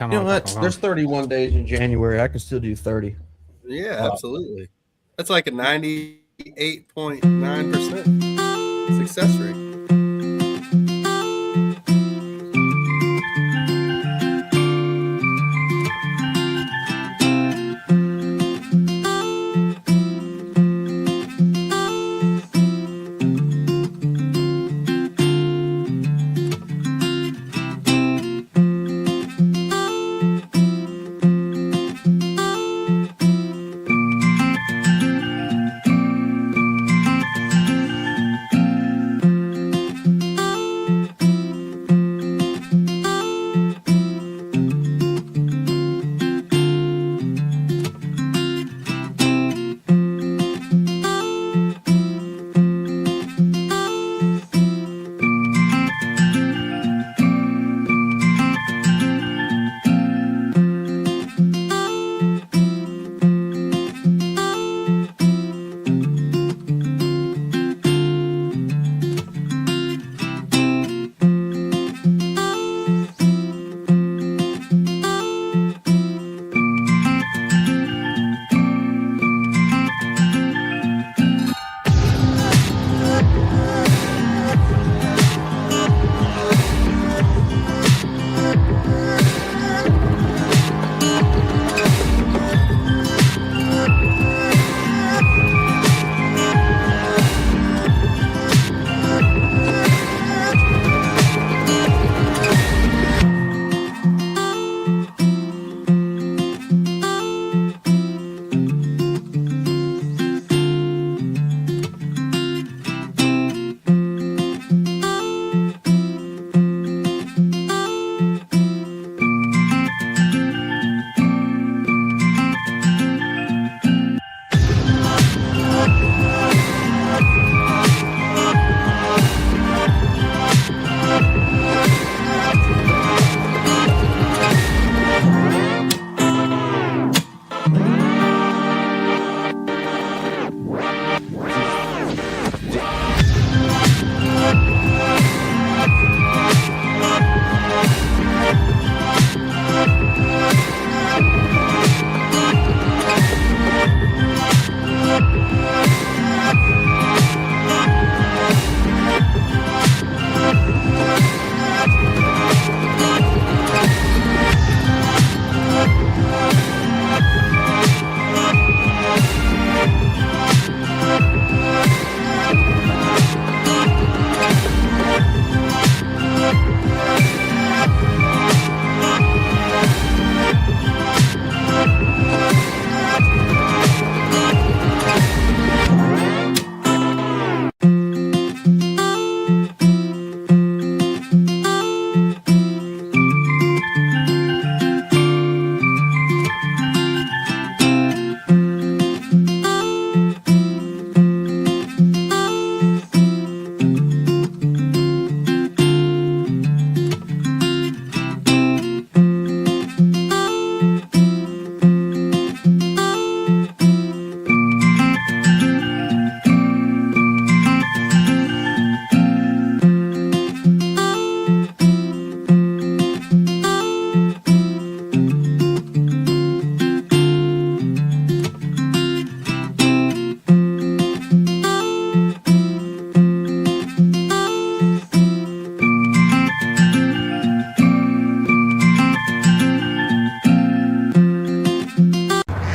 Kind You know of what? There's 31 days in January. I can still do 30. Yeah, absolutely. That's like a 98.9% success rate.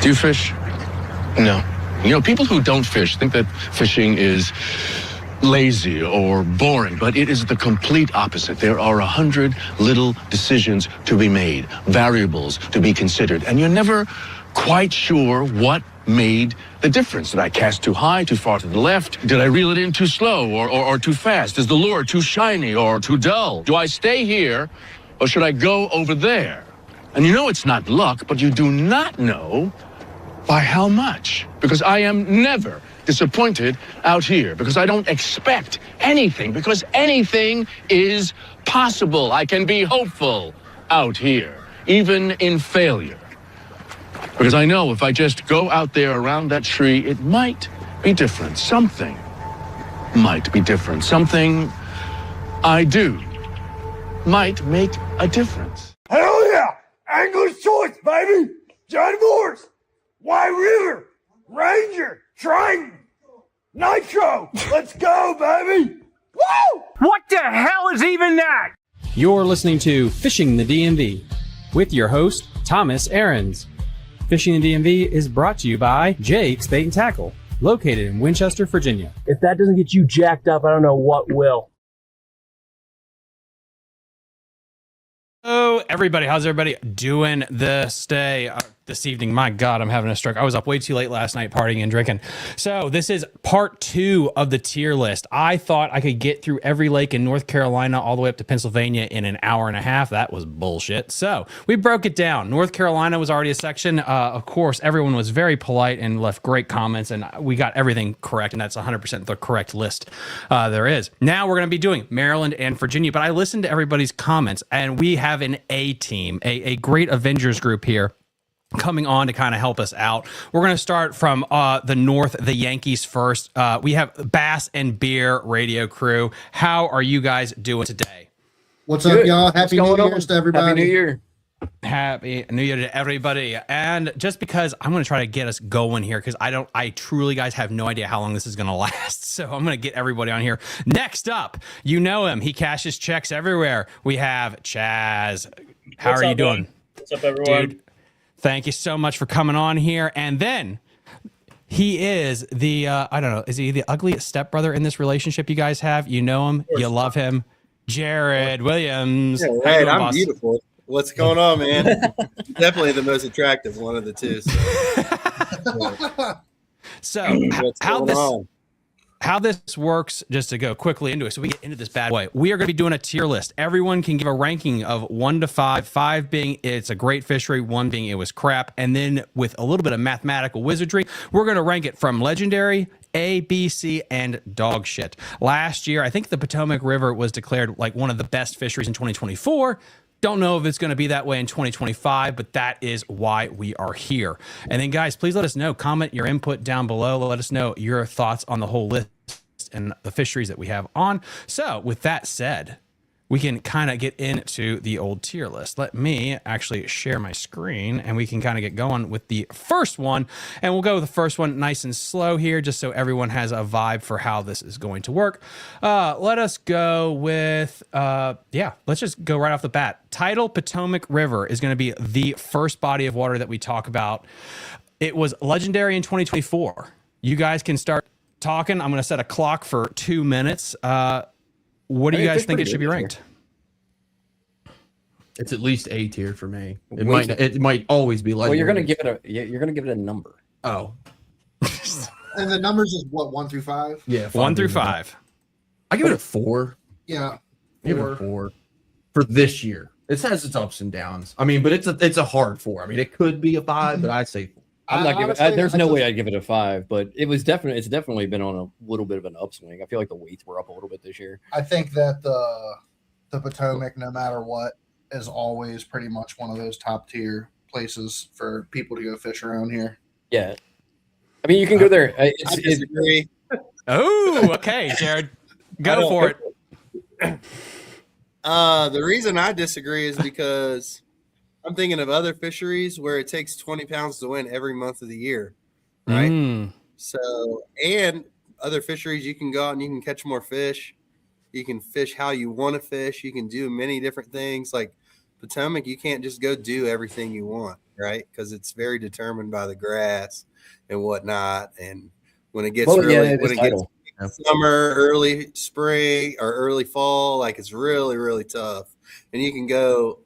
Do you fish? No. You know, people who don't fish think that fishing is lazy or boring, but it is the complete opposite. There are 100 little decisions to be made, variables to be considered, and you're never quite sure what made the difference. Did I cast too high, too far to the left? Did I reel it in too slow or too fast? Is the lure too shiny or too dull? Do I stay here or should I go over there? And you know it's not luck, but you do not know by how much. Because I am never disappointed out here, because I don't expect anything, because anything is possible. I can be hopeful out here, even in failure. Because I know if I just go out there around that tree, it might be different. Something might be different. Something I do might make a difference. Hell yeah! Angler's Choice, baby. Johnny Moore's, White River, Ranger, Triton, Nitro. Let's go, baby. Woo! What the hell is even that? You're listening to Fishing the DMV with your host, Thomas Ahrens. Fishing the DMV is brought to you by Jake's Bait and Tackle, located in Winchester, Virginia. If that doesn't get you jacked up, I don't know what will. Hello, everybody. How's everybody doing this evening? My God, I'm having a stroke. I was up way too late last night partying and drinking. So this is part 2 of the tier list. I thought I could get through every lake in North Carolina all the way up to Pennsylvania in an hour and a half. That was bullshit. So we broke it down. North Carolina was already a section. Of course, everyone was very polite and left great comments, and we got everything correct, and that's 100% the correct list there is. Now we're going to be doing Maryland and Virginia, but I listened to everybody's comments, and we have an A team, a great Avengers group here coming on to kind of help us out. We're going to start from the north, the Yankees first. We have Bass and Beer radio crew. How are you guys doing today? What's up, y'all? Happy New Year to everybody. Happy New Year. Happy New Year to everybody. And just because I'm going to try to get us going here, because I truly, guys, have no idea how long this is going to last. So I'm going to get everybody on here. Next up, you know him. He cashes checks everywhere. We have Chaz. How are you doing? What's up, everyone? Dude, thank you so much for coming on here. And then he is the, I don't know, is he the ugliest stepbrother in this relationship you guys have? You know him. You love him. Jared Williams. Yeah, How you right. doing, I'm boss? beautiful. What's going on, man? Definitely the most attractive one of the two. So What's going on? how this works, just to go quickly into it, so we get into this bad boy. We are going to be doing a tier list. Everyone can give a ranking of 1 to 5. 5 being it's a great fishery, 1 being it was crap, and then with a little bit of mathematical wizardry, we're going to rank it from legendary, A, B, C, and dog shit. Last year, I think the Potomac River was declared like one of the best fisheries in 2024. Don't know if it's going to be that way in 2025, but that is why we are here. And then, guys, please let us know. Comment your input down below. Let us know your thoughts on the whole list and the fisheries that we have on. So, with that said, we can kind of get into the old tier list. Let me actually share my screen, and we can kind of get going with the first one. And we'll go with the first one nice and slow here, just so everyone has a vibe for how this is going to work. Let us go with, let's just go right off the bat. Tidal Potomac River is going to be the first body of water that we talk about. It was legendary in 2024. You guys can start talking. I'm going to set a clock for 2 minutes. What do you guys think it should be ranked? It's at least A tier for me. It might always be legendary. Well, you're gonna give it a number. Oh. And the numbers is what, 1 through 5? Yeah. 1 through 5. I give it a 4. Yeah. Give it a 4 for this year. It has its ups and downs. I mean, but it's a hard 4. I mean, it could be a 5, but I'd say 4. I'm not giving. There's no way I'd give it a 5, but it's definitely been on a little bit of an upswing. I feel like the weights were up a little bit this year. I think that the Potomac, no matter what, is always pretty much one of those top tier places for people to go fish around here. Yeah, I mean you can go there. I disagree. Oh, okay, Jared, go for it. The reason I disagree is because I'm thinking of other fisheries where it takes 20 pounds to win every month of the year, right? So, and other fisheries, you can go out and you can catch more fish. You can fish how you want to fish. You can do many different things. Like Potomac, you can't just go do everything you want, right? Because it's very determined by the grass and whatnot. And when it gets summer, early spring, or early fall, like it's really, really tough. And you can go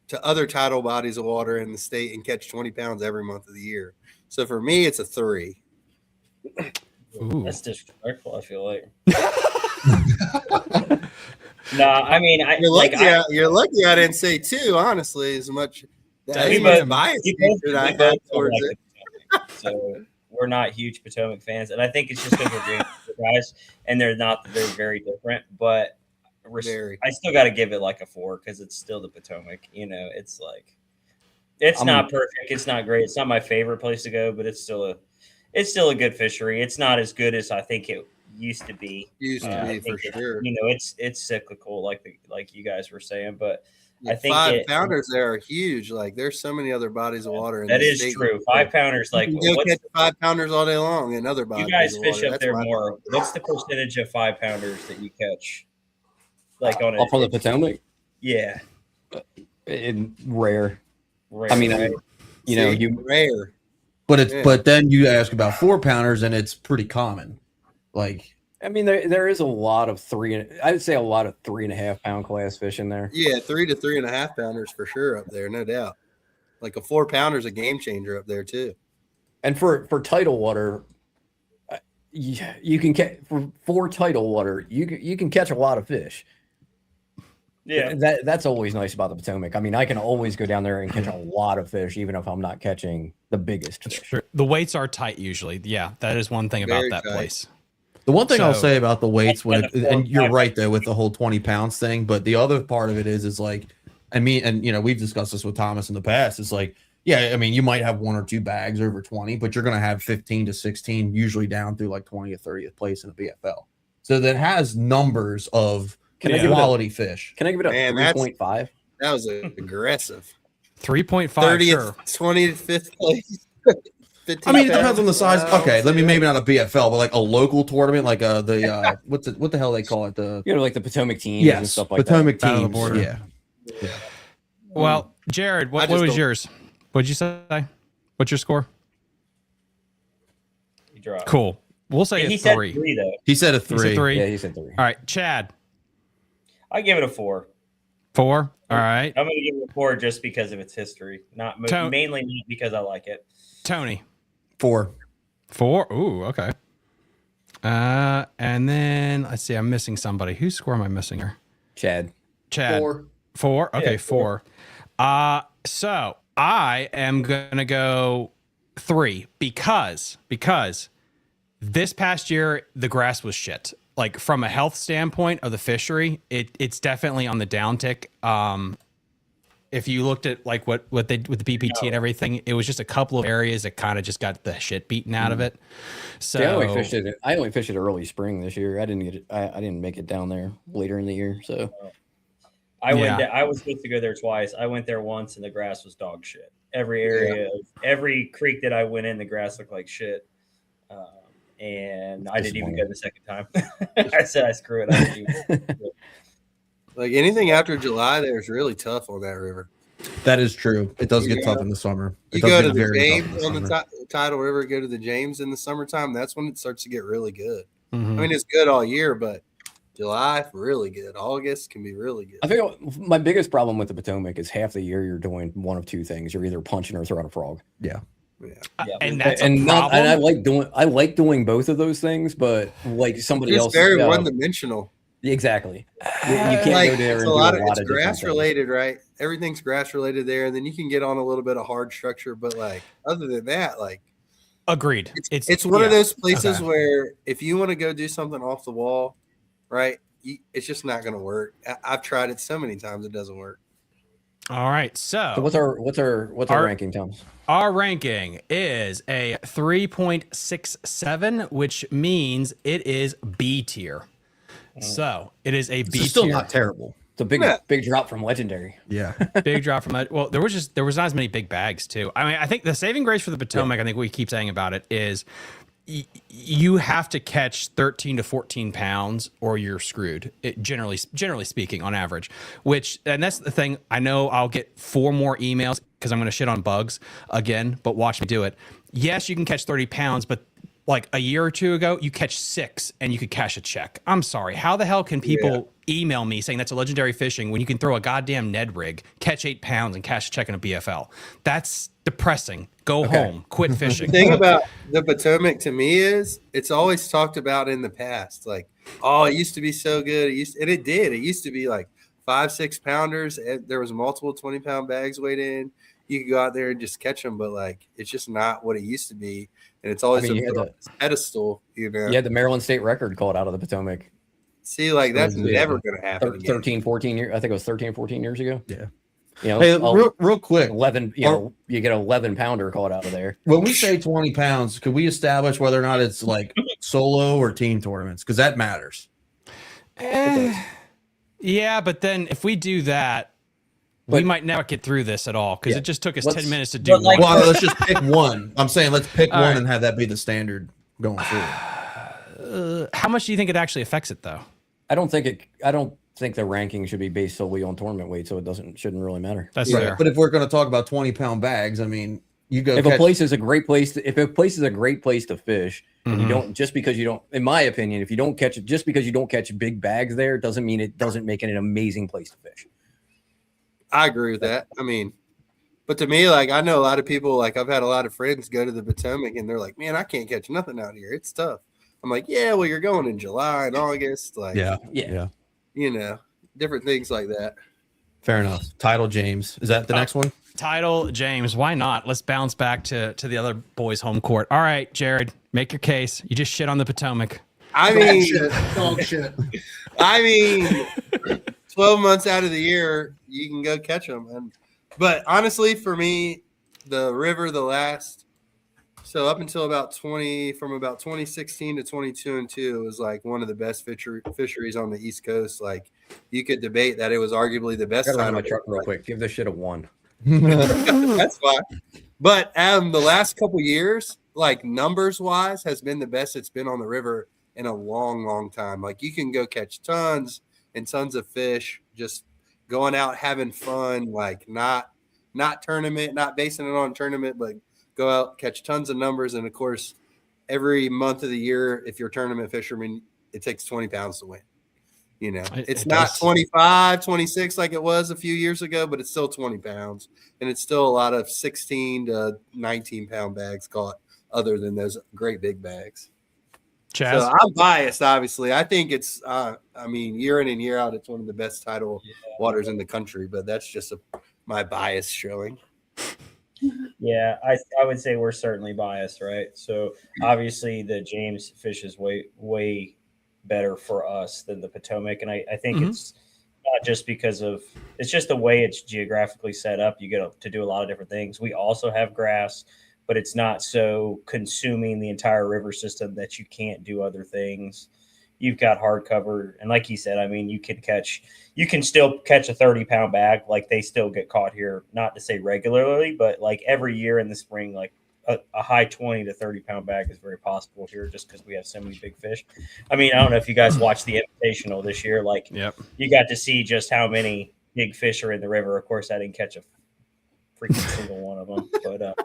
to other tidal bodies of water in the state and catch 20 pounds every month of the year. So for me, it's a 3. Ooh. That's disrespectful, I feel like. No, I mean, you're lucky I didn't say 2, honestly, as much bias I had towards it. So we're not huge Potomac fans, and I think it's just because we're doing guys, and they're very different, but I still got to give it like a 4 because it's still the Potomac. You know, it's like not perfect. It's not great. It's not my favorite place to go, but it's still a good fishery. It's not as good as I think it used to be. For sure. You know, it's cyclical, like you guys were saying, but I think 5-pounders there are huge. Like there's so many other bodies of water. In that the is state. true. 5-pounders, like You can go what's catch 5-pounders all day long in other bodies. you guys of fish water. up That's there my- more? What's the percentage of 5-pounders that you catch? Like on Off from the Potomac, yeah, rare. rare, I mean, right? you know, See, you rare. But it's Yeah. but then you ask about 4-pounders and it's pretty common. Like I mean, there is a lot of I'd say a lot of 3.5 pound class fish in there. Yeah, 3 to 3.5 pounders for sure up there, no doubt. Like a 4-pounder is a game changer up there too. And for tidal water, you can catch for tidal water. You can catch a lot of fish. Yeah, That's always nice about the Potomac. I mean, I can always go down there and catch a lot of fish, even if I'm not catching the biggest fish. Sure. The weights are tight usually. Yeah, that is one thing about Very that tight. place. the one thing I'll So- say about the weights when And the and you're 4-5 right though with the whole 20 pounds thing, but the other part of it is like I mean, and you know, we've discussed this with Thomas in the past. It's like, yeah, I mean, you might have 1 or 2 bags over 20, but you're gonna have 15 to 16 usually down through like 20th, 30th place in a BFL. So that has numbers of Can I give it a- quality fish. Can I give it a Man, that's- 3.5? That was aggressive. 3.5. 30th, Sure. 25th place. 15 I mean, it depends pounds. on the size. Wow. Okay, let me maybe not a BFL, but like a local tournament, like the what the hell they call it? The You know, like the Potomac teams and yes, stuff like Potomac Battle of the teams. Border. Yeah, Well, Jared, I what just was don't- yours? What'd you say? What's your score? you dropped. Cool. We'll say He a said 3. 3 though. he said a He said 3. 3. that. Yeah, he said 3. All right, Chad. I give it a 4. 4. All right, I'm gonna give it a 4 just because of its history, not mainly not because I like it. Tony. 4. 4. Ooh, okay. And then let's see. I'm missing somebody. Whose score am I missing here? Chad. Chad. 4. 4. Okay, Yeah, 4. So I am gonna go 3 because this past year the grass was shit. Like from a health standpoint of the fishery, it's definitely on the downtick. If you looked at like what they did with the BPT and everything, it was just a couple of areas that kind of just got the shit beaten out of it. So See, I only fished it early spring this year. I didn't make it down there later in the year. So I went. Yeah. I was supposed to go there twice. I went there once, and the grass was dog shit. Every area, every creek that I went in, the grass looked like shit. And I didn't even go the second time. I said, "I screw it up." Like anything after July, there's really tough on that river. That is true. It does get Yeah. tough in the summer. It You does go get to the very tough in James on the summer. tidal river, go to the James in the summertime. That's when it starts to get really good. Mhm. I mean, it's good all year, but July really good. August can be really good. I think my biggest problem with the Potomac is half the year you're doing one of two things: you're either punching or throwing a frog. Yeah. And that's and a problem. I like doing both of those things, but like somebody It's else, very one-dimensional. Exactly. You can't Like go there it's and a do lot a of lot it's of different grass things. related, right? Everything's grass related there, and then you can get on a little bit of hard structure, but like other than that, like Agreed. it's one of yeah. those places Okay. where if you want to go do something off the wall, right? It's just not going to work. I've tried it so many times; it doesn't work. All right. So So what's our ranking, Thomas? our ranking is a 3.67, which means it is B tier. So it is a B It's still tier. not terrible. It's a big drop from legendary. Yeah. Big drop from that. Well, there was not as many big bags too. I mean, I think the saving grace for the Potomac, I think we keep saying about it is you have to catch 13 to 14 pounds or you're screwed. Generally speaking, on average. And that's the thing. I know I'll get 4 more emails because I'm going to shit on bugs again. But watch me do it. Yes, you can catch 30 pounds, but like a year or two ago, you catch 6 and you could cash a check. I'm sorry. How the hell can people email me saying that's a legendary fishing when you can throw a goddamn Ned rig, catch 8 pounds, and cash a check in a BFL? That's depressing. Go home. Quit fishing. The thing about the Potomac to me is it's always talked about in the past, like, oh, it used to be so good. And it did. It used to be like 5-6 pounders. And there was multiple 20-pound bags weighed in. You could go out there and just catch them, but like it's just not what it used to be. And it's always you had a pedestal, you know. You had the Maryland State record called out of the Potomac. See, like that's Yeah. never going to happen. again. 13, 14 years. I think it was 13, 14 years ago. Yeah. You know, Hey, real quick, 11. You get an 11 pounder called out of there. when we say 20 pounds, could we establish whether or not it's like solo or team tournaments? Because that matters. Yeah, but then if we do that, we might never get through this at all because Yeah. it just took us Let's- 10 minutes to do. but, like, one. Well, let's just pick one. I'm saying let's pick All one right. and have that be the standard going forward. How much do you think it actually affects it though? I don't think the ranking should be based solely on tournament weight, so it shouldn't really matter. That's Right. fair. But if we're going to talk about 20-pound bags, I mean, you go If catch, a place is a great place to fish, and you Mhm. don't, just because you don't, in my opinion, if you don't catch it, just because you don't catch big bags there, doesn't mean it doesn't make it an amazing place to fish. I agree with that. I mean, but to me, like I know a lot of people, like I've had a lot of friends go to the Potomac and they're like, man, I can't catch nothing out here. It's tough. I'm like, yeah, well, you're going in July and August. Like, yeah, you know, different things like that. fair enough. Title James. Is that the next one? Title James, why not? Let's bounce back to the other boys' home court. All right, Jared, make your case. You just shit on the Potomac. I mean, Dog shit. I mean, 12 months out of the year, you can go catch them. But honestly, for me, the river, so up until about 2016 to 22 and 2, it was like one of the best fisheries on the East Coast. Like you could debate that it was arguably the best. I gotta run side my of it. truck real quick. Give this shit a 1. That's fine. But the last couple years, like numbers wise, has been the best it's been on the river in a long, long time. Like you can go catch tons and tons of fish, just going out having fun, like not tournament, not basing it on tournament, but go out, catch tons of numbers. And of course, every month of the year, if you're a tournament fisherman, it takes 20 pounds to win. You know, it's not 25, 26 like it was a few years ago, but it's still 20 pounds. And it's still a lot of 16 to 19 pound bags caught other than those great big bags. Chaz? So I'm biased, obviously. I think it's, I mean, year in and year out, it's one of the best tidal waters in the country, but that's just my bias showing. Yeah, I would say we're certainly biased, right? So obviously the James fish is way better for us than the Potomac, and I think it's not just because of it's just the way it's geographically set up. You get to do a lot of different things. We also have grass, but it's not so consuming the entire river system that you can't do other things. You've got hard cover, and like he said, I mean, you can still catch a 30-pound bag. Like they still get caught here, not to say regularly, but like every year in the spring, like a high 20 to 30-pound bag is very possible here just because we have so many big fish. I mean, I don't know if you guys watched the Invitational this year. Like, you got to see just how many big fish are in the river. Of course, I didn't catch a freaking single one of them, but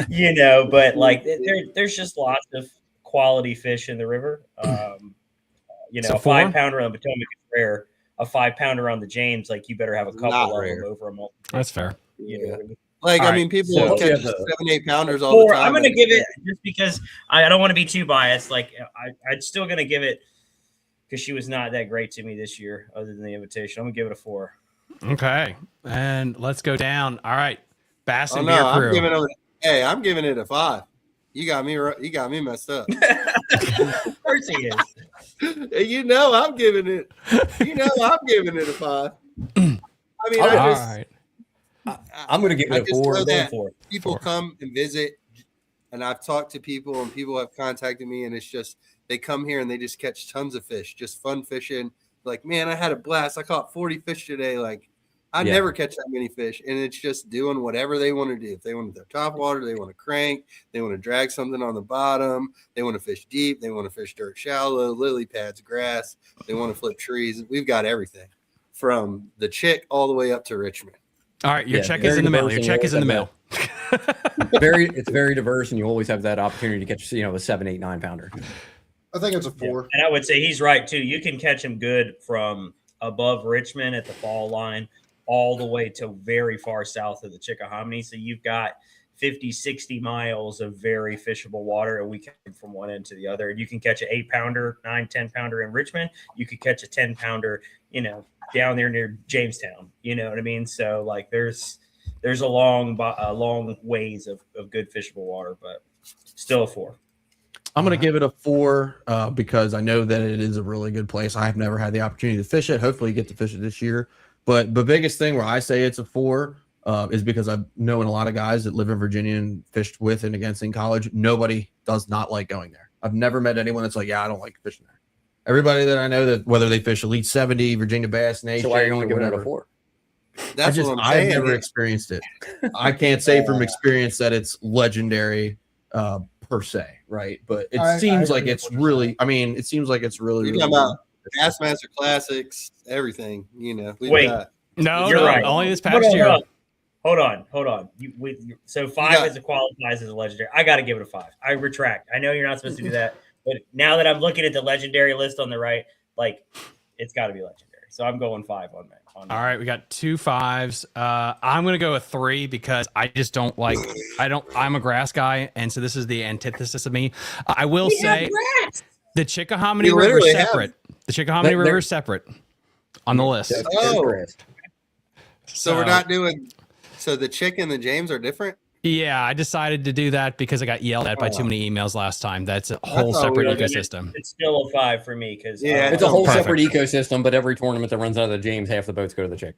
you know, but like there's just lots of quality fish in the river. You know, So a 5-pounder on the Potomac is rare. A 5-pounder on the James, like you better have a couple of them over a month. That's fair. You know, like, All I right, mean, people so will catch yeah, 7-8 pounders all the time. I'm going to give it just because I don't want to be too biased. Like I'm still going to give it because she was not that great to me this year, other than the invitation. I'm going to give it a 4. Okay, and let's go down. All right, Bass Oh and no, Beer I'm Crew. I'm giving it a 5. You got me messed up. Of course he is. You know I'm giving it a 5. I mean, All I just right. I'm going to give I it a just 4. know that Four. people come and visit, and I've talked to people, and people have contacted me, and it's just they come here and they just catch tons of fish, just fun fishing. Like, man, I had a blast. I caught 40 fish today. Like, I never catch that many fish, and it's just doing whatever they want to do. If they want to their top water, they want to crank, they want to drag something on the bottom, they want to fish deep, they want to fish dirt shallow, lily pads, grass, they want to flip trees. We've got everything from the Chick all the way up to Richmond. All right, your Yeah, check very is in the mail. Your diverse, check and is in the mail. It's very diverse, and you always have that opportunity to catch, a 7, 8, 9 pounder. I think it's a 4. And I would say he's right too. You can catch him good from above Richmond at the fall line all the way to very far south of the Chickahominy. So you've got 50, 60 miles of very fishable water, and we catch them from one end to the other. And you can catch an 8-pounder, 9, 10-pounder in Richmond. You could catch a 10-pounder, down there near Jamestown. You know what I mean? So like there's a long ways of good fishable water, but still a 4. I'm going to give it a 4 because I know that it is a really good place. I have never had the opportunity to fish it. Hopefully you get to fish it this year. But the biggest thing where I say it's a 4 is because I've known a lot of guys that live in Virginia and fished with and against in college. Nobody does not like going there. I've never met anyone that's like, I don't like fishing there. Everybody that I know, that whether they fish Elite 70, Virginia Bass Nation, So why are you only or giving it a whatever, 4? That's what I'm saying. I've never experienced it. I can't say from experience that it's legendary per se, right? But it seems like it's really. I mean, it seems like it's really. You're really talking about Bassmaster Classics, everything. You know. Wait. No, You're right. Only this past year. Hold on. So 5 is qualifies as a legendary. I got to give it a 5. I retract. I know you're not supposed to do that, but now that I'm looking at the legendary list on the right, like it's got to be legendary. So I'm going 5 on that. All right, we got 2 5s. I'm gonna go with 3 because I just don't like. I'm a grass guy, and so this is the antithesis of me. I will say the Chickahominy River is separate. The Chickahominy River is separate on the list. So we're not doing. So the Chick and the James are different? Yeah, I decided to do that because I got yelled at by too many emails last time. That's a whole separate ecosystem. It's still a 5 for me because it's a whole separate ecosystem, but every tournament that runs out of the James, half the boats go to the Chick.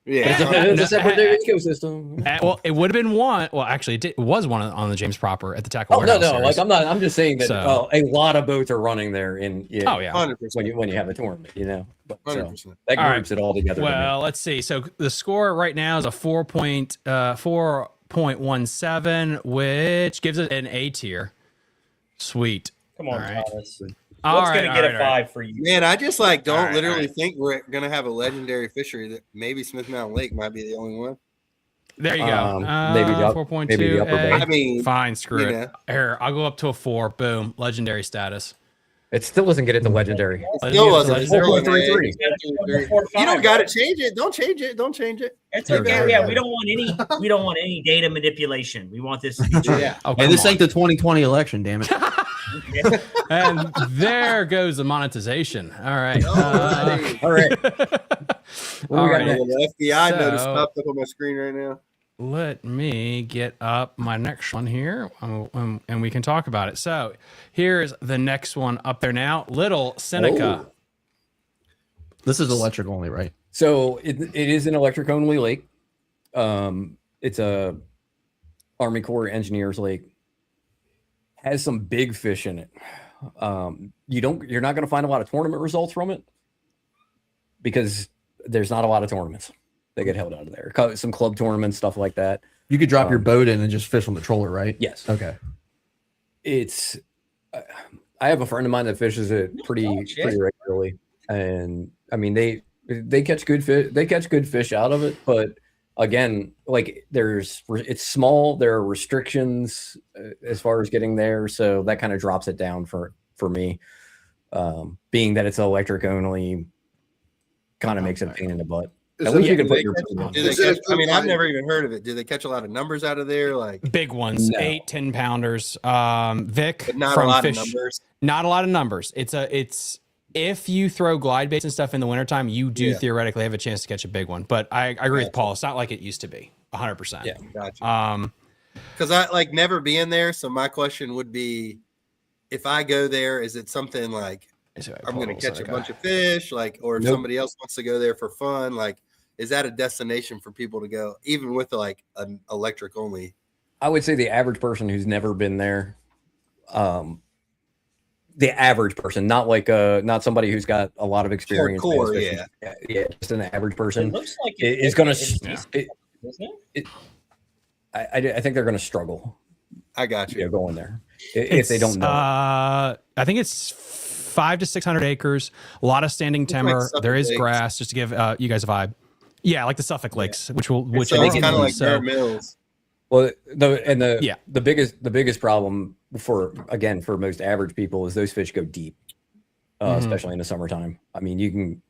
Yeah, it's a separate ecosystem. Well, it would have been one. Well, actually, it was one on the James proper at the tackle. No. Like I'm just saying that a lot of boats are running there in. 100%. When you have a tournament, you know. But, 100%. That groups it all together. Well, let's see. So the score right now is a 4.17, which gives it an A tier. Sweet. Come on, Thomas. What's going to get a 5 for you? Man, I just don't literally think we're going to have a legendary fishery. That maybe Smith Mountain Lake might be the only one. There you go. Maybe 4.2. maybe the upper bay. I mean, fine, screw it. Here, I'll go up to a 4. Boom, legendary status. It still doesn't get it to legendary. It still wasn't. 4.33. You don't got to change it. Don't change it. Don't change it. It's okay. Yeah, we don't want any data manipulation. We want this to be true. And this ain't the 2020 election, damn it. And there goes the monetization. All right. All right. All right. The FBI notice popped up on my screen right now. Let me get up my next one here, and we can talk about it. So here's the next one up there now. Little Seneca. Oh. This is electric only, right? So it is an electric only lake. It's a Army Corps Engineers lake. Has some big fish in it. You're not going to find a lot of tournament results from it because there's not a lot of tournaments that get held out of there. Some club tournaments, stuff like that. You could drop your boat in and just fish on the troller, right? Yes. Okay. It's. I have a friend of mine that fishes it pretty regularly, and I mean they catch good fish. They catch good fish out of it, but again, like it's small. There are restrictions as far as getting there, so that kind of drops it down for me. Being that it's electric only, kind of makes it a pain in the butt. At least you can put your. I mean, I've never even heard of it. Do they catch a lot of numbers out of there? Like big ones, 8-10 pounders. Vic, but not a lot of numbers. Not a lot of numbers. It's if you throw glide baits and stuff in the wintertime, you do theoretically have a chance to catch a big one. But I agree with Paul. It's not like it used to be 100%. Yeah, gotcha. Because I never been there, so my question would be, if I go there, is it something like I'm going to catch a bunch of fish, like, or if somebody else wants to go there for fun, like, is that a destination for people to go, even with like an electric only? I would say the average person who's never been there, the average person, not like not somebody who's got a lot of experience. Hardcore, yeah, just an average person. It looks like is going to. I think they're going to struggle. I got you. Going there if they don't know. I think it's 500 to 600 acres. A lot of standing timber. There is grass. Just to give you guys a vibe. Yeah, like the Suffolk Lakes, which it's kind of like Bear Mills. Well, the biggest problem for most average people is those fish go deep, especially in the summertime. I mean,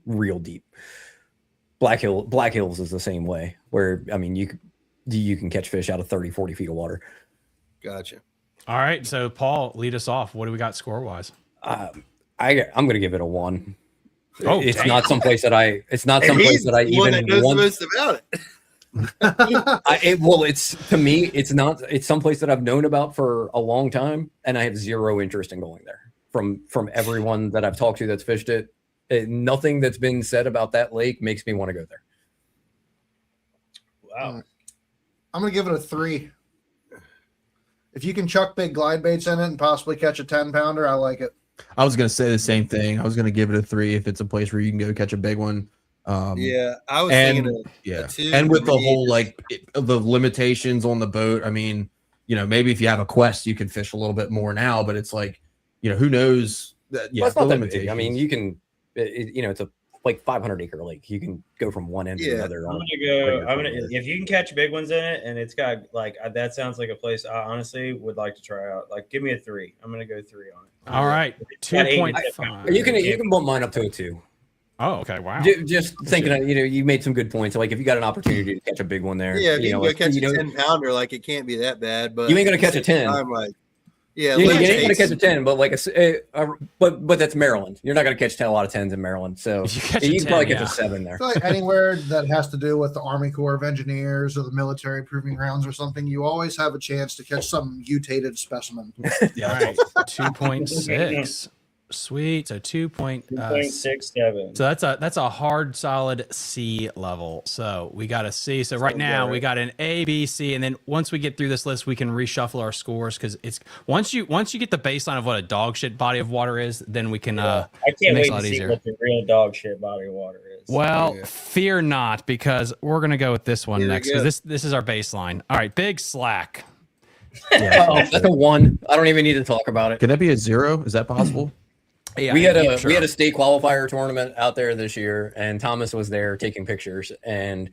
real deep. Black Hills is the same way, where I mean you can catch fish out of 30, 40 feet of water. Gotcha. All right, so Paul, lead us off. What do we got score wise? I'm going to give it a 1. Oh, it's not someplace that I. It's not someplace that I even want. Most about it. It's to me. It's not. It's someplace that I've known about for a long time, and I have zero interest in going there. From everyone that I've talked to that's fished it, nothing that's been said about that lake makes me want to go there. Wow. I'm gonna give it a 3. If you can chuck big glide baits in it and possibly catch a 10-pounder, I like it. I was going to say the same thing. I was going to give it a 3 if it's a place where you can go catch a big one. Yeah, I was and thinking yeah, a two and with for the me whole is- like the limitations on the boat. I mean, maybe if you have a quest, you can fish a little bit more now, but it's like, who knows that? Yeah, Well, it's the not that big. limitations. I mean, you can, it's a like 500 acre lake. You can go from one end to another. I'm gonna if you can catch big ones in it, and it's got like that sounds like a place I honestly would like to try out. Like, give me a 3. I'm gonna go 3 on it. All right, 2.5. You can bump mine up to a 2. Oh, okay. Wow. Just thinking, you made some good points. Like if you got an opportunity to catch a big one there, Yeah, if you can go catch a know, 10-pounder, like it can't be that bad. But you ain't gonna catch a 10. I'm like, yeah, you ain't gonna catch a 10, but like but that's Maryland. You're not gonna catch a lot of 10s in Maryland, so you can probably catch a 7 there. I feel like anywhere that has to do with the Army Corps of Engineers or the military proving grounds or something, you always have a chance to catch some mutated specimen. All right, 2.6. Sweet. So 2.67. So that's a hard solid C level. So we got a C. So right now we got an A, B, C, and then once we get through this list, we can reshuffle our scores because it's once you get the baseline of what a dog shit body of water is, then we can. I can't wait to see easier. what the real dog shit body of water is. Well, fear not, because we're gonna go with this one next because this is our baseline. All right, big slack. Yeah, that's a 1. I don't even need to talk about it. Can that be a 0? Is that possible? Yeah, we had a state qualifier tournament out there this year, and Thomas was there taking pictures, and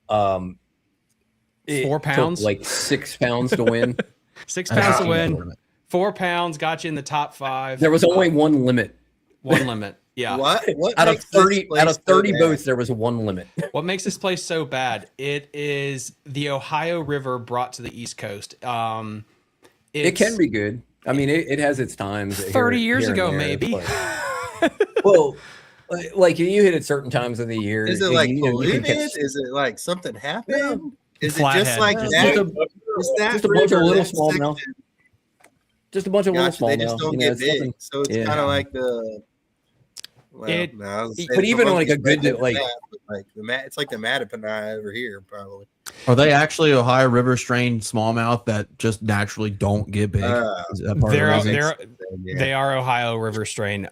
4 pounds, took like 6 pounds to win. 6 pounds to win. 4 pounds got you in the top 5. There was only one limit. One limit. Yeah. What out of 30 boats, there was one limit. What makes this place so bad? It is the Ohio River brought to the East Coast. It can be good. I mean, it has its times. 30 years ago, maybe. Well, like you hit at certain times of the year. Is it like polluted? Is it like something happened? Is it just like that? Just a bunch of little smallmouth. Just a bunch of little smallmouth. They just don't get big, so it's kind of like the. Well, but even like a good it's like the Mattaponi over here, probably. Are they actually Ohio River strain smallmouth that just naturally don't get big? They are Ohio River strain.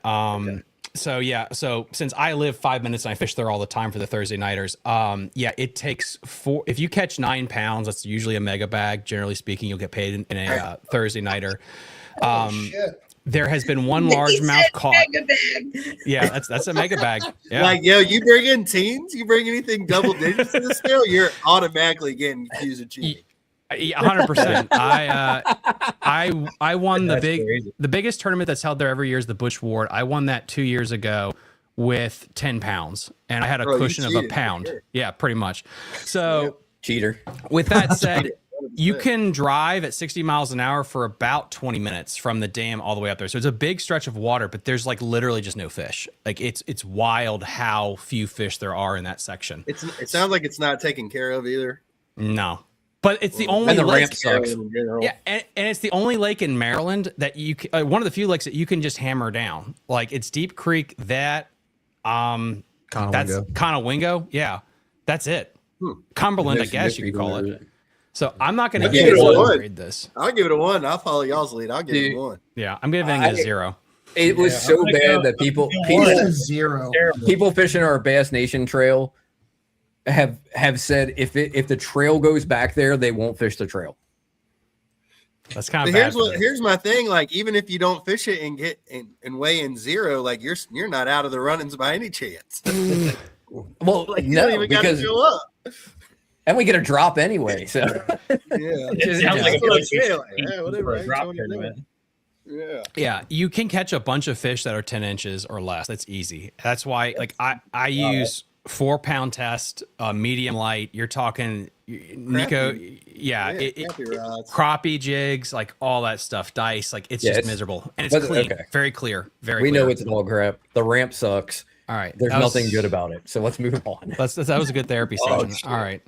So yeah, so since I live 5 minutes and I fish there all the time for the Thursday nighters, it takes 4. If you catch 9 pounds, that's usually a mega bag. Generally speaking, you'll get paid in a Thursday nighter. Shit. There has been one largemouth caught. Yeah, that's a mega bag. Yeah. Like, you bring in teens, you bring anything double digits to the scale, you're automatically getting accused of cheating. 100%. I won the biggest tournament that's held there every year is the Bush Ward. I won that 2 years ago with 10 pounds, and I had a cushion of a pound. Sure. Yeah, pretty much. So cheater. With that said. You can drive at 60 miles an hour for about 20 minutes from the dam all the way up there. So it's a big stretch of water, but there's like literally just no fish. Like it's wild how few fish there are in that section. It sounds like it's not taken care of either. No, but it's the only and the lake. ramp sucks. Yeah, and it's the only lake in Maryland that you can, one of the few lakes that you can just hammer down. Like it's Deep Creek, that's Conowingo. Yeah, that's it. Cumberland, I guess you could call it. So I'm not going to give it a 1. This. I'll give it a 1. I'll follow y'all's lead. I'll give it a 1. Yeah, I'm giving it a 0. It was so bad that people fishing our Bass Nation trail have said if the trail goes back there, they won't fish the trail. That's kind of bad. Here's my thing. Like, even if you don't fish it and get and weigh in 0, like you're not out of the runnings by any chance. Well, like, you no, don't even because gotta show up. And we get a drop anyway. So it sounds like a drop tournament. Yeah, you can catch a bunch of fish that are 10 inches or less. That's easy. That's why, like, I use 4 pound test, medium light. You're talking Nico, crappie jigs, like all that stuff, dice. Like it's just miserable and it's clean, very clear. We know it's all crap. The ramp sucks. All right, there's nothing good about it. So let's move on. That was a good therapy session. All right.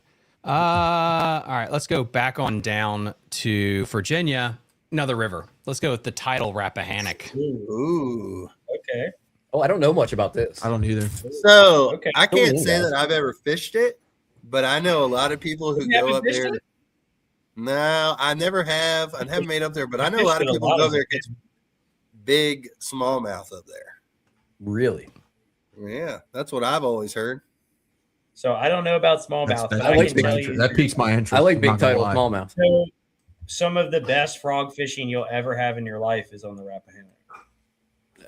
All right, let's go back on down to Virginia, another river. Let's go with the tidal Rappahannock. Ooh. Okay. Oh, I don't know much about this. I don't either. So I can't say that I've ever fished it, but I know a lot of people who go up there. No, I never have. I haven't made up there, but I know a lot of people who go there get big smallmouth up there. Really? Yeah, that's what I've always heard. So I don't know about smallmouth, but That's I like can big tell interest. you. That piques my interest. I like I'm big not gonna title lie. smallmouth. So some of the best frog fishing you'll ever have in your life is on the Rappahannock.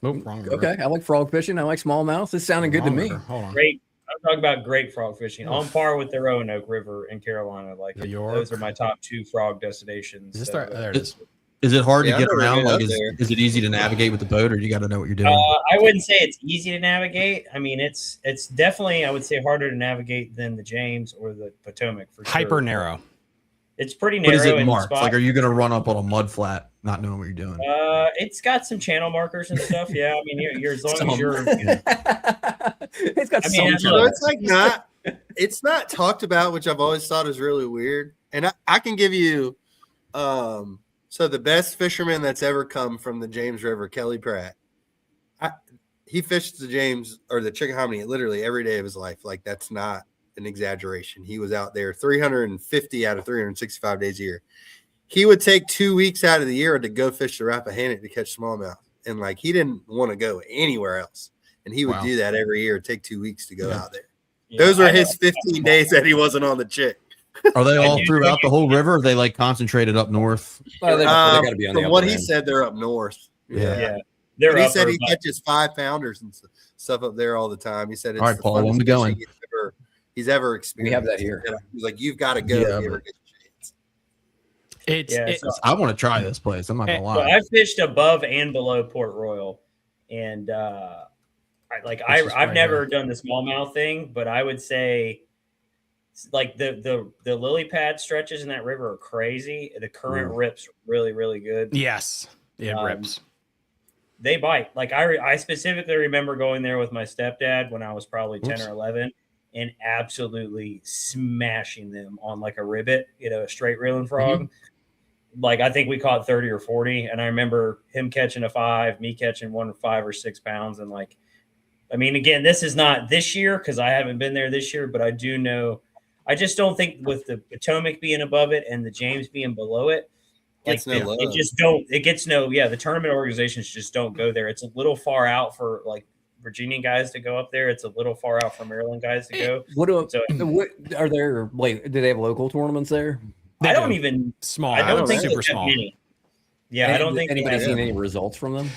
Nope, wrong river. Okay, I like frog fishing. I like smallmouth. It's sounding good to Wrong me. river. Hold on. Great. I'm talking about great frog fishing on par with the Roanoke River in Carolina. Like The York. those are my top 2 frog destinations. Is this So, there it is. Is it hard Yeah, to I've get never around? been Like, up there. is it easy to navigate with the boat, or you got to know what you're doing? I wouldn't say it's easy to navigate. I mean, it's definitely, I would say, harder to navigate than the James or the Potomac for sure. Hyper narrow. It's pretty But narrow. is it in marked? spots. Like, are you going to run up on a mud flat, not knowing what you're doing? It's got some channel markers and stuff. Yeah, I mean, you're as long as you're. It's got I mean, some. So it's like not. It's not talked about, which I've always thought is really weird. And I can give you. So the best fisherman that's ever come from the James River, Kelly Pratt. He fished the James or the Chickahominy literally every day of his life. Like, that's not an exaggeration. He was out there 350 out of 365 days a year. He would take 2 weeks out of the year to go fish the Rappahannock to catch smallmouth. And like, he didn't want to go anywhere else. And he would do that every year, take 2 weeks to go out there. Yeah, Those were his 15 days that he wasn't on the chick. Are they all throughout the whole river? Or are they like concentrated up north? Well, they got to be on the From what upper he end. said, they're up north. Yeah. And he said upper, he but- catches 5 pounders and stuff up there all the time. He said it's All right, the Paul, when funnest we going? fishing he's ever experienced. We have that here. He's like, you've got to go. Yeah, if you ever but- get a chance. Yeah, I want to try this place. I'm not gonna So lie. I fished above and below Port Royal, and I've right never done the smallmouth thing, but I would say like the lily pad stretches in that river are crazy. The current rips really, really good. Yes, it Um, rips. They bite. Like I specifically remember going there with my stepdad when I was probably 10 or 11 and absolutely smashing them on like a ribbit, a straight reeling frog. Like I think we caught 30 or 40. And I remember him catching a 5, me catching 1 or 5 or 6 pounds. And like, I mean, again, this is not this year because I haven't been there this year, but I do know. I just don't think with the Potomac being above it and the James being below it, Gets no love. the tournament organizations just don't go there. It's a little far out for like Virginian guys to go up there. It's a little far out for Maryland guys to go. What are there? Like, do they have local tournaments there? I don't even small. I don't think super there's small. many. Yeah, I don't think anybody they seen have. any results from them.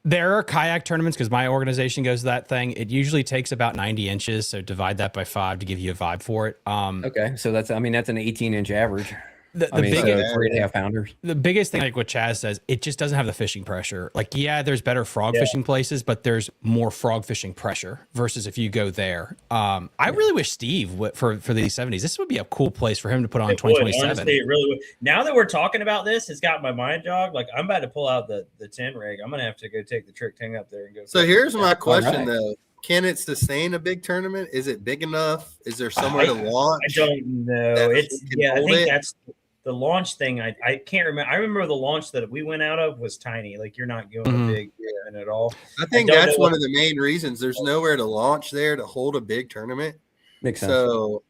There are kayak tournaments because my organization goes to that thing. It usually takes about 90 inches, so divide that by 5 to give you a vibe for it. Okay, so that's an 18-inch average. The I mean, biggest, so 3.5 pounders. the biggest thing, like what Chaz says, it just doesn't have the fishing pressure. Like, yeah, there's better frog fishing places, but there's more frog fishing pressure versus if you go there. I really wish Steve for the 70s. This would be a cool place for him to put on 2027. Honestly, it really would. Now that we're talking about this, it's got my mind jogged. Like I'm about to pull out the 10 rig. I'm gonna have to go take the trick tank up there and go. So here's my question right. though. Can it sustain a big tournament? Is it big enough? Is there somewhere to launch? I don't know. that It's can I hold think it? that's the launch thing. I can't remember. I remember the launch that we went out of was tiny. Like you're not going a big tournament at all. I think don't that's know one of the main reasons. There's nowhere to launch there to hold a big tournament. Makes sense. So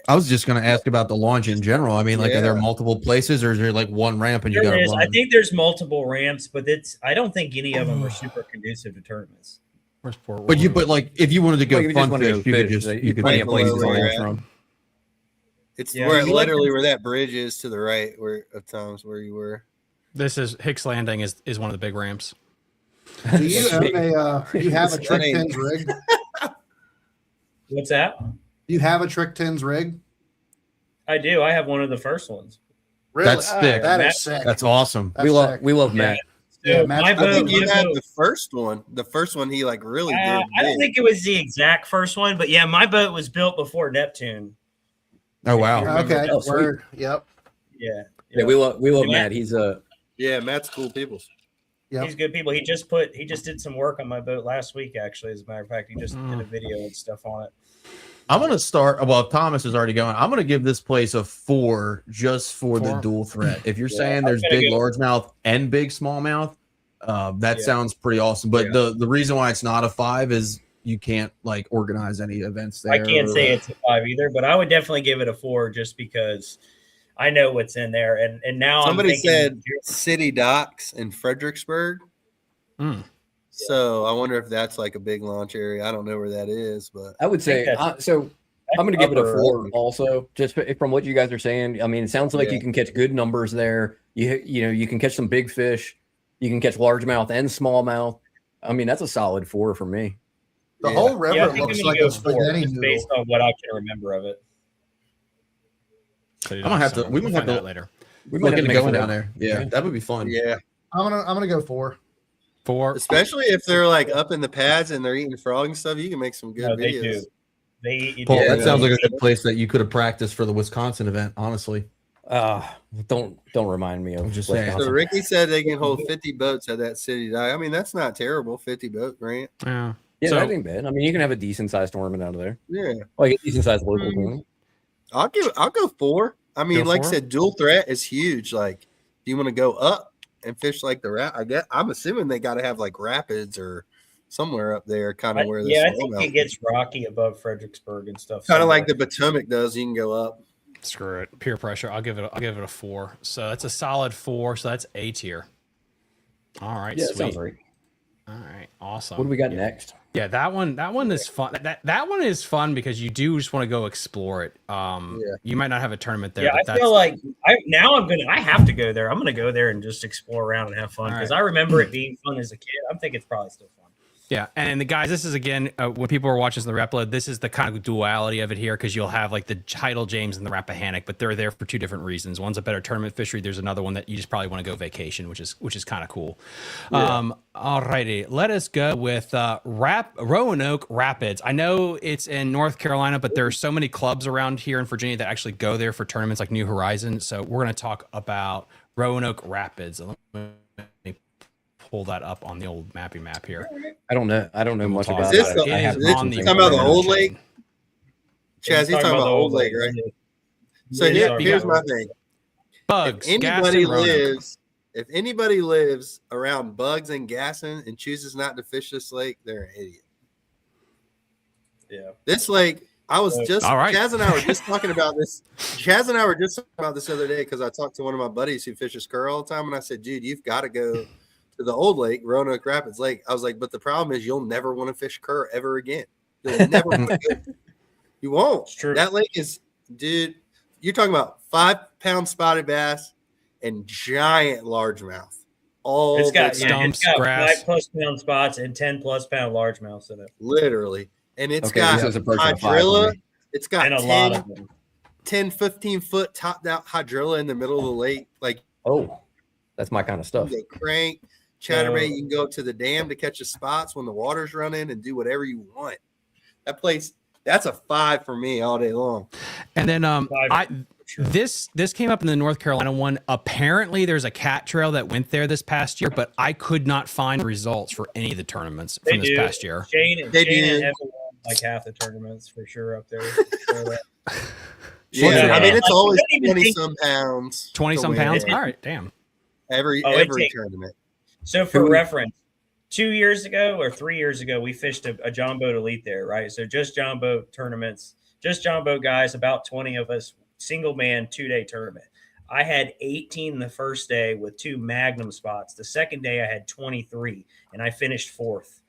I was just going to ask about the launch in general. I mean, like, are there Yeah. multiple places, or is there like one ramp and you got There to is. run? I think there's multiple ramps, but I don't think any of them are super conducive to tournaments. Where's Port But Royal? like, if you wanted to go Well, if you just fun wanna go fish, you could fish, just you could plenty right of places below to where launch you're at. from. it's Yeah, where you literally where that bridge is to the right, where of times where you were. This is Hicks Landing is one of the big ramps. Do you own do you have a That trick ain't- tins rig? What's that? Do you have a trick tins rig? I do. I have one of the first ones. Really? That's sick. That Matt- is sick. That's awesome. That's sick. We love Matt. Yeah, So Matt's- my I I boat, think you my had boat- the first one. The first one he like really did. I don't big. think it was the exact first one, but yeah, my boat was built before Neptune. Oh wow. Okay. Oh, sweet. We're, yep. Yeah. Yeah, we love Yeah. Matt. He's Yeah, Matt's cool people. Yep. He's good people. He just did some work on my boat last week, actually. As a matter of fact, he just did a video and stuff on it. I'm gonna start. Well, Thomas is already going. I'm gonna give this place a 4 just for the 4? dual threat. If you're Yeah, saying I'm there's gonna big go- largemouth and big smallmouth, that Yeah. sounds pretty awesome. But Yeah. the reason why it's not a 5 is you can't like organize any events there. I can't say it's a 5 either, but I would definitely give it a 4 just because I know what's in there. And now Somebody I'm thinking, said City Docks in Fredericksburg. So I wonder if that's like a big launch area. I don't know where that is, but I would say so. I'm going to give it a 4 also, just from what you guys are saying. I mean, it sounds like you can catch good numbers there. You can catch some big fish. You can catch largemouth and smallmouth. I mean, that's a solid 4 for me. The whole river I think looks I'm like gonna a go 4 spaghetti just noodle. based on what I can remember of it. So I'm gonna have to. We we'll might have find to out later. We might might have get to going make down there. Yeah, that would be fun. yeah. I'm gonna go 4. 4. Especially if they're like up in the pads and they're eating frog and stuff, you can make some good No, they videos. do. They eat Paul, Yeah. that sounds like a good place that you could have practiced for the Wisconsin event. Honestly, Don't remind me of just Wisconsin. saying. So Ricky said they can hold 50 boats at that city dock. I mean, that's not terrible. 50 boat grant. Yeah. Yeah, So- that ain't bad. I mean, you can have a decent sized tournament out of there, Yeah. like a decent sized local tournament. I'll go 4. I mean, Go like 4? I said, dual threat is huge. Like, do you want to go up and fish like the rat? I'm assuming they got to have like rapids or somewhere up there, kind of where the I think it gets rocky above Fredericksburg and stuff. kind of like the Potomac does. You can go up. Screw it. Peer pressure. I'll give it a 4. So that's a solid 4. So that's A tier. All right, Yeah, that sweet. sounds right. All right, awesome. What do we got next? Yeah, that one is fun. That one is fun because you do just want to go explore it. You might not have a tournament there. Yeah, but I feel like I have to go there. I'm gonna go there and just explore around and have fun because I remember it being fun as a kid. I think it's probably still fun. Yeah, and the guys, this is again when people are watching the Rapload, this is the kind of duality of it here because you'll have like the tidal James and the Rappahannock, but they're there for 2 different reasons. One's a better tournament fishery. There's another one that you just probably want to go vacation, which is kind of cool. Yeah. All righty, let us go with Roanoke Rapids. I know it's in North Carolina, but there are so many clubs around here in Virginia that actually go there for tournaments like New Horizons. So we're going to talk about Roanoke Rapids. Let me pull that up on the old mappy map here. I don't know much talk about Is this it. the- I have is this some talking things about the about old it. lake? Chaz, he's talking about the old lake, right? So here's my thing. Bugs, If Gaston, anybody Roanoke. if anybody lives around Bugs and Gaston and chooses not to fish this lake, they're an idiot. Yeah. This lake, I was just All right. Chaz and I were just talking about this. Chaz and I were just talking about this the other day because I talked to one of my buddies who fishes curl all the time, and I said, dude, you've got to go to the old lake, Roanoke Rapids Lake. I was like, but the problem is you'll never want to fish cur ever again. You'll never want to go. You won't. It's true. That lake is, dude, you're talking about 5-pound spotted bass and giant largemouth. All It's got the stumps, it's got grass. 5+ pound spots and 10+ pound largemouths in it, literally. And it's Okay, got this is approaching a 5 for hydrilla. me. It's got and a 10, lot of them. 10, 15 foot topped out hydrilla in the middle of the lake. Like Oh, that's my kind of you stuff. can go crank, chatterbait. You can go up to the dam to catch the spots when the water's running and do whatever you want. That place, that's a 5 for me all day long. And then this came up in the North Carolina one. Apparently, there's a cat trail that went there this past year, but I could not find results for any of the tournaments from this past year. Shane and They Shane do. and Evan won like half the tournaments for sure up there. Yeah, I mean, it's Like, always you don't even 20 think- some pounds. 20 to some win pounds. it. All right, damn. Every it takes- tournament. So for reference, 2 years ago or 3 years ago, we fished a John Boat Elite there, right? So just John Boat tournaments, just John Boat guys, about 20 of us, single man 2-day tournament. I had 18 the first day with 2 Magnum spots. The second day I had 23 and I finished 4th.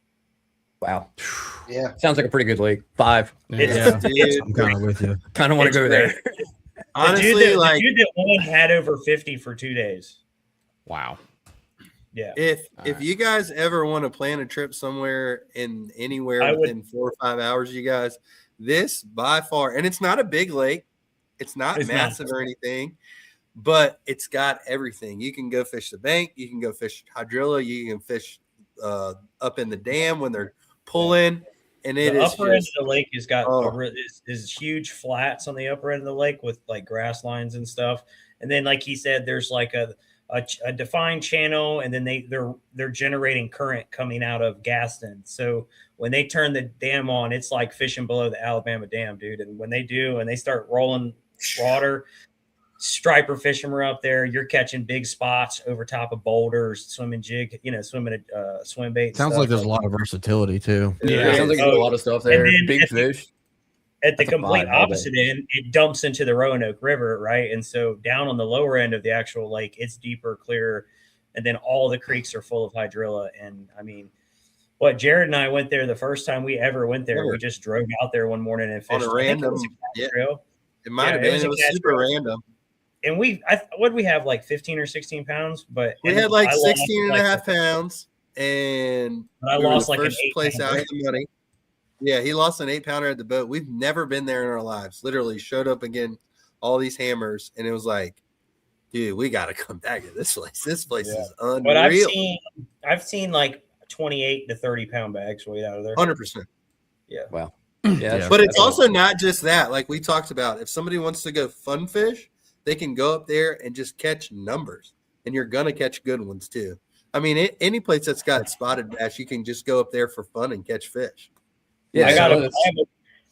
Wow. Yeah. Sounds like a pretty good lake. 5. Yeah, Dude, I'm kind of with you. Kind of want to It's go there. honestly, the dude that won had over 50 for 2 days. Wow. Yeah. if Alright. you guys ever want to plan a trip somewhere in anywhere I would- within 4 or 5 hours, you guys, this by far, and it's not a big lake, it's not It's not. massive or anything, but it's got everything. You can go fish the bank, you can go fish hydrilla, you can fish up in the dam when they're pulling, and it The is upper end just, of the lake has got Oh. is huge flats on the upper end of the lake with like grass lines and stuff. And then, like he said, there's like a defined channel, and then they're generating current coming out of Gaston. So when they turn the dam on, it's like fishing below the Alabama Dam, dude. And when they do, and they start rolling water, striper fishermen up there, you're catching big spots over top of boulders, swimming jig, swimming swim bait. Sounds stuff. like there's a lot of versatility too. Yeah, sounds like there's a lot of stuff there. And then Big at the- fish. At the That's a complete vibe all day. opposite end, it dumps into the Roanoke River, right? And so down on the lower end of the actual lake, it's deeper, clearer, and then all the creeks are full of hydrilla. And I mean, What, Jared and I went there the first time we ever went there. Never. We just drove out there one morning and fished. On a I think it random, was a catch yeah. trail. It might have Yeah, been. It was a catch super trail. random. And what did we have, like 15 or 16 pounds? But We and had like I lost, 16 and a like, half pounds, and I we were lost the like an first 8 place out pounder. of the money. Yeah, he lost an 8-pounder at the boat. We've never been there in our lives. Literally showed up again, all these hammers, and it was like, dude, we got to come back to this place. This place is unreal. But I've seen like 28 to 30 pound bags weighed out of there. 100%. Yeah. Wow. Yeah. But it's also not just that. Like we talked about, if somebody wants to go fun fish, they can go up there and just catch numbers, and you're gonna catch good ones too. I mean, any place that's got spotted bass, you can just go up there for fun and catch fish. Yeah,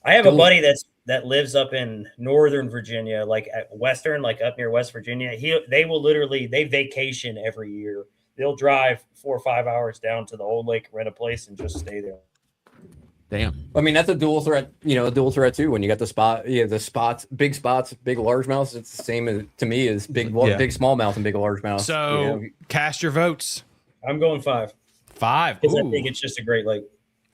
I have a buddy that lives up in Northern Virginia, like at Western, like up near West Virginia. They vacation every year. They'll drive 4 or 5 hours down to the old lake, rent a place, and just stay there. Damn. I mean, that's a dual threat, a dual threat too. When you got the spots, big largemouths, it's the same to me as big smallmouth and big largemouth. So cast your votes. I'm going 5. 5. Because I think it's just a great lake.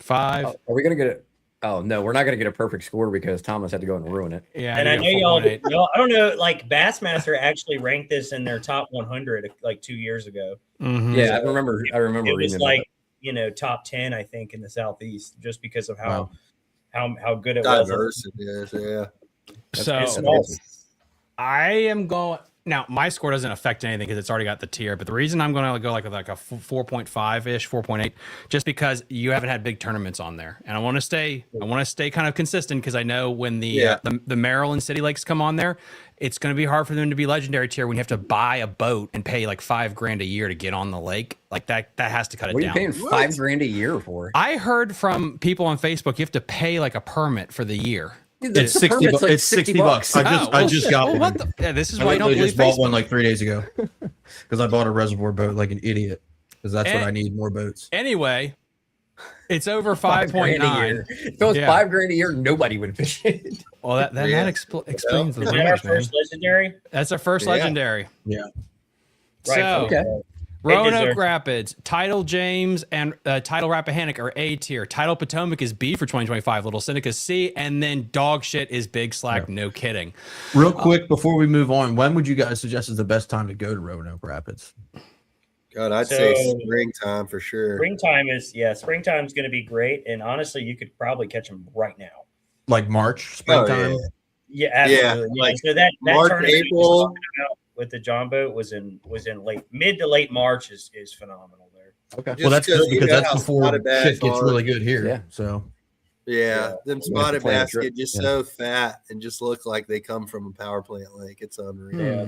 5. Are we gonna get it? Oh no, we're not gonna get a perfect score because Thomas had to go and ruin it. Yeah, and I know y'all. I don't know. Like Bassmaster actually ranked this in their top 100 like 2 years ago. Mm-hmm. Yeah, I remember. It was like top 10, I think, in the Southeast, just because of how good it was. Diverse it is, yeah. So I am going now. My score doesn't affect anything because it's already got the tier. But the reason I'm going to go like a 4.5 ish, 4.8, just because you haven't had big tournaments on there, and I want to stay kind of consistent because I know when the Maryland City Lakes come on there, it's going to be hard for them to be legendary tier when you have to buy a boat and pay like $5,000 a year to get on the lake. Like that has to cut it down. What are you paying $5,000 a year for? I heard from people on Facebook you have to pay like a permit for the year. It's 60. It's $60. I just got one. This is why I don't believe just bought Facebook. one like 3 days ago because I bought a reservoir boat like an idiot because that's what I need, more boats. Anyway, it's over 5.9. If it was $5,000 a year, nobody would fish it. Well, that explains the Is that our winners, man. first legendary? That's our first legendary. Yeah. So, okay. Roanoke Rapids, Tidal James, and Tidal Rappahannock are A tier. Tidal Potomac is B for 2025. Little Seneca C, and then dog shit is Big Slack. No kidding. Real quick before we move on, when would you guys suggest is the best time to go to Roanoke Rapids? God, I'd say springtime for sure. Springtime's going to be great, and honestly, you could probably catch them right now. Like March, springtime. Oh, yeah, absolutely. Yeah, like so that March, tournament April with the John boat was in mid to late March is phenomenal there. Okay. Well, that's good because that's before spotted bass shit gets are. really good here. Yeah. So them spotted plan a bass trip. get just so fat and just look like they come from a power plant lake. It's unreal. Yeah,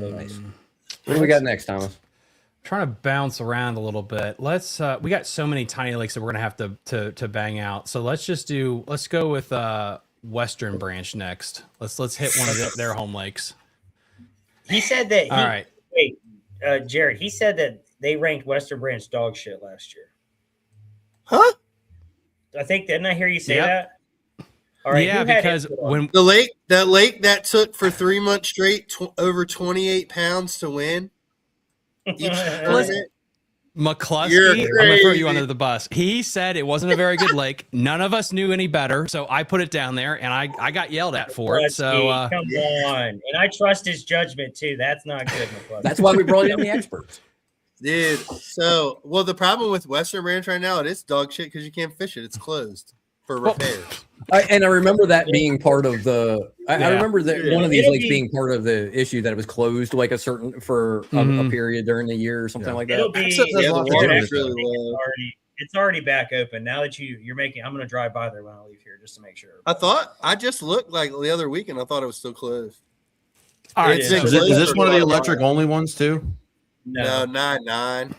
What do we got next, Thomas? Trying to bounce around a little bit. Let's we got so many tiny lakes that we're gonna have to bang out. So let's go with Western Branch next. Let's hit one of their home lakes. He said that. All right. Wait, Jared. He said that they ranked Western Branch dog shit last year. Huh? I think didn't I hear you say Yep. that? All right. Yeah, because when The lake that took for 3 months straight over 28 pounds to win. Each tournament. McCluskey, You're I'm gonna throw you crazy. under the bus. He said it wasn't a very good lake. None of us knew any better, so I put it down there, and I got yelled at for it. So come on, and I trust his judgment too. That's not good, McCluskey. That's why we brought in the experts. Dude, the problem with Western Branch right now, it is dog shit because you can't fish it. It's closed for repairs. I remember that being part of the. I remember that one of these It'll lakes be- being part of the issue that it was closed like a period during the year or something like that. It'll be. Except there's Yeah, a the lot to do water's with really that. low. It's already back open now that you're making. I'm going to drive by there when I leave here just to make sure. I just looked like the other week and I thought it was still closed. all right, It's so- Is this one of the electric only ones too? No, 9.9.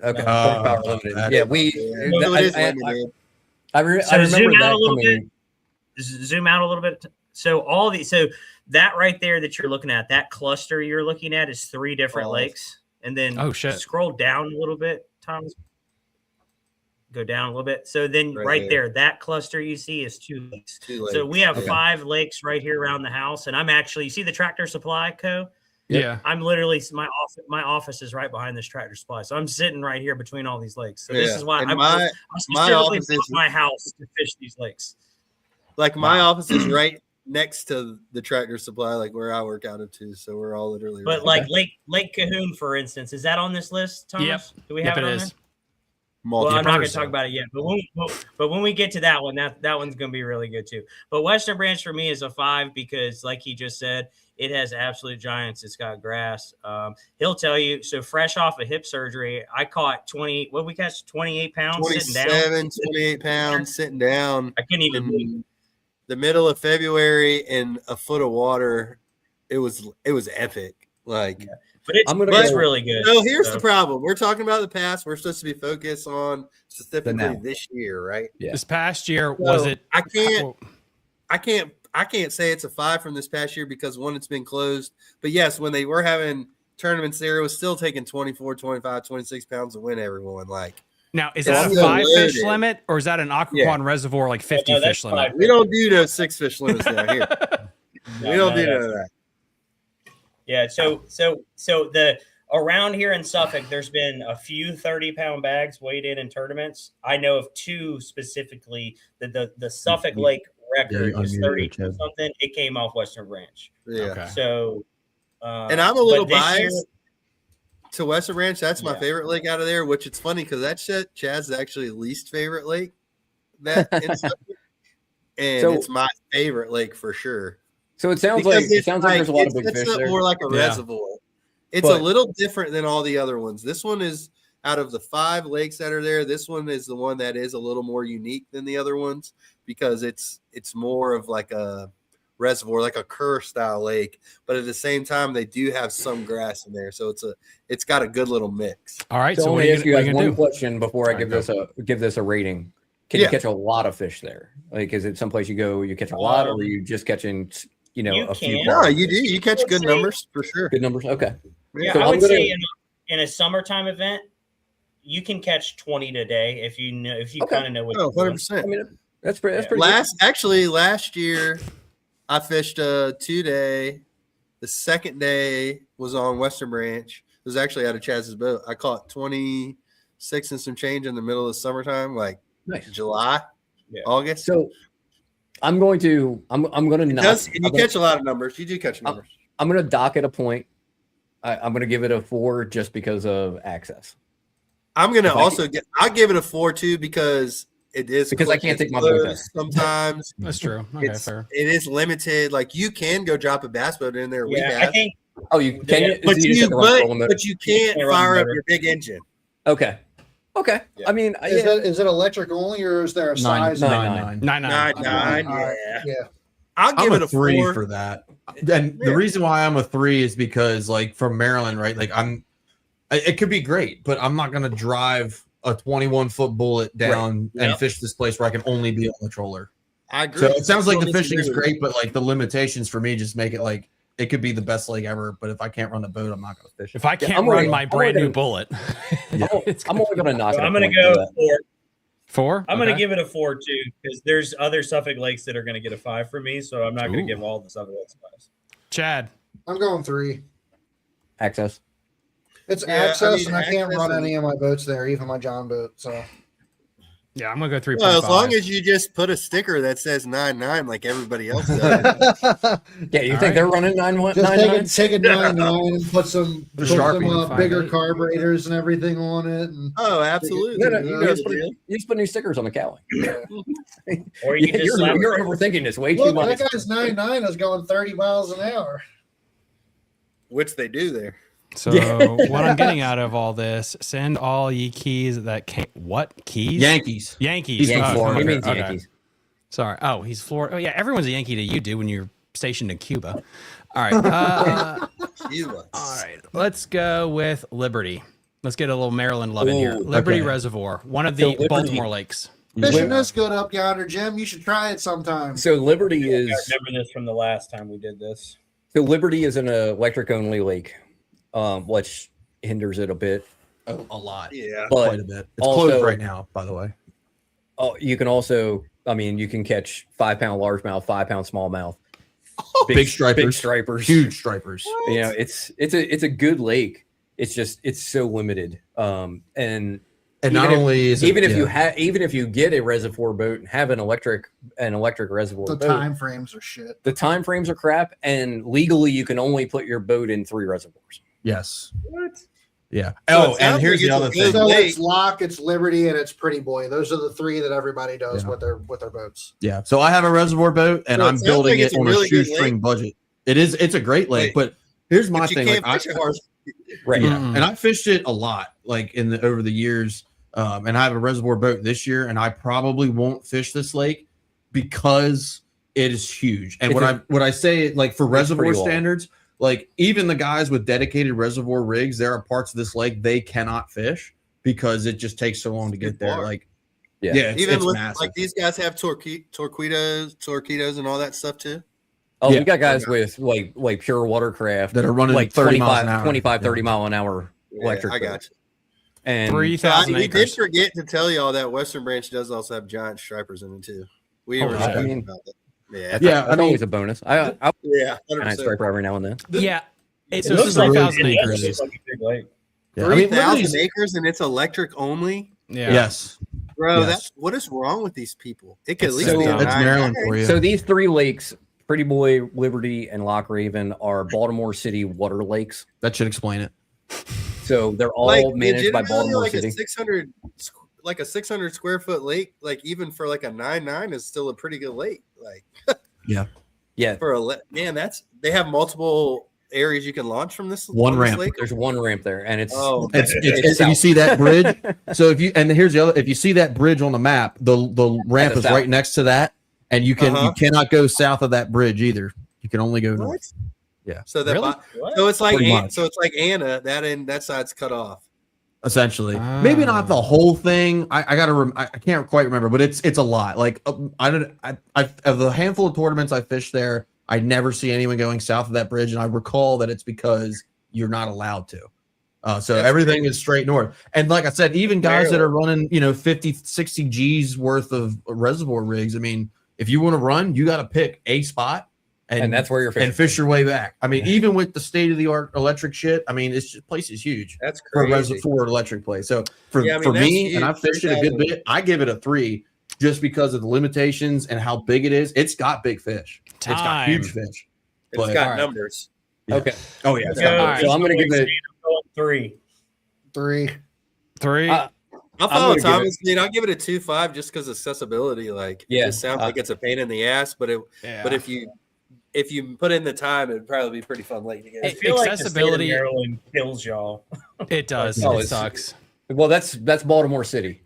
Okay. Oh, Power limited. that- Yeah, So it is limited. I So remember zoom out that a little coming. bit. Zoom out a little bit. So that right there that you're looking at, that cluster you're looking at is 3 different Oh. lakes. And then Oh, shit. scroll down a little bit, Thomas. Go down a little bit. So then Right right there. there, that cluster you see is 2 lakes. 2 lakes. So we have Okay. 5 lakes right here around the house. And I'm actually, you see the Tractor Supply Co? Yeah. I'm literally my office is right behind this Tractor Supply, so I'm sitting right here between all these lakes. So this is why I specifically built my house to fish these lakes. Like my office is right next to the Tractor Supply, like where I work out of too. So we're all literally. But like Lake Cahoon, for instance, is that on this list, Thomas? Yep. Do we have it on there? Well, I'm not going to talk about it yet, but when we get to that one, that one's going to be really good too. But Western Branch for me is a 5 because, like he just said, it has absolute giants. It's got grass. He'll tell you. So fresh off of hip surgery, I caught 28 pounds sitting down. 28 pounds sitting down. I couldn't even move. The middle of February in a foot of water. It was epic. Like. But it's really good. So here's the problem. We're talking about the past. We're supposed to be focused on specifically this year, right? Yeah. This past year, so was it? I can't say it's a 5 from this past year because one, it's been closed. But yes, when they were having tournaments there, it was still taking 24, 25, 26 pounds to win everyone. Like now, is that a 5 fish limit or is that an Aquaquan reservoir like 50 fish limit? We don't do those 6 fish limits down here. We don't do none of that. Yeah, so the around here in Suffolk, there's been a few 30-pound bags weighed in tournaments. I know of 2 specifically. The Suffolk Lake record is 30 something. It came off Western Branch. Yeah. Okay. So, and I'm a little biased to Western Branch. That's my favorite lake out of there. Which it's funny because that's Chad's actually least favorite lake. That in Suffolk, and it's my favorite lake for sure. So it sounds like there's a lot of big fish there. More like a reservoir. It's a little different than all the other ones. This one is out of the 5 lakes that are there. This one is the one that is a little more unique than the other ones because it's more of like a reservoir, like a Kerr style lake. But at the same time, they do have some grass in there, so it's got a good little mix. All right. So let me ask you guys one question before I give this a rating. Can you catch a lot of fish there? Like, is it someplace you go, you catch a lot, or are you just catching? A few. No, you do. You catch good numbers for sure. Good numbers. Okay. Yeah, so I would say in a summertime event, you can catch 20 today if you kind of know what. 100%. I mean, that's pretty. Last year, I fished a 2-day. The second day was on Western Branch. It was actually out of Chaz's boat. I caught 26 and some change in the middle of summertime, like July, August. So. I'm going to you catch a lot of numbers. You do catch numbers. I'm going to dock at a point. I'm going to give it a 4 just because of access. I'm going to I'll give it a 4 too because it is because I can't take my boat there. Sometimes. That's true. Okay, fair. It is limited. Like you can go drop a bass boat in there. I think. Oh, you can. But you can't fire up your big engine. Okay. Okay. Yeah. I mean, is it electric only, or is there a size? 9. Yeah. I'll give it a 3 for that. And the reason why I'm a 3 is because, like, from Maryland, right? Like, it could be great, but I'm not going to drive a 21-foot bullet down and fish this place where I can only be on the troller. I agree. So it sounds like the fishing is great, but like the limitations for me just make it like. It could be the best lake ever, but if I can't run the boat, I'm not going to fish. If I can't run my brand new bullet, I'm only going to knock it. I'm going to go 4. 4? I'm going to give it a 4 too, because there's other Suffolk lakes that are going to get a 5 for me, so I'm not going to give all the Suffolk lakes 5s. Chad, I'm going 3. Access. It's access, and I can't run any of my boats there, even my John boat. So. Yeah, I'm gonna go 3.5. Well, as long as you just put a sticker that says 9.9 like everybody else does. Yeah, you think they're running 9.9? Take a 9.9 and put some bigger carburetors and everything on it. And absolutely. You just put new stickers on the Cali. Or you just you're overthinking this way too much. That guy's 9.9 is going 30 miles an hour. Which they do there. So what I'm getting out of all this, send all ye keys that came. What keys? Yankees. He's Florida. He means Yankees. Sorry. Oh, he's Florida. Oh yeah, everyone's a Yankee to you, dude, when you're stationed in Cuba. All right. All right. Let's go with Liberty. Let's get a little Maryland love in here. Liberty Reservoir, one of the Baltimore lakes. Fishing is good up yonder, Jim. You should try it sometime. So Liberty is. I remember this from the last time we did this. So Liberty is an electric only lake. Which hinders it a bit. A lot. Yeah. But quite a bit. It's closed right now, by the way. Oh, you can also, you can catch 5-pound largemouth, 5-pound smallmouth big stripers, huge stripers. You know, it's a good lake. It's so limited. And not only is it, even if you get a reservoir boat and have an electric reservoir The boat, time frames are shit. the time frames are crap, and legally you can only put your boat in 3 reservoirs. Yes. What? Yeah. So And here's the other thing. So it's Lock, it's Liberty, and it's Pretty Boy. Those are the 3 that everybody does with their boats. Yeah. So I have a reservoir boat, and So it I'm sounds building like it it's a on really a good shoestring budget. It's a great lake, but here's my But you thing. can't Like, fish it hard. Right. Yeah. And I fished it a lot, like over the years. And I have a reservoir boat this year, and I probably won't fish this lake because it is huge. And what I say, like, for reservoir standards, like, even the guys with dedicated reservoir rigs, there are parts of this lake they cannot fish because it just takes so long to get there. Like, Even it's with massive. like these guys have torpedoes, and all that stuff too. Oh, we got guys with like pure watercraft that are running like 30 miles an hour. 25, 30 mile an hour electric. I got you. And 3,000 we did acres. forget to tell y'all that Western Branch does also have giant stripers in it too. We were I talking mean, about that. that's always a bonus. I yeah, nice striper every now and then. Yeah. It's This is a 3,000 really acres. acres. Like a big lake. Yeah. I mean, 3,000 acres and it's electric only. Yeah. Yes. Bro, Yes. that's what is wrong with these people? It could at least So- be a That's 9. Maryland for you. So these 3 lakes, Pretty Boy, Liberty, and Loch Raven, are Baltimore City water lakes. That should explain it. So they're all Like managed by legitimately, Baltimore like City. a 600 square foot lake, like even for like a 9.9 is still a pretty good lake. Like Yeah, for a they have multiple areas you can launch from this One on this ramp. lake? there's one ramp there, and it's It's if south. you see that bridge. So here's the other. If you see that bridge on the map, the ramp the is south. right next to that, and you cannot go south of that bridge either. You can only go north. What? Yeah. So that Really? so it's like Pretty much. so it's like Anna that side's cut off. Essentially, maybe not the whole thing. I can't quite remember, but it's a lot. Like I of the handful of tournaments I fished there, I never see anyone going south of that bridge, and I recall that it's because you're not allowed to. So That's everything crazy. is straight north. And like I said, even guys that are running, 50, 60 G's worth of reservoir rigs. I mean, if you want to run, you got to pick a spot. and that's where you're fishing. And fish your way back. I mean, even with the state of the art electric shit, I mean, this place is huge. That's For a crazy. reservoir electric place. So for Yeah, I mean, for that's me, huge. and I've fished it a good 3,000. bit, I give it a 3 just because of the limitations and how big it is. It's got big fish. It's got Time. huge fish. It's But- got Alright. numbers. Okay, Oh yeah. Let's it's got go. big Alright. so I'm going to give it. I'm going 3. 3. Uh, I'll I'm follow gonna give Thomas. Dude, I'll give it a 2.5 just because accessibility. Like, Yeah, it just sounds like it's a pain in the ass, but if you put in the time, it'd probably be pretty fun late to get. I feel like the state of Accessibility- Maryland kills y'all. It does. Oh, It it's- sucks. Well, that's Baltimore City.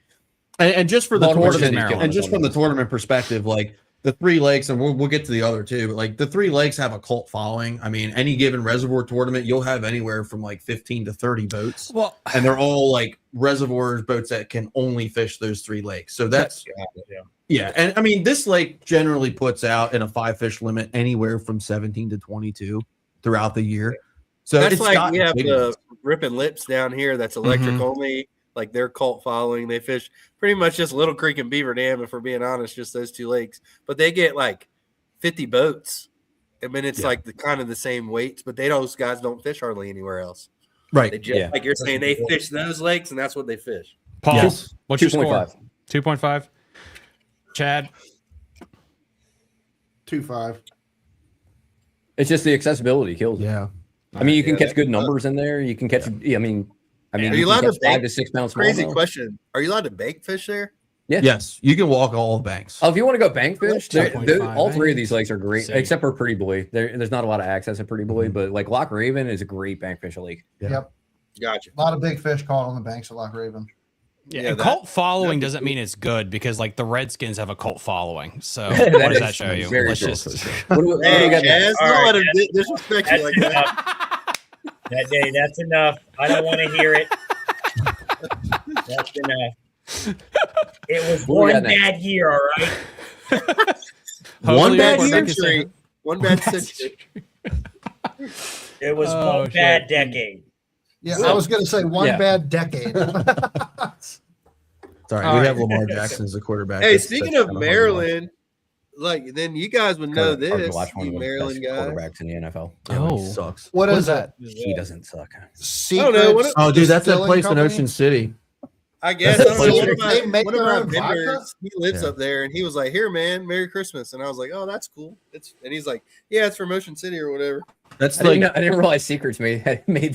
And just for the Baltimore tournament, City, Maryland. and just from the tournament perspective, like the 3 lakes, and we'll get to the other 2, but like the 3 lakes have a cult following. I mean, any given reservoir tournament, you'll have anywhere from like 15 to 30 boats, Well, and they're all like reservoirs boats that can only fish those 3 lakes. So that's yeah. And I mean, this lake generally puts out in a 5 fish limit anywhere from 17 to 22 throughout the year. So That's it's like got we have big the ones. Ripping Lips down here. That's electric Mhm. only. Like their cult following. They fish pretty much just Little Creek and Beaver Dam, if we're being honest, just those 2 lakes. But they get like 50 boats. I mean, it's like the kind of the same weights, but those guys don't fish hardly anywhere else. Right. They just Yeah. like you're saying, they fish those lakes, and that's what they fish. Paul, Yes. what's your score? 2.5. 2.5. Chad, 2.5. It's just the accessibility kills it. Yeah. I mean, you can Yeah, catch good numbers in there. You can catch. I mean, Are you you can allowed to catch 5 bank? to 6 pounds. Crazy smallmouth. question. Are you allowed to bank fish there? Yeah. Yes, you can walk all the banks. Oh, if you want to go bank fish, 2.5, all 3 of eh? these lakes are great, Same. except for Pretty Boy. There's not a lot of access at Pretty Boy, but like Loch Raven is a great bank fish lake. Yeah. Yep. Gotcha. A lot of big fish caught on the banks of Loch Raven. yeah, Yeah, and that- cult following that'd be doesn't mean it's good because like the Redskins have a cult following. So That what does is that show you? very Let's true. just What do we Hey, got Jazz, next? All don't right, let him disrespect you like That's that. enough. That day, that's enough. I don't want to hear it. That's enough. It was What do we got one next? bad year, all right? Hopefully bad we're year? making some- One bad century. It was Oh, one shit. bad decade. Yeah, I was going to say one Yeah. bad decade. Sorry, All we right. have Lamar Jackson as a quarterback. Hey, That's speaking kinda of hard to watch. Maryland, like then you guys would know Hard to this, watch one you of the best Maryland guys. quarterbacks in the NFL. Oh, he sucks. What is that? He doesn't suck. Secrets Oh, dude, that's that Distilling place in Company? Ocean City. I guess I don't know. They One of make my their own vendors, vodka? he lives Yeah. up there, and he was like, "Here, man, Merry Christmas," and I was like, "Oh, that's cool." And he's like, "Yeah, it's from Ocean City or whatever." That's I like didn't realize Secrets made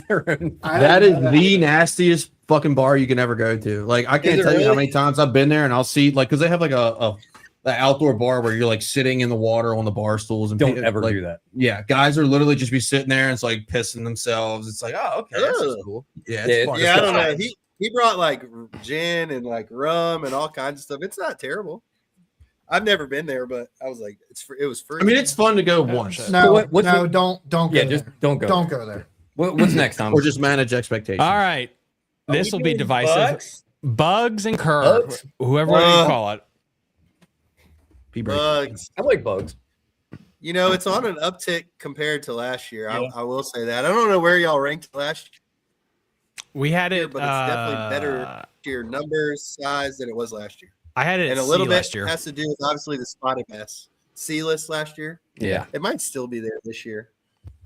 their own. that is the nastiest fucking bar you can ever go to. Like I can't it tell you how really? many times I've been there and I'll see like because they have like a outdoor bar where you're like sitting in the water on the bar stools and Don't pe- ever like, do that. Yeah, guys are literally just be sitting there and it's like pissing themselves. It's like, oh, okay, that's Ugh. cool. Yeah, Yeah, it's fun. Yeah, I don't know. He brought like gin and like rum and all kinds of stuff. It's not terrible. I've never been there, but I was like, it was free. I mean, it's fun to go once No, what's no, the- don't go Yeah, there. just don't go. Don't go there. What's next, Tom? or just manage expectations. All right. Are This we will be doing divisive. bugs? Bugs and Kerr, Bugs? whoever you call it. bugs. I like bugs. You know, it's on an uptick compared to last year. Yeah. I will say that. I don't know where y'all ranked last We had year, it. but it's definitely better year numbers, size than it was last year. I had it And at a little C bit last year. has to do with obviously the spotted bass C list last year. Yeah. It might still be there this year.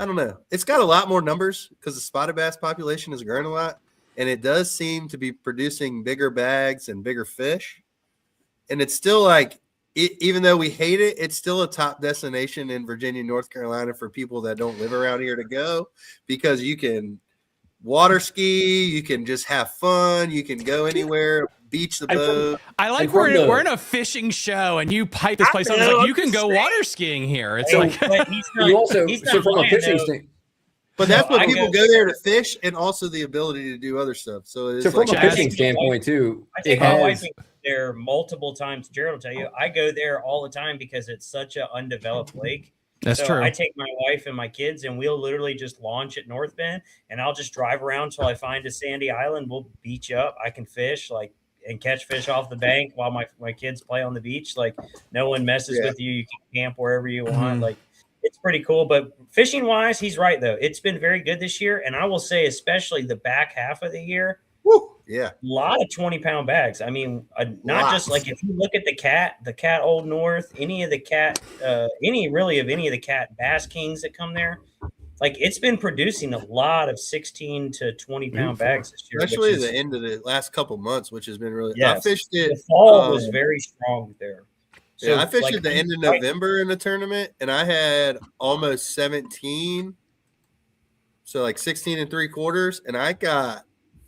I don't know. It's got a lot more numbers because the spotted bass population has grown a lot, and it does seem to be producing bigger bags and bigger fish. And it's still like, even though we hate it, it's still a top destination in Virginia, North Carolina for people that don't live around here to go, because you can water ski, you can just have fun, you can go anywhere, beach the boat. I like And from we're in a fishing show and you pipe this place up. It's know, like I'm you can just go saying. water skiing here. It's Hey, like but he's not, You also he's so not from a lying, fishing though. standpoint. But that's No, what I people go- go there to fish, and also the ability to do other stuff. So it's So from like, a Chaz- fishing standpoint too, I it take my wife has. there multiple times. Jared will tell you, I go there all the time because it's such an undeveloped lake. that's So true. I take my wife and my kids, and we'll literally just launch at North Bend, and I'll just drive around till I find a sandy island. We'll beach up. I can fish and catch fish off the bank while my kids play on the beach. Like no one messes with you. You can camp wherever you want. Mhm. Like it's pretty cool. But fishing wise, he's right though. It's been very good this year, and I will say, especially the back half of the year. woo, yeah. A lot of 20-pound bags. I mean, not just Lots. like if you look at the cat Old North, any of the cat Bass Kings that come there, like it's been producing a lot of 16 to 20-pound bags this year. Especially which is- the end of the last couple months, which has been really. I Yes. fished it. the fall was very strong there. I fished like, at the end of right- November in the tournament, and I had almost 17. So like 16 and 3/4, and I got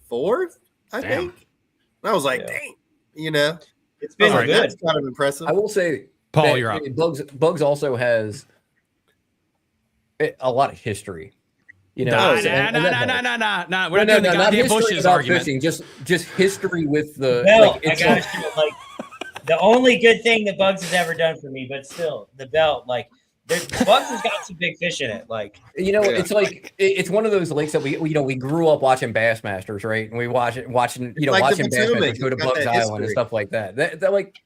fourth, I Damn. think. And I was like, Yeah. dang, you know, It's I been was like, good. that's kind of impressive. I will say, Paul, that you're up. Bugs also has a lot of history. You know, Nah, and that helps. nah. We're not doing the not goddamn history bushes about argument. fishing, just history with the. Belt, like, I it's got you. Like the only good thing that Bugs has ever done for me, but still, the belt, like Bugs has got some big fish in it. Like You know, Yeah. it's like it's one of those lakes that we grew up watching Bassmasters, right? And we watching like the watching Potomac. Bassmasters go to It's got Bugs that Island and history. stuff like that. That like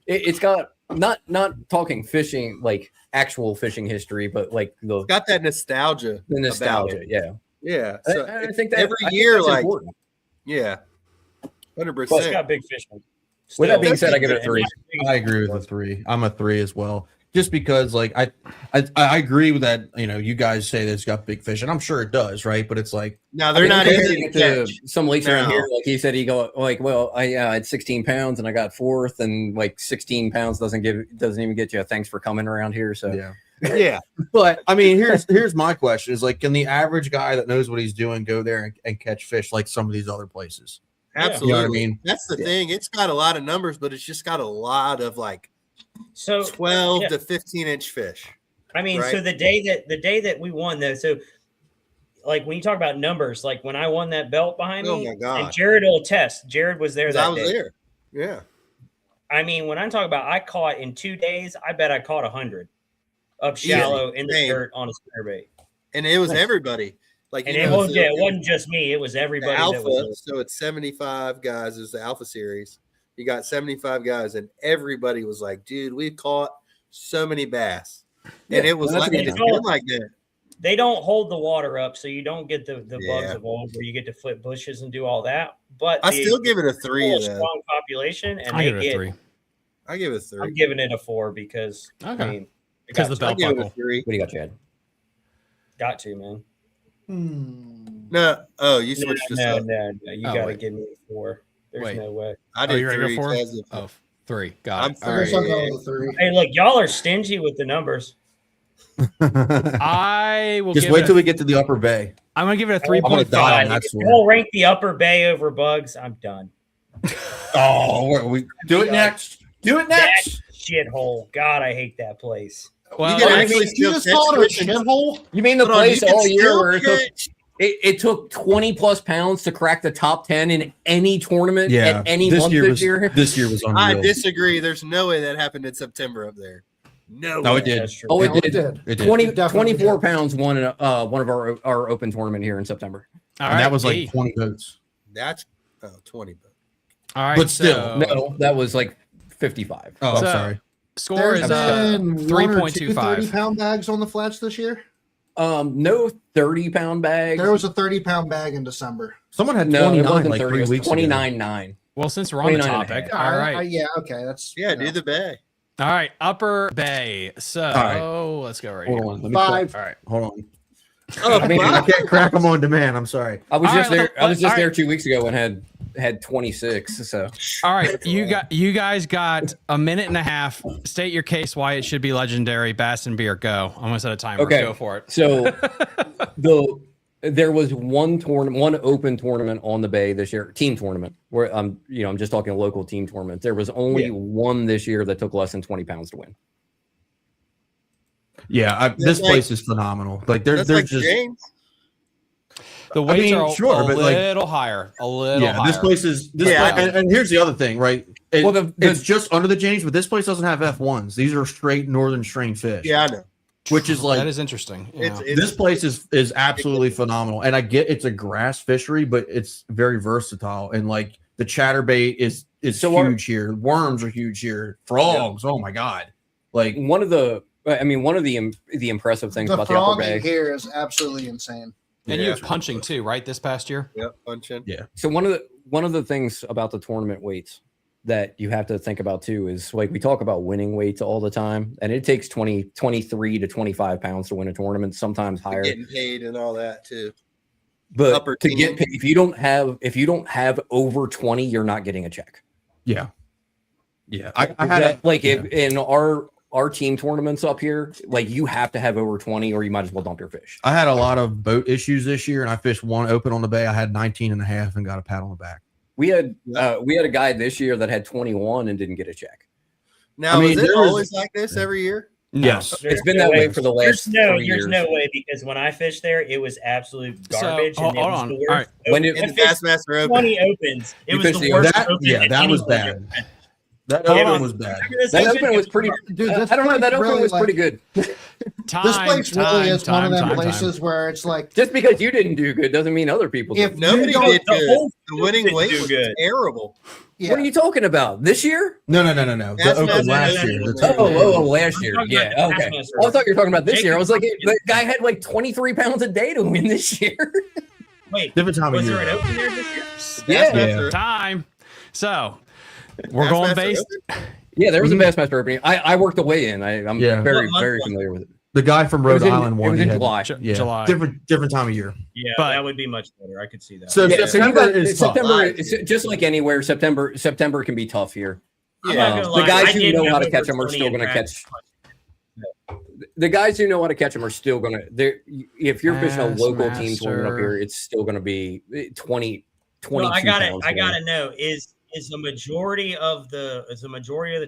it's got not talking fishing like actual fishing history, but like It's got that nostalgia. the nostalgia. About it. Yeah, Yeah. So I think that every I think year, that's like, important. yeah, it's 100%. got big fish in it. With that Still. being said, I give it a And 3. not big- I agree with the 3. I'm a 3 as well. Just because, like, I agree with that. You know, you guys say that it's got big fish, and I'm sure it does, right? But it's like, Now they're not comparing easy it to catch. some lakes around now. here. Like he said, he go like, well, I had 16 pounds and I got fourth, and like 16 pounds doesn't even get you a thanks for coming around here. So yeah. Yeah. But I mean, here's my question: is like, can the average guy that knows what he's doing go there and catch fish like some of these other places? Absolutely. You know what I mean? That's the thing. It's got a lot of numbers, but it's just got a lot of like So 12 yeah. to 15-inch fish. I mean, Right. so the day that we won though, so like when you talk about numbers, like when I won that belt behind Oh me, my God. and Jared will attest. Jared was there 'Cause that I was day. there. Yeah. I mean, when I'm talking about I caught in 2 days, I bet I caught 100 up shallow in the Dang. dirt on a spinnerbait. And it was everybody. Like, And you it know, wasn't, so it wasn't just me; it was the everybody. alpha. That was So it's 75 guys. Is the alpha series. You got 75 guys, and everybody was like, "Dude, we've caught so many bass," and it was that's like a good it's sign. been like that. they don't hold the water up, so you don't get the bugs Yeah. of old where you get to flip bushes and do all that. But I the- still give it a still 3. a Though. strong population, and I they give it a get 3. I give it a 3. I'm giving it a 4 because I mean, because the belt buckle. What do you got, Chad? Got to, man. No, oh, you switched us No, up. you gotta give me a 4. There's no way. I did you're 3. gonna go 4? Chaz did 4. Oh, 3. Got it. I'm All right. Going with a 3. Hey, look, y'all are stingy with the numbers. I will Just give wait it till we get to the upper bay. I'm gonna give it a I'm gonna die on 3.5. that If sword. y'all rank the upper bay over bugs, I'm done. Oh, we do it next. Do it next. Shithole. God, I hate that place. Well, You can I actually mean, still You just catch called it a fish and- shithole? You mean the Hold on, place you can all year still where catch- it took 20 plus pounds to crack the top 10 in any tournament Yeah, at any this month year this was year? this year was I unreal. disagree. There's no way that happened in September up there. No, No, way. it did. That's true. Oh, it No, did. It did. 20, It definitely 24 did. pounds won one of our open tournament here in September. all And right, that was like E. 20 boats. That's 20. But All right, but still, so No, that was like 55. Oh, So- I'm sorry. score There's is been 3.25. 30-pound bags on the flats this year. No 30-pound bags. There was a 30-pound bag in December. Someone had No, it 29 wasn't like 30. 3 It was weeks ago. 29.9. Well, since we're on the 29 and a topic, half. all right, Yeah, okay. That's yeah, do the bay. all right, Upper Bay. So right. let's go right Hold here. on. Let me 5. All right. hold on. Oh, I mean, I can't crack them on demand. I'm sorry. I was All just right, there. I was just all there right. 2 weeks ago and had 26. So All right, you guys got a minute and a half. State your case why it should be legendary. Bass and beer, go. I'm gonna set a timer. Okay. Go for it. So there was one open tournament on the bay this year, team tournament, where I'm just talking local team tournament. There was only one this year that took less than 20 pounds to win. Yeah, this like- place is phenomenal. Like That's there's like just James. The weights mean, are sure, a but, like- little higher. A little yeah. higher. This place is this. Yeah, place, and here's the other thing, right? Well, It's just under the James, but this place doesn't have F1s. These are straight northern strain fish. Yeah, I know. which is like that is interesting. Yeah. It's this place is absolutely phenomenal. And I get it's a grass fishery, but it's very versatile. And like the chatterbait is So huge here. Worms are huge here. Frogs, oh my god! Like one of the impressive things The about the upper frogging bay. here is absolutely insane. And you have punching too, right? This past year. Yep, punching. Yeah. So one of the things about the tournament weights that you have to think about too is like we talk about winning weights all the time, and it takes 23 to 25 pounds to win a tournament, sometimes higher. Getting paid and all that too. But upper to team. get paid, if you don't have over 20, you're not getting a check. yeah. I had That- a, like if in our team tournaments up here, like you have to have over 20 or you might as well dump your fish. I had a lot of boat issues this year, and I fished one open on the bay. I had 19 and a half and got a pat on the back. We had a guy this year that had 21 and didn't get a check. Now, I mean, is it there was- always like this every year? Yes. It's been that way for the last 3 There's years. no way because when I fished there, it was absolute garbage. hold and it was on. the All worst. right. When it- In I the fished Bassmaster Open. 20 opens. It You was fished the the- worst that- open. yeah, that was anywhere. bad. That Hold open on. was bad. That open was pretty. Dude, this I don't know. That place open really, was like- pretty good. Time, This place really is one of them time. places where it's like Just because you didn't do good doesn't mean other people If did. Nobody you don't- did the good. whole The winning didn't weight do was good. terrible. yeah. What are you talking about? This year? No. The That's open not- last no, year. no, the no, tournament. no. Last year. talking Yeah. about the Okay. Bassmaster. Oh, I thought you were talking about this Jacob- year. I was like, the guy had like 23 pounds a day to win this year. Wait, Different time of was year. there an open there this year? Yeah. Bassmaster- Time. So we're going Bassmaster based. Open? Yeah, there was a Bassmaster opening. I worked the way in. I'm Yeah. very, What month very was it? familiar with it. The guy from It was Rhode in, Island it won. was He in had- July. Yeah, July. different time of year. Yeah, But- that would be much better. I could see that. So Yeah, so you September got is tough. September. It's just like anywhere. September can be tough here. I'm Yeah. not gonna The lie, guys I who did know how to over catch 'em are 20 still in gonna practice. The guys who know how to catch them are still gonna. If you're fishing a local team tournament up Bassmaster. here, it's still gonna be 20. 22 No, I gotta pounds. know is the majority of the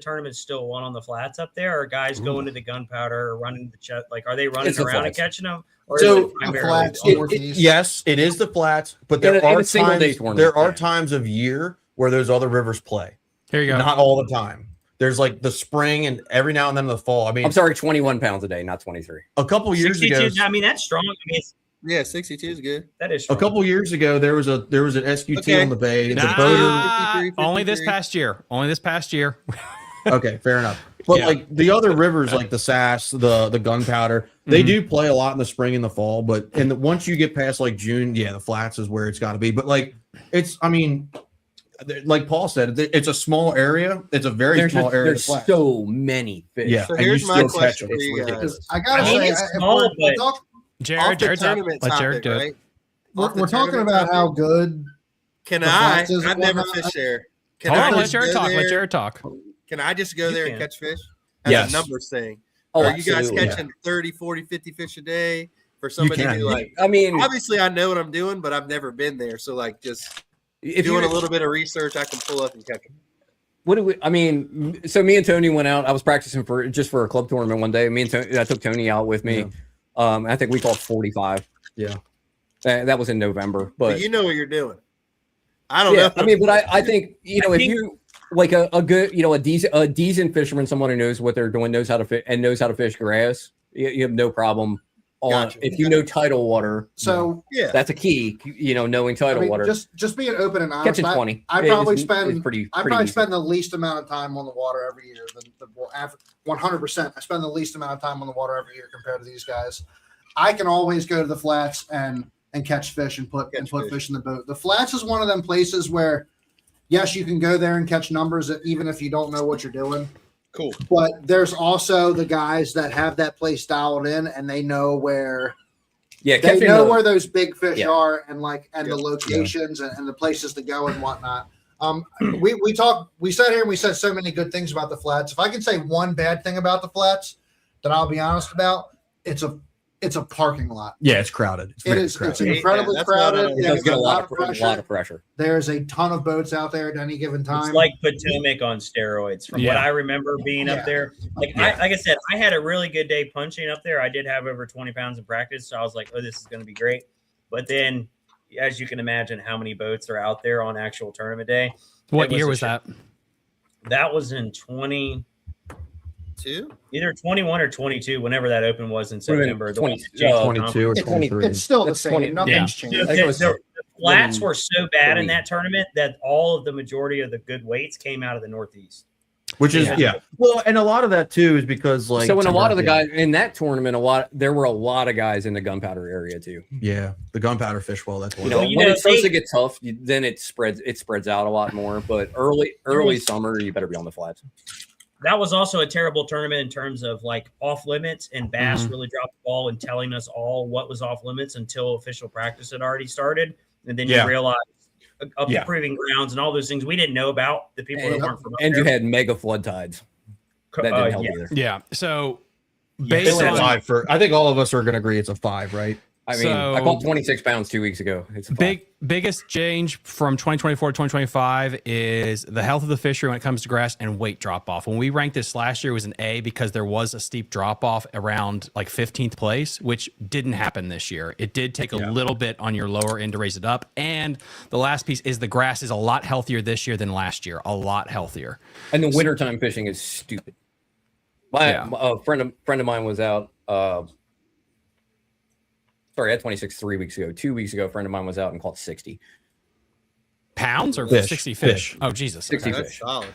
tournament still won on the flats up there, or guys going to the gunpowder or running the chest? Like, are they running It's the around and flats. catching them? Or So- is it The primarily flats, on- northeast. Yes, it is the flats, but In there a are single day times. tournament. There are Yeah. times of year where those other rivers play. Here you go. Not all the time. There's like the spring and every now and then the fall. I mean, I'm sorry, 21 pounds a day, not 23. a couple years 62, ago, I mean, that's strong. I mean, Yeah, 62 is good. that is a strong. couple years ago, there was an SQT Okay. on the bay. The Nah, boater. 53, only this 53. past year. Only this past year. Okay, fair enough. But Yeah. like the other rivers, like the Sass, the Gunpowder, they Mhm. do play a lot in the spring and the fall. But once you get past like June, yeah, the flats is where it's got to be. But like it's, I mean, like Paul said, it's a small area. It's a very small area. There's so many fish. Yeah, So and you here's my still catch question them. for you guys. Because I gotta I mean, say, it's if small, we're, but- talk- Jared, Jared's up. tournament Let Jared topic, do it. right? Off the we're talking tournament about how topic, good. Can the I? flats is I've and never whatnot. fished there. Can Hold I on, let just Jared go talk. there? Let Jared talk. Can I just go You there can. and catch fish? As Yes. a numbers thing. Oh, Are you guys absolutely. catching 30, 40, 50 fish a day for somebody can. who like I mean, obviously I know what I'm doing, but I've never been there. So like just if doing you a little bit of research, I can pull up and catch them. what do we? I mean, so me and Tony went out. I was practicing for a club tournament one day. Me and Tony, I took Tony out with me. I think we caught 45. Yeah, that was in November. But you know what you're doing. I don't know. I mean, but I think if you like a good a decent fisherman, someone who knows what they're doing, knows how to fish and knows how to fish grass, you have no problem. If you know tidal water, So yeah, that's a key. Knowing tidal water. Just being open and honest. Catching 20. I probably is spend pretty probably easy. spend the least amount of time on the water every year. The 100%. I spend the least amount of time on the water every year compared to these guys. I can always go to the flats and catch fish and put fish in the boat. The flats is one of them places where, yes, you can go there and catch numbers even if you don't know what you're doing. cool. But there's also the guys that have that place dialed in and they know where. Yeah, They know where those big fish Yeah. are and the locations and the places to go and whatnot. We sat here and we said so many good things about the flats. If I can say one bad thing about the flats that I'll be honest about, it's a parking lot. yeah, it's crowded. It's very It's crowded. incredibly That's what I crowded. don't- It There's does get a lot pressure. of pressure. There's a ton of boats out there at any given time. It's like Potomac on steroids, from what Yeah. I remember being Yeah. up there. Like I said, I had a really good day punching up there. I did have over 20 pounds in practice, so I was like, "Oh, this is going to be great." But then, as you can imagine, how many boats are out there on actual tournament day? What It year a was shit. that? That was in either 21 or 22. Whenever that open was in Would've been September, the 20 one that changed the 22 or It's 23. still the That's same. 20 Nothing's yeah. changed. The, I think it was the flats winning were so bad in 40. that tournament that all of the majority of the good weights came out of the Northeast. Which is Yeah. yeah. Well, and a lot of that too is because like So when a lot of the yeah. guys in that tournament, there were a lot of guys in the gunpowder area too. Yeah, the gunpowder fish well. That's one. Well, When it starts to get tough, then it spreads out a lot more. But early summer, you better be on the flats. That was also a terrible tournament in terms of like off limits, and Bass really dropped the ball in telling us all what was off limits until official practice had already started. And then you realize up the proving grounds and all those things we didn't know about, the people that weren't from up And there. you had mega flood tides. That didn't help either. Yeah. So Based based on five for, I think all of us are going to agree it's a 5, right? I mean, I caught 26 pounds 2 weeks ago. It's a biggest change from 2024 to 2025 is the health of the fishery when it comes to grass and weight drop off. When we ranked this last year, it was an A because there was a steep drop off around like 15th place, which didn't happen this year. It did take a little bit on your lower end to raise it up. And the last piece is the grass is a lot healthier this year than last year, a lot healthier. And the wintertime fishing is stupid. A friend of mine was out. Sorry, I had 26 3 weeks ago. 2 weeks ago, a friend of mine was out and caught 60 pounds or Fish. 60 fish. Oh, Jesus. 60 That's fish. solid.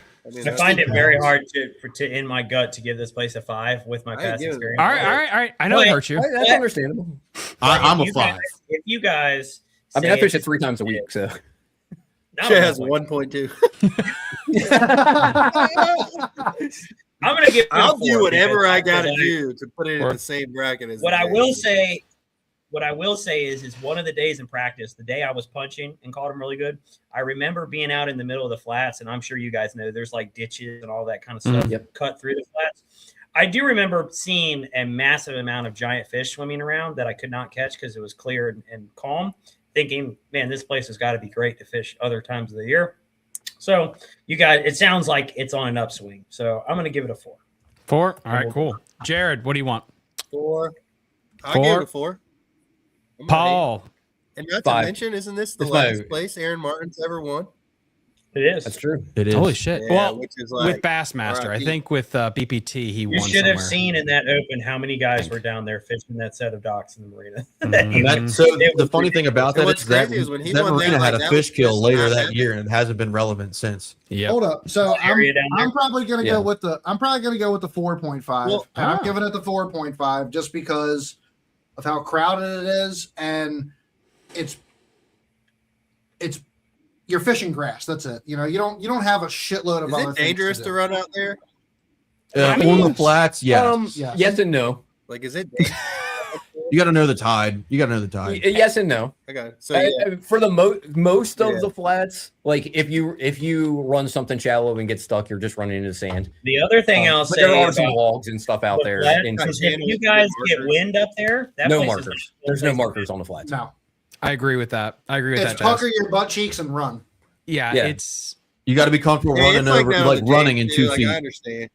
I find it very hard to in my gut to give this place a 5 with my past experience. All right. I know it hurts you. That's understandable. I'm a 5. If you guys, I mean, I say fish it it's- 3 times a week, so She has 1.2. I'm gonna give. it a I'll 4 do whatever because I got to like, do to put it in the same bracket as. What the I day. will say is one of the days in practice, the day I was punching and caught him really good. I remember being out in the middle of the flats, and I'm sure you guys know there's like ditches and all that kind of stuff cut through the flats. I do remember seeing a massive amount of giant fish swimming around that I could not catch because it was clear and calm. Thinking, man, this place has got to be great to fish other times of the year. So you guys, it sounds like it's on an upswing. So I'm going to give it a 4. 4? All right, cool. Jared, what do you want? 4. I 4? gave it a 4. Paul. And not 5. to mention, isn't this the It's last my- place Aaron Martin's ever won? It is. that's true. It is. Holy shit. Yeah, Well, which is like with Bassmaster, I RIP. think with BPT, he You won should have somewhere. seen in that open how many guys were down there fishing that set of docks in the marina. And that, so the funny thing about And that what's is that, crazy is when he that won that, marina like, had a that fish was kill just later not that happening. year, and it hasn't been relevant since. Yeah. Hold up. So Area down there. I'm probably gonna Yeah. go with the 4.5. Well, and I'm giving it the 4.5 just because of how crowded it is, and it's you're fishing grass. That's it. You know, you don't have a shitload of Is other it things dangerous to to do. run out there? On the flats, yes. Yes. Yes and no. Like, is it? You got to know the tide. You got to know the tide. Yes and no. Okay, so yeah. For the most of Yeah. the flats, like if you run something shallow and get stuck, you're just running into sand. The other thing I'll But say there are some about logs and stuff out the there. flats in is some- if you guys get wind up there, that no place markers. Is There's no markers on the flats. No. I agree with that. I agree with It's that. Des. pucker your butt cheeks and run. Yeah, Yeah. it's You got to be comfortable Yeah, running it's like over, now like the running in James, 2 too, feet. Like, I understand.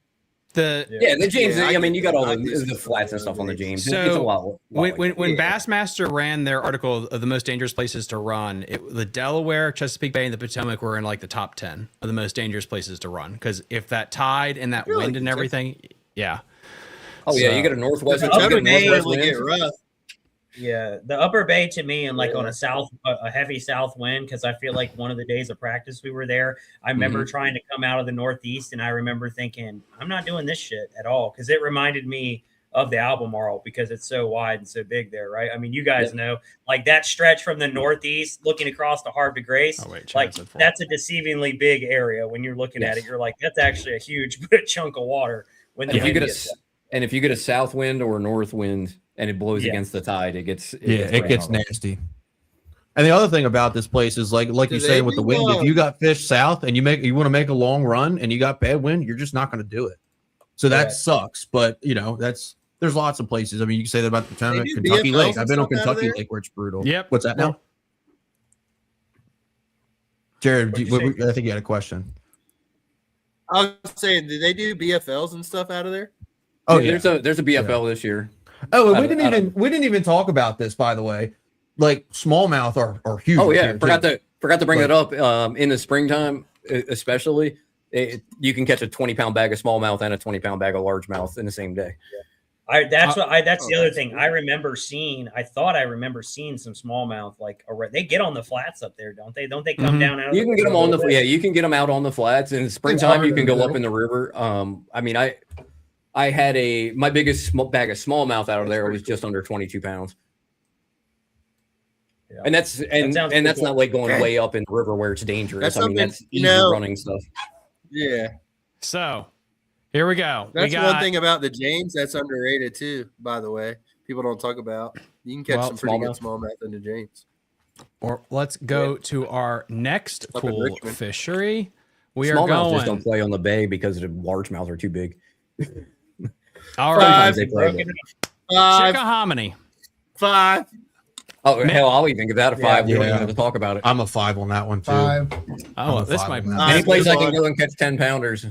the Yeah, the James. Yeah, I mean, you got all I the do some flats and stuff on the James. James. It's a lot. when Bassmaster ran their article of the most dangerous places to run, the Delaware, Chesapeake Bay, and the Potomac were in like the top 10 of the most dangerous places to run. Because if that tide and that wind and everything, yeah. Oh yeah, you get a northwest. The You upper get a Bay northwest Really get wind. rough. Yeah, the upper bay to me, and like on a heavy south wind, because I feel like one of the days of practice we were there, I remember trying to come out of the northeast, and I remember thinking, I'm not doing this shit at all, because it reminded me of the Albemarle because it's so wide and so big there, right? I mean, you guys know, like that stretch from the northeast looking across the Harbor to Grace, like that's a deceivingly big area. When you're looking at it, you're like, that's actually a huge chunk of water. When If you get a south wind or a north wind and it blows against the tide, it gets nasty. And the other thing about this place is like you say with the wind, if you got fish south and you want to make a long run and you got bad wind, you're just not going to do it. So that sucks. But you know, there's lots of places. I mean, you can say that about the Potomac, Kentucky BFLs Lake. I've been on and stuff out of Kentucky there? Lake where it's brutal. Yep. What's that now? Jared, I think you had a question. I was saying, did they do BFLs and stuff out of there? Oh, there's a BFL this year. Oh, and we didn't even talk about this, by the way. Like smallmouth are huge. Oh yeah, here, forgot to bring But- it up. In the springtime, especially, you can catch a 20-pound bag of smallmouth and a 20-pound bag of largemouth in the same day. That's the other thing. I thought I remember seeing some smallmouth they get on the flats up there, don't they? Don't they come down out? You can get them on you can get them out on the flats. In the springtime, you can go up in in the river. I mean, I had my biggest bag of smallmouth out of there was just under 22 pounds. Yeah. And that's not like going way up in the river where it's dangerous. That's that's something, easy running stuff. Yeah. So here we go. That's one thing about the James that's underrated too, by the way. People don't talk about. You can catch some pretty good smallmouth in the James. Or let's go to our next Up in cool Richmond. fishery. We are Smallmouth just going. don't play on the bay because the largemouth are too big. All right. Sometimes they play them. Chickahominy. 5. Oh hell, I'll even give that a 5. We don't Yeah. even have to talk about it. I'm a 5 on that one too. 5. Oh, I'm a this 5 might on that. Any place I can Good go and catch 10 pounders.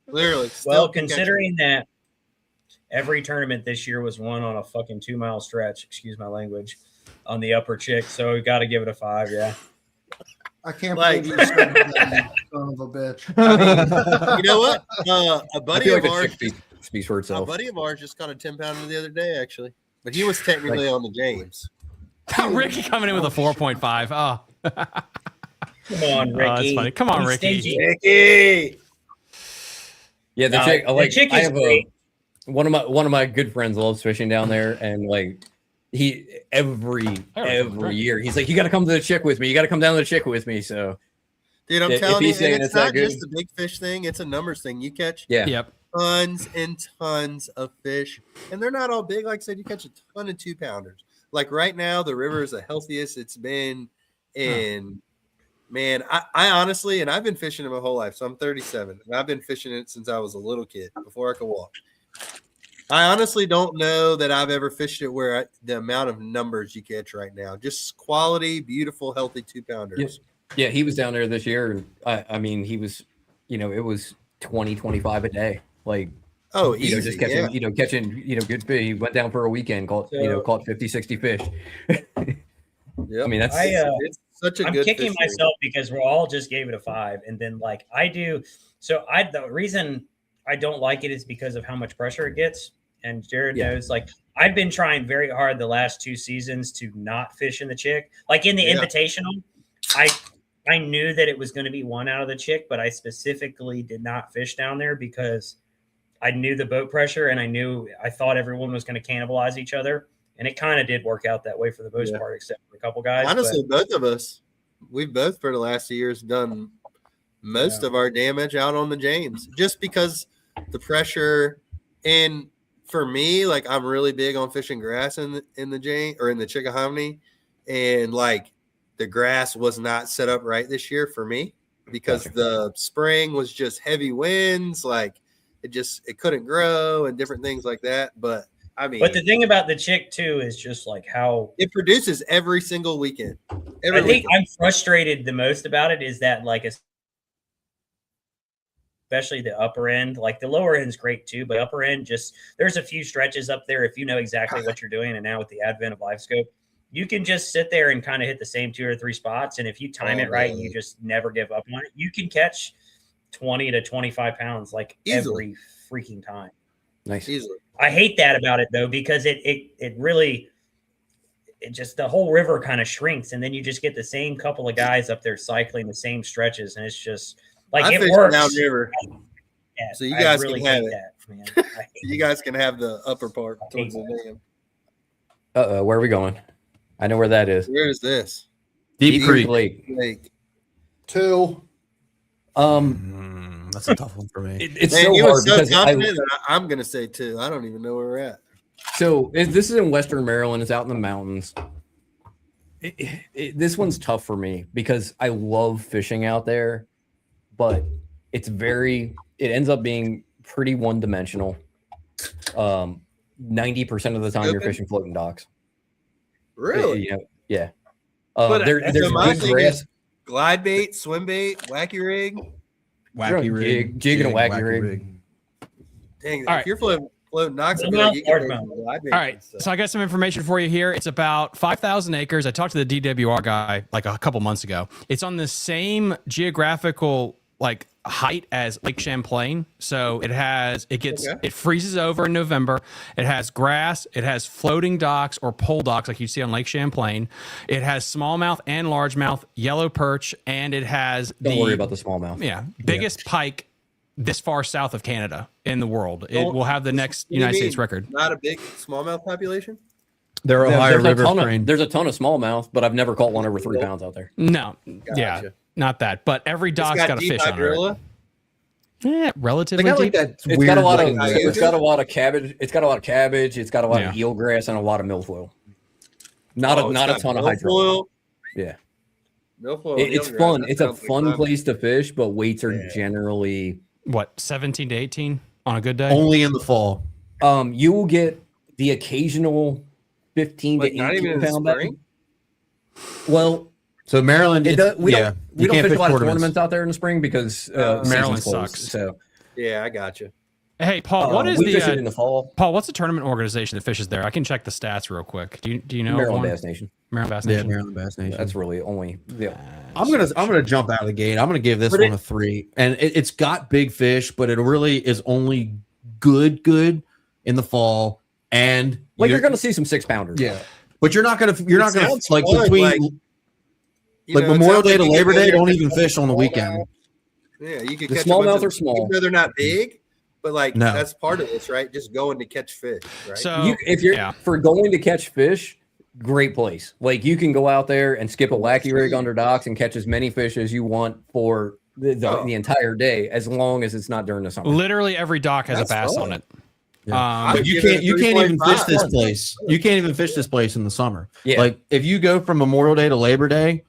Literally. Well, considering that every tournament this year was won on a fucking 2-mile stretch, excuse my language, on the upper chick, so we got to give it a 5. Yeah. I can't Like- believe you said that, you son of a bitch. I mean, you know what? A I buddy feel of like a ours, chick speaks for a itself. buddy of ours just caught a 10-pounder the other day, actually, but he was technically on the James. Ricky coming in with a 4.5. Oh, Come on, Ricky. that's funny. Come on, He's Ricky. stingy. Ricky. Yeah, the No, chick. the Like, chick I is have great. one of my good friends loves fishing down there, and like he every year he's like, you got to come to the chick with me. You got to come down to the chick with me. So Dude, I'm If telling you, he's saying and it's it's that not good- just a big fish thing; it's a numbers thing. You catch yeah, Yep. tons and tons of fish, and they're not all big. Like I said, you catch a ton of 2-pounders. Like right now, the river is the healthiest it's been in. Man, I honestly, and I've been fishing it my whole life. So I'm 37, and I've been fishing it since I was a little kid, before I could walk. I honestly don't know that I've ever fished it where the amount of numbers you catch right now, just quality, beautiful, healthy 2-pounders. yeah, he was down there this year, and I mean, he was, it was 20, 25 a day. Like, Oh, easy, just catching, yeah. catching, good fish. He went down for a weekend, caught 50, 60 fish. Yep. I mean, that's it's such a I'm good kicking fishery. myself because we all just gave it a 5, and then like I do. So the reason I don't like it is because of how much pressure it gets. And Jared knows, like I've been trying very hard the last 2 seasons to not fish in the chick. Like in the invitational, I knew that it was going to be 1 out of the chick, but I specifically did not fish down there because I knew the boat pressure, and I thought everyone was going to cannibalize each other. And it kind of did work out that way for the most part, except for a couple guys. Honestly, both of us. we've both for the last 2 years done most of our damage out on the James, just because the pressure. And for me, like I'm really big on fishing grass in the James or in the Chickahominy, and like the grass was not set up right this year for me because the spring was just heavy winds, like it couldn't grow and different things like that. But I mean, but the thing about the Chick too is just like how it produces every single weekend. I think I'm frustrated the most about it is that like especially the upper end, like the lower end's great too, but upper end there's a few stretches up there if you know exactly what you're doing. And now with the advent of live scope, you can just sit there and kind of hit the same 2 or 3 spots. And if you time it right, and you just never give up on it, you can catch 20 to 25 pounds like every freaking time. Nice. Easily. I hate that about it though, because it really just the whole river kind of shrinks, and then you just get the same couple of guys up there cycling the same stretches, and it's just like it works. Downriver, so you guys really can have hate it. that, man. You guys can have the upper part towards the dam. Where are we going? I know where that is. Where is this? Deep Creek Lake. 2. That's a tough one for me. It's so hard because I'm going to say 2. I don't even know where we're at. So this is in Western Maryland. It's out in the mountains. This one's tough for me because I love fishing out there, but it ends up being pretty one-dimensional. 90% of the time you're fishing floating docks. Really? Yeah. There's good grass. Glide bait, swim bait, wacky rig. Wacky rig. Jig and a wacky rig. Dang, All if you're floating knocks, All right. So I got some information for you here. It's about 5,000 acres. I talked to the DWR guy like a couple months ago. It's on the same geographical like height as Lake Champlain. So it freezes over in November. It has grass. It has floating docks or pole docks like you see on Lake Champlain. It has smallmouth and largemouth, yellow perch, and it has Don't worry about the smallmouth. Yeah, biggest pike this far south of Canada in the world. It will have the next United States record. Not a big smallmouth population? They're Ohio River strain. There's a ton of smallmouth, but I've never caught one over 3 pounds out there. No, Gotcha. yeah, not that. But every dock's got a fish on it. Yeah, relatively They got deep. like that It's weird got a lot of. looking- It's got a lot of cabbage. It's got a lot of cabbage. It's got a lot of eelgrass and a lot of milfoil. Not a ton of hydro. Yeah. Milfoil. It's fun. It's a fun place to fish, but weights are generally what 17 to 18 on a good day. Only in the fall. You will get the occasional 15 to 18 pound bag. Well, so Maryland, we don't fish a lot of tournaments tournaments out there in the spring because Maryland closed, sucks. So yeah, I got you. Hey, Paul, what is we fish it in the fall? Paul, what's the tournament organization that fishes there? I can check the stats real quick. Do you know? Maryland Bass Nation. Maryland Bass Yeah, Nation. Maryland Bass Nation. That's really only. Yeah. I'm gonna jump out of the gate. I'm gonna give this one a 3, and it's got big fish, but it really is only good in the fall, and you're gonna see some 6-pounders. Yeah, but you're not gonna like fun, between like Memorial Day to Labor Day. Don't even fish on the weekend. Yeah, you could The catch smallmouth are small. They're not big, but like No. that's part of this, right? Just going to catch fish, right? So If you're for going to catch fish, great place. Like you can go out there and skip a wacky rig under docks and catch as many fish as you want for the entire day, as long as it's not during the summer. Literally every dock has That's a bass fun. on it. But you can't even fish this place. You can't even fish this place in the summer. Yeah. Like if you go from Memorial Day to Labor Day,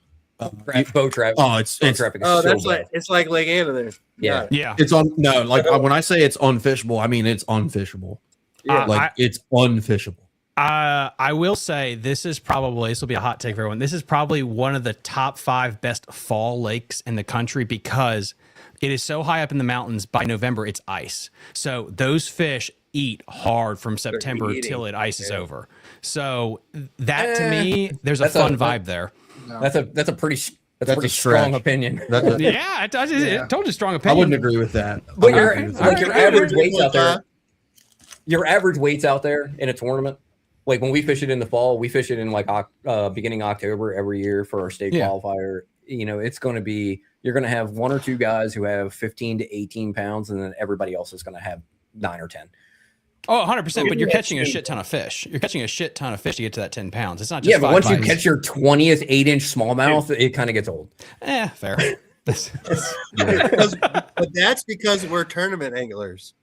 boat traffic. oh, it's traffic is so that's bad. like it's like Lake Anna there. Yeah. Yeah. it's on no like when I say it's unfishable, I mean it's unfishable. Yeah. It's unfishable. I will say this will be a hot take for everyone. This is probably one of the top 5 best fall lakes in the country because it is so high up in the mountains. By November, it's ice. So those fish eat hard from September till it ices over. So that to me, there's a fun vibe there. That's a pretty a strong stretch. opinion. Yeah, I told you strong I opinion. wouldn't agree with that. But I'm not agree with that. your average weights out there. Your average weights out there in a tournament. Like when we fish it in the fall, we fish it in like beginning October every year for our state qualifier. It's going to be, you're going to have 1 or 2 guys who have 15 to 18 pounds, and then everybody else is going to have 9 or 10. Oh, 100%. But you're catching a shit ton of fish. You're catching a shit ton of fish to get to that 10 pounds. It's not just but 5 once bites. you catch your 20th 8-inch smallmouth, it kind of gets old. Fair. But that's because we're tournament anglers.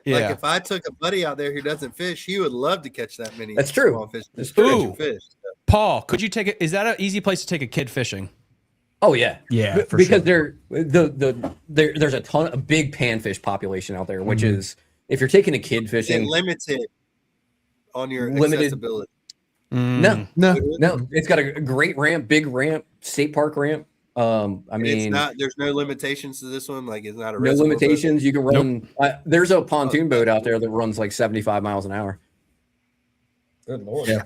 Yeah. Like if I took a buddy out there who doesn't fish, he would love to catch that many. That's true. Small fish. That's true. Ooh. Fish. Paul, could you take it? Is that an easy place to take a kid fishing? Oh yeah, Yeah, for because sure. there's a big panfish population out there, which is if you're taking a kid fishing, And limited on your Limited. accessibility. no, No. it's got a great ramp, big ramp, state park ramp. I mean, It's not. There's no limitations to this one. Like it's not a no reservoir limitations. You can run. There's a pontoon boat out there that runs like 75 miles an hour. Good lord. Yeah.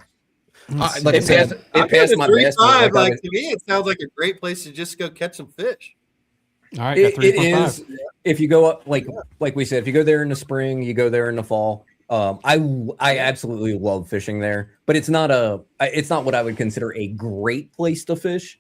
Like I It said, passed, boat. it passed my best. 3.5, Like, like to me, it sounds like a great place to just go catch some fish. All right, got it 3.5. is. If you go up, like we said, if you go there in the spring, you go there in the fall. I absolutely love fishing there, but it's not what I would consider a great place to fish.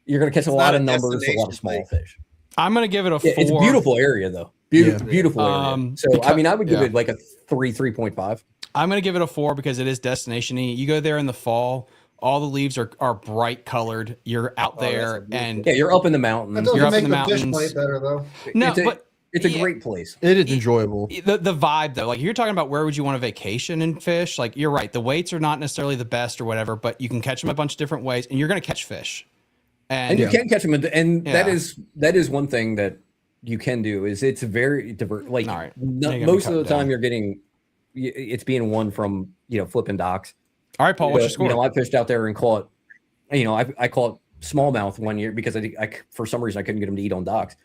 You're going to catch a lot of numbers, a lot of small fish. I'm going to give it a 4. It's a beautiful area though. Beautiful area. So because- I mean, I would give it like a 3.5. I'm going to give it a 4 because it is destination-y. You go there in the fall, all the leaves are bright colored. You're out there and Yeah, you're up in the That mountains. doesn't You're up make in the the fish mountains. play better though. no, but It's a yeah. great place. it is enjoyable. the vibe though, like you're talking about where would you want to vacation and fish? Like you're right, the weights are not necessarily the best or whatever, but you can catch them a bunch of different ways, and you're going to catch fish. And you can catch them, and Yeah. that is one thing that you can do is it's very diverse. Like All right. most of the time, you're getting it's being won from flipping docks. All right, Paul, what's your score? I fished out there and caught. I caught smallmouth one year because I for some reason I couldn't get them to eat on docks.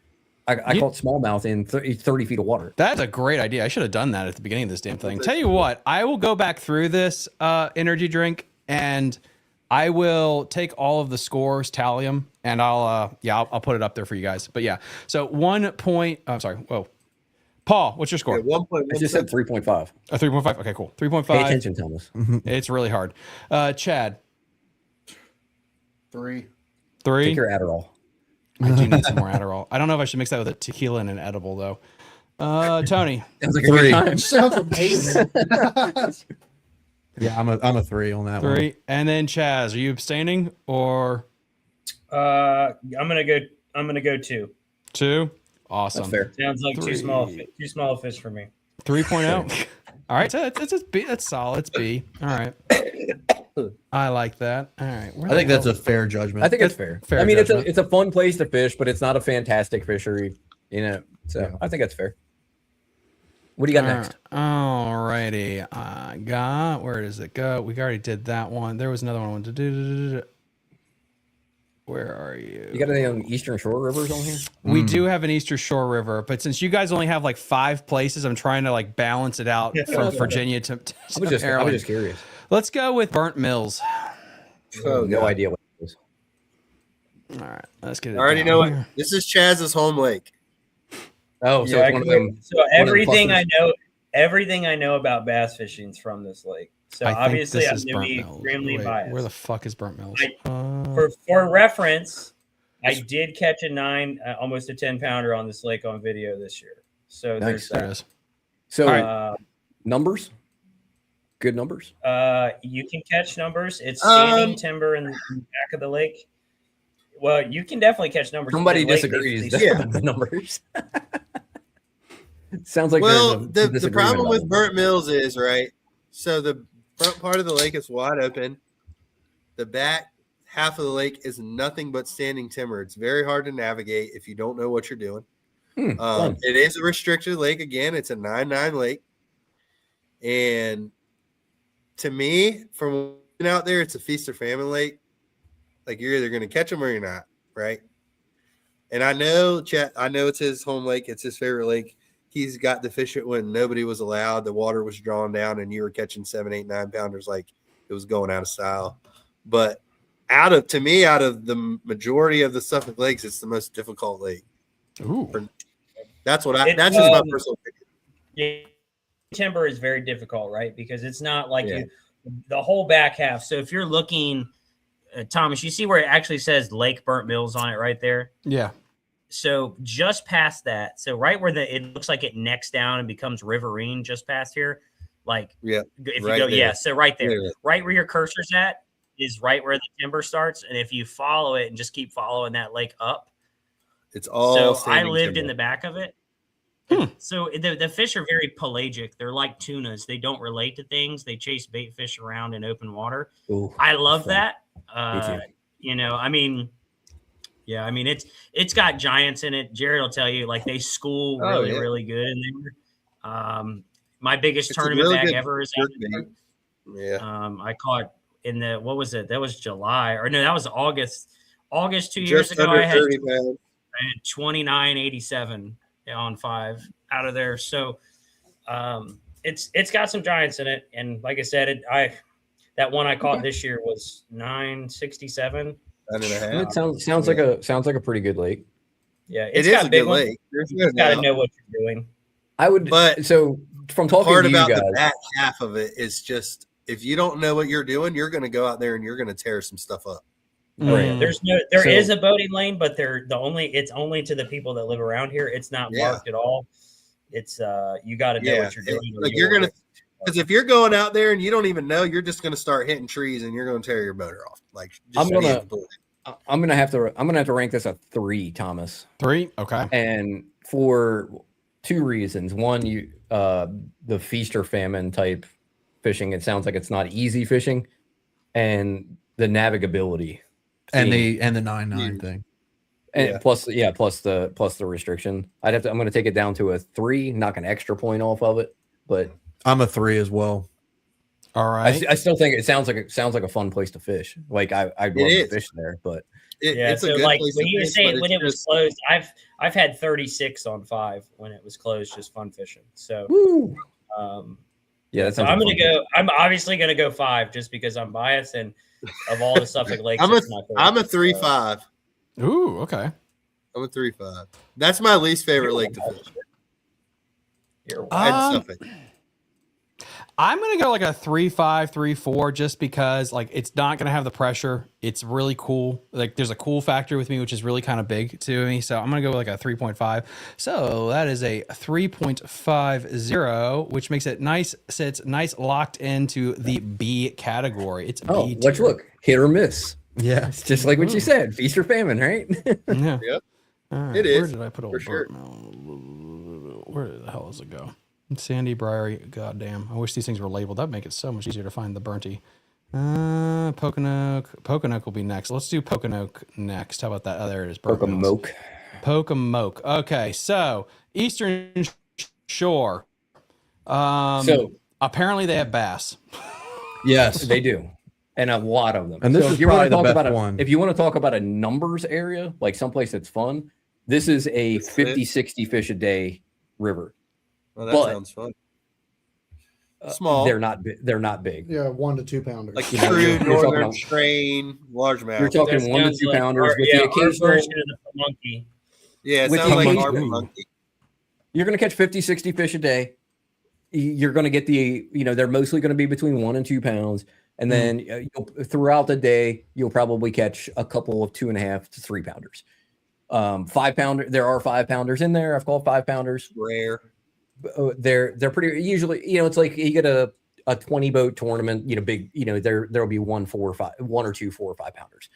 I caught smallmouth in 30 feet of water. That's a great idea. I should have done that at the beginning of this damn thing. Tell you what, I will go back through this energy drink and I will take all of the scores, tally them, and I'll put it up there for you guys. But yeah, so 1 point. I'm sorry. Whoa, Paul, what's your score? 1.1. I just said 3.5. 3.5. Okay, cool. 3.5. Pay attention, Thomas. It's really hard. Chad. 3. 3. Take your Adderall. I do need some more Adderall. I don't know if I should mix that with a tequila and an edible though. Tony. Sounds like 3. a good time. Sounds amazing. Yeah, I'm a 3 on that 3. one. And then Chaz, are you abstaining or I'm gonna go 2. 2? Awesome. That's fair. Sounds like 3. too small a fish for me. 3.0. All right, so it's a B. That's solid. It's B. All right. I like that. All right. I think that's a fair judgment. I think it's fair. Fair I mean, judgment. it's a fun place to fish, but it's not a fantastic fishery. So I think that's fair. What do you got next? All righty. I got, where does it go? We already did that one. There was another one to do. Where are you? You got any on Eastern Shore rivers on here? We do have an Eastern Shore River, but since you guys only have like 5 places, I'm trying to like balance it out from Virginia to I was Maryland. just curious. Let's go with Burnt Mills. No idea what it is. All right, let's get it. I already down know here. it. This is Chaz's home lake. Oh, so Yeah, it's one of them. So everything I clusters. know about bass fishing is from this lake. So I think obviously this I'm is going to Burnt be Mills. extremely Wait, biased. where the fuck is Burnt Mills? For reference, I did catch a 9, almost a 10 pounder on this lake on video this year. So Nice. there's There it that. is. So numbers, good numbers. You can catch numbers. It's standing timber in the back of the lake. Well, you can definitely catch numbers. Somebody The lake disagrees basically- with the numbers. Sounds like Well, there's a the disagreement problem about with it. Burnt Mills is right. So the front part of the lake is wide open. The back half of the lake is nothing but standing timber. It's very hard to navigate if you don't know what you're doing. Fun. It is a restricted lake. Again, it's a 9-9 lake. And to me, from out there, it's a feast or famine lake. Like you're either going to catch them or you're not, right? And I know it's his home lake. It's his favorite lake. He's got to fish it when nobody was allowed. The water was drawn down and you were catching 7, 8, 9 pounders like it was going out of style. But out of the majority of the Suffolk lakes, it's the most difficult lake. Ooh. That's just my personal opinion. Yeah, timber is very difficult, right? Because it's not like the whole back half. So if you're looking, Thomas, you see where it actually says Lake Burnt Mills on it right there? Yeah. So just past that, so right where it looks like it necks down and becomes riverine, just past here, like if you go, so right there, right where your cursor's at is right where the timber starts, and if you follow it and just keep following that lake up, it's all. So I lived in the back of it. So the fish are very pelagic. They're like tunas. They don't relate to things. They chase bait fish around in open water. Ooh, I love that. You know, I mean, yeah, I mean it's got giants in it. Jared will tell you, like they school really good in there. My biggest tournament bag ever is I caught in the what was it? That was July or no, that was August. August 2 years ago. I had 29.87 on 5 out of there. So it's got some giants in it, and like I said, that one I caught this year was 9.67. It sounds like a pretty good lake. Yeah, it is a good lake. You got to know what you're doing. I would, but so from talking part to you about guys, the back half of it is just if you don't know what you're doing, you're going to go out there and you're going to tear some stuff up. Right. There is a boating lane, but it's only to the people that live around here. It's not marked at all. It's you got to know what you're doing. Like you're gonna, because if you're going out there and you don't even know, you're just gonna start hitting trees and you're gonna tear your motor off. Like I'm gonna have to rank this a 3, Thomas. 3, okay. And for 2 reasons. One, the feast or famine type fishing. It sounds like it's not easy fishing, and the navigability. And the 9.9 thing. And plus the restriction. I'm going to take it down to a 3, knock an extra point off of it. But I'm a 3 as well. All right. I still think it sounds like a fun place to fish. Like I'd love to fish there, but it's so a good like place when you were fish, saying when it was closed, I've had 36 on 5 when it was closed, just fun fishing. So that's I'm obviously gonna go 5 just because I'm biased and of all the Suffolk lakes. I'm a 3.5. Ooh, okay. I'm a 3.5. That's my least favorite lake to fish. I'm gonna go like a 3.5, 3.4, just because like it's not gonna have the pressure. It's really cool. Like there's a cool factor with me, which is really kind of big to me. So I'm gonna go with like a 3.5. So that is a 3.50, which makes it nice. Sits nice, locked into the B category. It's B tier. Let's look, hit or miss. Yeah, it's just like what you said, feast or famine, right? Yeah. Yep. Right. It is. Where did I put old Bert? Where the hell does it go? Sandy, Briary, goddamn. I wish these things were labeled. That'd make it so much easier to find the Burnty. Poconoke will be next. Let's do Poconoke next. How about that? Oh, there it is. Pocomoke. Okay, so Eastern Shore. So apparently they have bass. Yes, they do. And a lot of them. And this is probably the best one. If you want to talk about a numbers area, like someplace that's fun, this is a 50, 60 fish a day river. Well, that sounds fun. Small. They're not big. Yeah, 1 to 2 pounders. Like true northern strain, largemouth. You're talking 1 to 2 pounders with the occasional version of the monkey. Yeah, it sounds like a monkey. You're going to catch 50, 60 fish a day. You're going to get they're mostly going to be between 1 and 2 pounds. And then throughout the day, you'll probably catch a couple of 2.5 to 3 pounders. 5 pounder. There are 5 pounders in there. I've called 5 pounders. Rare. They're pretty usually. It's like you get a 20 boat tournament. Big. There'll be 1 or 2 4 or 5 pounders.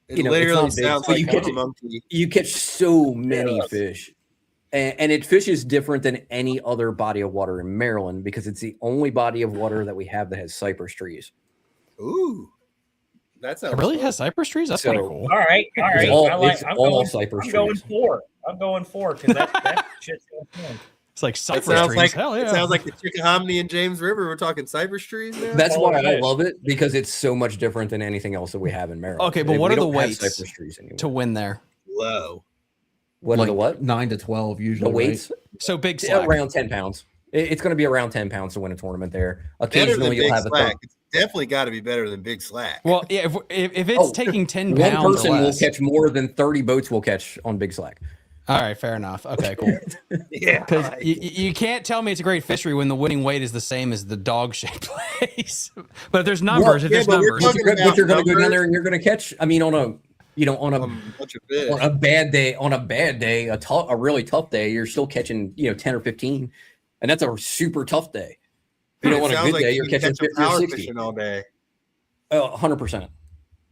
It literally sounds like a monkey. You catch so many fish. And it fishes different than any other body of water in Maryland because it's the only body of water that we have that has cypress trees. Ooh, that sounds it really fun. has cypress trees. That's pretty cool. All right. Cypress trees. I'm going 4 because that shit's going fun. It's like cypress trees. Hell yeah! It sounds like the Chickahominy and James River. We're talking cypress trees now. That's why I love it because it's so much different than anything else that we have in Maryland. Okay, but what are the weights cypress trees to win there? Low. What are the what? 9 to 12 usually. The weights? Right? So big slack. Around 10 pounds. It's going to be around 10 pounds to win a tournament there. Occasionally you'll have slack. It's definitely got to be better than big slack. Well, yeah, if it's taking 10 pounds, one person will catch more than 30 boats will catch on big slack. All right, fair enough. Okay, cool. Yeah, because you can't tell me it's a great fishery when the winning weight is the same as the dog shaped place. But if there's numbers, but you're going to go down there and you're going to catch. I mean, on you know, on a bad day, a really tough day, you're still catching, 10 or 15, and that's a super tough day. You know, on a good day, you're catching 50 or 60 fishing all day. 100%.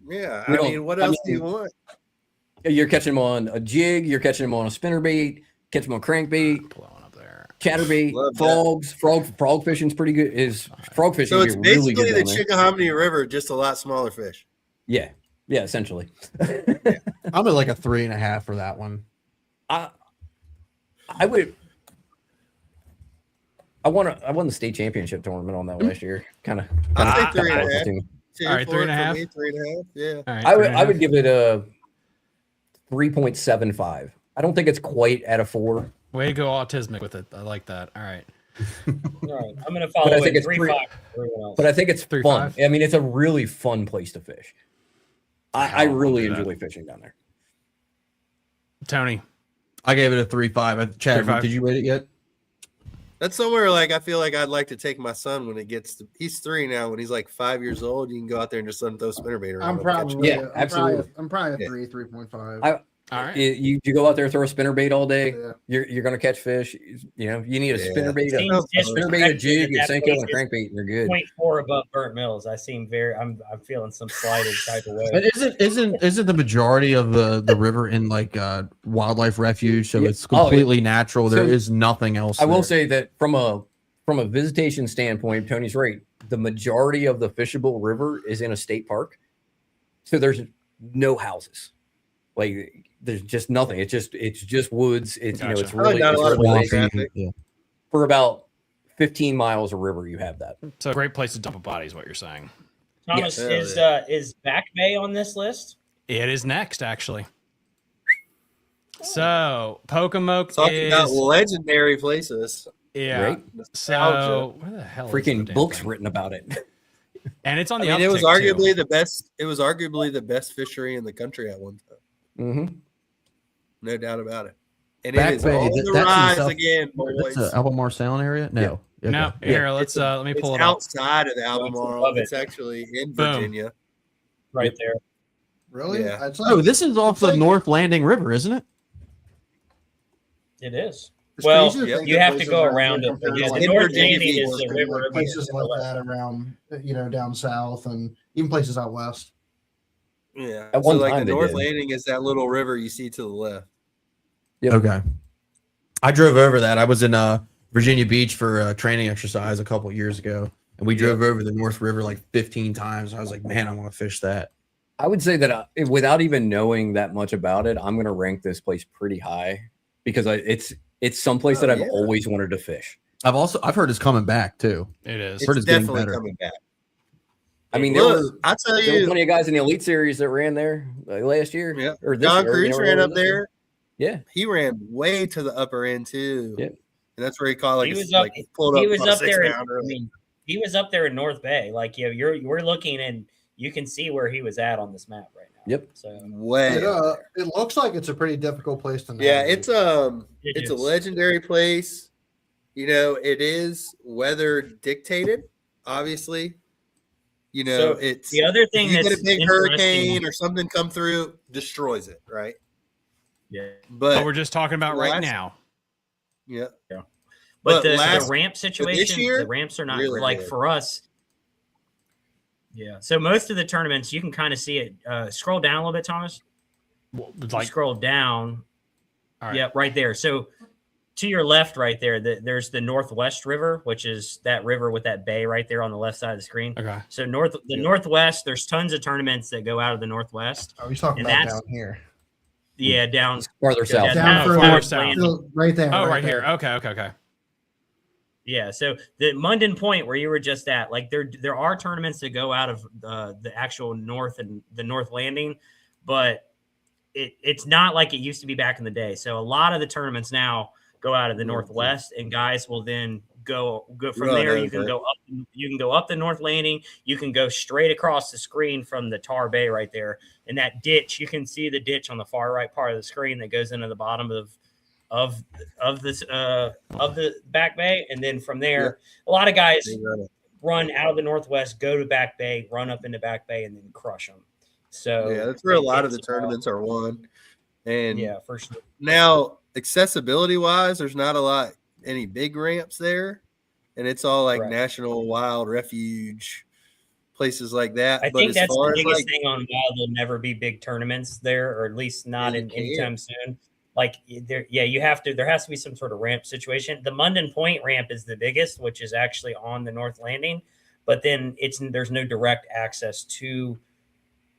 Yeah, I mean, what else do you want? You're catching them on a jig, you're catching them on a spinnerbait, catch them on crankbait, blowing up there, chatterbait, frogs. Frog fishing's pretty good. Frog fishing? So it's really basically good the Chickahominy River, just a lot smaller fish. Yeah, essentially. I'm at like a 3.5 for that one. I won the state championship tournament on that last year. Kind of. I'd say 3.5. All right, 3.5. 3.5. Yeah. All right, I would give it a 3.75. I don't think it's quite at a 4. Way to go autismic with it. I like that. All right. All right. I'm going to follow it 3.5. But I think it's 3.5. fun. I mean, it's a really fun place to fish. I really enjoy fishing down there. Tony, I gave it a 3.5. Chad, 3.5. did you rate it yet? That's somewhere like I feel like I'd like to take my son when it gets to. He's 3 now. When he's like 5 years old, you can go out there and just let him throw spinnerbait around. I'm probably absolutely. I'm probably a 3.5. All right. You go out there, throw a spinnerbait all day. Yeah. You're going to catch fish. You need a spinnerbait, a jig, a Senko, and a crankbait, and you're good. 0.4 above Burnt Mills. I'm feeling some slighted type of way. But isn't the majority of the river in like wildlife refuge? So it's completely natural. There is nothing else. I will say that from a visitation standpoint, Tony's right. The majority of the fishable river is in a state park, so there's no houses. Like there's just nothing. It's just woods. It's it's really for about 15 miles of river. You have that. So a great place to dump a body is what you're saying. Thomas, is Back Bay on this list? It is next, actually. So Pocomoke talking about legendary places. Yeah. Right? So where the hell? Freaking books written about it. And it's on the. It was arguably the best. It was arguably the best fishery in the country at one time. Mm-hmm. No doubt about it. And Back it is Bay, on the rise again, boys. That's Albemarle Sound area? No. Yeah. Okay. No. Here, let me pull it up. Outside of Albemarle. It's actually in Virginia. Right there. Really? Yeah. This is off the North Landing River, isn't it? It is. Well, you have to go around it. The North Landing is the river. Places like that around, down south and even places out west. Yeah. At one the time North Landing is that little river you see to the left. Yep. Okay. I drove over that. I was in Virginia Beach for a training exercise a couple years ago, and we drove over the North River like 15 times. I was like, man, I want to fish that. I would say that without even knowing that much about it, I'm going to rank this place pretty high because it's someplace that I've always wanted to fish. I've heard it's coming back too. It is. It's definitely coming back. I mean, there were plenty of guys in the Elite Series that ran there last year. Yeah. Or this John year, Cruz ran up there. Yeah. He ran way to the upper end too. Yeah. And that's where he caught He was up there. He was up there in North Bay. Like we're looking and you can see where he was at on this map right now. Yep. So It looks like it's a pretty difficult place to navigate. Yeah, it's a legendary place. It is weather dictated, obviously. So it's the other thing if you that's get a big hurricane or something come through, destroys it, right? Yeah. But we're just talking about right now. Yeah. But the ramp situation, the ramps are not really like good. for us. Yeah. So most of the tournaments, you can kind of see it. Scroll down a little bit, Thomas. Scroll down. All right. Yeah, right there. So to your left, right there, there's the Northwest River, which is that river with that bay right there on the left side of the screen. Okay. So Northwest, there's tons of tournaments that go out of the Northwest. Oh, he's talking about down here. Yeah, down farther south. Down farther south. Right there. Oh, right here. Okay. Yeah, so the Munden Point where you were just at, like there are tournaments that go out of the actual north and the North Landing, but it's not like it used to be back in the day. So a lot of the tournaments now go out of the Northwest, and guys will then go from there. You can go up the North Landing. You can go straight across the screen from the Tar Bay right there, and that ditch. You can see the ditch on the far right part of the screen that goes into the bottom of the Back Bay, and then from there, a lot of guys run out of the Northwest, go to Back Bay, run up into Back Bay, and then crush them. So yeah, that's where a lot of the tournaments are won. And yeah, for sure. Now, accessibility wise, there's not a lot any big ramps there, and it's all like Correct. National Wild Refuge places like that. I But think as that's far the as biggest like thing on Wild. There'll never be big tournaments there, or at least not you in can't. anytime soon. Like there, yeah, you have to. There has to be some sort of ramp situation. The Munden Point ramp is the biggest, which is actually on the North Landing, but then there's no direct access to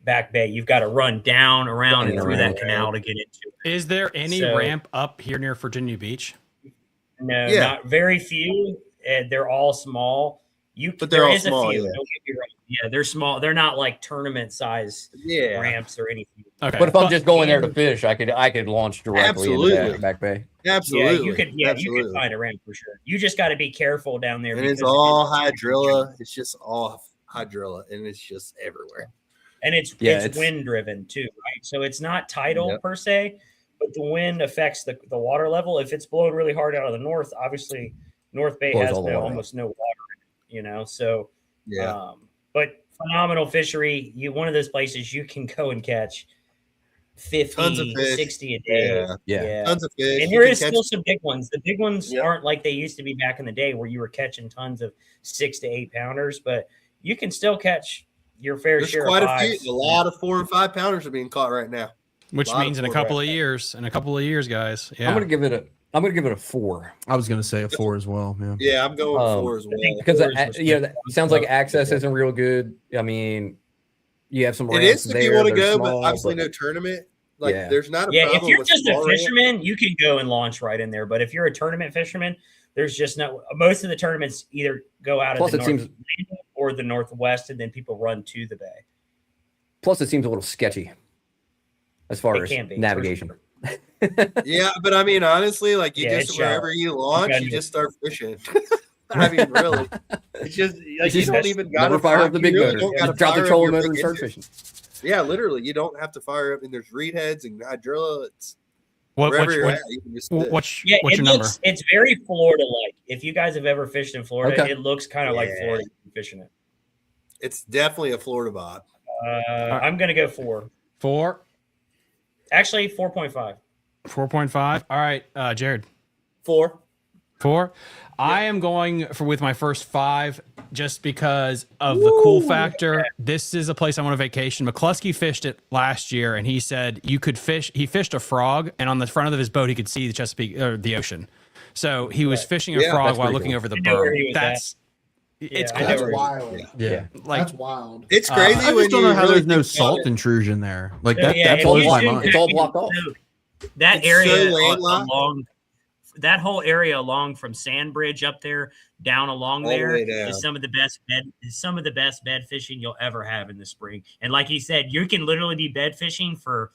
Back Bay. You've got to run down around and through that canal to get into it. Is there any ramp up here near Virginia Beach? No, Yeah. not very few. They're all small. But they're all is small, a few. yeah. Don't get me wrong. Yeah, they're small. They're not like tournament size ramps or anything. Okay. But if I'm just going there to fish, I could launch directly into Absolutely. that Back Bay. Absolutely. You could find a ramp for sure. You just got to be careful down there. And it's because all hydrilla. It's just all hydrilla, and it's just everywhere. And it's wind driven too, right? So it's not tidal per se, but the wind affects the water level. If it's blowing really hard out of the north, obviously North Bay has almost no water in it, you know. So but phenomenal fishery. One of those places you can go and catch 50, 60 a day. Yeah. Tons of fish. And there is still some big ones. The big ones aren't like they used to be back in the day where you were catching tons of 6 to 8 pounders, but you can still catch your fair share quite of a fives. few. A lot of 4 and 5 pounders are being caught right now. Which means in a couple of years, guys. Yeah. I'm gonna give it a 4. I was gonna say a 4 as well. Yeah. Yeah, I'm going 4 as well. Because it sounds like access isn't real good. I mean, you have some. It is if you want to go, but obviously no tournament. Like there's not a problem. If you're with just a small fisherman, ramp. you can go and launch right in there. But if you're a tournament fisherman, there's just no. Most of the tournaments either go out of the north or the northwest, and then people run to the bay. Plus, it seems a little sketchy as far as navigation. Yeah, but I mean, honestly, like you just wherever you launch, you just start fishing. I mean, really, it's just like you don't even got to fire up the big motor. Just drop the trolling motor and start fishing. Yeah, literally, you don't have to fire up. And there's reed heads and hydrilla. It's what's your number? It's very Florida-like. If you guys have ever fished in Florida, it looks kind of like Florida fishing it. It's definitely a Florida vibe. I'm gonna go 4. 4. Actually, 4.5. 4.5. All right, Jared. 4. 4. I am going with my first 5 just because of the cool factor. This is a place I want to vacation. McCluskey fished it last year, and he said you could fish. He fished a frog, and on the front of his boat, he could see the Chesapeake or the ocean. So he was fishing a frog while looking over the berm. It's cool. That's wild. Yeah. That's wild. It's crazy. I just don't know how there's no salt intrusion there. Like that blows my mind. It's all blocked off. That area along that whole area along from Sandbridge up there down along there is some of the best bed fishing you'll ever have in the spring. And like you said, you can literally be bed fishing for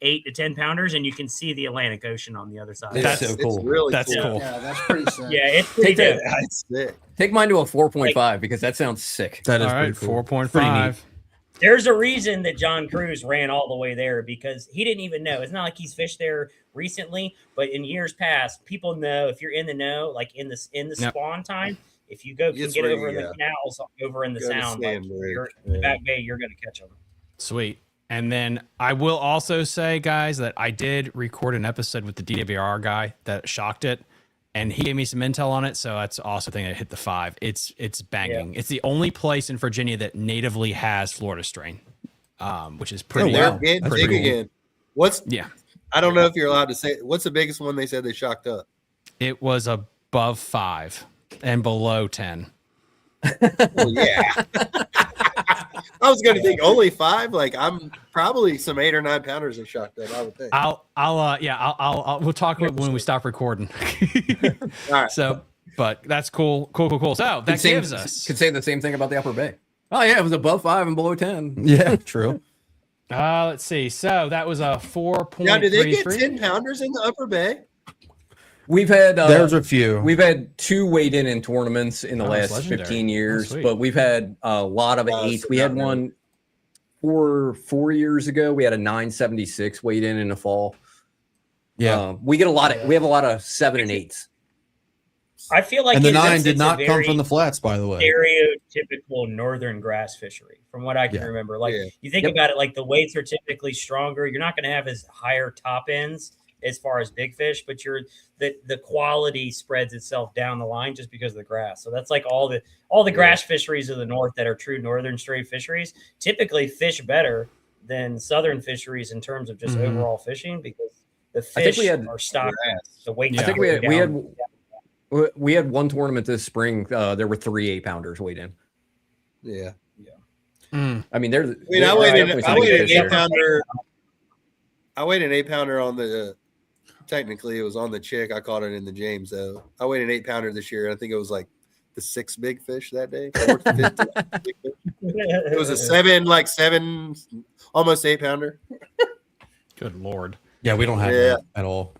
8 to 10 pounders and you can see the Atlantic Ocean on the other side. That's so cool. Really That's cool. Yeah, that's pretty sick. Yeah, it's pretty good. That's sick. Take mine to a 4.5 because that sounds sick. That is all right. pretty cool. 4.5. There's a reason that John Cruz ran all the way there because he didn't even know. It's not like he's fished there recently, but in years past, people know if you're in the know, like in the spawn time, if you go can get over in the canals, over in the sound, like you're in the Back Bay, you're going to catch them. Sweet. And then I will also say, guys, that I did record an episode with the DWR guy that shocked it. And he gave me some intel on it, so that's also a thing that hit the 5. It's banging. Yeah. It's the only place in Virginia that natively has Florida strain, which is pretty. They're big again. Yeah. I don't know if you're allowed to say. What's the biggest one they said they shocked up? It was above 5 and below 10. Well, yeah. I was going to think only 5. Like I'm probably some 8 or 9 pounders have shocked up. I would think. We'll talk about when we stop recording. All right. So, but that's cool. So that gives us could say the same thing about the Upper Bay. Oh yeah, it was above 5 and below 10. Yeah, true. Let's see. So that was a 4.33. Now, did they get 10 pounders in the Upper Bay? We've had there's a few. We've had 2 weighed in tournaments in the last 15 years, but we've had a lot of 8s. We had one 4 years ago. We had a 976 weighed in the fall. Yeah, we have a lot of 7 and 8s. I feel like And the it's- 9 it's did a not come very from the flats, by the way. stereotypical northern grass fishery, from what I can remember. Like you think about it, like the weights are typically stronger. You're not going to have as higher top ends as far as big fish, but the quality spreads itself down the line just because of the grass. So that's like all the grass fisheries of the north that are true northern strait fisheries typically fish better than southern fisheries in terms of just overall fishing, because the fish are stocked. The weight. I think we had one tournament this spring. There were 3 8-pounders weighed in. Yeah. I mean, I weighed an 8-pounder. I weighed an 8-pounder on the. Technically, it was on the chick. I caught it in the James, though. I weighed an 8-pounder this year. I think it was like the 6th big fish that day. It was a 7, almost 8-pounder. Good Lord. Yeah, we don't have that at all.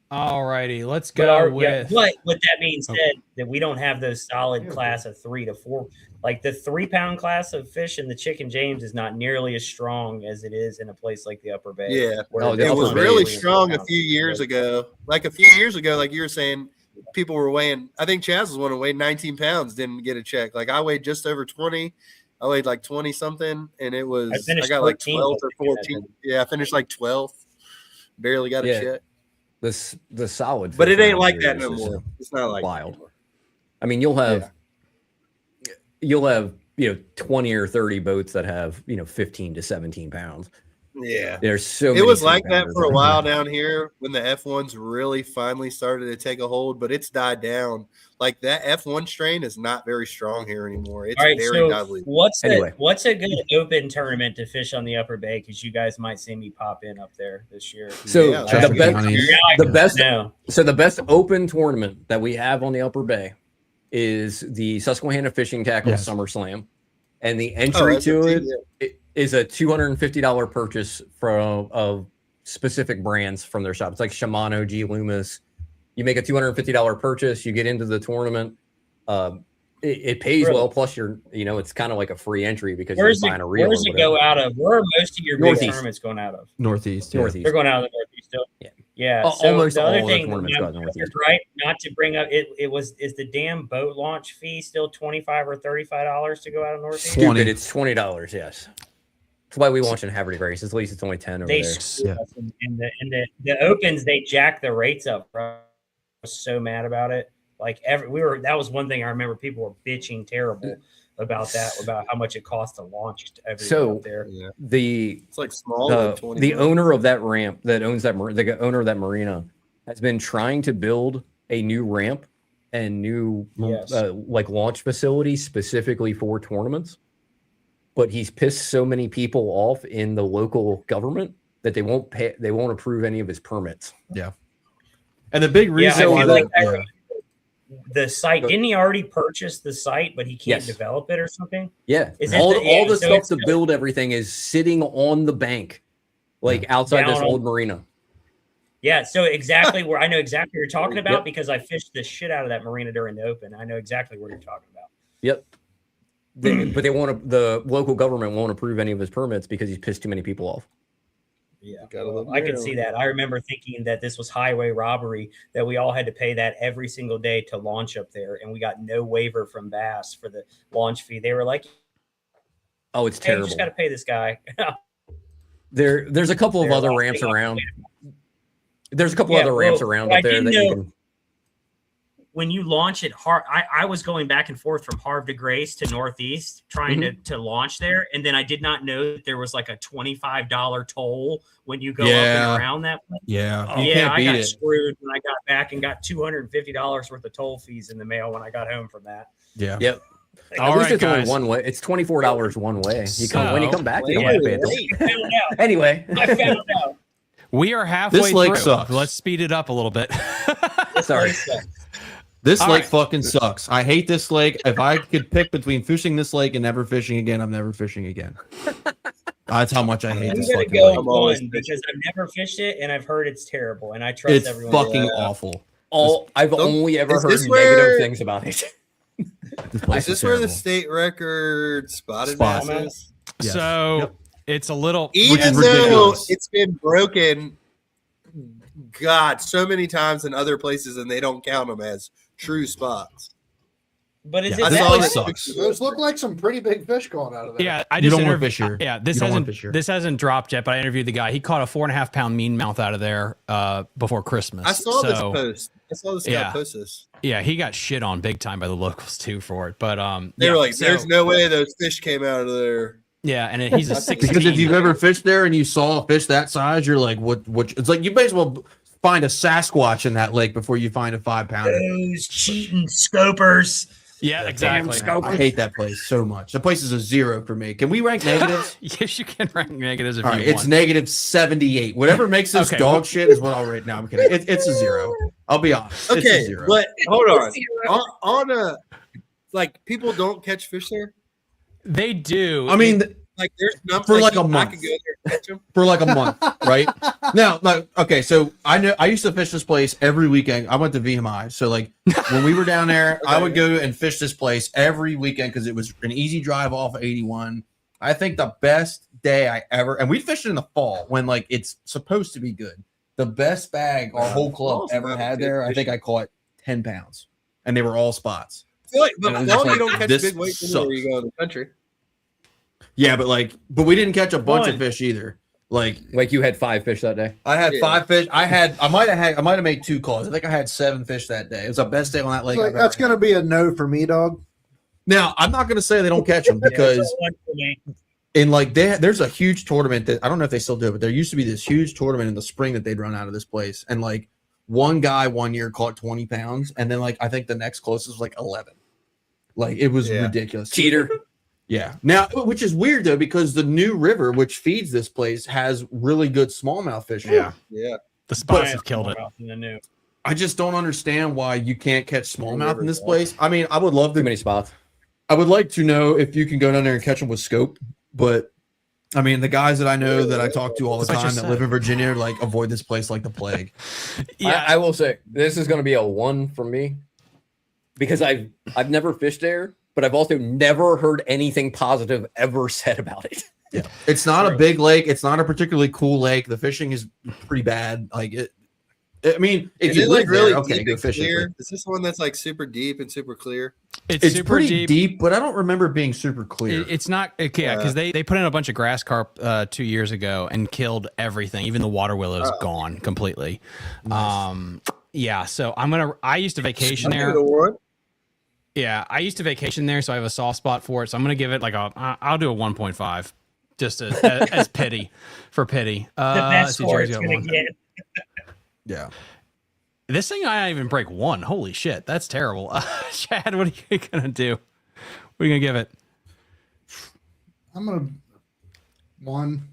All righty, let's go with. But with that being said, that we don't have those solid class of 3 to 4. Like the 3-pound class of fish in the Chicken James is not nearly as strong as it is in a place like the Upper Bay. Yeah, it was really strong a few years ago. Like a few years ago, like you were saying, people were weighing. I think Chaz was one who weighed 19 pounds, didn't get a check. Like I weighed just over 20. I weighed like 20 something, and it was I got like 12th or 14th. Yeah, I finished like 12th. Barely got a check. The solid, but it ain't like that no more. It's not like wild. I mean, you'll have 20 or 30 boats that have 15 to 17 pounds. Yeah, there's so. It was like that for a while down here when the F1s really finally started to take a hold, but it's died down. Like that F1 strain is not very strong here anymore. It's very diluted. What's a good open tournament to fish on the Upper Bay? Because you guys might see me pop in up there this year. So the best open tournament that we have on the Upper Bay is the Susquehanna Fishing Tackle Summer Slam, and the entry to it is a $250 purchase of specific brands from their shop. It's like Shimano, G Loomis. You make a $250 purchase, you get into the tournament. It pays well. Plus, it's kind of like a free entry because you're buying a reel. Where's it go out of? Where are most of your big tournaments going out of? Northeast. Northeast. They're going out of the Northeast still. Yeah. So Almost the all other of the thing, tournaments go out Northeast. Right? Not to bring up is the damn boat launch fee still $25 or $35 to go out of Northeast? Stupid. It's $20. Yes. That's why we launch in Haverty Grace. At least it's only 10 over there. In the opens, they jack the rates up. Bro. I was so mad about it. Like that was one thing I remember people were bitching terrible about how much it cost to launch everything up there. It's like small. The owner of that ramp the owner of that marina has been trying to build a new ramp and new launch facilities specifically for tournaments. But he's pissed so many people off in the local government that they won't approve any of his permits. Yeah. And the big reason the site, didn't he already purchase the site, but he can't develop it or something? Yeah. All the stuff to build everything is sitting on the bank, like outside this old marina. Yeah. So exactly where I know exactly what you're talking about because I fished the shit out of that marina during the open. I know exactly what you're talking about. Yep. But the local government won't approve any of his permits because he's pissed too many people off. Yeah, I can see that. I remember thinking that this was highway robbery, that we all had to pay that every single day to launch up there, and we got no waiver from Bass for the launch fee. They were like, "Oh, it's terrible. You just got to pay this guy." There's a couple of other ramps around. There's a couple other ramps around up there that you can. When you launch it hard, I was going back and forth from Harv to Grace to Northeast trying to launch there. And then I did not know that there was like a $25 toll when you go up and around that place. Yeah. I got screwed when I got back and got $250 worth of toll fees in the mail when I got home from that. Yeah. Yep. At least it's only one way. It's $24 one way. When you come back, you don't have to pay it. Anyway. I found out. We are halfway this lake through. Sucks. Let's speed it up a little bit. Sorry. This lake fucking sucks. I hate this lake. If I could pick between fishing this lake and never fishing again, I'm never fishing again. That's how much I hate this fucking lake. Because I've never fished it and I've heard it's terrible, and I trust everyone. It's fucking awful. I've only ever heard negative things about it. Is this where the state record spotted bass is? Yes. So it's a little, even though it's been broken, God, so many times in other places, and they don't count them as true spots. But is Yeah, it this that always way? sucks. Those look like some pretty big fish going out of there. Yeah, I You just don't want interviewed. fish here. Yeah, this You don't want hasn't fish here. this hasn't dropped yet, but I interviewed the guy. He caught a 4.5 pound mean mouth out of there before Christmas. I saw this So, post. I saw this guy yeah. post this. Yeah, he got shit on big time by the locals too for it. But They yeah, were like, so- "There's no way those fish came out of there." Yeah, and he's a 16. Because if you've ever fished there and you saw a fish that size, you're like, what? It's like you may as well find a Sasquatch in that lake before you find a 5 pounder. Those cheating scopers. Yeah, exactly. I hate that place so much. The place is a 0 for me. Can we rank negatives? Yes, you can rank negatives if All you right, want. it's negative 78. Whatever makes this Okay. dog shit is what I'll rate. Now I'm kidding. It's a 0. I'll be honest. It's a Okay, 0. but hold on. On a like, people don't catch fish there. They do. I mean, Like, there's nothing For like a I month. could go there and catch them. for like a month, right? Now, like, okay, so I used to fish this place every weekend. I went to VMI, so like when we were down there, I would go and fish this place every weekend because it was an easy drive off of 81. I think the best day I ever, and we fished in the fall when like it's supposed to be good. The best bag our whole club Fall's ever not had good there, I think I caught 10 pounds, and they were all spots. I feel like, but And it was just fall, you like, don't catch this big weights anywhere you go in the country. Yeah, but we didn't catch a bunch of One. fish either. Like you had 5 fish that day. I had Yeah. 5 fish. I might have made 2 calls. I think I had 7 fish that day. It was the best day on that lake. Like, I've ever that's had. going to be a no for me, dog. Now I'm not going to say they don't catch them because One for me. in like there's a huge tournament that I don't know if they still do it, but there used to be this huge tournament in the spring that they'd run out of this place, and like one guy one year caught 20 pounds, and then like I think the next closest was like 11. Like it was ridiculous. Cheater. Yeah. Now, which is weird though, because the new river which feeds this place has really good smallmouth fishing. Yeah. Yeah. The spots have killed it. In the new. I just don't understand why you can't catch smallmouth in this place. I mean, I would love Too to. many spots. I would like to know if you can go down there and catch them with scope, but I mean, the guys that I know that I talk to all the That's what I time just that live in Virginia like avoid this place like the plague. Yeah, I will say this is going to be a 1 for me because I've never fished there, but I've also never heard anything positive ever said about it. Yeah, it's not a big lake. It's not a particularly cool lake. The fishing is pretty bad. Like it. I mean, if Is you it live like really there, okay, deep go and fishing. clear? but Is this one that's like super deep and super clear? it's It's super pretty deep. deep, but I don't remember it being super clear. It's not okay because they put in a bunch of grass carp 2 years ago and killed everything. Even the water willow's gone completely. Yeah, so I used to vacation there. Yeah, I used to vacation there, so I have a soft spot for it. So I'm gonna give it like I'll do a 1.5, just as pity for pity. The best score Jerry's it's got gonna one. get. Yeah. This thing I didn't even break 1. Holy shit, that's terrible. Chad, what are you gonna do? What are you gonna give it? I'm going to 1.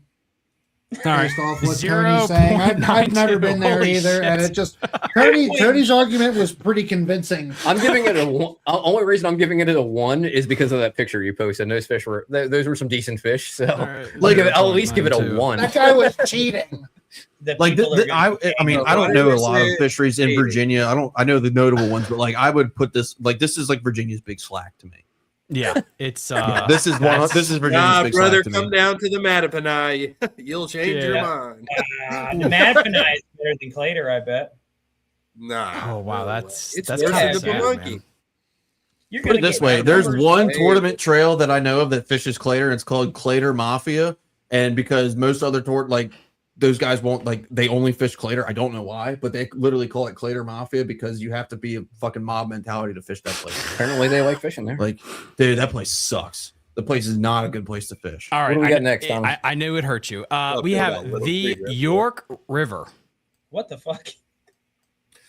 All right, Based off what Tony's saying. I've never been there Holy either, shit. and it just Tony's argument was pretty convincing. I'm giving it a 1. Only reason I'm giving it a 1 is because of that picture you posted. Those fish were those were some decent fish. So I'll at least give it a 1. That guy was cheating. Like I mean, I don't know a lot of fisheries in Virginia. I know the notable ones, but like I would put this like this is like Virginia's big slack to me. Yeah, it's this is Virginia's big brother, slack to come me. down to the Mattapani. You'll change your mind. The Mattapani is better than Clater, I bet. Nah. Oh wow, that's It's that's worse kind than of the sad, monkey. man. You're Put it gonna this get way: better there's numbers. one Hey. tournament trail that I know of that fishes Clater, and it's called Clater Mafia. And because most other those guys won't they only fish Clater. I don't know why, but they literally call it Clater Mafia because you have to be a fucking mob mentality to fish that place. Apparently they like fishing there. Like, dude, that place sucks. The place is not a good place to fish. All right, What do we got next, Tom? I knew it hurt you. Okay, We have well, little the free York River. What the fuck?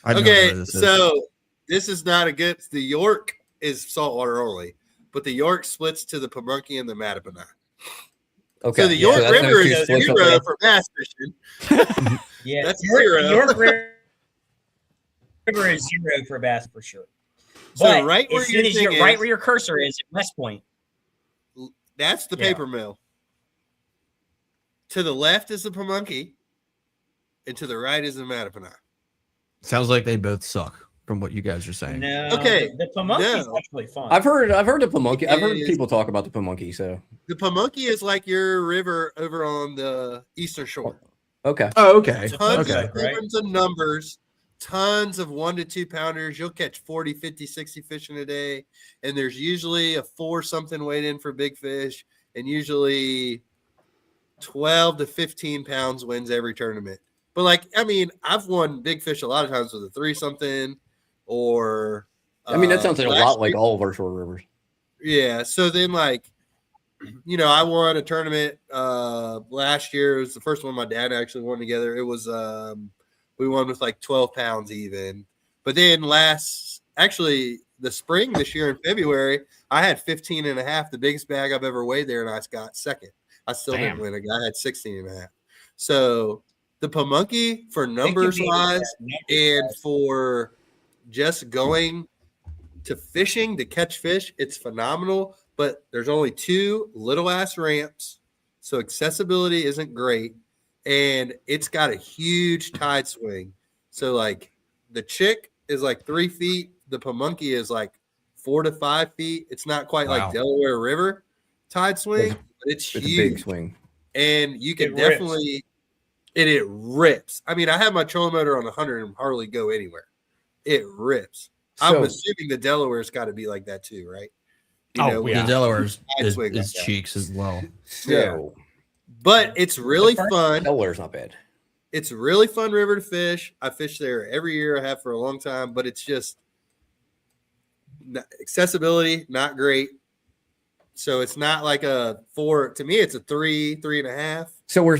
I've never heard Okay, of this. so this is not a good. The York is saltwater only, but the York splits to the Pamunkey and the Mattapani. Okay. So the York that's River those two is splits up 0 there. for bass fishing. Yeah, That's York, 0. York River is 0 for bass for sure. So But right where as your soon as thing you're right is- where your cursor is at West Point. That's the Yeah. paper mill. To the left is the Pamunkey, and to the right is the Mattapani. Sounds like they both suck from what you guys are saying. No, Okay, the Pamunkey is no. actually fun. I've heard the Pamunkey. I've heard Is- people talk about the Pamunkey. So The Pamunkey is like your river over on the eastern shore. okay. Oh, okay. Tons Okay. of difference in numbers. tons of 1 to 2 pounders. You'll catch 40, 50, 60 fish in a day. And there's usually a 4 something weight in for big fish. And usually 12 to 15 pounds wins every tournament. But like, I mean, I've won big fish a lot of times with a 3 something or. I mean, that sounds like a lot like year, all of our short rivers. Yeah. So then, like, you know, I won a tournament last year. It was the first one my dad actually won together. It was we won with like 12 pounds even. But then the spring this year in February, I had 15 and a half, the biggest bag I've ever weighed there, and I got second. I still didn't win. I had 16 and a half. So the Pamunkey for numbers wise and for just going to fishing to catch fish, it's phenomenal. But there's only 2 little ass ramps, so accessibility isn't great, and it's got a huge tide swing. So like the Chick is like 3 feet, the Pamunkey is like 4 to 5 feet. It's not quite like Delaware River tide swing, but it's huge. A big swing, and you can definitely it rips. I mean, I have my trolling motor on 100 and hardly go anywhere. It rips. I'm assuming the Delaware's got to be like that too, right? The Delaware's is cheeks as well. Yeah. But it's really fun. Delaware's not bad. It's a really fun river to fish. I fish there every year. I have for a long time, but it's just accessibility, not great. So it's not like a 4. To me, it's a 3, 3.5. So we're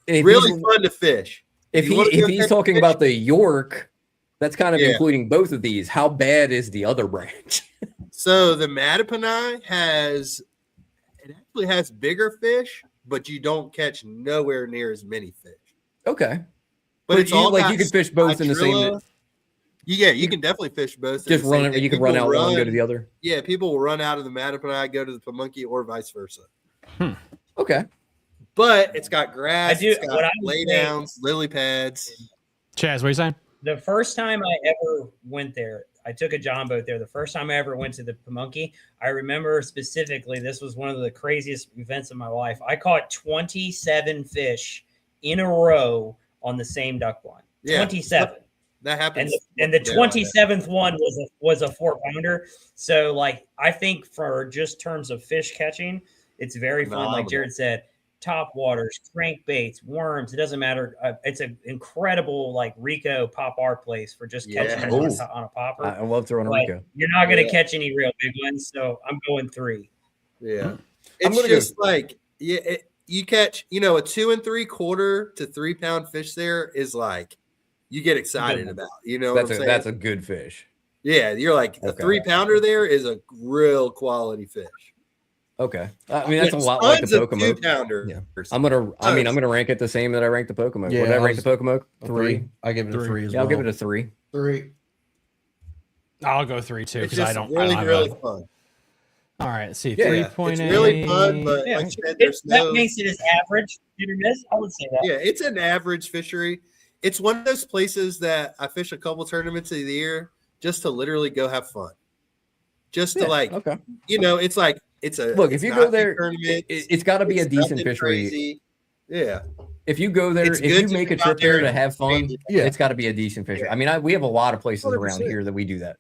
really fun to fish. If he's talking about the York, that's kind of including both of these. How bad is the other branch? So the Mattaponi actually has bigger fish, but you don't catch nowhere near as many fish. Okay, but it's all like you can fish both in the same. Yeah, you can definitely fish both. Just run it. You can run out one and go to the other. Yeah, people will run out of the Mattaponi, go to the Pamunkey, or vice versa. Okay, but it's got grass. It's got what I lay downs, lily pads. Chaz, what are you saying? The first time I ever went there, I took a John boat there. The first time I ever went to the Pamunkey, I remember specifically, this was one of the craziest events of my life. I caught 27 fish in a row on the same duck blind. 27. That happens. And the 27th one was a 4-pounder. So, like, I think for just terms of fish catching, it's very fun. Like Jared said, top waters, crankbaits, worms. It doesn't matter. It's an incredible like Rico pop art place for just catching on a popper. I love throwing a Rico. You're not going to catch any real big ones, so I'm going 3. Yeah, it's just like you catch a 2 3/4 to 3 pound fish there is like you get excited about. You know, that's a good fish. Yeah, you're like a 3-pounder there is a real quality fish. Okay, I mean that's a lot like the Pocomoke. 2-pounder. Yeah. I'm gonna rank it the same that I ranked the Pocomoke. Yeah, what did I rank the Pocomoke? 3. I give it a 3 as well. I'll give it a 3. 3. I'll go 3 too because I don't. Really fun. All right, let's see. Yeah, 3.8. It's really fun, but like I said, that makes it as average. Hit or miss, I would say that. Yeah, it's an average fishery. It's one of those places that I fish a couple tournaments of the year just to literally go have fun. Just to it's like it's a look. If you go there, tournament, it's got to be a decent fishery. Crazy. Yeah. If you go there, if you make a trip there to have fun, it's got to be a decent fishery. I mean, we have a lot of places 100%. around here that we do that.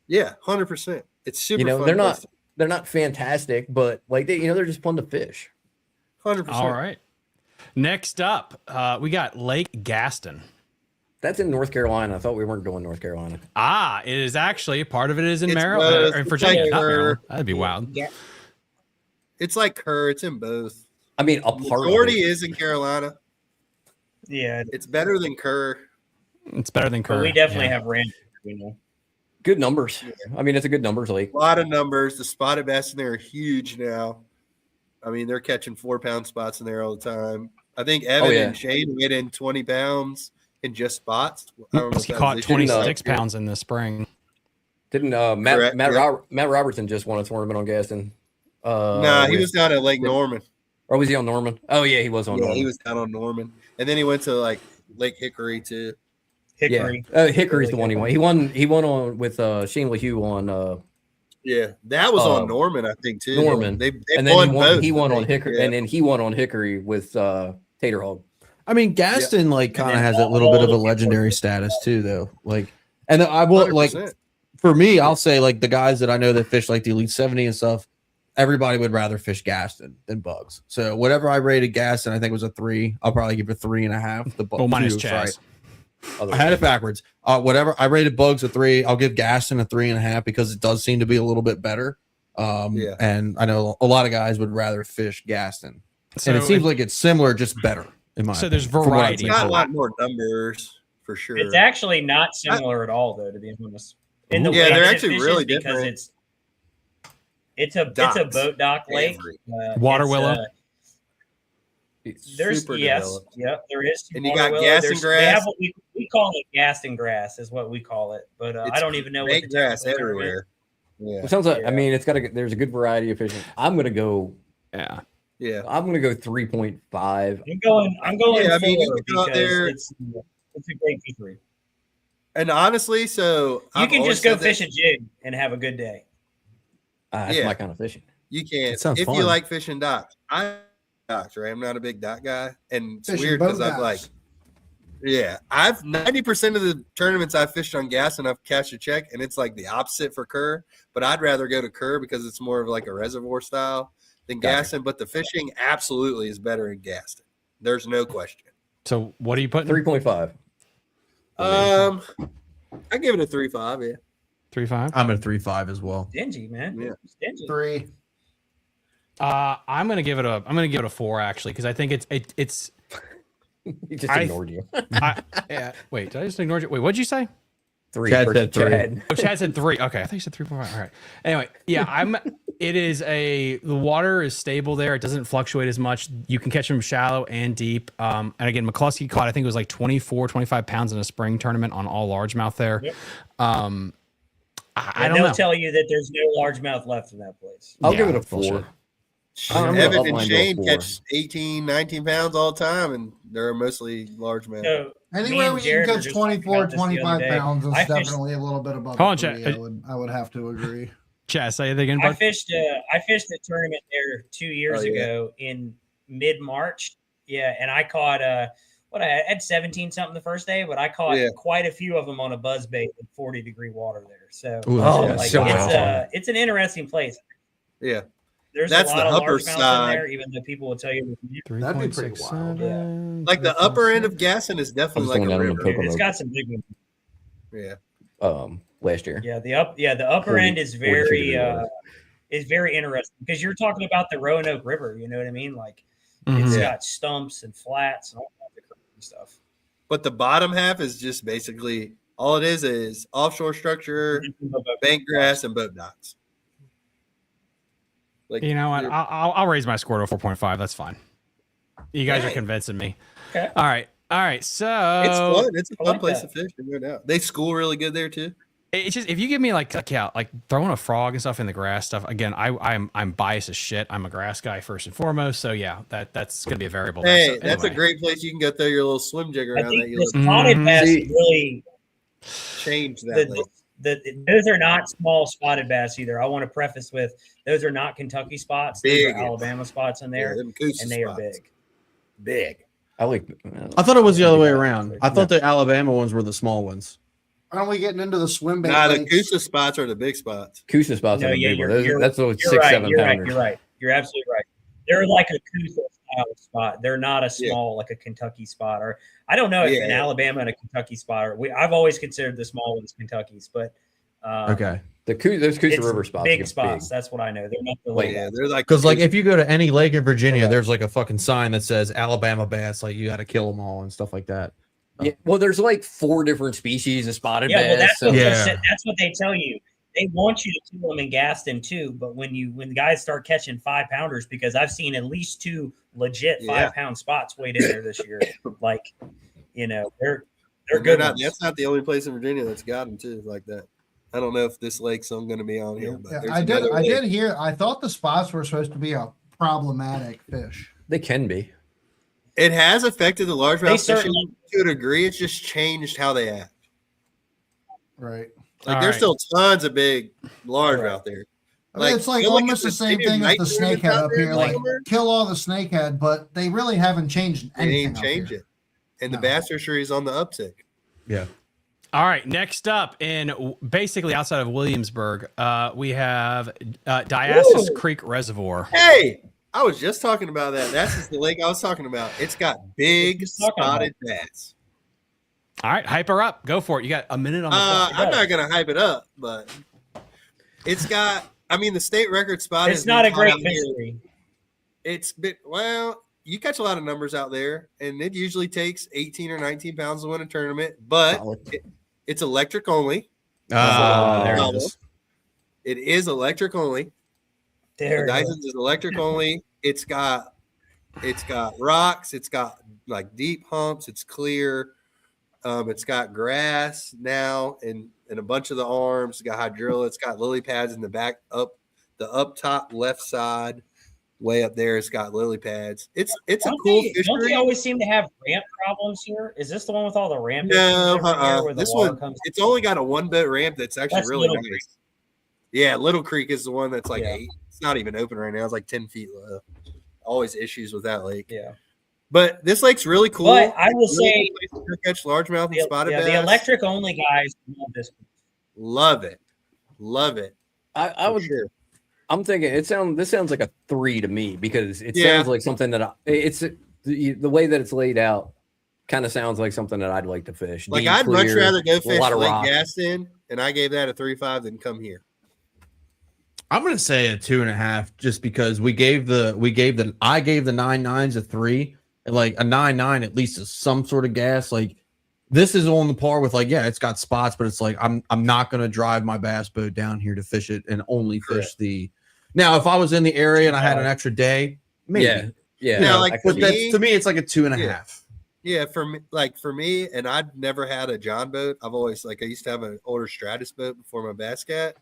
Yeah, 100%. It's super. Fun they're not fantastic, but like they're just fun to fish. 100%. All right. Next up, we got Lake Gaston. That's in North Carolina. I thought we weren't going North Carolina. It is actually part of it is in Maryland or in Virginia. Not Maryland. That'd be wild. Yeah. It's like Kerr. It's in both. I mean, a part majority is in Carolina. Yeah, it's better than Kerr. It's better than Kerr. But we definitely have ran. Good numbers. I mean, it's a good numbers lake. A lot of numbers. The spotted bass in there are huge now. I mean, they're catching 4-pound spots in there all the time. I think Evan and Shane weighed in 20 pounds in just spots. I don't know he caught 26 pounds in the spring. Didn't Matt Robertson just won a tournament on Gaston? He was down at Lake Norman. Or was he on Norman? Oh yeah, he was on Norman. He was down on Norman. And then he went to like Lake Hickory too. Hickory. Yeah. Hickory's the one he won. He won on with Shane LaHue on that was on Norman, I think too. Norman. They and won then both. He won on Hickory, and then he won on Hickory with Tater Hog. I mean, Gaston like kind of has a little bit of a legendary status too, though. Like, and I will 100%. like for me, I'll say like the guys that I know that fish like the Elite 70 and stuff. Everybody would rather fish Gaston than bugs. So whatever I rated Gaston, I think it was a 3. I'll probably give it a 3.5. The Well, minus two, Chaz. I had it backwards. Whatever I rated bugs a 3. I'll give Gaston a 3.5 because it does seem to be a little bit better. And I know a lot of guys would rather fish Gaston, So and it seems like it's similar, just better in my. So there's opinion, from what I've variety. seen. Got a lot more numbers for sure. It's actually not similar at all, though, to be honest. In the Yeah, way they're that it actually fishes, really because different. it's a boat dock lake. Water It's, willow. There's super yes, developed. yep. There is. And you water got willow. Gaston They grass. have what we call it Gaston grass is what we call it, but I don't even know what Bait the grass technical term everywhere. Yeah, It sounds like Yeah. I mean, there's a good variety of fishing. I'm gonna go. Yeah. yeah. I'm gonna go 3.5. I'm going. Yeah, I mean, you 4 can go out because there- it's a great fishery. And honestly, so You I've can always just go said fish this. a jig and have a good day. That's Yeah. my kind of fishing. You can It sounds if you fun. like fishing docks. I docks, right? I'm not a big dock guy, and it's Fishing weird boat because I've like, docks. yeah, I've 90% of the tournaments I've fished on gas and I've cashed a check, and it's like the opposite for Kerr. But I'd rather go to Kerr because it's more of like a reservoir style than Gotcha. Gaston. But the fishing absolutely is better in Gaston. There's no question. So what are you putting? 3.5. I give it a 3.5. Yeah. 3.5. I'm at a 3.5 as well. Stingy, man. Yeah. Stingy. 3. I'm gonna give it a 4 actually because I think it's. He just ignored you. Yeah. Wait, did I just ignore you? Wait, what'd you say? 3. Chad for said 3. Chad. Oh, Chad said 3. Okay, I thought you said 3.5. All right. Anyway, yeah, the water is stable there. It doesn't fluctuate as much. You can catch them shallow and deep. And again, McCluskey caught, I think it was like 24, 25 pounds in a spring tournament on all largemouth there. Yep. I And don't they'll know. tell you that there's no largemouth left in that place. I'll Yeah, give it a bullshit. 4. I'm gonna Evan up and mine to a Shane 4. catch 18, 19 pounds all the time, and they're mostly largemouth. So me Anywhere and we can Jared were catch just talking 24, about this the other 25 day. pounds is I fished- definitely a little bit above Hold on, the 3. Chad. I would have to agree. Chad, say it again, I bud. fished a tournament there 2 years Oh, yeah. ago in mid-March. Yeah, and I caught I had 17 something the first day, but I caught Yeah. quite a few of them on a buzz bait with 40-degree water there. So Ooh, that's like, so it's an interesting place. Yeah. There's That's a lot the of upper largemouth in side. there, even though people will tell you That'd be pretty wild. 3.67. Like the upper end of Gaston is definitely I'm like just a going down river. in the it's got some big ones. Yeah. Last year. Yeah, the upper 40 end is 42 very degree water. interesting because you're talking about the Roanoke River. You know what I mean? Like Mhm. it's Yeah. got stumps and flats and all kinds of crazy stuff. But the bottom half is just basically all it is offshore structure, bank grass, and boat docks. Like You know what? you're- I'll raise my score to a 4.5. That's fine. You guys are Hey. convincing me. Okay. All right. So it's fun. It's a I fun like place that. to fish. No doubt. They school really good there too. It's just if you give me like throwing a frog and stuff in the grass stuff again. I'm biased as shit. I'm a grass guy first and foremost. So yeah, that's gonna be a variable. there. Hey, So that's a anyway. great place. You can go throw your little swim jig I around that. think You the look spotted Mhm. bass See- really change that. lake. those are not small spotted bass either. I want to preface with those are not Kentucky spots. Those Big. are Alabama spots in there, Yeah, them Coosa and they are spots. big. Big. I like. I thought it was the other way around. I thought the Alabama ones were the small ones. Aren't we getting into the swim bait? Nah, the lakes? Coosa spots are the big spots. Coosa spots No, are the yeah, big one. you're- That's those You're 6, right. 7 You're right. pounders. You're right. You're absolutely right. They're like a Coosa style spot. They're not a Yeah. small like a Kentucky spot, or I don't know if Yeah. an Alabama and a Kentucky spot are. I've always considered the small ones Kentucky's, but Okay. Those Coosa it's River spots. big get spots. That's what I know. They're not the Like, little Yeah, ones. they're like Because like Coosa- if you go to any lake in Virginia, Yeah. there's like a fucking sign that says Alabama bass, like you got to kill them all and stuff like that. Yeah, well, there's like 4 different species of spotted Yeah, well, bass. that's so- what Yeah. that's what they tell you. They want you to kill them in Gaston too, but when the guys start catching 5-pounders, because I've seen at least 2 legit Yeah. 5-pound spots weighed in there this year. Like, they're they're good. not. ones. That's not the only place in Virginia that's got them too, like that. I don't know if this lake's going to be on here, but Yeah, there's I did. another I lake. did hear. I thought the spots were supposed to be a problematic fish. They can be. It has affected the They largemouth fishing certainly- to a degree. It's just changed how they act. Right. Like All there's right. still tons of big large Right. out there. I mean, it's like feel almost it's the same city of thing as the nightmares snakehead out up there here. Like, somewhere. kill all the snakehead, but they really haven't changed They anything. didn't up change here. it. and the bass fishery is on the uptick. Yeah. All right. Next up, in basically outside of Williamsburg, we have Diasis Creek Reservoir. Hey, I was just talking about that. That's the lake I was talking about. It's got big spotted bass. All right, hype her up. Go for it. You got a minute on the clock. I'm not gonna hype it up, but it's got. I mean, the state record spot. It's not a great fishery. It's been well. You catch a lot of numbers out there, and it usually takes 18 or 19 pounds to win a tournament. But it's electric only. There it is. It is electric only. There the Dyson's is electric only. It's got rocks. It's got like deep humps. It's clear. It's got grass now and a bunch of the arms. It's got hydrilla. It's got lily pads in the back up top left side, way up there. It's got lily pads. It's a cool fishery. Don't they always seem to have ramp problems here? Is this the one with all the ramp? No, this one it's only got a 1-boat ramp that's actually really nice. Creek. Yeah, Little Creek is the one that's like 8. It's not even open right now. It's like 10 feet low. Always issues with that lake. Yeah. But this lake's really cool. But I will say, catch largemouth and spotted bass. The electric only guys love this. Love it. I would. Sure. I'm thinking this sounds like a 3 to me because it sounds like something that the way that it's laid out kind of sounds like something that I'd like to fish. Like I'd much rather go fish Lake Gaston, and I gave that a 3.5 than come here. I'm gonna say a 2.5 just because I gave the 9.9s a 3. Like a 9.9 at least is some sort of gas. Like this is on the par with it's got spots, but it's like I'm not gonna drive my bass boat down here to fish it and only fish the. Now, if I was in the area and I had an extra day, maybe. Yeah. Now, like to me, it's like a 2.5. Yeah, for me, and I'd never had a John boat. I've always I used to have an older Stratus boat before my Bass Cat.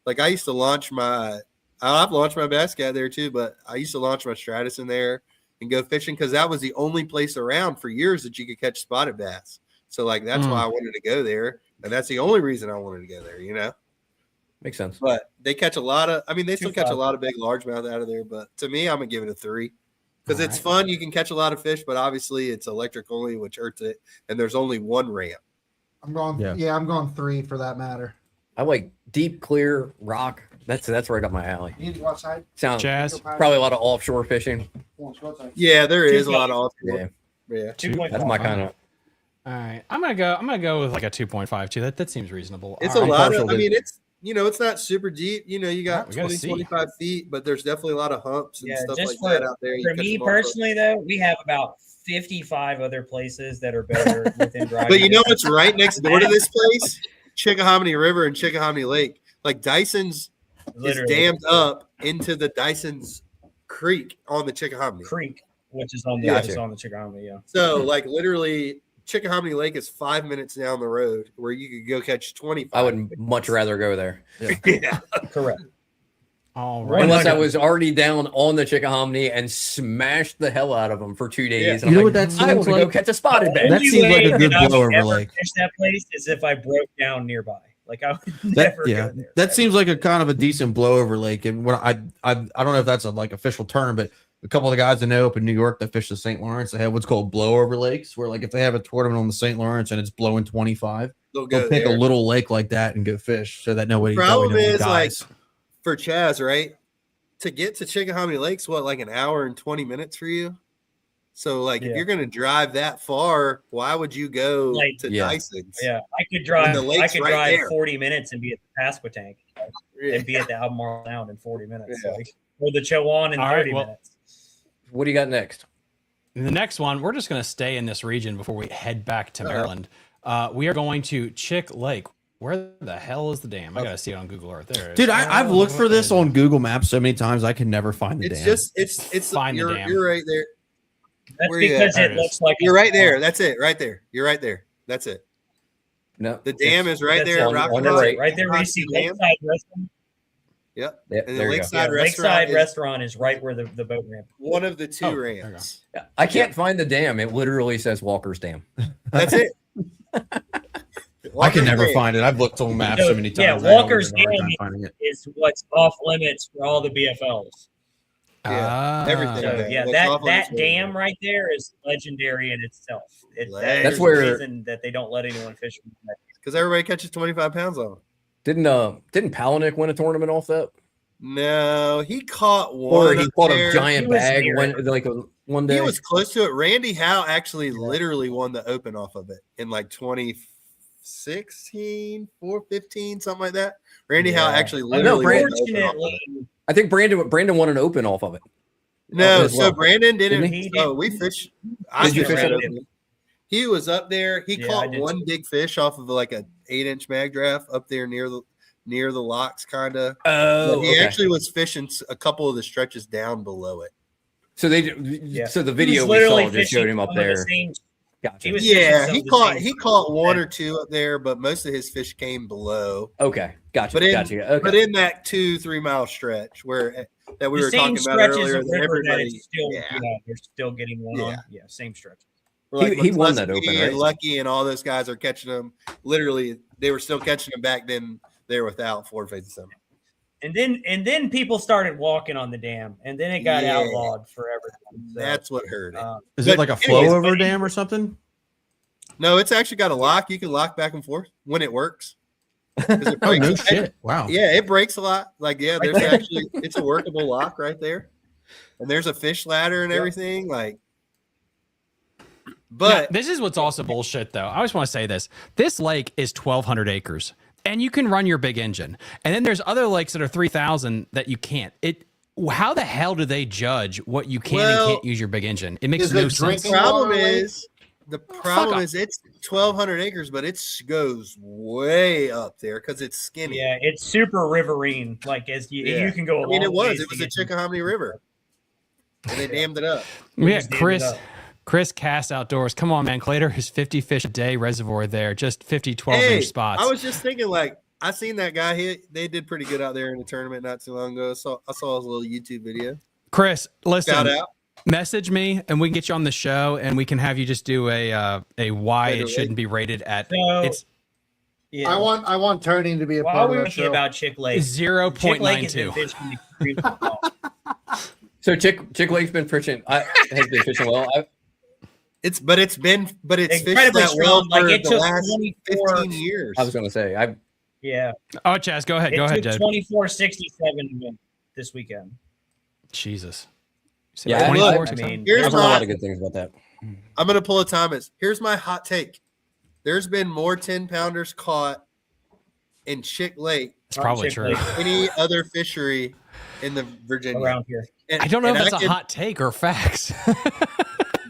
Like I used to launch I've launched my Bass Cat there too, but I used to launch my Stratus in there and go fishing because that was the only place around for years that you could catch spotted bass. So that's why I wanted to go there, and that's the only reason I wanted to go there. Makes sense. But they catch a lot of. I mean, they still catch a lot of big largemouth out of there. But to me, I'm gonna give it a 3 because it's fun. You can catch a lot of fish, but obviously it's electric only, which hurts it. And there's only one ramp. I'm going. Yeah, I'm going 3 for that matter. I like deep, clear rock. That's right up my alley. You need to go outside. Sounds Jazz. Probably a lot of offshore fishing. Yeah, there is a lot of offshore. Yeah. That's my kind of. All right, I'm gonna go with like a 2.5 too. That seems reasonable. It's a lot of. I mean, it's it's not super deep. You got 25 feet, but there's definitely a lot of humps and stuff like that out there. For me personally, though, we have about 55 other places that are better within driving. But you know what's right next door to this place? Chickahominy River and Chickahominy Lake. Like Dyson's is dammed up into the Dyson's Creek on the Chickahominy Creek, which is on the Chickahominy. Yeah. So literally, Chickahominy Lake is 5 minutes down the road where you could go catch 25. I would much rather go there. Yeah. Correct. All right. Unless I was already down on the Chickahominy and smashed the hell out of them for 2 days. Yeah. You know what that seems like? Go catch a spotted bass. That seems like a good blowover lake. Fish that place is if I broke down nearby. Like I would never go there. That seems like a kind of a decent blowover lake. And what I don't know if that's a official term, but a couple of the guys I know up in New York that fish the St. Lawrence, they have what's called blowover lakes, where if they have a tournament on the St. Lawrence and it's blowing 25, they'll pick a little lake like that and go fish so that nobody. Problem is dies. For Chaz, right? To get to Chickahominy Lake's an hour and 20 minutes for you. So if you're going to drive that far, why would you go to Dyson's? Yeah, I could drive. I could drive 40 minutes and be at the Pasquotank and be at the Albemarle Sound in 40 minutes, or the Chowan in 30 minutes. What do you got next? The next one, we're just going to stay in this region before we head back to Maryland. We are going to Chick Lake. Where the hell is the dam? I gotta see it on Google Earth. There it is. Dude, I've looked for this on Google Maps so many times I can never find the dam. It's find the dam. You're right there. That's because it looks like you're right there. That's it. Right there. You're right there. That's it. No, the dam is right there. On the right. Right there where you see Lakeside Restaurant. Yep. And the Lakeside Restaurant is right where the boat ramp. One of the two ramps. I can't find the dam. It literally says Walker's Dam. That's it. I can never find it. I've looked on maps so many times. Yeah, Walker's Dam is what's off limits for all the BFLs. everything. So yeah, What's off that on the dam right there is legendary in itself. That's the where- reason that they don't let anyone fish because everybody catches 25 pounds on. Didn't Palaniuk win a tournament off that? No, he caught one. Or he caught there. a giant He was bag near one day. He was close to it. Randy Howe actually literally won the Open off of it in like 2016, 415, something like that. Randy Howe actually literally won the Open off of it. I think Brandon won an Open off of it. No, as so well. Brandon didn't. Didn't Oh, we fished. I Did you fished fish it. it? He was up there. He Yeah, I caught did one too. big fish off of like a 8-inch mag draft up there near the locks, kind of. Oh, he okay. actually was fishing a couple of the stretches down below it. So so the video we saw just showed him up there. Gotcha. Yeah, he caught one or two up there, but most of his fish came below. Okay, gotcha. But in, gotcha. Okay. but in that 2-3 mile stretch that we were talking about earlier, that everybody, they're still getting one on. Yeah, same stretch. He won that Open, right? And Lucky and all those guys are catching them. Literally, they were still catching them back then. They were without Ford Faith Summer. And then people started walking on the dam, and then it got Yeah. outlawed forever. So, That's what hurt it. Is it like a flow over dam or something? No, it's actually got a lock. You can lock back and forth when it works. 'Cause it Oh, no breaks. shit. Wow. Yeah, it breaks a lot. Like, yeah, there's actually it's a workable lock right there. And there's a fish ladder and everything. Like, but this is what's also bullshit, though. I just want to say this: this lake is 1,200 acres, and you can run your big engine. And then there's other lakes that are 3,000 that you can't. How the hell do they judge what you can and can't use your big engine? It makes no sense. The problem is it's 1,200 acres, but it goes way up there because it's skinny. Yeah, it's super riverine. Like you can go. I mean, it was a a Chickahominy River, and they dammed it up. Yeah, Chris Cast Outdoors. Come on, man. Clater his 50 fish a day reservoir there. Just 50 12-inch spots. I was just thinking, like, I seen that guy. They did pretty good out there in the tournament not too long ago. So I saw his little YouTube video. Chris, listen. Shout out. Message me and we can get you on the show and we can have you just do a why it shouldn't be rated at. Yeah. I want Tony to be a While part we of were that talking show. about Chick Lake, 0.92. So Chick Lake's been fishing. Has been fishing well. It's fished Incredibly that well strong. Like, for it the took last 24 15 years. I was going to say Yeah. Oh, Chaz, go ahead. It Go ahead, took Jed. 24.67 to win this weekend. Jesus. Yeah, 24. I mean, I've heard a lot of good things about that. I'm going to pull a Thomas. Here's my hot take. There's been more 10-pounders caught in Chick Lake. It's probably true. than any other fishery in the Virginia. Around here. And, I don't know if and that's a hot take or facts.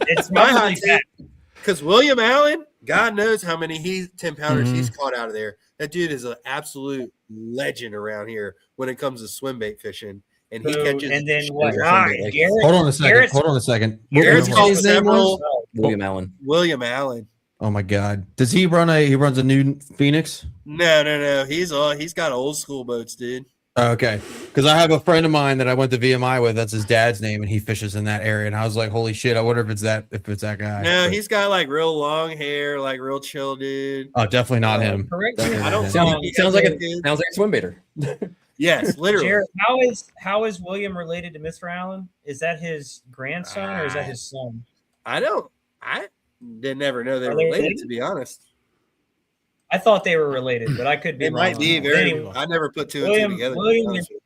It's my hot mostly take. Because William Allen, God knows how many 10-pounders Mm-hmm. he's caught out of there. That dude is an absolute legend around here when it comes to swim bait fishing. And he catches. And then what? Garrett, Hold on a second. Hold on a second. Garrett's What caught was his name was? several. William Allen. William Allen. Oh my God. Does he runs a new Phoenix? No. He's got old school boats, dude. Okay. Because I have a friend of mine that I went to VMI with. That's his dad's name, and he fishes in that area. And I was like, holy shit! I wonder if it's that guy. No, But- he's got like real long hair, like real chill, dude. Oh, definitely not him. Correct. Definitely I not don't him. Sounds like a swim baiter. Yes, literally. Jared, how is William related to Mr. Allen? Is that his grandson or is that his son? I didn't ever know they Are were they related, related? to be honest. I thought they were related, but I could be It wrong. might be But very. anyway, I never put two William- and two together. to be William honest with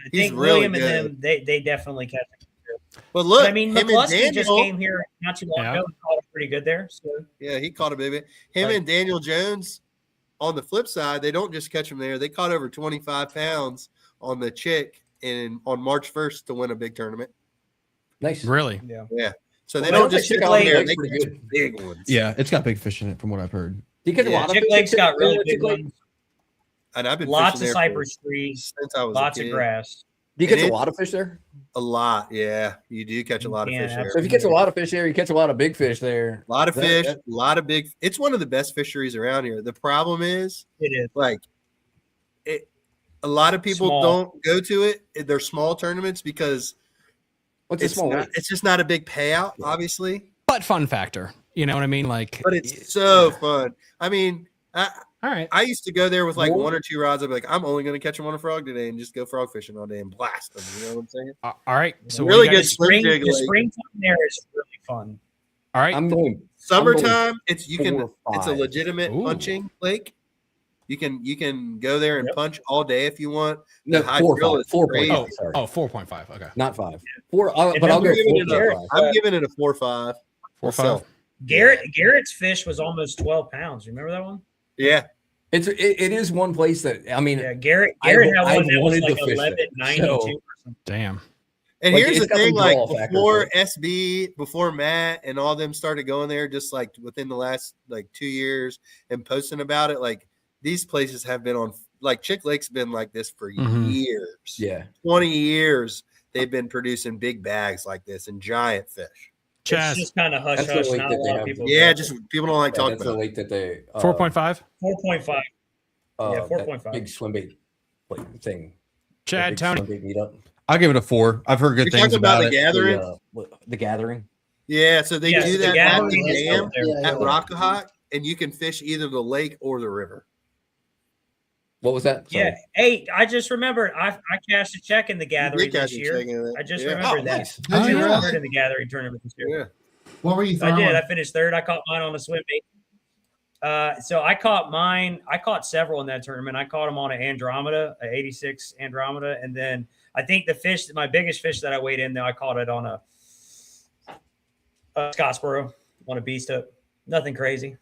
I he's think really William and good. them, they definitely catch it. you. But look, But I mean, him and McCluskey just Daniel. came here not too long ago and caught it pretty good there. So Yeah, he caught a big bit. Him Like- and Daniel Jones. On the flip side, they don't just catch them there. They caught over 25 pounds on the Chick on March 1st to win a big tournament. Nice. Really? yeah. Yeah. So they Well, don't just Chick sit Lake there. looks They pretty catch good. big ones. Yeah, it's got big fish in it, from what I've heard. Do you catch a Yeah, lot of Chick fish? Lake's got really Chick big Lake? ones. And I've been Lots fishing of there cypress trees, since I was lots a of kid. grass. Do you catch And a lot of fish there? A lot, yeah. You do catch a lot of Yeah, fish there. So if you catch a lot of fish there, you catch a lot of big fish there. A lot of That- fish, that- a lot of big. It's one of the best fisheries around here. The problem is, It is. like, a lot of people Small. don't go to it. They're small tournaments because What's a small lake? it's just not a big payout, obviously. But fun factor. You know what I mean? Like, But it's so fun. I mean, I All right. I used to go there with like 1 or 2 rods. I'd be like, I'm only going to catch them on a frog today and just go frog fishing all day and blast them. You know what I'm saying? All right. So really we got good swim jig. The springtime there is really fun. All right. I'm going Summertime, it's a 4-5. legitimate punching lake. You can go there and punch all day if you want. No, The high drill is 4.5. crazy. 4.5. Sorry. 4.5. Okay. Not 5. 4. But I'll go 4.5. I'm giving it a 4.5. 4.5. Garrett's fish was almost 12 pounds. Remember that one? Yeah. It is one place that I mean. Yeah, Garrett had one that was like 11.92. Damn. And Like, here's the it's got thing, the like draw factor, before but- SB, before Matt and all them started going there, just like within the last like 2 years and posting about it, like these places have been on, like Chick Lake's been like this for years. Yeah. 20 years they've been producing big bags like this and giant fish. It's just kind of hush That's the hush. lake Not that a they lot of have. people. Yeah, just people don't like talking That's about the it. lake that they 4.5. 4.5. Yeah, 4.5. Big swim bait thing. Chad, Big Tony. swim bait meetup. I'll give it a 4. I've heard good You're things talking about about the it. gathering? The gathering. Yeah, so they Yes, do the that at gathering the is dam up there. at Rockahawk, and you can fish either the lake or the river. What was that? Sorry. Yeah. Hey, I just remembered. I cashed a check in the gathering cash this a year. check in it. I just Yeah. remembered Oh, that. nice. Did you I really? in the gathering tournament this year. Yeah. What were you I throwing? did. I finished third. I caught mine on a swim bait. So I caught mine. I caught several in that tournament. I caught them on an Andromeda, an 86 Andromeda, and then I think my biggest fish that I weighed in there, I caught it on a Scottsboro on a beast hook. Nothing crazy.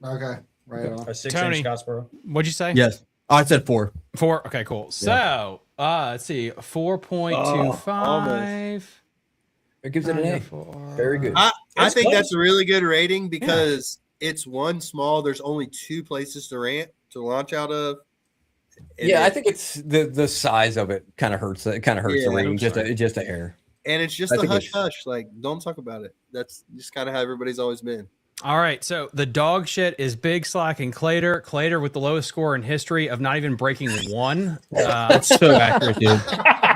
Okay, right on. A 6-inch Tony. Scottsboro. What'd you say? Yes. I said 4. 4. Okay, cool. So, let's see. 4.25. It gives it an A. Very good. I It's think close. that's a really good rating because it's one small. There's only 2 places to launch out of. And Yeah, I think it's the size of it kind of hurts. It kind of hurts the Yeah, rating that's just a hair. and it's just I a think hush it's- hush. Like, don't talk about it. That's just kind of how everybody's always been. All right. So the dog shit is Big Slack and Clater. Clater with the lowest score in history of not even breaking 1. That's so accurate, dude.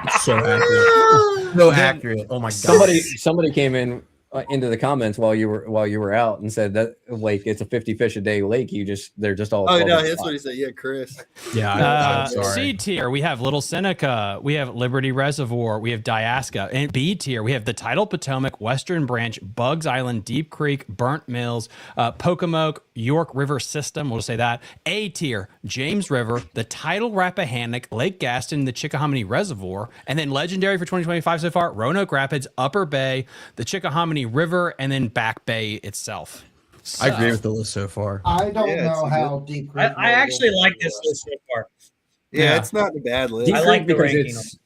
It's so accurate. So accurate. Oh my god. Somebody came in into the comments while you were out and said that like it's a 50 fish a day lake. They're just all. Oh 12 no, inch that's spots. what he said. Yeah, Chris. Yeah, I'm C sorry. tier, we have Little Seneca, we have Liberty Reservoir, we have Diaska. And B tier, we have the Tidal Potomac, Western Branch, Bugs Island, Deep Creek, Burnt Mills, Pocomoke, York River System. We'll just say that. A tier, James River, the Tidal Rappahannock, Lake Gaston, the Chickahominy Reservoir, and then legendary for 2025 so far, Roanoke Rapids, Upper Bay, the Chickahominy River, and then Back Bay itself. I agree with the list so far. I don't Yeah, know it's how deep. I actually like this list so far. Yeah, Yeah. it's not a bad list. Deep I Creek like the because ranking it's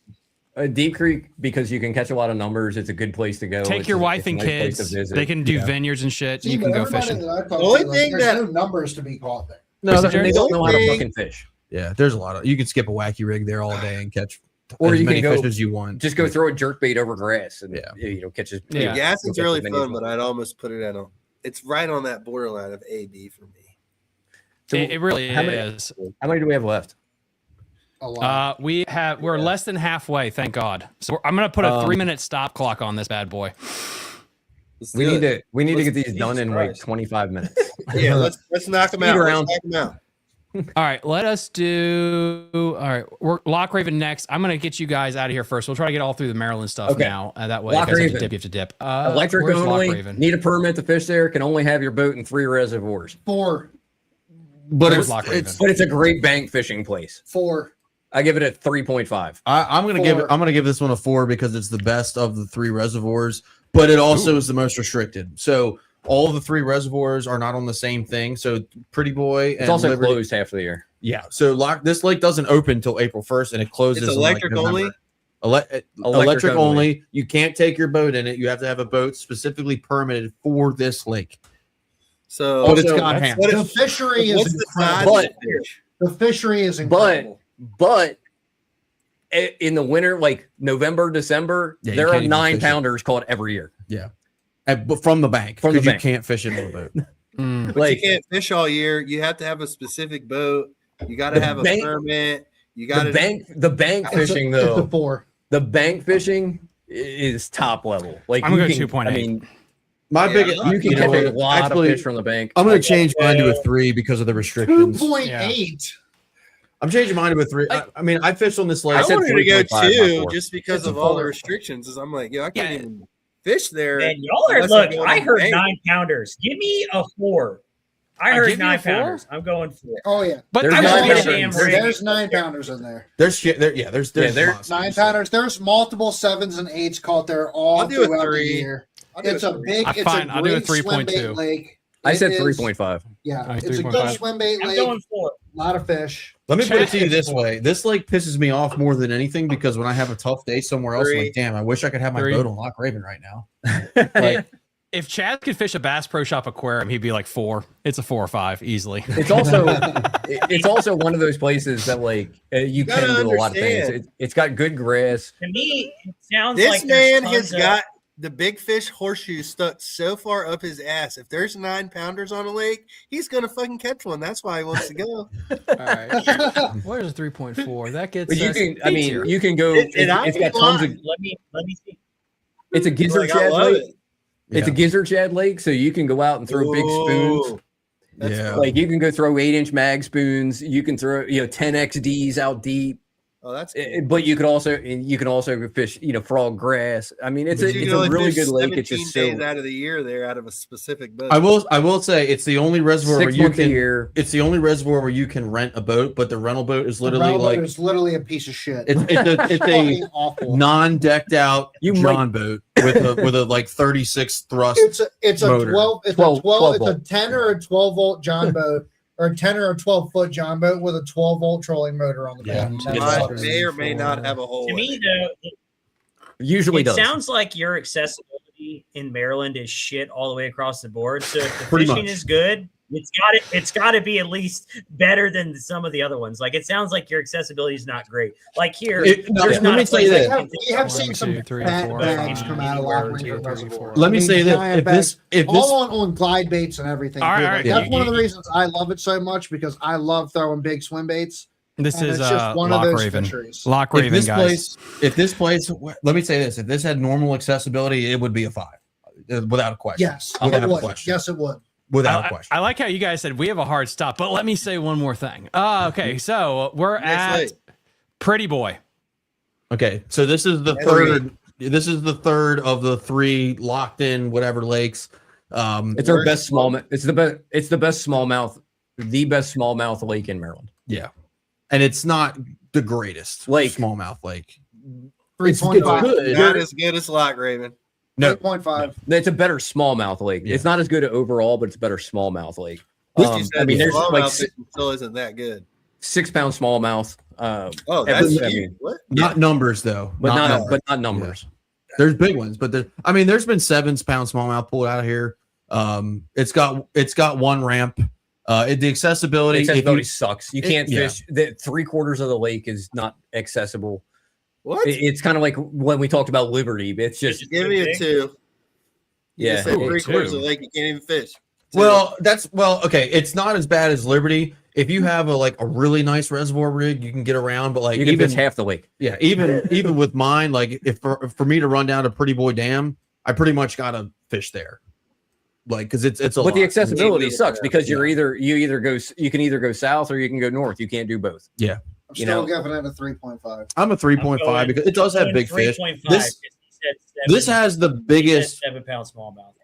Deep Creek because you can catch a lot of numbers. It's a good place to go. Take It's your a- wife it's a and nice place to kids. visit. They can do Yeah. vineyards and shit. See, You can but go everybody fishing. that I talk The only to, like, thing there's that- no numbers to be caught there. No, They don't know how to thing- fucking fish. Yeah, there's a lot of. You can skip a wacky rig there all day and catch Or as you many can go fish as you want. Just go throw a jerk bait over grass and Yeah. catch it. Yeah. Gaston's You'll really catch as many fun, as but I'd almost put it at a. It's right on that borderline of A B for me. So It really how many- is. How many do we have left? A lot. We're less than halfway, thank God. So I'm gonna put a 3-minute stop clock on this bad boy. We need to Let's- get these done in like Christ. 25 minutes. Yeah, let's knock them Speed out. round. Let's knock 'em out. All right, let us do. All right, we're Lock Raven next. I'm gonna get you guys out of here first. We'll try to get all through the Maryland stuff Okay. now. That way, Lock you guys have to Raven. dip. You have to dip. Electric where's Lock only. Raven? Need a permit to fish there. Can only have your boat in 3 reservoirs. 4. But Where's it's, Lock Raven? it's But it's a great bank fishing place. 4. I give it a 3.5. I'm gonna give this one a 4 because it's the best of the 3 reservoirs, but it also is the most restricted. So all the 3 reservoirs are not on the same thing. So Pretty Boy and It's also Liberty, closed half the year. Yeah. So this lake doesn't open until April 1st, and it closes. It's in, like, electric only? November. Electric only. You can't take your boat in it. You have to have a boat specifically permitted for this lake. So, But it's Also, got that's- ham. what The if- fishery is what's the size incredible. of the fish? The fishery is But incredible. but in the winter, like November, December, Yeah, you there can't are even 9 fish it. pounders caught every year. But from the bank, From the because you bank. can't fish it on the boat. Mm. But Like you can't fish all year. You have to have a specific boat. You got to The have a bank- permit. You got the to bank It's a- fishing it's a though. 4. The bank fishing is top level. Like I'm gonna you go can- 2.8. I mean, My big, You can catch a lot of fish from the bank. I'm going to change mine to a 3 because of the restrictions. 2.8. I'm changing mine to a 3. I mean, I fished on this lake. I wanted to go 2 4. just because of all the restrictions. Is I'm like, yo, I can't even fish there. Man, y'all are unless look. I'm going I on heard the bank. 9-pounders. Give me a 4. I heard give you a 9-pounders. I'm going 4. Oh yeah, But There's I nine was- pounders. there's 9-pounders in there. There's shit there. Yeah, there's there's 9-pounders. There's multiple 7s and 8s caught there all I'll do a throughout the 3. year. I'll do It's a 3. big. It's Fine, a I'll do a great swim bait 3.2. lake. I It said is- 3.5. Yeah, Alright, it's a 3.5. good swim bait I'm lake. going 4. A lot of fish. Let me put it to you this way. This lake pisses me off more than anything because when I have a tough day somewhere else, I'm 3. like, damn, I wish I could have my 3. boat on Loch Raven right now. Like, if Chad could fish a Bass Pro Shop aquarium, he'd be like 4. It's a 4 or 5 easily. It's also one of those places that like you can gotta do a lot of things. understand. It's got good grass. To me, it sounds This like there's man has tons of- got the big fish horseshoe stuck so far up his ass. If there's 9-pounders on a lake, he's gonna fucking catch one. That's why he wants to go. All right. Where's a 3.4? That gets. But you us can, I mean, easier. you can go. And I It's got ain't tons of. lying. Let me see. It's a gizzard Like, I shad love lake. it. It's a gizzard shad lake, so you can go out and throw big spoons. Ooh, that's Yeah. fun. Like you can go throw 8-inch mag spoons. You can throw 10XDs out deep. Oh, that's cool. But you could also fish frog grass. I mean, it's But a you it's can a only really fish good lake. It's 17 just days so out of the year there out of a specific boat. I will say it's the only reservoir where 6 you months a can. year. It's the only reservoir where you can rent a boat, but the rental boat is literally Railboat like is literally a piece of shit. it's a fucking awful. non-decked out You John boat with a like 36 thrust. It's a motor. 12. It's 12 a 12. It's a volt. 10 or a 12 volt John boat, or a 10 or a 12-foot John boat with a 12 volt trolling motor on the Yeah. back. It That's Mine it. may or may not have a hole. To in me, it. though, usually it does. sounds like your accessibility in Maryland is shit all the way across the board. So if the Pretty fishing much. is good, it's got to be at least better than some of the other ones. Like it sounds like your accessibility is not great. Like here, No, there's let not me a tell you place this. I can We have think seen of. some 2, 3, fat 4, bags come out of Loch anywhere, Raven 2, 3, Reservoir. 4. Let me say this: giant if this, bags, if this, all on glide baits and everything. All right, too. all Like, right. that's one of the reasons I love it so much because I love throwing big swim baits. This and is it's just one of Loch those Raven. fisheries. Loch if Raven, this guys. place, let me say this: if this had normal accessibility, it would be a 5, without a question. Yes, Without it a would. question. Yes, it would. Without a I question. like how you guys said we have a hard stop, but let me say one more thing. Okay, so we're Next at lake. Pretty Boy. Okay, so this is the That's third. This is the third of the 3 locked in whatever lakes. It's our best smallmouth. It's the best. It's the best smallmouth. The best smallmouth lake in Maryland. Yeah, and it's not the greatest Lake. smallmouth lake. It's 3.5. good. Not as good as Loch Raven. No, 3.5. It's a better smallmouth lake. Yeah. It's not as good overall, but it's a better smallmouth lake. You said I mean, the there's smallmouth like fishing still isn't that good. 6 pound smallmouth. Oh, that's every- huge. I mean, What? not numbers though. but not numbers. but not numbers. There's big ones, but there's been 7-pound smallmouth pulled out of here. It's got one ramp. The accessibility, if Accessibility you- sucks. You can't yeah. fish. The 3/4 of the lake is not accessible. What? It's kind of like when we talked about Liberty. It's just Give me a 2. You yeah. just said Ooh, 3/4 of 2. the lake. You can't even fish. 2. well, okay. It's not as bad as Liberty. If you have a really nice reservoir rig, you can get around. But like You can even fish half the lake. yeah, even with mine, like if for me to run down to Pretty Boy Dam, I pretty much gotta fish there. Like because it's a But lot. the accessibility Yeah. sucks because you can either go south or you can go north. You can't do both. I'm You still know- giving it a 3.5. I'm a 3.5 because it does have big fish. This has the biggest. 7-pound smallmouth.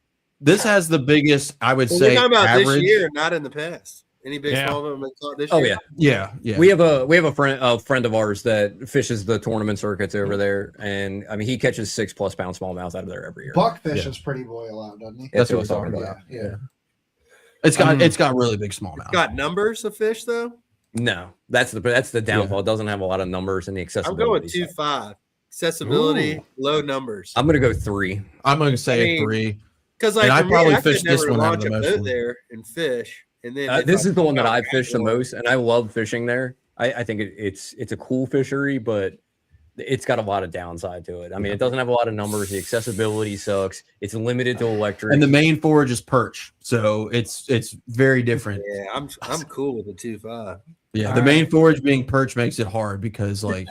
This has the biggest. I would Well, say we're talking about average. this year, not in the past. Any big Yeah. smallmouth been caught this Oh year? yeah. Yeah. We have a friend of ours that fishes the tournament circuits over there, and I mean he catches 6+ pound smallmouth out of there every year. Buckfish Yeah. is Pretty Boy a lot, doesn't he? That's what what I'm we're talking talking about. Yeah. It's got really big smallmouth. Got numbers of fish though. No, that's the downfall. It doesn't have a lot of numbers in the I'm accessibility. going with side. 2.5. Accessibility, Ooh. low numbers. I'm gonna go 3. I'm going to say I mean, a 3. Because like and I for probably me, I could fished this never one out of launch the a most boat one. there and fish, and then This is the one that I I've fished the most, and I love fishing there. I think it's a cool fishery, but it's got a lot of downside to it. I mean, it doesn't have a lot of numbers. The accessibility sucks. It's limited to electric. And the main forage is perch, so it's very different. Yeah, I'm cool with the 2.5. Yeah, the main forage being perch makes it hard because like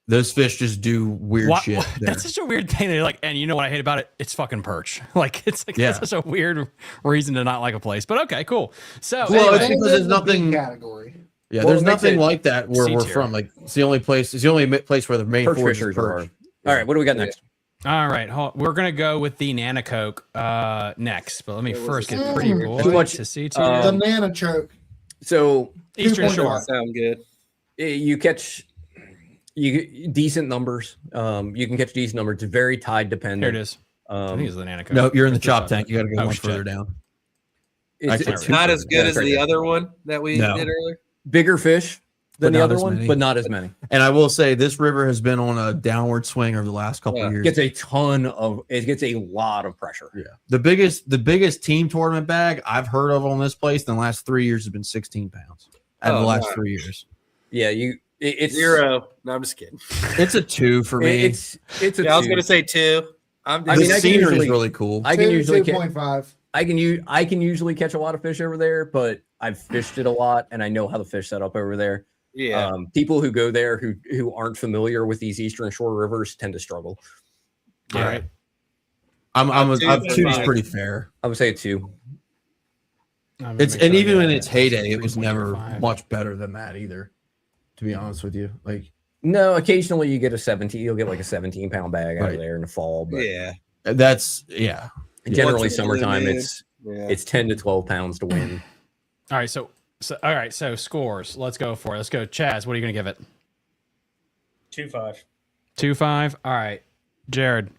Those fish just do weird shit. That's such a weird thing. They're like, and you know what I hate about it? It's fucking perch. Like it's like Yeah. that's such a weird reason to not like a place. But okay, cool. So Well, it's anyway, because there's nothing. category. Yeah, Well, there's it makes nothing it like that where C we're tier. from. Like it's the only place. It's the only place where the main Perch forage is fisheries are perch. hard. All right, what do we got next? all right, we're gonna go with the Nana Coke next. But let me first get pretty boy Too much- to see The Nana choke. So Eastern 2.5. Shore. Sound good. you catch decent numbers. You can catch decent numbers. It's very tide dependent. Here it is. I think it's the Nana Coke. No, you're in the Where's chop this tank. You got to go Oh, one shit. further down. It's It's Not as good as right the there. other one that we No. did earlier. Bigger fish But than the not other as one, many. but not as many. And I will say this river has been on a downward swing over the last couple of years. It gets a lot of pressure. Yeah. The biggest team tournament bag I've heard of on this place in the last 3 years has been 16 pounds out of the last 3 years. Yeah, it's 0. No, I'm just kidding. It's a 2 for me. It's a Yeah, I was 2. gonna say 2. I'm the just, I can scenery usually- is really cool. I can usually catch 2.5. I can usually catch a lot of fish over there, but I've fished it a lot and I know how the fish set up over there. yeah. People who go there who aren't familiar with these Eastern Shore rivers tend to struggle. All right. I'm 2 is 2.5. pretty fair. I would say a 2. It's and even in its heyday, it was 3.5. never much better than that either. To be honest with you, like No, occasionally you get a 17. You'll get like a 17-pound bag out Right. of there in the fall, but yeah. that's yeah. generally Once in a blue summertime moon. it's 10 to 12 pounds to win. All right. So all right. So scores. Let's go for it. Let's go. Chaz, what are you gonna give it? 2.5. 2.5. All right. Jared.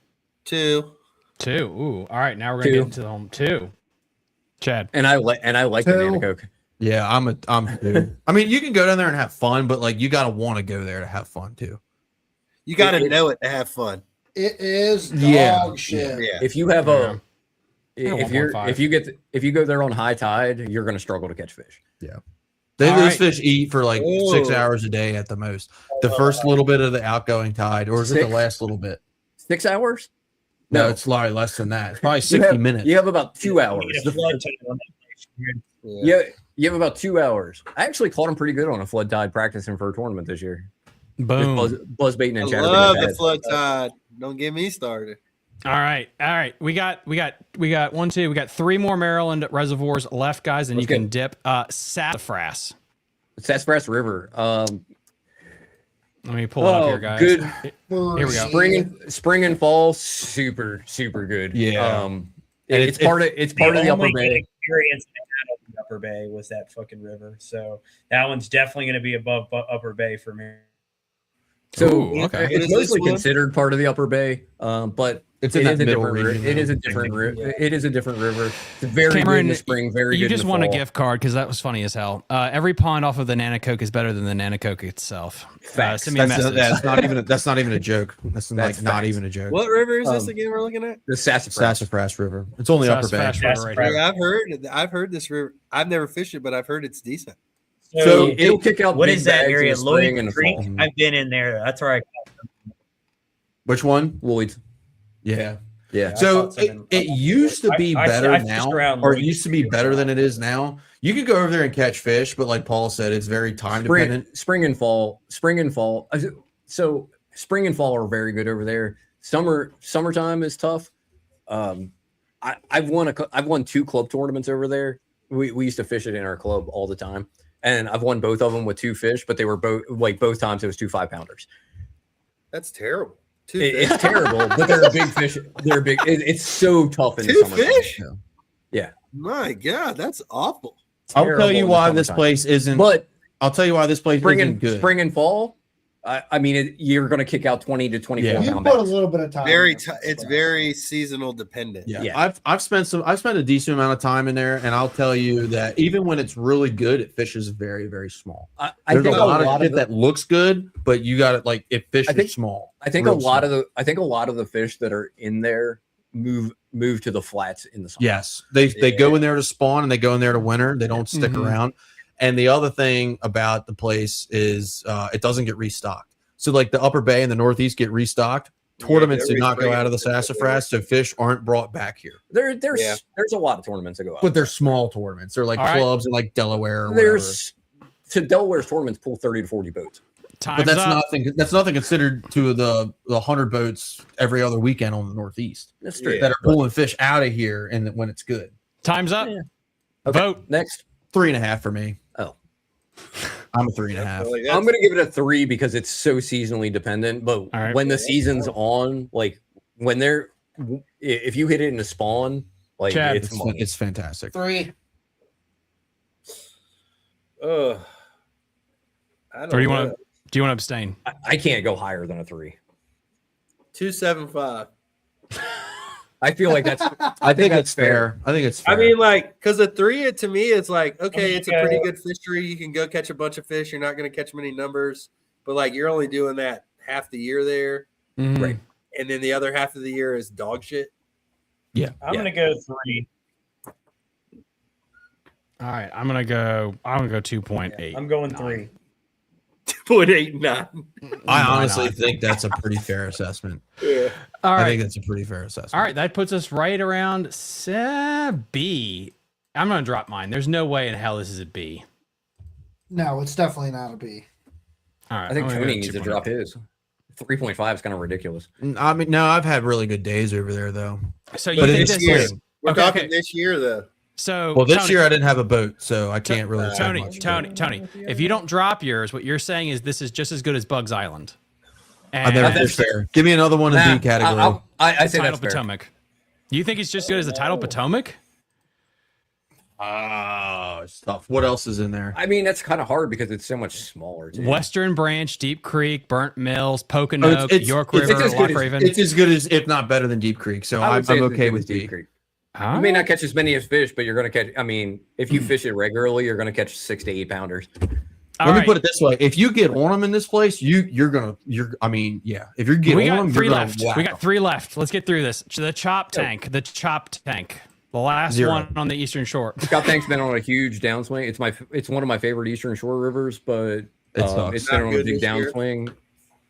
2. 2. Ooh. All right. Now we're gonna 2. get into the home 2. Chad. And I like the 2. Nana Coke. Yeah, I'm I mean, you can go down there and have fun, but like you gotta want to go there to have fun too. You got to know it to have fun. It is dog Yeah. shit. Yeah. If you have Yeah. if you go there on high tide, you're going to struggle to catch fish. Those All right. fish eat for like 6 Ooh. hours a day at the most. The first little bit of the outgoing tide, or is it the 6? last little bit? 6 hours? No, No. it's a lot less than that. It's probably You 60 have- minutes. You have about 2 hours. You get a flood tide on that place, dude. Yeah. Yeah, you have about 2 hours. I actually caught them pretty good on a flood tide practicing for a tournament this year. Boom. Buzz baiting I and love chatterbaits. the flood tide. Don't get me started. All right. We got 1, 2. We got 3 more Maryland reservoirs left, guys, and Let's you can go. dip. Sassafras. Sassafras River. Let me pull it up here, guys. Good. Here we go. Spring and fall, super good. Yeah. And it's part of the upper only good bay. experience I had of the Upper Bay was that fucking river. So that one's definitely going to be above Upper Bay for me. So Ooh, okay. it's What is mostly this one? considered part of the upper bay, but It's it in is that a middle different. region, It is a though. different. It is a different river. It's very good in Cameron, the spring. Very You good. just in the won a fall. gift card because that was funny as hell. Every pond off of the Nana Coke is better than the Nana Coke itself. Facts. Send me a message. That's not even a joke. That's That's like not facts. even a joke. What river is this Um, again we're looking at? The sassafras. Sassafras River. It's only Upper Bay. Sassafras River right here. Yeah, I've heard this river. I've never fished it, but I've heard it's decent. So it'll kick out. What big is that bags in area? the spring and Lloyd the Creek. fall. I've been in there. That's where I caught them. Which one? Lloyd's. Yeah. Yeah. So caught some in- it used to be I better fished now, around or it Lloyd used to be Creek. better than it is now. You could go over there and catch fish, but like Paul said, it's very time dependent. Spring and fall. So spring and fall are very good over there. Summertime is tough. I've won 2 club tournaments over there. We used to fish it in our club all the time, and I've won both of them with 2 fish, but they were both times it was 2 5-pounders. That's terrible. It's terrible, but they're big fish. They're big. It's so tough in the 2 summer. fish? Yeah. My God, that's awful. I'll tell Terrible you in the why this summertime. place isn't. But I'll tell you why this place isn't good. spring and fall. I mean, you're going to kick out 20 to 24 Yeah. You pound put a bags. little bit of time. Very, in there. it's very seasonal dependent. Yeah. Yeah. I've spent a decent amount of time in there, and I'll tell you that even when it's really good, it fishes very, very small. I There's think a lot of shit that looks good, but you got it like it fishes think- small. I think real a lot small. of the fish that are in there move to the flats in the summer. Yes, they go in there to spawn and they go in there to winter. They don't stick Mhm. around. And the other thing about the place is it doesn't get restocked. So like the Upper Bay and the Northeast get restocked. Tournaments they're do not go bringing out of the it to the sassafras, so fish aren't brought back here. There's Yeah. a lot of tournaments that go out. But they're small tournaments. They're like All right. clubs in like Delaware or whatever. Delaware's tournaments pull 30 to 40 boats. but that's nothing. That's nothing considered to the 100 boats every other weekend on the Northeast. That's true. That are pulling fish out of here and when it's good. Time's up. Yeah. Okay. Vote next. 3.5 for me. Oh, I'm a 3.5. I'm gonna give it a 3 because it's so seasonally dependent. But when the season's on, like when they're, if you hit it in a spawn, like Chad, it's fantastic. 3. I Or do you want to abstain? I can't go higher than a 3. 275. I feel like that's. I think that's fair. I think it's fair. I mean, like, because a 3 to me, it's like, okay, it's a pretty good fishery. You can go catch a bunch of fish. You're not going to catch many numbers, but like you're only doing that half the year there, right? And then the other half of the year is dog shit. Yeah, I'm gonna go 3. All right, I'm gonna go 2.8. I'm going 3. 2.89. I honestly think that's a pretty fair assessment. Yeah. All right. I think that's a pretty fair assessment. All right, that puts us right around B. I'm gonna drop mine. There's no way in hell this is a B. No, it's definitely not a B. All right, I think I'm gonna Tony go needs to 2.8. drop his. 3.5 is kind of ridiculous. I mean, no, I've had really good days over there though. So you But think it's this year. is We're talking this year, though. so? Well, this Tony, year I didn't have a boat, so I can't really. say Tony, much, Tony, if you don't drop yours, what you're saying is this is just as good as Bugs Island. I've never fished there. Give me another one in B category. I say Tidal that's fair. Potomac. You think it's just as good as the Tidal Potomac? It's tough. What else is in there? I mean, that's kind of hard because it's so much smaller. Too. Western Branch, Deep Creek, Burnt Mills, Pocono, York River, as Lock good Raven. it's as good as, if not better than Deep Creek. So I I'm would say it's okay as with good as Deep Creek. Huh? You may not catch as many as fish, but you're going to catch. I mean, if you fish it regularly, you're going to catch 6 to 8 pounders. Let me put it this way: if you get on them in this place, you're gonna. I mean, yeah. If you're getting We on got them, 3 you're left. gonna We got 3 left. Let's get through this. The chop tank. The last 0. one on the Eastern Shore. Scott Tank's been on a huge downswing. It's one of my favorite Eastern Shore rivers, but it's been on a big downswing.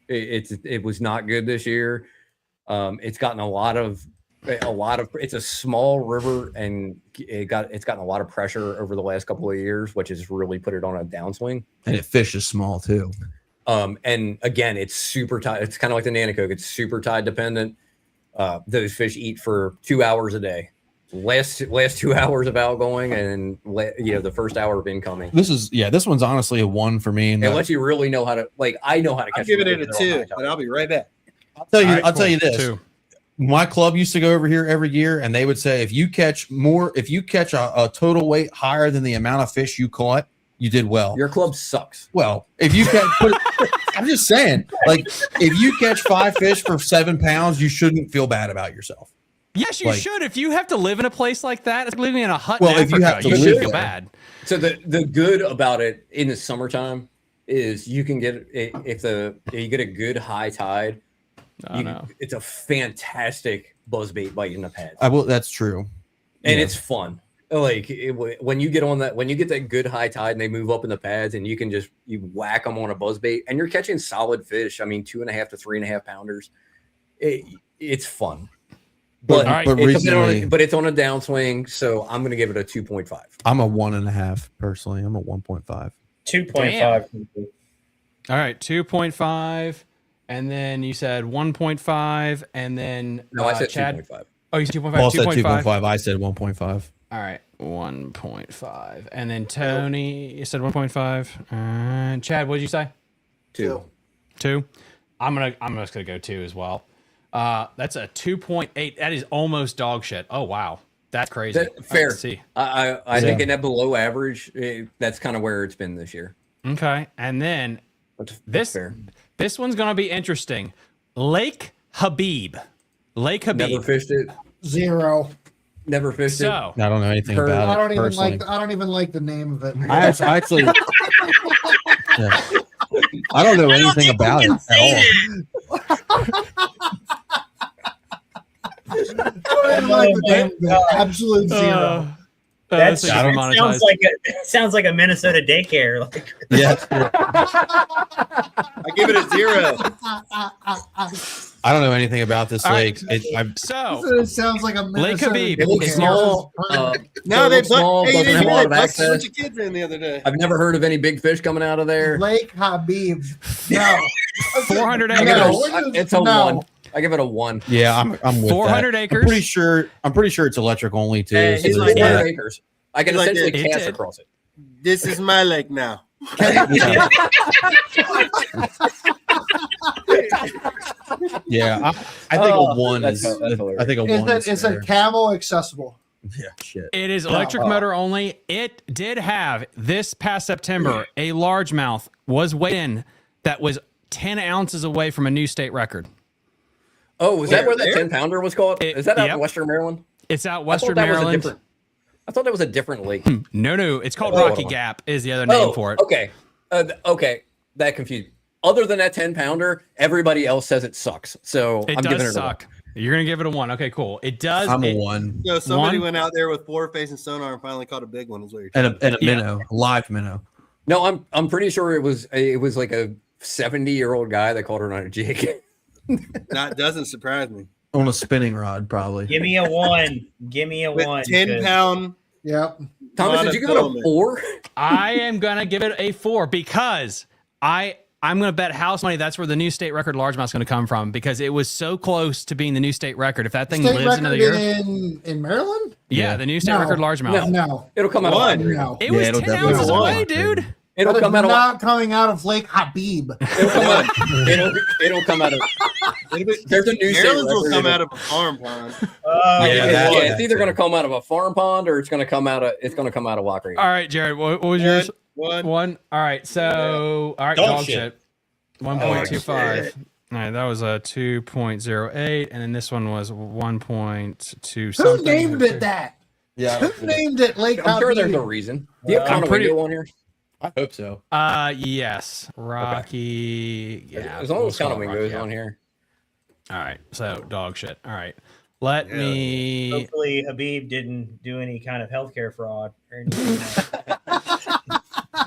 It was not good this year. It's gotten a lot of. It's a small river, and it's gotten a lot of pressure over the last couple of years, which has really put it on a downswing. And it fishes small too. And again, it's super tide. It's kind of like the Nanticoke. It's super tide dependent. Those fish eat for 2 hours a day. Last 2 hours of outgoing, and the first hour of incoming. This one's honestly a 1 for me. And Unless you really know how to, I know how to catch. I'm giving it a 2, and I'll be right back. I'll tell you this. 2. My club used to go over here every year, and they would say if you catch a total weight higher than the amount of fish you caught, you did well. Your club sucks. Well, if you catch, I'm just saying, like if you catch 5 fish for 7 pounds, you shouldn't feel bad about yourself. Yes, you should. If you have to live in a place like that, it's living in a hut. Well, in if you Africa, have to you live should feel there. bad. So the good about it in the summertime is you can get if you get a good high tide. It's a fantastic buzzbait bite in the pads. That's true, and it's fun. Like when you get that good high tide and they move up in the pads, and you whack them on a buzzbait, and you're catching solid fish. I mean, 2.5 to 3.5 pounders. It's fun, but it's on a downswing, so I'm going to give it a 2.5. I'm a 1.5 personally. I'm a 1.5. 2.5. All right, 2.5. And then you said 1.5, and then no, I said Chad. 2.5. Oh, you said 2.5. Paul said 2.5. I said 1.5. All right, 1.5. And then Tony, you said 1.5. Chad, what did you say? 2. I'm just gonna go 2 as well. That's a 2.8. That is almost dog shit. Oh wow, that's crazy. Fair. See, I think in that below average, that's kind of where it's been this year. Okay, and then that's fair. This one's gonna be interesting. Lake Habib. Never fished it. 0. Never fished it. So I don't know anything about it. I don't even like the name of it. I actually, I don't know anything about it at all. Absolute 0. That sounds like a Minnesota daycare. Yeah, I give it a 0. I don't know anything about this All lake. right. It, So It sounds like a Lake Minnesota Habib. It looks It's small. No, they small, hey, you doesn't didn't have a hear lot they of busted a bunch access. of kids in the other day. I've never heard of any big fish coming out of there. Lake Habib. No. 400 I give it acres. it's a No. 1. I give it a 1. yeah, I'm with 400 that. acres. I'm pretty sure it's electric only too. Hey, so he's there's like, 400 that. acres. I can Like essentially it cast did. across it. This is my lake now. Yeah, I think Oh, a 1 that's is. hilarious. I think a 1 is Is fair. it camel accessible? Yeah, shit. It is electric motor only. It did have this past September a largemouth was weighed in that was 10 ounces away from a new state record. Oh, was that where that There? 10-pounder was called? Is that out in Western Maryland? It's out I Western thought that was a Maryland. different- I thought that was a different lake. No, it's called Oh, Rocky hold on. Gap is the other name for it. Okay. Okay. That confused. Other than that 10-pounder, everybody else says it sucks. So It I'm giving does it suck. You're gonna give it a 1. Okay, cool. It does. I'm a it- 1 So somebody 1? went out there with forward-facing sonar and finally caught a big one. Is what you're and telling a minnow, a live minnow. No, I'm pretty sure it was like a 70-year-old guy that caught her on a jig. That doesn't surprise me. On a spinning rod, probably. Give me a 1. Give me a With 1. 10-pound. Yep. Thomas, did you give it a monofilament. 4? I am gonna give it a 4 because I'm gonna bet house money that's where the new state record largemouth is gonna come from because it was so close to being the new state record. If that thing State lives another year, in Maryland? yeah, the new state No. record largemouth. No. It'll come out of One. Lockery. No. It Yeah, was it'll 10 definitely ounces come out away, of dude. It'll That is come out of not coming out of Lake Habib. It'll come out. It'll come out of. There's a new state Maryland's will record. come out of a farm pond. Oh, Yeah, It's either going to come out of a farm pond or it's going to come out of Lockery. All right, Jared, what was yours? One. 1. All right, so all right, Dog dog shit. 1.25. All right, that was a 2.08, and then this one was 1.2 Who something. named it that? Yeah, Who named it Lake I'm sure there's Habib? a reason. Do you have I'm Conowingo pretty- on here? I hope so. Yes, Rocky. Yeah, As long as we'll call it Conowingo Rocky, is yeah. on here. All right, so dog shit. All right, let me. Hopefully, Habib didn't do any kind of healthcare fraud or anything.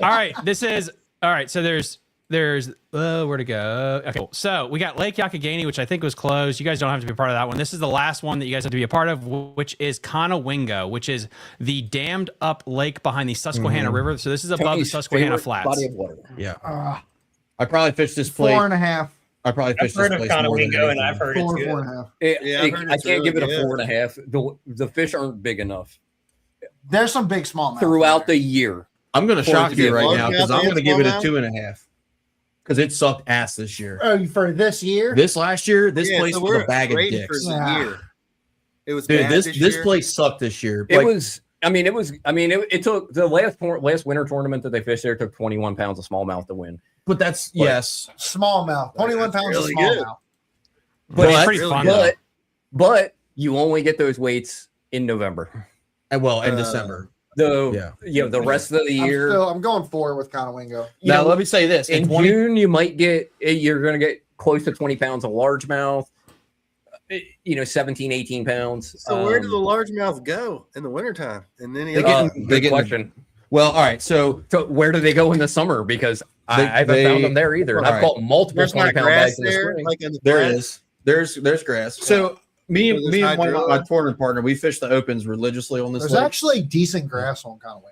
All right, this is all right. So there's where to go? Okay, cool. So we got Lake Yakagani, which I think was closed. You guys don't have to be a part of that one. This is the last one that you guys have to be a part of, which is Conowingo, which is the dammed up lake behind the Susquehanna River. So this is above Tony's the Susquehanna favorite Flats. Body of water. Yeah. I probably fished this place. 4.5. I probably I've fished heard this of place more than Conowingo, and anything. I've heard it's good. 4.5. Yeah, I've heard I it's can't really give it a good. 4.5. The fish aren't big enough There's some big smallmouth throughout there. the year. I'm going to For it shock to be you a right largemouth now because I'm and going to give it a smallmouth? 2.5 because it sucked ass this year. Oh, for this year? This last year, this Yeah, place so was we're a bag of rating dicks. for the Yeah. year. It was Dude, bad this year. place sucked this year. It Like, was. It took the last winter tournament that they fished there took 21 pounds of smallmouth to win. but that's But- yes. Smallmouth. 21 That's pounds really of good. smallmouth. But it's But- pretty really fun good. though. But you only get those weights in November. And well, in Uh, December. The rest of the year. I'm going 4 with Conowingo. You Now know, let me say this: in in 20, June, you're going to get close to 20 pounds of largemouth. 17, 18 pounds. So where do the largemouth go in the wintertime? And then They get- good get- question. well, all right. So So where do they go in the summer? Because I haven't they- found them there either. And all I've right. caught multiple there's 20 not pound grass bags in the there, spring. like in the there flats? is there's grass. So me So and there's me and hydro. my tournament partner, we fished the opens religiously on this. There's lake. actually decent grass on Conowingo.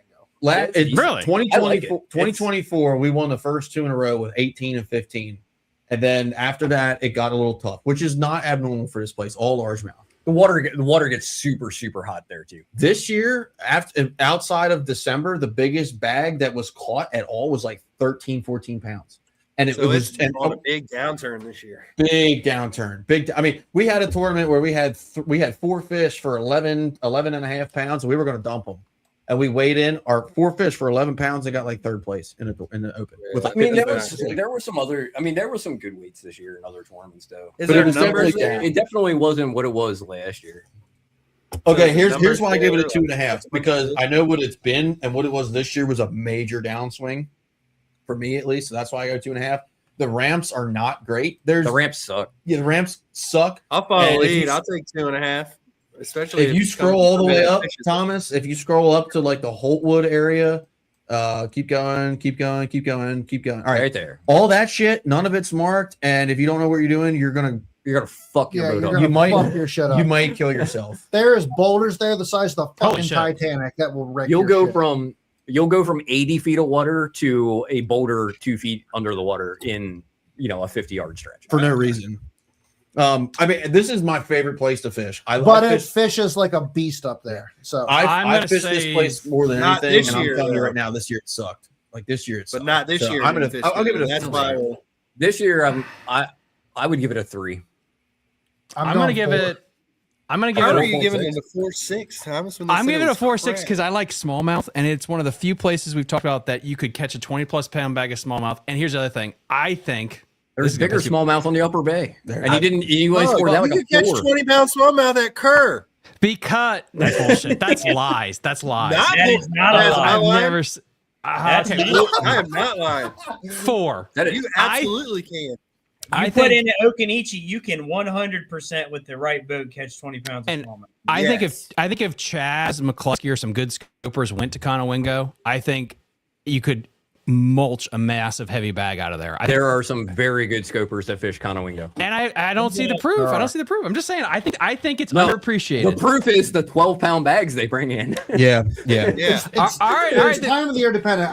Really? 2024, we won the first 2 in a row with 18 and 15. And then after that, it got a little tough, which is not abnormal for this place, all largemouth. The water gets super, super hot there too. This year, outside of December, the biggest bag that was caught at all was like 13, 14 pounds. And it So was it's and on a big downturn this year. big downturn. I mean, we had a tournament where we had 4 fish for 11 and a half pounds, and we were going to dump them. And we weighed in our 4 fish for 11 pounds and got like 3rd place in the open. With like I mean, 50 pounds. there were some good weights this year in other tournaments though. Is But there it was numbers definitely there? down. It definitely wasn't what it was last year. Okay, So here's numbers why I give it a there, 2.5 because I know what it's been and what it was this year was a major downswing for me at least. So that's why I go 2.5. The ramps are not great. The ramps suck. The ramps suck. I'll follow And if lead. you- I'll take 2.5. Especially If you it's scroll coming all the from way a up, fish- Thomas, if you scroll up to like the Holtwood area, keep going. All right, Right there. all that shit, none of it's marked. And if you don't know what you're doing, you're gonna you're gonna fuck your boat you're up. gonna You might- fuck your shit up. You might kill yourself. There's boulders there the size of the Holy fucking shit. Titanic that will wreck You'll your go shit. from 80 feet of water to a boulder 2 feet under the water in a 50-yard stretch. For no reason. I mean, this is my favorite place to fish. But it fishes like a beast up there. So I'm I gonna fished this say place more than not anything, this and year, I'm telling you though. right now, this year it sucked. Like this year it sucked. But not this So year. I'm when gonna. you I'll give it a. That's 3. why. This year, I would give it a 3. I'm gonna give it. I'm gonna give How it. are A, you giving it a 4.6, Thomas? When they I'm said giving it a was 4.6 crap? because I like smallmouth, and it's one of the few places we've talked about that you could catch a 20+ pound bag of smallmouth. And here's the other thing: I think There's bigger smallmouth on the upper bay, and you only Oh, scored well, that like you a could catch 4. 20-pound smallmouth at Kerr. because that's bullshit. That's lies. That's lies. Not That is not a That's lie. not I've lying. never. That's Okay, not- I am not lying. 4. That is, You absolutely can. I You put think, in an Okinichi, you can 100% with the right boat catch 20 pounds of And- smallmouth. I think Yes. if Chaz McCluskey or some good scopers went to Conowingo, I think you could mulch a massive heavy bag out of there. there are some very good scopers that fish Conowingo. And I don't see the proof. I don't see the proof. I'm just saying. I think it's No, underappreciated. The proof is the 12-pound bags they bring in. Yeah, yeah. Yeah. it's, all right. it's time of the year dependent.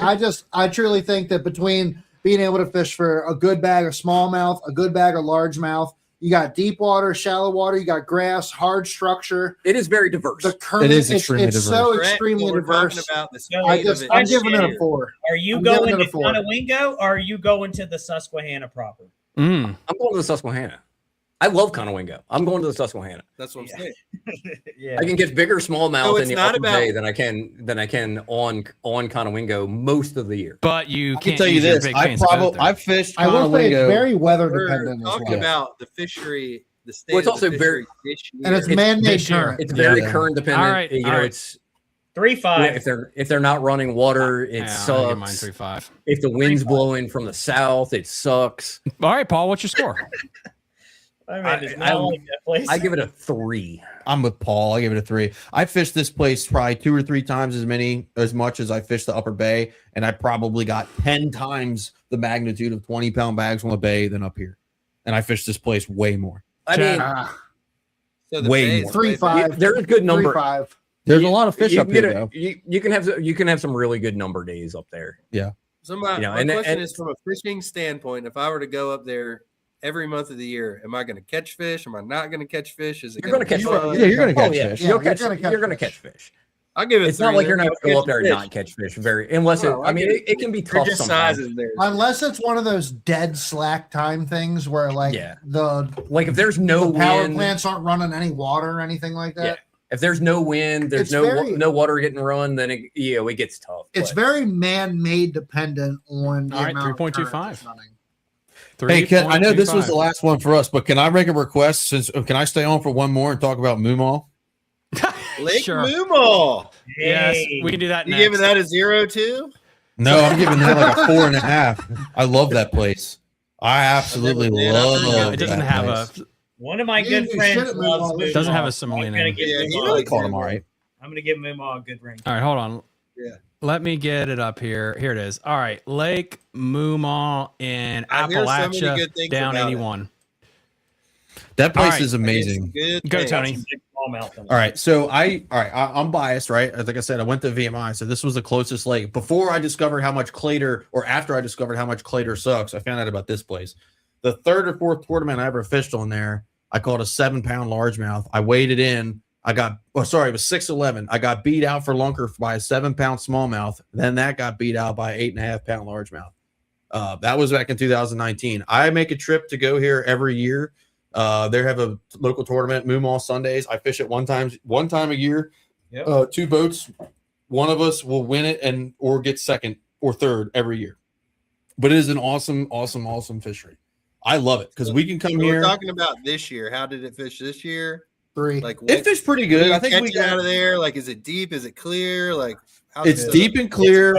I truly think that between being able to fish for a good bag of smallmouth, a good bag of largemouth, you got deep water, shallow water, you got grass, hard structure. It is very diverse. The current It is extremely it's diverse. so Brett, extremely when we're talking diverse. about the So, state of it I'm this giving it a year, 4. Are you I'm going giving to it a 4. Conowingo or are you going to the Susquehanna proper? Mm. I'm going to the Susquehanna. I love Conowingo. I'm going to the Susquehanna. That's what I'm saying. Yeah. I can catch bigger smallmouth So in it's the not upper about- bay than I can on Conowingo most of the year. But you I can can't tell you use your this. big I fancy boat probably there. I've fished I will say it's Conowingo. very weather We're dependent as talking well. about the fishery, the state Well, it's of the also very- fishery this year. And it's It's man-made this year. current. It's very Yeah. current dependent. All right, You all know, right. it's 3-5. if they're not running water, it Yeah, I'll give mine sucks. 3.5. If the wind's blowing from the south, it sucks. All right, Paul, what's your score? I mean, it's I- not like that place. I give it a 3. I'm with Paul. I give it a 3. I fished this place probably 2 or 3 times as much as I fished the Upper Bay, and I probably got 10 times the magnitude of 20-pound bags on the bay than up here. And I fished this place way more. I Chad, mean, So the way bay is more. 3-5. there's a good number. 3-5. There's a lot of fish You up can here, get though. you can have some really good number days up there. So my, You know, my and- question and- is, from a fishing standpoint, if I were to go up there every month of the year, am I going to catch fish? Am I not going to catch fish? Is it You're going to catch be fun? Yeah, you're gonna catch yeah. fish. Yeah, You're you're going gonna to catch catch fish. I'll give it. It's not 3 like you're then. not going to go up there and Fish. not catch fish. Unless No, I mean, it can be They're tough just sometimes. sizes there. Unless it's one of those dead slack time things where like Yeah. the Like if there's no power wind, plants aren't running any water or anything like that. Yeah. If there's no wind, there's It's no very- no water getting run, then it gets tough. It's But very man-made dependent on the All right, amount of current 3.25. that's running. Hey, I know this was the 3.25. last one for us, but can I make a request? Can I stay on for one more and talk about Moomaw? Lake Sure. Moomaw. Yes, Hey. we can do that You next. giving that a 0 too? No, I'm giving that like a 4.5. I love that place. I absolutely I've never been. love It doesn't that have place. One of my You good should friends have loves moved on. Moomaw. Doesn't have a I'm Somalian gonna name. give Yeah, Moomaw he a really good Called him rank. all right. I'm gonna give Moomaw a good rank. All right, hold on. Yeah. Let me get it up here. Here it is. All right, Lake Moomaw in I hear so many Appalachia, good things down about it. 81. That place All right. is amazing. Good Go, thing. Tony. Some big smallmouth in All right, so I'm biased, right? Like I said, I went to VMI, so this was the closest lake. Before I discovered how much Clater, or after I discovered how much Clater sucks, I found out about this place. The 3rd or 4th tournament I ever fished on there, I caught a 7-pound largemouth. I weighed it in. It was 6'11". I got beat out for lunker by a 7-pound smallmouth. Then that got beat out by 8.5-pound largemouth. That was back in 2019. I make a trip to go here every year. They have a local tournament, Moomaw Sundays. I fish it one time a year. Yep. 2 boats. One of us will win it or get 2nd or 3rd every year. But it is an awesome, awesome, awesome fishery. I love it because we can come So here. we're talking about this year. How did it fish this year? 3. Like It fished pretty good. I think we got got out of there. Like, is it deep? Is it clear? Like, how It's good? deep and clear.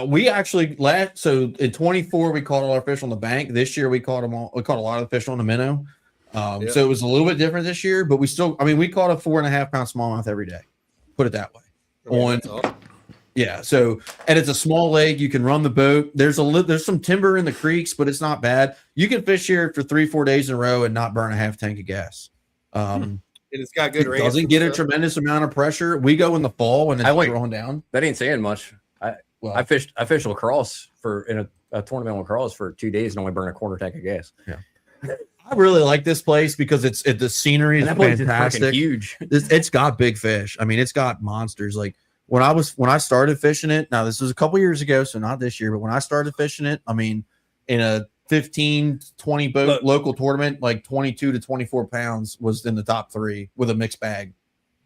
We actually so in 24 we caught all our fish on the bank. This year we caught them all. We caught a lot of the fish on the minnow. Yep. So it was a little bit different this year, but we caught a 4.5-pound smallmouth every day. Put it that way. Yeah, on that's awesome. Yeah. So, and it's a small lake. You can run the boat. There's some timber in the creeks, but it's not bad. You can fish here for 3-4 days in a row and not burn a half tank of gas. And it's got good It ramps doesn't and get a stuff. tremendous amount of pressure. We go in the fall when it's throwing down. That ain't saying much. I fished lacrosse in a tournament lacrosse for 2 days and only burned a quarter tank of gas. Yeah. I really like this place because the scenery is fantastic. Huge. It's got big fish. I mean, it's got monsters. Like when I started fishing it, now this was a couple years ago, so not this year, but when I started fishing it, I mean, in a 15-20 boat local tournament, like 22 to 24 pounds was in the top 3 with a mixed bag.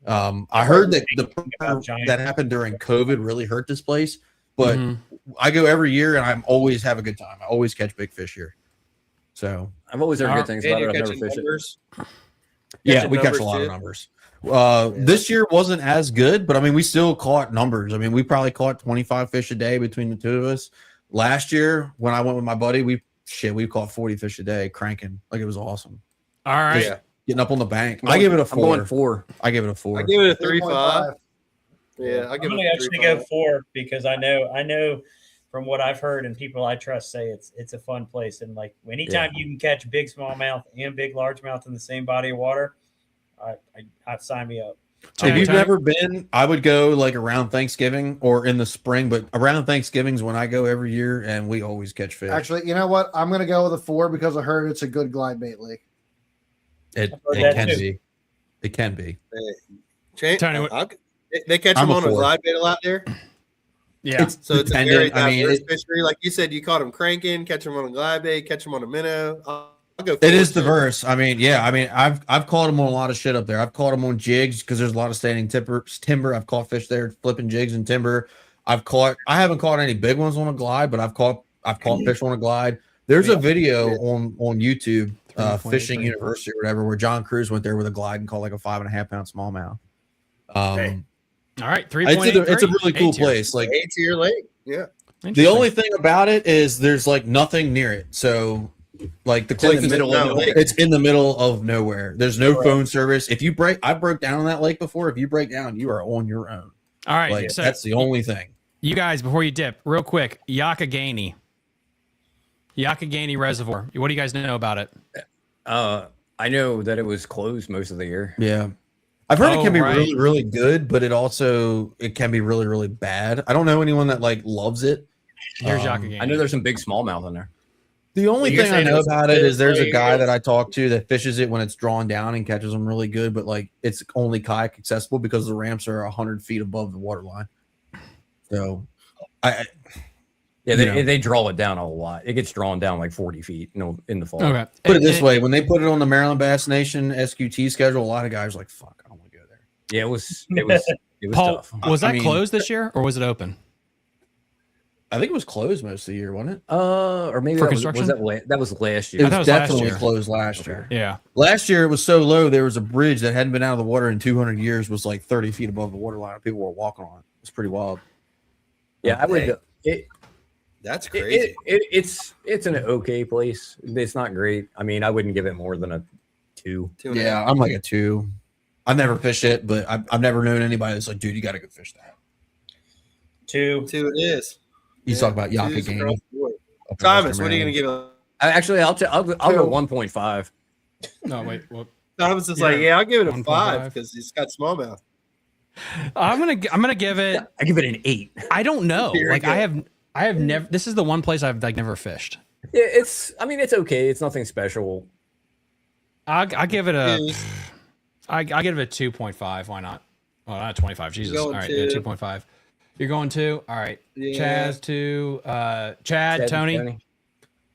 I heard that that happened during COVID really hurt this place, but I go every year and I always have a good time. I always catch big fish here. So I've always heard good things about it. I've never fished it. Yeah, we catch a lot of numbers. This year wasn't as good, but I mean, we still caught numbers. I mean, we probably caught 25 fish a day between the two of us. Last year, when I went with my buddy, we caught 40 fish a day, cranking. Like, it was awesome. All right. Just getting up on the bank. I give it a 4. I'm going 4. I give it a 4. I give it a 3.5. Yeah, I'm gonna actually go 4 because I know from what I've heard and people I trust say it's a fun place, and like anytime you can catch big smallmouth and big largemouth in the same body of water, I'd sign me up. If you've never been, I would go like around Thanksgiving or in the spring, but around Thanksgiving's when I go every year, and we always catch fish. Actually, you know what? I'm going to go with a 4 because I heard it's a good glide bait lake. It can be. It can be. Tony, they catch them on a glide bait a lot there. Yeah, so it's a very diverse fishery. Like you said, you caught them cranking, catch them on a glide bait, catch them on a minnow. I'll go. It is diverse. I mean, yeah. I mean, I've caught them on a lot of shit up there. I've caught them on jigs because there's a lot of standing timber. I've caught fish there flipping jigs and timber. I haven't caught any big ones on a glide, but I've caught fish on a glide. There's a video on YouTube, Fishing University or whatever, where John Cruz went there with a glide and caught like a 5.5 pound smallmouth. All right, 3.8. It's a really cool place. Like A-tier lake. Yeah. The only thing about it is there's like nothing near it. So like it's in the middle of nowhere. There's no phone service. If you I broke down on that lake before. If you break down, you are on your own. All right. Like, so that's the only thing. You guys, before you dip, real quick, Yakagani Reservoir. What do you guys know about it? I know that it was closed most of the year. Yeah. I've heard it can be really, really good, but it can be really, really bad. I don't know anyone that like loves it. Here's Yakagani. I know there's some big smallmouth in there. The only thing I know about it is there's a guy that I talk to that fishes it when it's drawn down and catches them really good, but like it's only kayak accessible because the ramps are 100 feet above the water line. So they draw it down a lot. It gets drawn down like 40 feet in the fall. Okay. Put it this way, when they put it on the Maryland Bass Nation SQT schedule, a lot of guys are like, fuck, I don't want to go there. Yeah, it was Paul, tough. Was that closed this year or was it open? I think it was closed most of the year, wasn't it? Or maybe for construction? That was last year. It was definitely closed last year. Yeah. Last year it was so low, there was a bridge that hadn't been out of the water in 200 years, was like 30 feet above the water line. People were walking on it. It's pretty wild. Yeah, I would. That's crazy. It's an okay place. It's not great. I mean, I wouldn't give it more than a 2. Yeah, I'm like a 2. I've never fished it, but I've never known anybody that's like, dude, you got to go fish that. 2 it is. You talk about Yakagani. Thomas, what are you going to give it? Actually, I'll go 1.5. No, wait. Well, Thomas is like, I'll give it a 5 because he's got smallmouth. I'm gonna give it. I give it an 8. I don't know. Like I have never. This is the one place I've like never fished. Yeah, it's okay. It's nothing special. I give it a. I give it a 2.5. Why not? Well, not 25. Jesus. All right, 2.5. You're going 2. All right. Yeah. Chaz 2. Chad, Tony.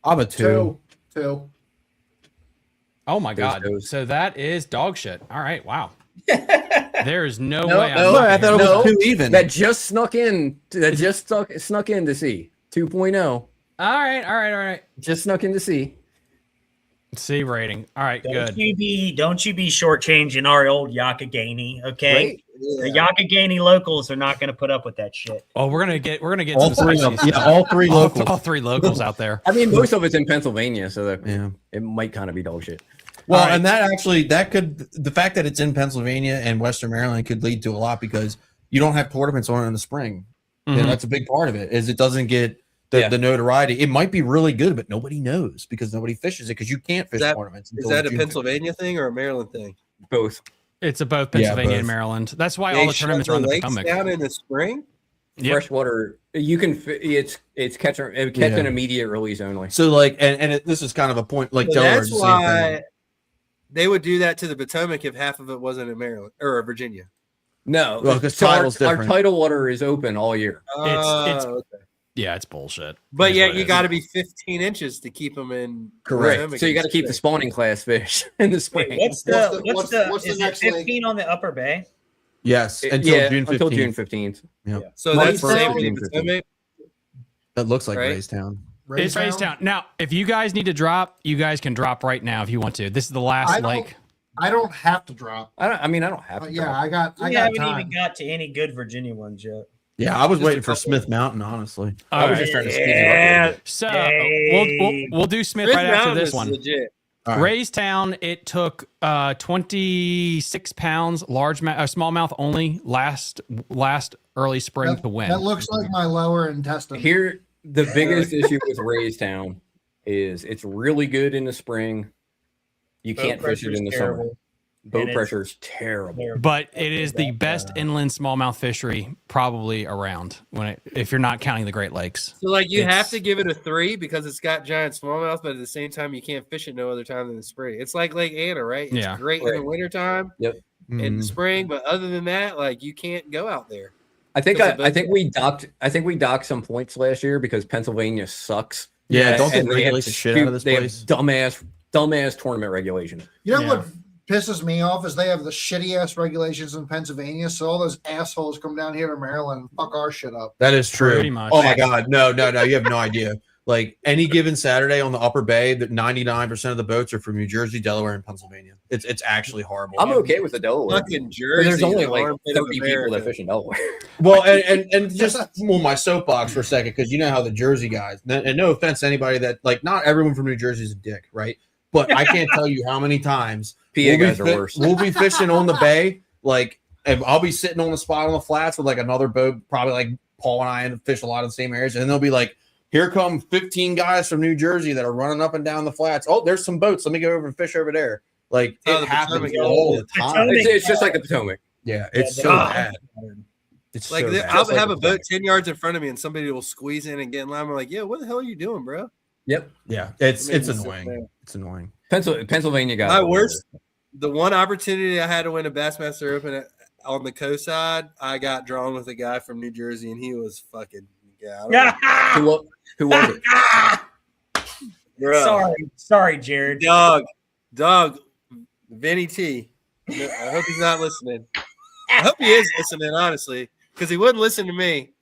I'm a 2. 2. Oh my God. So that is dog shit. All right. Wow. There's no way. I thought it was 2 even. That just snuck in. That just snuck in to C. 2.0. All right. Just snuck in to C. C rating. All right, good. Don't you be shortchanging our old Yakagani, okay? Right. The Yakagani locals are not going to put up with that shit. Oh, we're gonna get all some 3 of them. Yeah, all 3 locals. All 3 locals out there. I mean, most of it's in Pennsylvania, so it might kind of be dog shit. Well, and the fact that it's in Pennsylvania and Western Maryland could lead to a lot because you don't have tournaments on in the spring. And that's a big part of it. Is it doesn't get the notoriety. It might be really good, but nobody knows because nobody fishes it because you can't fish tournaments. Is that a Pennsylvania thing or a Maryland thing? Both. It's a both Pennsylvania and Maryland. That's why all the tournaments are on the Potomac. Down in the spring. Freshwater, you can. It's catch and immediate release only. So like, and this is kind of a point. Like that's why they would do that to the Potomac if half of it wasn't in Maryland or Virginia. No, because our tidal water is open all year. It's okay. Yeah, it's bullshit. But yet you got to be 15 inches to keep them in. Correct. So you got to keep the spawning class fish in the spring. Wait, what's the next 15 on the Upper Bay? Yes, until June 15th. Until June 15th. Yeah. So that's the same with the Potomac. That looks like Raystown. It's Raystown. Now, if you guys need to drop, you guys can drop right now if you want to. This is the last lake. I don't have to drop. I don't have to. Yeah, drop. I haven't got even got to any good Virginia ones yet. Yeah, I was waiting for Smith Mountain, honestly. I was just trying to squeeze it up. So we'll do Smith right after this one. Legit. Right. Raystown, it took 26 pounds, smallmouth only, last early spring to win. That looks like my lower intestine. Here, the biggest issue with Raystown is it's really good in the spring. You can't fish it in the summer. Boat pressure is terrible. But it is the best inland smallmouth fishery probably around if you're not counting the Great Lakes. So like you have to give it a 3 because it's got giant smallmouth, but at the same time you can't fish it no other time than the spring. It's like Lake Anna, right? It's great in the wintertime. Yep. In the spring, but other than that, like you can't go out there. I think we docked some points last year because Pennsylvania sucks. Yeah, don't they regulate the shit out of this place? Dumbass tournament regulation. You know what pisses me off is they have the shitty ass regulations in Pennsylvania, so all those assholes come down here to Maryland and fuck our shit up. That is true. Pretty much. Oh my God, no, you have no idea. Like any given Saturday on the Upper Bay, that 99% of the boats are from New Jersey, Delaware, and Pennsylvania. It's actually horrible. I'm okay with the Delaware. Fucking Jersey. There's only like 30 people that fish in Delaware. Well, and just my soapbox for a second, because you know how the Jersey guys, and no offense to anybody that like, not everyone from New Jersey is a dick, right? But I can't tell you how many times PA guys are worse. We'll be fishing on the bay, like, and I'll be sitting on the spot on the flats with like another boat, probably like Paul and I fish a lot of the same areas, and they'll be like, here come 15 guys from New Jersey that are running up and down the flats. Oh, there's some boats. Let me go over and fish over there. Like it happens all the time. It's just like the Potomac. Yeah, it's so bad. It's like so I'll have a boat 10 yards in front of me and somebody will squeeze in and get in line. I'm like, yeah, what the hell are you doing, bro? Yep. Yeah, it's annoying. It's annoying. Pennsylvania guys. My worst. The one opportunity I had to win a Bassmaster Open on the coast side, I got drawn with a guy from New Jersey, and he was fucking Who was it? Bro. Sorry, Jared. Dog, Vinny T. I hope he's not listening. I hope he is listening, honestly, because he wouldn't listen to me.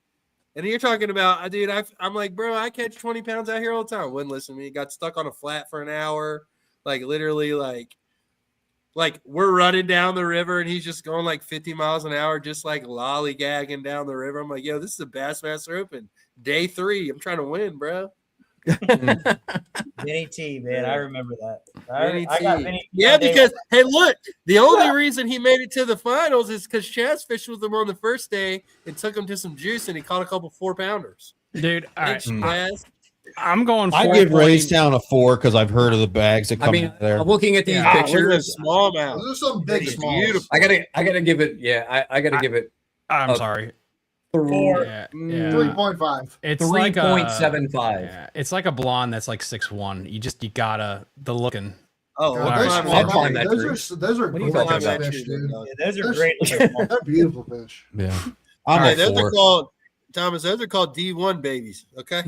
And you're talking about, dude, I'm like, bro, I catch 20 pounds out here all the time. Wouldn't listen to me. Got stuck on a flat for an hour. Like, literally, like we're running down the river, and he's just going like 50 miles an hour, just like lollygagging down the river. I'm like, yo, this is a Bassmaster Open. Day 3. I'm trying to win, bro. Vinny T, man. I remember that. Vinny I got Vinny T. Yeah, because, hey, look, the only reason he made it to the finals is because Chaz fished with him on the first day and took him to some juice, and he caught a couple 4-pounders. Dude, all right. Chaz. I'm going. I give Raystown a 4 because I've heard of the bags that come out there. I'm looking at these pictures. Smallmouth. Those are some big smalls. Beautiful. I gotta give it. Yeah, I gotta give it. I'm sorry. 4. Yeah. 3.5. It's 3.75. Yeah, it's like a blonde that's like 6'1". You gotta the looking. Oh, those are What are you gorgeous talking about? fish, dude. Yeah, those are great. They're beautiful fish. Yeah. Hey, those are called Thomas. Those are called D1 babies. Okay.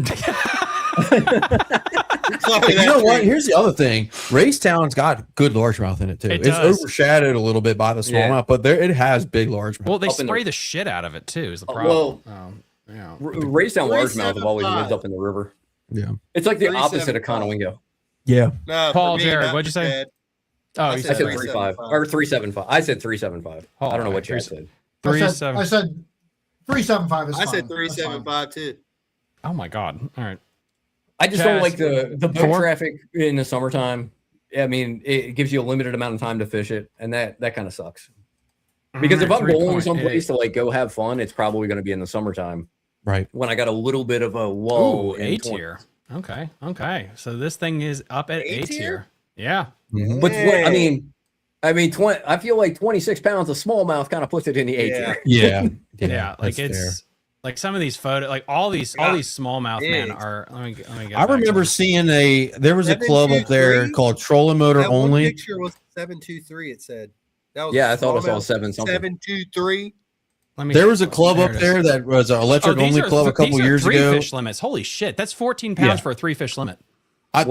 You know what? Here's the other thing. Raystown's got good largemouth in it too. It's overshadowed a little bit by the smallmouth, but it has big largemouth. Well, they spray the shit out of it too. Is the problem? Raystown largemouth have always lived up in the river. Yeah, it's like the opposite of Conowingo. Yeah. No, Paul, Jared, what'd you say? Oh, I said 3.5 or 3.75. I said 3.75. I don't know what you said. 3.7. I said 3.75 is fine. I said 3.75 too. Oh my god! All right. I just don't like the boat traffic in the summertime. I mean, it gives you a limited amount of time to fish it, and that kind of sucks. Because if I'm going someplace to like go have fun, it's probably going to be in the summertime. Right. when I got a little bit of a lull. Ooh, A tier. Okay. Okay. So this thing is up at A tier. Yeah. Mhm. But I mean, 20. I feel like 26 pounds of smallmouth kind of puts it in the A tier. Yeah. Yeah. Like that's it's fair. like some of these photos, like all these smallmouth man are. Let me get I back to remember them. seeing there was a club up there 723? called Trolling Motor That one Only. picture was 723. It said. That was Yeah, I thought I saw smallmouth 7 something. 723. There was a club there up it is. there that was an electric these only are club a couple these are years three ago. fish limits. Holy shit. That's 14 pounds Yeah. for a 3 fish limit.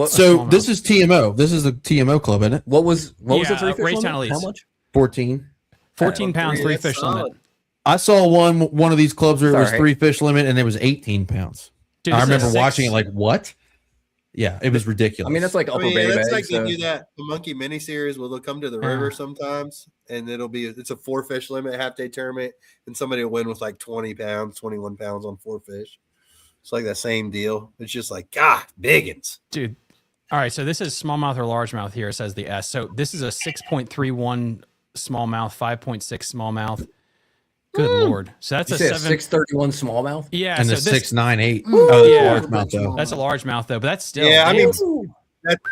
So this is TMO. This is the TMO club, isn't it? What was the 3 fish Raytown limit? How Elites. much? 14. 14 pounds, three, 3 that's fish solid. limit. I saw one of these clubs where it It's was all right. 3 fish limit and it was 18 pounds. Dude, I this is remember a watching it 6 like, what? Yeah, it was ridiculous. I mean, that's like I upper mean, bay that's bag. like So. they do that the monkey mini series where they'll come to the river sometimes, and it's a 4 fish limit half day tournament, and somebody will win with like 20 pounds, 21 pounds on 4 fish. It's like that same deal. It's just like God, biggins, dude. All right, so this is smallmouth or largemouth here. It says the S. So this is a 6.31 smallmouth, 5.6 smallmouth. Good Lord. So that's You a say 7. 631 smallmouth? Yeah. and so the this, 698. Mm. Oh, Yeah. that's largemouth though. that's a largemouth though, but that's still. Yeah, I damn. mean, that's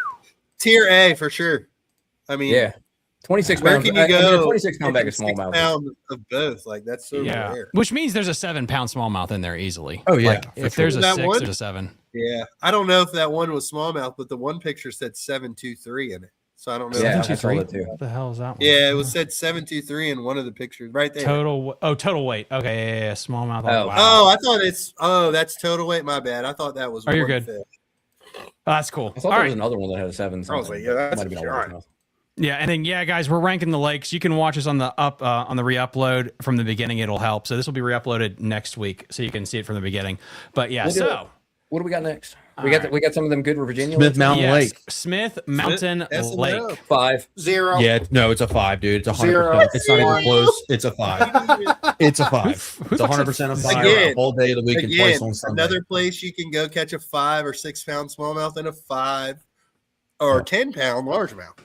tier A for sure. I mean, Yeah. 26 where pounds. can you I mean, go? a 26 pound bag of 6 smallmouth. pounds of both, like that's so yeah. rare. Which means there's a 7-pound smallmouth in there easily. Oh, yeah, Like, for if sure. there's a That 6, one? there's a 7. Yeah, I don't know if that one was smallmouth, but the one picture said 723 in it, so I don't know. Yeah, if I that saw was- that too. What the hell is that one? Yeah, it was said 723 in one of the pictures right there. Total weight. Okay, yeah. Smallmouth. Oh. Wow. Oh, I thought that's total weight. My bad. I thought that was. Oh, you're one good. fish. Oh, that's cool. I thought All there right. was another one that had a 7 something. I was like, yeah, that's Might have been a all right. largemouth. Yeah, and then guys, we're ranking the lakes. You can watch us on the on the re-upload from the beginning. It'll help. So this will be re-uploaded next week, so you can see it from the beginning. But yeah, We'll do so What do we got next? We got some of them good Virginia. Smith lakes? Mountain yes, Lake. Smith Mountain S&O. Lake. 5. 0. Yeah, no, it's a 5, dude. It's 100%. Zero. It's not even One. close. It's a 5. It's a 5. It's 100% a 5. Again, A whole day of the week and twice Again, on Sunday. another place you can go catch a 5 or 6 pound smallmouth and a 5 or 10 pound largemouth.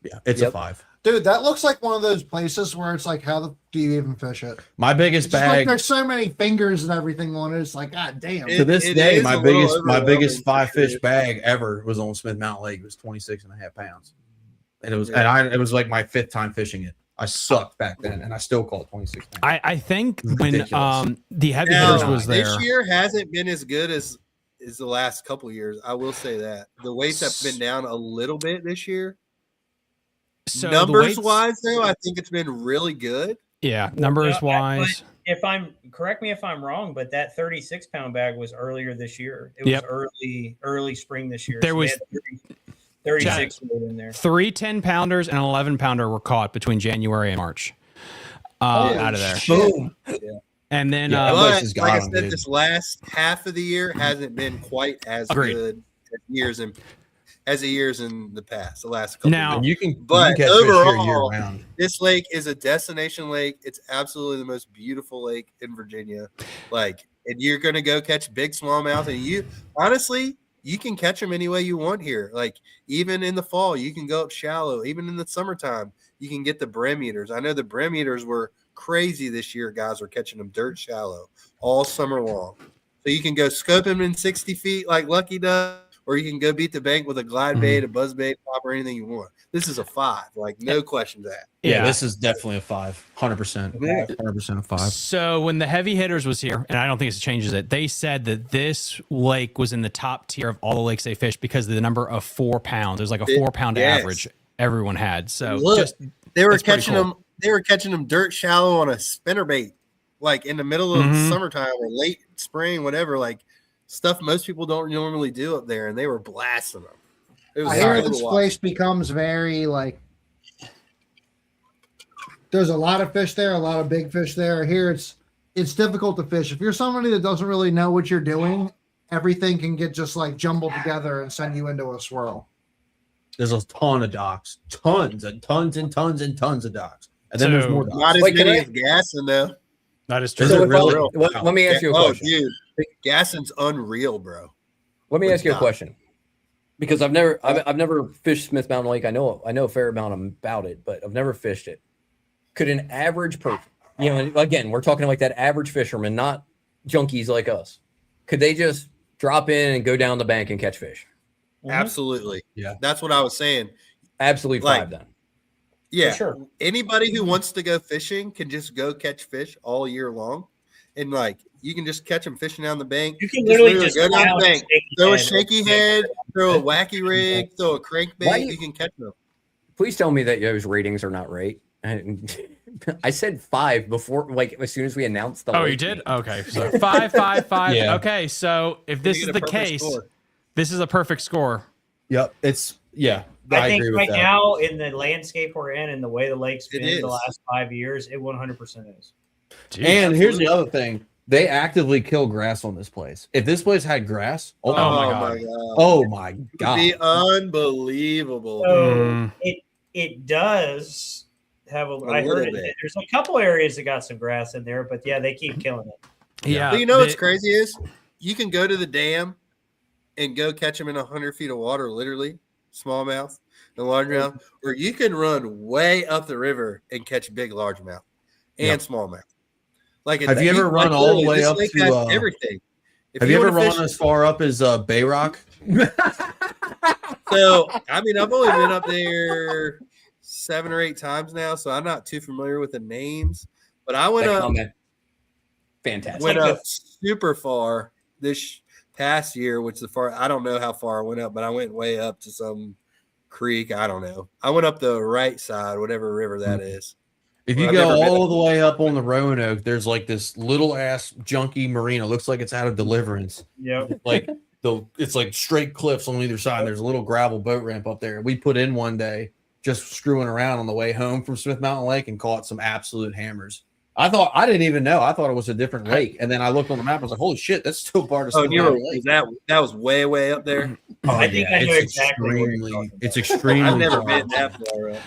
Yeah, it's Yep. a 5. Dude, that looks like one of those places where it's like, how do you even fish it? My biggest It's just like bag there's so many fingers and everything on it. It's like, God damn. It- to this it day, is my a little biggest overwhelming 5 for sure. fish bag ever was on Smith Mountain Lake. It was 26.5 pounds. And it was like my 5th time fishing it. I sucked back then and I still caught 26 pounds. I think when Ridiculous. the heavy Now, hitters was there. this year hasn't been as good as the last couple of years. I will say that the weights have been down a little bit this year. So the Numbers weights- wise, though, I think it's been really good. yeah, numbers Yeah, wise. If I'm correct me if I'm wrong, but that 36 pound bag was earlier this year. It was Yep. early spring this year. There they was- had 36 weight in there. 3 10-pounders and an 11-pounder were caught between January and March. Out of there. Boom. And then Yeah, But place has like I got 'em, said, dude. this last half of the year hasn't been quite as Agreed. good as the years in the past. The last couple. Now- of And years. you can But catch fish here overall, year round. This lake is a destination lake. It's absolutely the most beautiful lake in Virginia. Like, and you're gonna go catch big smallmouth, and you honestly, you can catch them any way you want here. Like, even in the fall, you can go up shallow. Even in the summertime, you can get the brim eaters. I know the brim eaters were crazy this year. Guys were catching them dirt shallow all summer long. So you can go scope them in 60 feet like Lucky does, or you can go beat the bank with a glide bait, a buzz bait, pop, or anything you want. This is a 5, like no questions asked. Yeah, this is definitely a 5. 100%. Yeah. 100% a 5. So when the heavy hitters was here, and I don't think this changes it, they said that this lake was in the top tier of all the lakes they fished because of the number of 4 pounds. There's like a 4-pound Yes. average everyone had. So Look, just they were that's pretty catching cool. them. They were catching them dirt shallow on a spinnerbait, like in the middle of Mhm. summertime or late spring, whatever. Like stuff most people don't normally do up there, and they were blasting them. It was I hear cool to this watch. place becomes very like. There's a lot of fish there, a lot of big fish there. Here it's difficult to fish. If you're somebody that doesn't really know what you're doing, everything can get just like jumbled together and send you into a swirl. There's a ton of docks. Tons and tons and tons and tons of docks. And then there's So- more docks. Not as Wait, can many I- as Gasson though. that is true. Is So it if I- really? let me ask you a Oh, question. dude, Gasson's unreal, bro. Let me With ask you a Doc. question, because I've never fished Smith Mountain Lake. I know a fair amount about it, but I've never fished it. Could an average person, again, we're talking like that average fisherman, not junkies like us, could they just drop in and go down the bank and catch fish? Absolutely. Yeah. That's what I was saying. Absolutely Like, 5 then. Yeah. sure. Anybody who wants to go fishing can just go catch fish all year long. And like you can just catch them fishing down the bank. You can literally just go down the bank, throw a shaky shaky head, throw a wacky rig, throw a crankbait. You can catch them. Please tell me that those ratings are not right. And I said 5 before, like as soon as we announced the. Oh, you did? Okay, so 5, 5, 5. Yeah. Okay, so if this is the case, this is a perfect score. Yep. It's I think agree with right that. now in the landscape we're in and the way the lake's It been is. the last 5 years, it 100% is. Jeez. And here's the other thing. They actively kill grass on this place. If this place had grass, my God. Oh my God. It'd be unbelievable. So it does have a I heard little bit. there's a couple areas that got some grass in there, but yeah, they keep killing it. Yeah. But you know what's crazy is you can go to the dam and go catch them in 100 feet of water, literally, smallmouth and largemouth, or you can run way up the river and catch big largemouth and smallmouth. Like, have you ever run all the way this up lake to has everything? If have you ever wanna run fish- as far up as Bay Rock? So, I mean, I've only been up there 7 or 8 times now, so I'm not too familiar with the names. But I went up, Fantastic. went up super far this past year, which I don't know how far I went up, but I went way up to some creek. I don't know. I went up the right side, whatever river that is. If you I've go never been all up the way up on the Roanoke, there's like this little ass junky marina. Looks like it's out of Deliverance. Yep. Like it's like straight cliffs on either side. There's a little gravel boat ramp up there. We put in one day just screwing around on the way home from Smith Mountain Lake and caught some absolute hammers. I didn't even know. I thought it was a different lake. And then I looked on the map. I was like, holy shit, that's still part of Smith Mountain Lake. That was way up there. I think I know it's exactly what you're talking It's extremely I've never far. been that far up.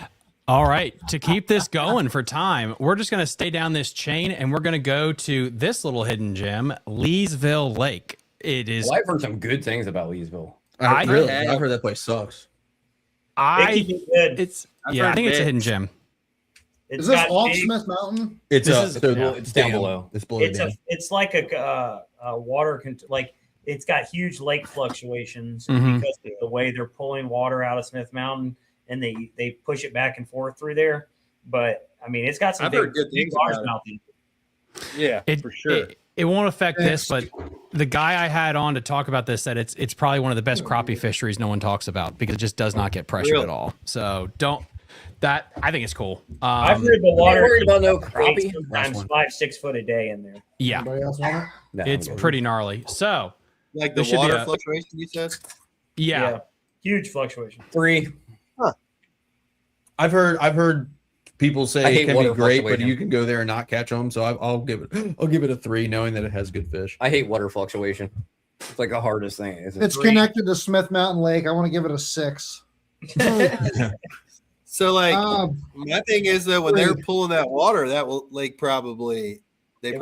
All right, to keep this going for time, we're just going to stay down this chain and we're going to go to this little hidden gem, Leesville Lake. It is. Well, I've heard some good things about Leesville. I've heard that place sucks. It keep it good. It's I've yeah, I heard think it's a bits. hidden gem. Is this off Smith Mountain? It's This is- it's down below. It's below. It's like a water like it's got huge lake fluctuations Mhm. because of the way they're pulling water out of Smith Mountain and they push it back and forth through there. But I mean, it's got some I've big, heard good big things about largemouth in it. Yeah, It, for sure. It won't affect this, but the guy I had on to talk about this said it's probably one of the best crappie fisheries no one talks about because it just does not get pressured at all. So I think it's cool. I've heard the water worried about no fluctuates crappie? sometimes 5-6 foot a day in there. Yeah, Anybody else want it? No, it's pretty gnarly. So Like the There should be water a- fluctuation you said? yeah. Huge fluctuation. 3. I've heard people I say hate it can be water great, but fluctuation. you can go there and not catch them. So I'll give it a 3, knowing that it has good fish. I hate water fluctuation. It's like the hardest thing. It's connected to Smith Mountain Lake. I want to give it a 6. So like Um, my thing is that when they're pulling that water, that will like probably When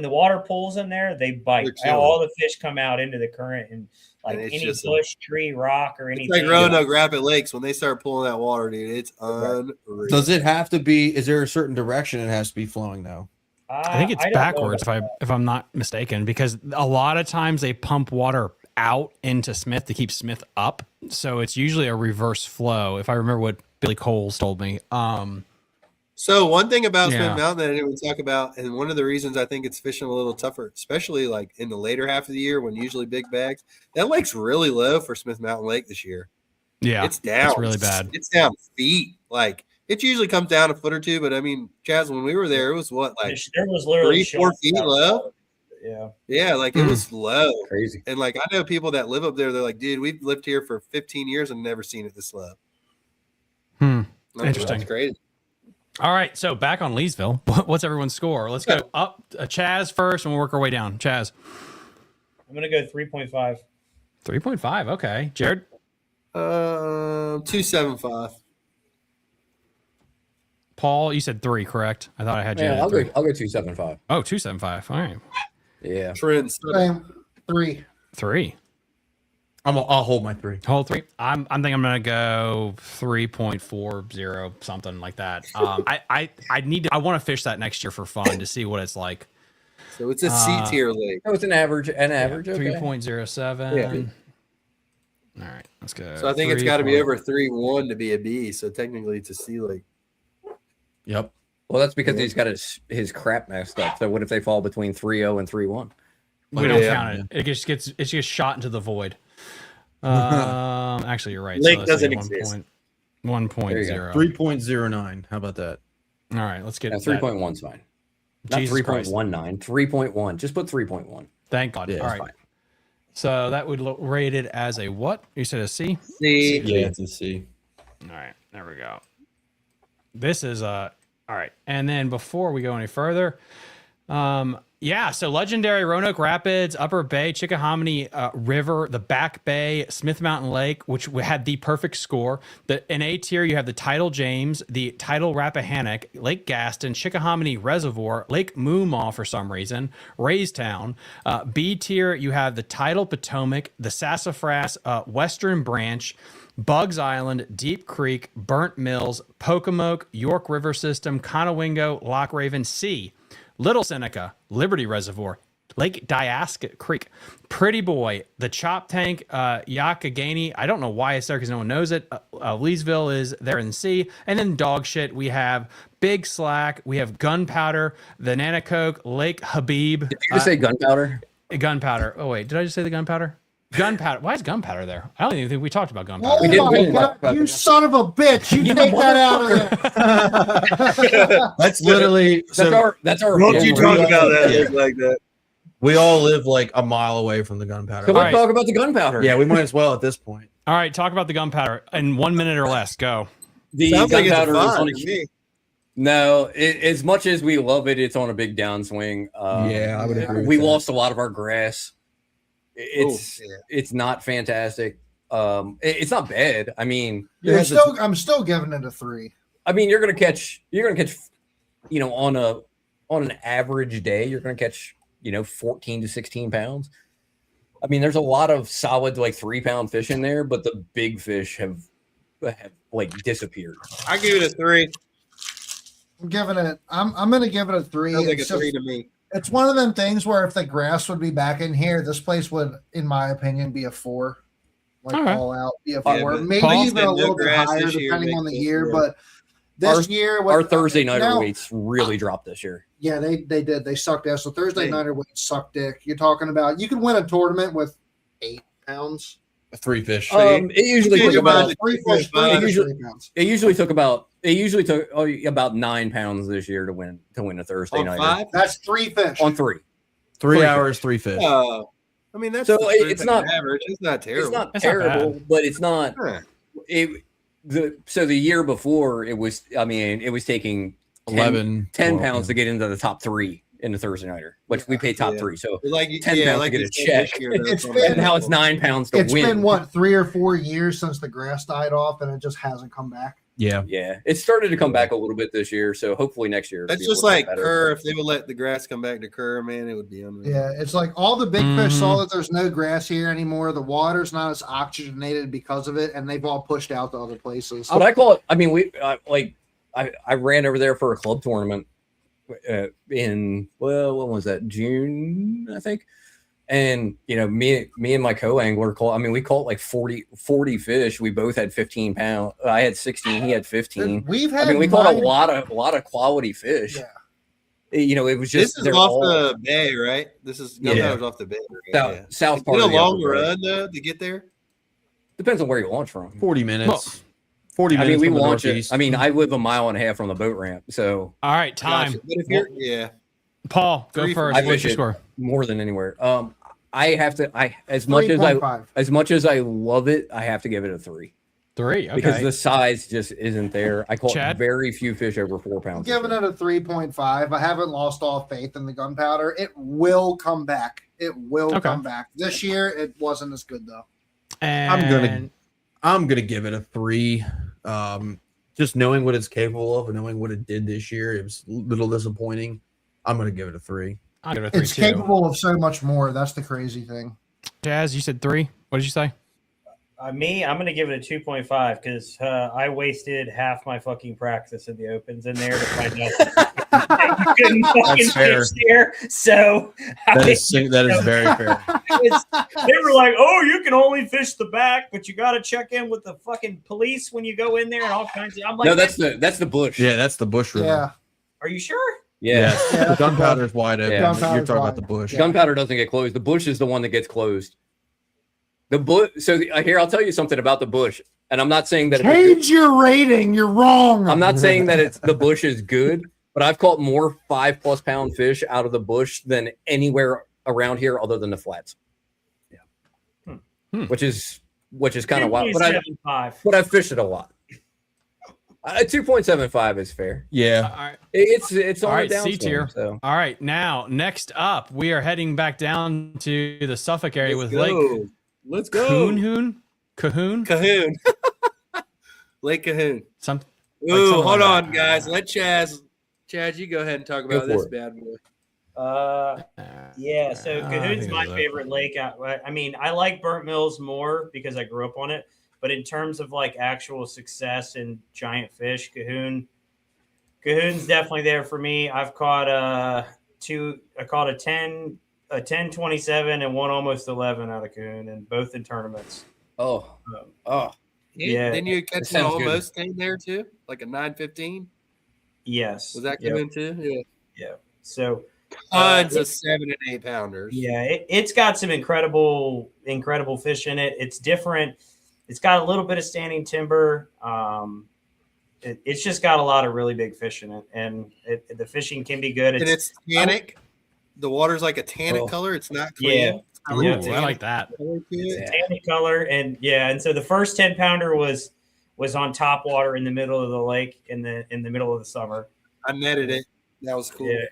the water pulls in there, they bite. They're chilling. All the fish come out into the current and like And it's any just bush, tree, rock, or it's anything. like Roanoke Rapid Lakes when they start pulling that water, dude. It's unreal. Does it have to be? Is there a certain direction it has to be flowing though? I think it's don't know backwards about if I'm not mistaken, because a lot of times they pump water out into Smith to keep Smith up. So it's usually a reverse flow. If I remember what Billy Coles told me. So one thing about Yeah. Smith Mountain that I didn't even talk about, and one of the reasons I think it's fishing a little tougher, especially like in the later half of the year when usually big bags, that lake's really low for Smith Mountain Lake this year. Yeah, It's down. It's really bad. It's down feet. Like it usually comes down a foot or two, but I mean, Chaz, when we were there, it was what like there was literally 3-4 feet shots low. out. Yeah. Yeah, like it was low. Crazy. And like I know people that live up there, they're like, dude, we've lived here for 15 years and never seen it this low. Interesting. That's crazy. All right, so back on Leesville. What's everyone's score? Let's go up. Chaz first, and we'll work our way down. Chaz, I'm gonna go 3.5. 3.5. Okay, Jared. 275. Paul, you said 3, correct? I thought I had you. Yeah, at I'll 3. go 275. Oh, 275. All right, Yeah. Trends. same. 3. 3. I'll hold my 3. Whole 3. I'm thinking I'm gonna go 3.40, something like that. I want to fish that next year for fun to see what it's like. So it's a C tier lake. Oh, it's an average. An average. Yeah, okay. 3.07. Yeah. All right, let's go. So I think it's got to be over 3.1 to be a B. So technically, it's a C lake. Yep. Well, that's because he's got his crap messed up. So what if they fall between 3.0 and 3.1? We don't count it. It just gets shot into the void. Actually, you're right. Lake so doesn't exist. 1.0. 3.09. How about that? All right, let's get 3.1's fine. Not 3.19. 3.1. Just put 3.1. Thank God. Yeah, all right. fine. So that would rate it as a what? You said a C? C. Yeah, it's a C. All right, there we go. This is all right. And then before we go any further, so legendary Roanoke Rapids, Upper Bay, Chickahominy River, the Back Bay, Smith Mountain Lake, which had the perfect score. In A tier, you have the Tidal James, the Tidal Rappahannock, Lake Gaston, Chickahominy Reservoir, Lake Moomaw for some reason, Raystown. B tier, you have the Tidal Potomac, the Sassafras Western Branch, Bugs Island, Deep Creek, Burnt Mills, Pocomoke, York River System, Conowingo, Loch Raven. C, Little Seneca, Liberty Reservoir, Lake Diasca Creek, Pretty Boy, the Chop Tank, Yakagani. I don't know why it's there because no one knows it. Leesville is there in C. And then dog shit, we have Big Slack, we have Gunpowder, the Nanacoke, Lake Habib. Did you just say gunpowder? Gunpowder. Oh, wait, did I just say the Gunpowder? Gunpowder. Why is gunpowder there? I don't even think we talked about gunpowder. Oh my God, you son of a bitch! You take that out of there. That's literally that's our. Don't you talk about that like that? We all live like a mile away from the gunpowder. So let's talk about the gunpowder. Yeah, we might as well at this point. All right, talk about the gunpowder in 1 minute or less. Go. The Sounds like it's gunpowder is fun on to a me. No, as much as we love it, it's on a big downswing. Yeah, I would agree. We with that. lost a lot of our grass. It's not fantastic. It's not bad. I mean, I'm still giving it a 3. I mean, you're gonna catch, on an average day, you're gonna catch, 14 to 16 pounds. I mean, there's a lot of solid like 3-pound fish in there, but the big fish have like disappeared. I give it a 3. I'm giving it. I'm gonna give it a 3. Sounds like a It's just- 3 to me. It's one of them things where if the grass would be back in here, this place would, in my opinion, be a 4. Like All right. all out, be a 4. but Maybe Paul even said a no little bit grass higher this year depending on the makes it year. 4. But this year, Our Thursday nighter now- weights really dropped this year. Yeah, they did. They sucked ass. So Thursday nighter weights suck dick. You're talking about you could win a tournament with 8 pounds. 3 fish. It usually took about three fish. It usually took about 9 pounds this year to win a Thursday On nighter. 5? That's 3 fish. On 3. 3 hours, 3 fish. Oh, I mean that's So it's it's not average. It's not terrible. It's not It's not terrible, bad. but it's not. Huh. The year before it was. I mean, it was taking 11, 10 12, pounds to get into the top 3 in the Thursday nighter, which we pay top 3. So Like 10 pounds to get a check. And now it's 9 pounds to It's win. been what 3 or 4 years since the grass died off, and it just hasn't come back. Yeah. Yeah, it started to come back a little bit this year, so hopefully next year. it'll That's be a just little bit like better. Kerr. If they would let the grass come back to Kerr, man, it would be unreal. Yeah, it's like all the big fish saw that there's no grass here anymore. The water's not as oxygenated because of it, and they've all pushed out to other places. But I call it. I mean, I ran over there for a club tournament in what was that, June, I think. And me and my co-angler caught. I mean, we caught like 40 fish. We both had 15 pounds. I had 16. He had 15. We've had. We caught a lot of quality fish. Yeah. It was just This is off the bay, right? This is Gunpowder's off the bay. Right? South part. Is it of a the long upper bay. run though to get there? Depends on where you launch from. 40 minutes. Well, 40 I minutes. mean, we from the launch it. northeast. I mean, I live 1.5 miles from the boat ramp, so All right, time. Gotcha. But if you're, yeah, Paul, go 3 first. I What's fish your it score? more than anywhere. I have to. As much as I 3.5. love it, I have to give it a 3 3. Okay. because the size just isn't there. I caught Chad? very few fish over 4 I'm pounds. giving it a 3.5. I haven't lost all faith in the gunpowder. It will come back. It will come back. This year, it wasn't as good though. And I'm gonna give it a 3. Just knowing what it's capable of and knowing what it did this year, it was a little disappointing. I'm gonna give it a 3. I'll give it a 3 It's too. capable of so much more. That's the crazy thing. Jazz, you said 3. What did you say? I'm going to give it a 2.5 because I wasted half my fucking practice in the opens in there to find out You couldn't fucking fair. fish there. So That is very fair. they were like, "Oh, you can only fish the back, but you got to check in with the fucking police when you go in there and all kinds of." I'm like, No, that's the bush. Yeah, that's the bush river. Yeah. Are you sure? Yeah. The gunpowder's wide open. Yeah. You're Gunpowder's talking wide. about the bush. Gunpowder doesn't get closed. The bush is the one that gets closed. The bush. So here, I'll tell you something about the bush, and I'm not saying that. Change your rating. You're wrong. I'm not saying that the bush is good, but I've caught more 5+ pound fish out of the bush than anywhere around here other than the flats. Yeah. Which is kind of wild. But I've fished it a lot. 2.75 is fair. Yeah. All right. It's on All the right, down C tier. So. All right, now next up, we are heading back down to the Suffolk area with Lake Let's go. Cahoon. Lake Cahoon. Some. Ooh, something hold like on, guys. Let Chaz, you go ahead and talk about this bad boy. Yeah. So I Cahoon's think my it's favorite lake. I mean, I like Burnt Mills more because I grew up on it. But in terms of like actual success in giant fish, Cahoon's definitely there for me. I've caught I caught a 10-27 and one almost 11 out of Cahoon, and both in tournaments. Oh. Yeah. Didn't you catch an almost 10 there too? Like a 9-15? Yes. Was that Cahoon too? Yeah. Yeah. So tons of 7 and 8 pounders. Yeah, it's got some incredible fish in it. It's different. It's got a little bit of standing timber. It's just got a lot of really big fish in it, and the fishing can be good. It's tannic. The water's like a tannic color. It's not clear. Yeah. Ooh, I like that. It's a tannic color, and so the first 10-pounder was on top water in the middle of the lake in the middle of the summer. I netted it. That was cool. Yeah.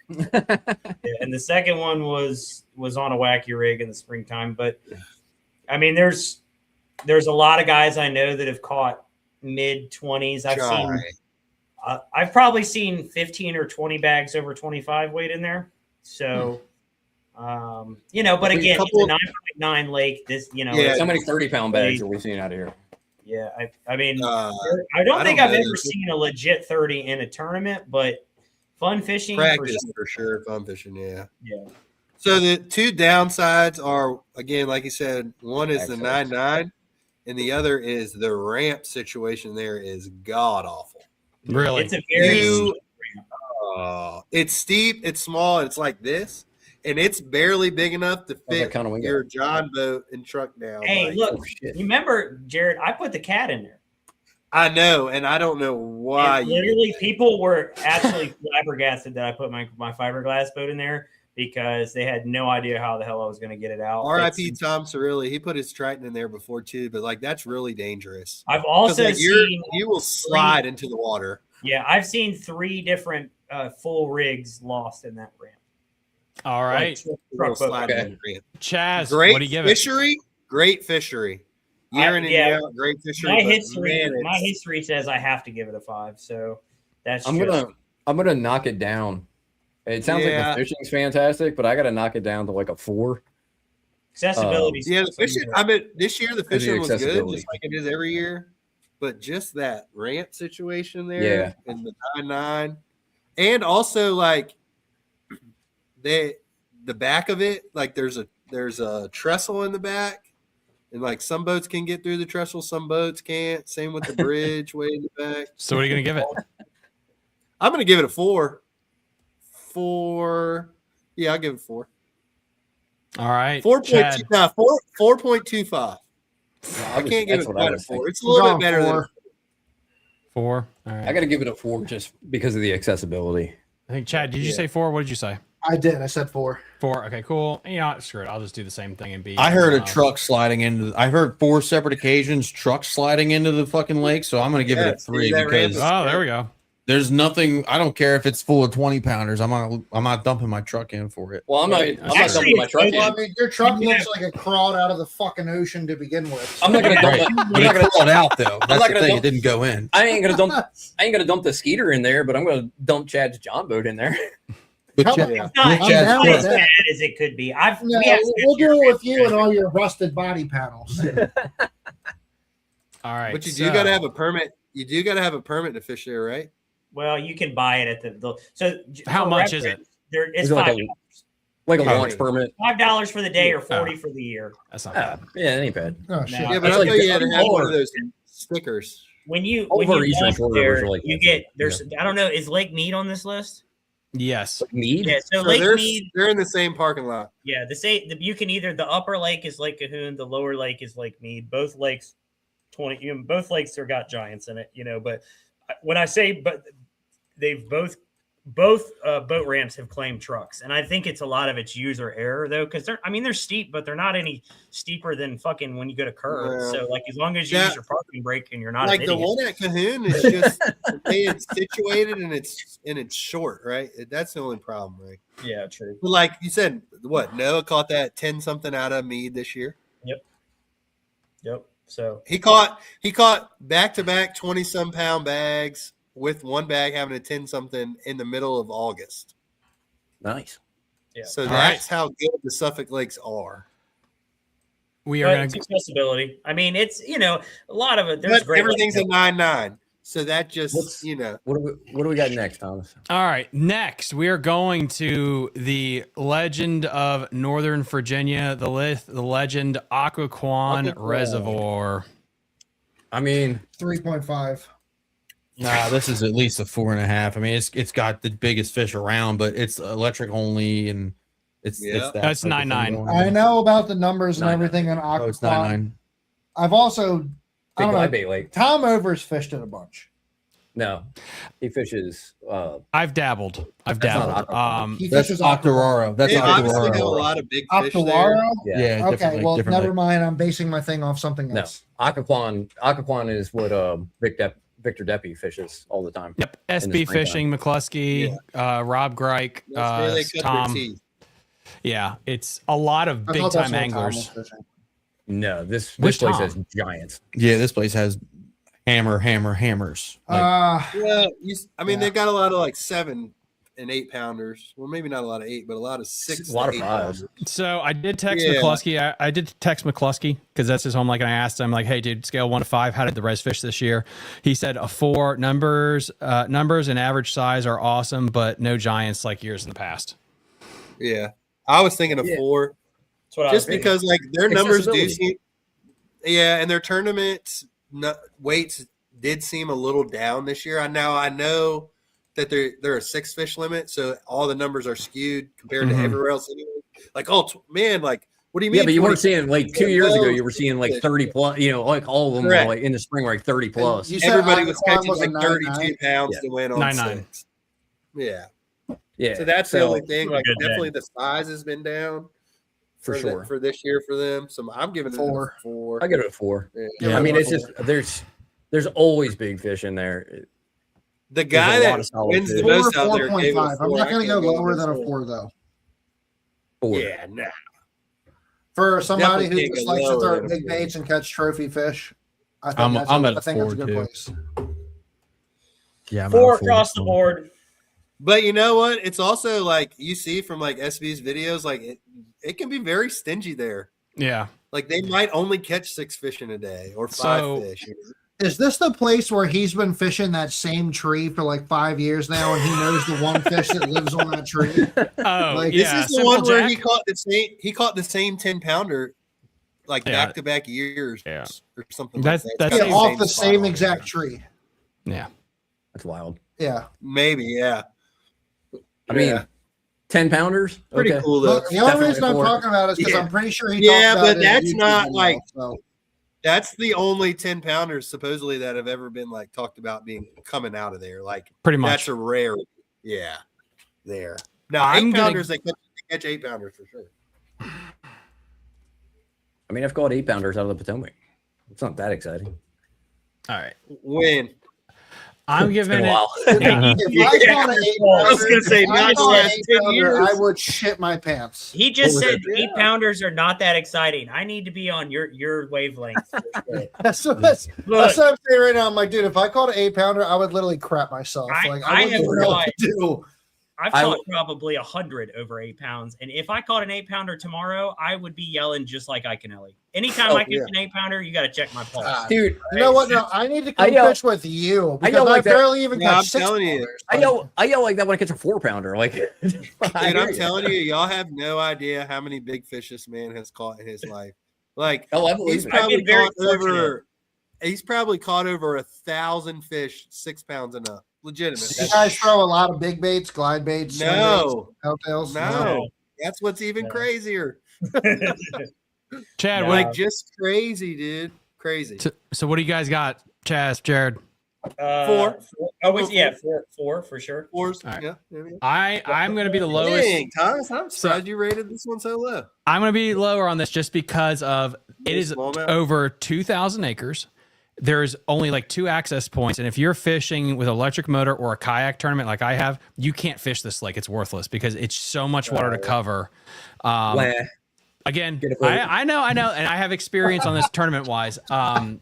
And the second one was on a wacky rig in the springtime. But I mean, there's a lot of guys I know that have caught mid-20s. I've probably seen 15 or 20 bags over 25 weight in there. So, but again, it's a 9.9 lake. How many 30-pound bags are we seeing out of here? Yeah, I mean, I don't think I've ever seen a legit 30 in a tournament, but fun fishing for sure. Fun fishing, yeah. Yeah. So the two downsides are, again, like you said, one is the 9.9, and the other is the ramp situation. There is god awful. Really, it's a very it's steep, it's small, it's like this, and it's barely big enough to fit your John boat and truck down. Hey, look, you remember, Jared? I put the cat in there. I know, and I don't know why. Literally, people were absolutely flabbergasted that I put my fiberglass boat in there because they had no idea how the hell I was going to get it out. R.I.P. Tom Cirilli. He put his Triton in there before too, but that's really dangerous. I've also seen you will slide into the water. Yeah, I've seen 3 different full rigs lost in that ramp. All right, Chaz, great what do you give fishery? Great fishery. Year in and year out, great fishery. My history says I have to give it a 5. So I'm gonna knock it down. It sounds like the fishing's fantastic, but I got to knock it down to like a 4. Accessibility. The fishing. I mean, this year the fishing was good, just like it is every year. But just that ramp situation there, and the 9.9, and also like the back of it, like there's a trestle in the back, and like some boats can get through the trestle, some boats can't. Same with the bridge way in the back. So what are you gonna give it? I'm gonna give it a 4. 4. Yeah, I'll give it 4. All right. 4.2. No, 4.25. I can't give it quite a 4. It's a little bit better than 4. All right. I got to give it a 4 just because of the accessibility. I think Chad, did you say 4? What did you say? I did. I said 4. 4. Okay, cool. Screw it. I'll just do the same thing and be. I heard a truck sliding into. I heard 4 separate occasions trucks sliding into the fucking lake, so I'm going to give it a 3 because. Oh, there we go. There's nothing. I don't care if it's full of 20 pounders. I'm not dumping my truck in for it. Well, I'm not dumping my truck in. I mean, your truck looks like it crawled out of the fucking ocean to begin with. I'm not gonna dump it. But it crawled out though. That's the thing. It didn't go in. I ain't gonna dump the Skeeter in there, but I'm gonna dump Chad's John boat in there. It's not as bad as it could be. We'll do it with you and all your rusted body panels. All right. But you do got to have a permit. You do got to have a permit to fish there, right? Well, you can buy it at the so How for much is it? There it's Is it like $5. like a launch permit? $5 for the day or 40 for the year. That's not Yeah, bad. yeah, it ain't bad. Oh shit! Yeah, but That's I like thought you had to have one over- of those stickers. When you All of our Eastern walk Shore there, rivers are like you that. get there's I don't know, is Lake Mead on this list? Yes. Mead? Yeah, so So Lake they're, Mead, they're in the same parking lot. yeah, you can either the upper lake is Lake Cahoon, the lower lake is Lake Mead. Both lakes both lakes are got giants in it, but when I say but they've both boat ramps have claimed trucks, and I think it's a lot of it's user error though, because they're steep, but they're not any steeper than fucking when you go to curve. Yeah. So like as long as you use your parking brake and you're not Like an the idiot. one at Cahoon is just the way it's situated and it's short, right? That's the only problem, right? Yeah, true. But like you said, what Noah caught that 10 something out of Mead this year. Yep. So He caught back to back 20 some pound bags with one bag having a 10 something in the middle of August. Nice. yeah. So All that's how good the Suffolk Lakes are. We are But going it's to. accessibility. I mean, it's a lot of it. There's But great everything's lakes. a 9.9. So that just What do we got next, Thomas? All right. Next, we are going to the legend of Northern Virginia, the legend Occoquan Reservoir. I mean, 3.5. Nah, this is at least a 4.5. I mean, it's got the biggest fish around, but it's electric only, and it's that. That's type of thing 9.9. going I on. know about the numbers and 9.9. everything in Oh, it's Aqua. 9.9. I've also I big don't know, live bait lake. Tom Overs fished it a bunch. No, he fishes. I've dabbled. not Occoquan. He That's fishes Octoraro. That's They obviously have a Octoraro. lot of big fish there. Octoraro? Yeah. Okay, well, different never lake. mind. I'm basing my thing off something No, else. Occoquan is what Victor Deppy fishes all the time. Yep. In the SB springtime. Fishing, McCluskey, Rob Greik, That's where they cut their Tom. teeth. Yeah, it's a lot of I big thought that's time what Tom was anglers. fishing. No, this Which place Tom? has giants. Yeah, this place has hammers. Like, Well, Yeah. they've got a lot of like 7 and 8 pounders. Well, maybe not a lot of 8, but a lot of 6. A lot of to 8 fives. pounders. So I did text Yeah. McCluskey. I did text McCluskey because that's his home. Like, and I asked him, like, "Hey, dude, scale 1 to 5. How did the res fish this year?" He said a 4. Numbers and average size are awesome, but no giants like years in the past. Yeah. I was thinking of 4. That's what I Just was thinking. because like their numbers do Accessibility. seem, and their tournament weights did seem a little down this year. I know that they're a 6 fish limit, so all the numbers are skewed compared to everywhere else. Anyway. Like, man, like what do you mean? Yeah, but you 40 weren't seeing like 2 years ago. You were seeing like fish. 30 plus. Like all of them were Correct. like in the spring were like 30 plus. You said Everybody was Occoquan catching was a like 32 9.9? pounds Yeah. to win on 9.9. 6. Yeah. Yeah, So that's the only thing. Like, Good day. definitely the size has been down for sure. for this year for them. So I'm giving it 4. a 4. I give it a 4. Yeah. I mean, it's just there's always big fish in there. The guy There's a lot that of solid wins the fish. 4 or most out there gave it a 4.5. I'm 4. not I going to go can't lower this than a one. 4 though. 4. Yeah, nah. For somebody Definitely who can't just go likes to lower throw than a big 4. baits and catch trophy fish, I think I'm that's at I a think that's a 4 good too. place. yeah, I'm 4 at a across the board. But you know what? It's also like you see from like SB's videos, like it can be very stingy there. Yeah. Like they might only catch 6 fish in a day or 5 So- fish. Is this the place where he's been fishing that same tree for like 5 years now, and he knows the one fish that lives on that tree? Oh, Like, This yeah. is the Simple one where Jack. he caught the same 10 pounder like Yeah. back to back years Yeah. or something That's- like that. that's- It's Yeah, got off the spot same on it. exact tree. Yeah. That's wild. Yeah. Maybe, yeah. I mean, Yeah. 10 pounders. Pretty Okay. cool though. Look, the only Definitely reason I'm 4. talking about it is because Yeah. I'm pretty sure he Yeah, talked about but it in that's YouTube not, video, like- so. That's the only 10 pounders supposedly that have ever been like talked about being coming out of there. Like Pretty much. that's a rare. Yeah. There. Now I'm 8 gonna- pounders, they catch 8 pounders for sure. I mean, I've caught 8 pounders out of the Potomac. It's not that exciting. All right. When? I'm It's giving been a it. while. If I caught an 8 I was pounder- gonna say, if I not the caught an last 8 10 pounder, years. I would shit my pants. He just What was said it? 8 pounders are not that exciting. I need to be on your wavelength. for sure. That's what Look, I'm saying right now. I'm like, dude, if I caught an 8 pounder, I would literally crap myself. I Like have wouldn't know what to do. I've caught probably 100 over 8 pounds. And if I caught an 8-pounder tomorrow, I would be yelling just like Ike and Ellie. Anytime I catch an 8-pounder, you got to check my pulse. Dude, you know what? No, I need to come fish with you because I barely even catch 6 pounders. I yell like that when I catch a 4-pounder. Like, dude, I'm telling you, y'all have no idea how many big fish this man has caught in his life. Like, he's probably caught over 1,000 fish 6 pounds and up. Legitimate. You guys throw a lot of big baits, glide baits, no, tails. No, that's what's even crazier. Chad, like just crazy, dude, crazy. So what do you guys got, Chaz, Jared? 4. Four for sure. 4s. Right. Yeah. I'm going to be the lowest. Dang, Thomas, I'm surprised you rated this one so low. I'm going to be lower on this just because of it is over 2,000 acres. There's only like 2 access points. And if you're fishing with electric motor or a kayak tournament like I have, you can't fish this lake. It's worthless because it's so much water to cover. Again, I know, and I have experience on this tournament wise.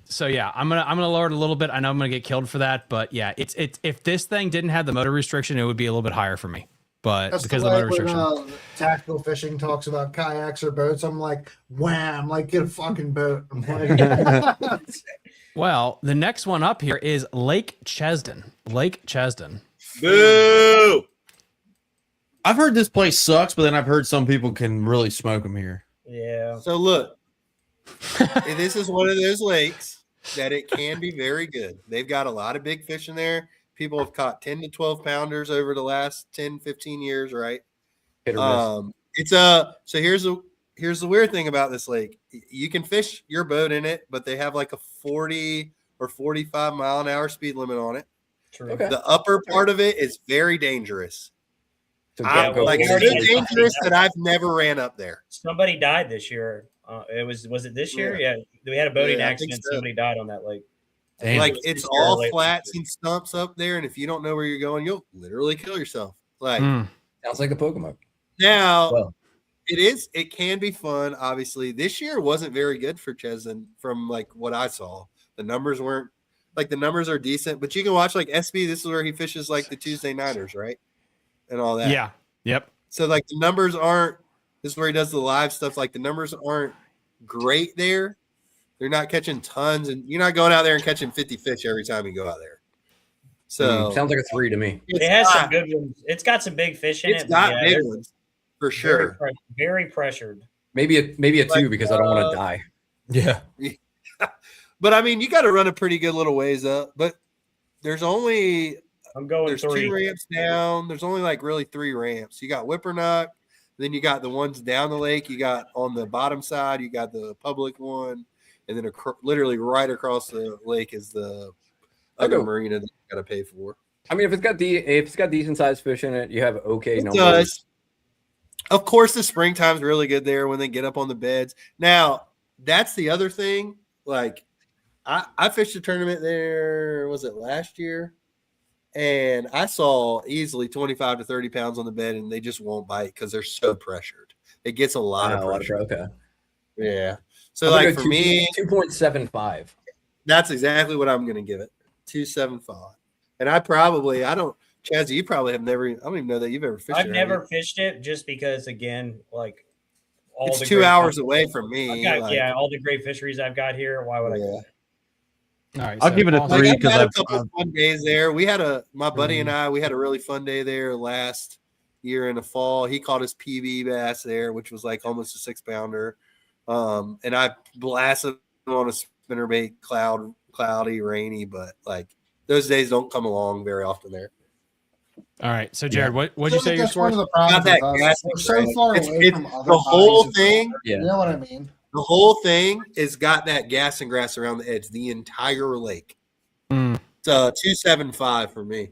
So yeah, I'm gonna lower it a little bit. I know I'm gonna get killed for that, but yeah, it's if this thing didn't have the motor restriction, it would be a little bit higher for me. But that's because of the motor restriction, tactical fishing talks about kayaks or boats. I'm like, wham! Like get a fucking boat. I'm like, well, the next one up here is Lake Chesden. Lake Chesden. Boo! I've heard this place sucks, but then I've heard some people can really smoke them here. Yeah. So look, this is one of those lakes that it can be very good. They've got a lot of big fish in there. People have caught 10 to 12 pounders over the last 10, 15 years, right? So here's the weird thing about this lake. You can fish your boat in it, but they have like a 40 or 45 mile an hour speed limit on it. True. Okay. The upper part of it is very dangerous. So dangerous that I've never ran up there. Somebody died this year. Was it this year? Yeah. We had a boating accident. So. Somebody died on that lake. Damn. Like it's all flats and stumps up there, and if you don't know where you're going, you'll literally kill yourself. Like sounds like a Pokemon. Now it can be fun. Obviously, this year wasn't very good for Chesden from like what I saw. The numbers weren't like the numbers are decent, but you can watch like SB. This is where he fishes like the Tuesday nighters, right? And all that. Yeah. Yep. So like the numbers aren't. This is where he does the live stuff. Like the numbers aren't great there. They're not catching tons, and you're not going out there and catching 50 fish every time you go out there. So sounds like a 3 to me. It has some good ones. It's got some big fish in it. It's got big ones for sure. Very pressured. Maybe a 2 because I don't want to die. Yeah. But I mean, you got to run a pretty good little ways up. But there's 3. 2 ramps down. There's only like really 3 ramps. You got Whippernock, then you got the ones down the lake. You got on the bottom side, you got the public one, and then literally right across the lake is the other marina that you got to pay for. I mean, if it's got decent sized fish in it, you have okay numbers. Of course, the springtime's really good there when they get up on the beds. Now, that's the other thing. Like, I fished a tournament there. Was it last year? And I saw easily 25 to 30 pounds on the bed, and they just won't bite because they're so pressured. It gets a lot of pressure. Okay. Yeah. So, like, for me, 2.75. That's exactly what I'm going to give it. 2.75. And Chaz, you probably have never, I don't even know that you've ever fished it. I've never fished it just because, again, like, it's 2 hours away from me. All the great fisheries I've got here. Why would I go? All right, I'll give it a 3 because I've had a couple of fun days there. We had my buddy and I, we had a really fun day there last year in the fall. He caught his PB bass there, which was like almost a 6-pounder. And I blasted him on a spinnerbait, cloudy, rainy, but like those days don't come along very often there. All right. So Jared, what'd you say your score? One of the problems we're so far away from other the whole thing. You know what I mean? The whole thing has got that gas and grass around the edge, the entire lake. It's 2.75 for me.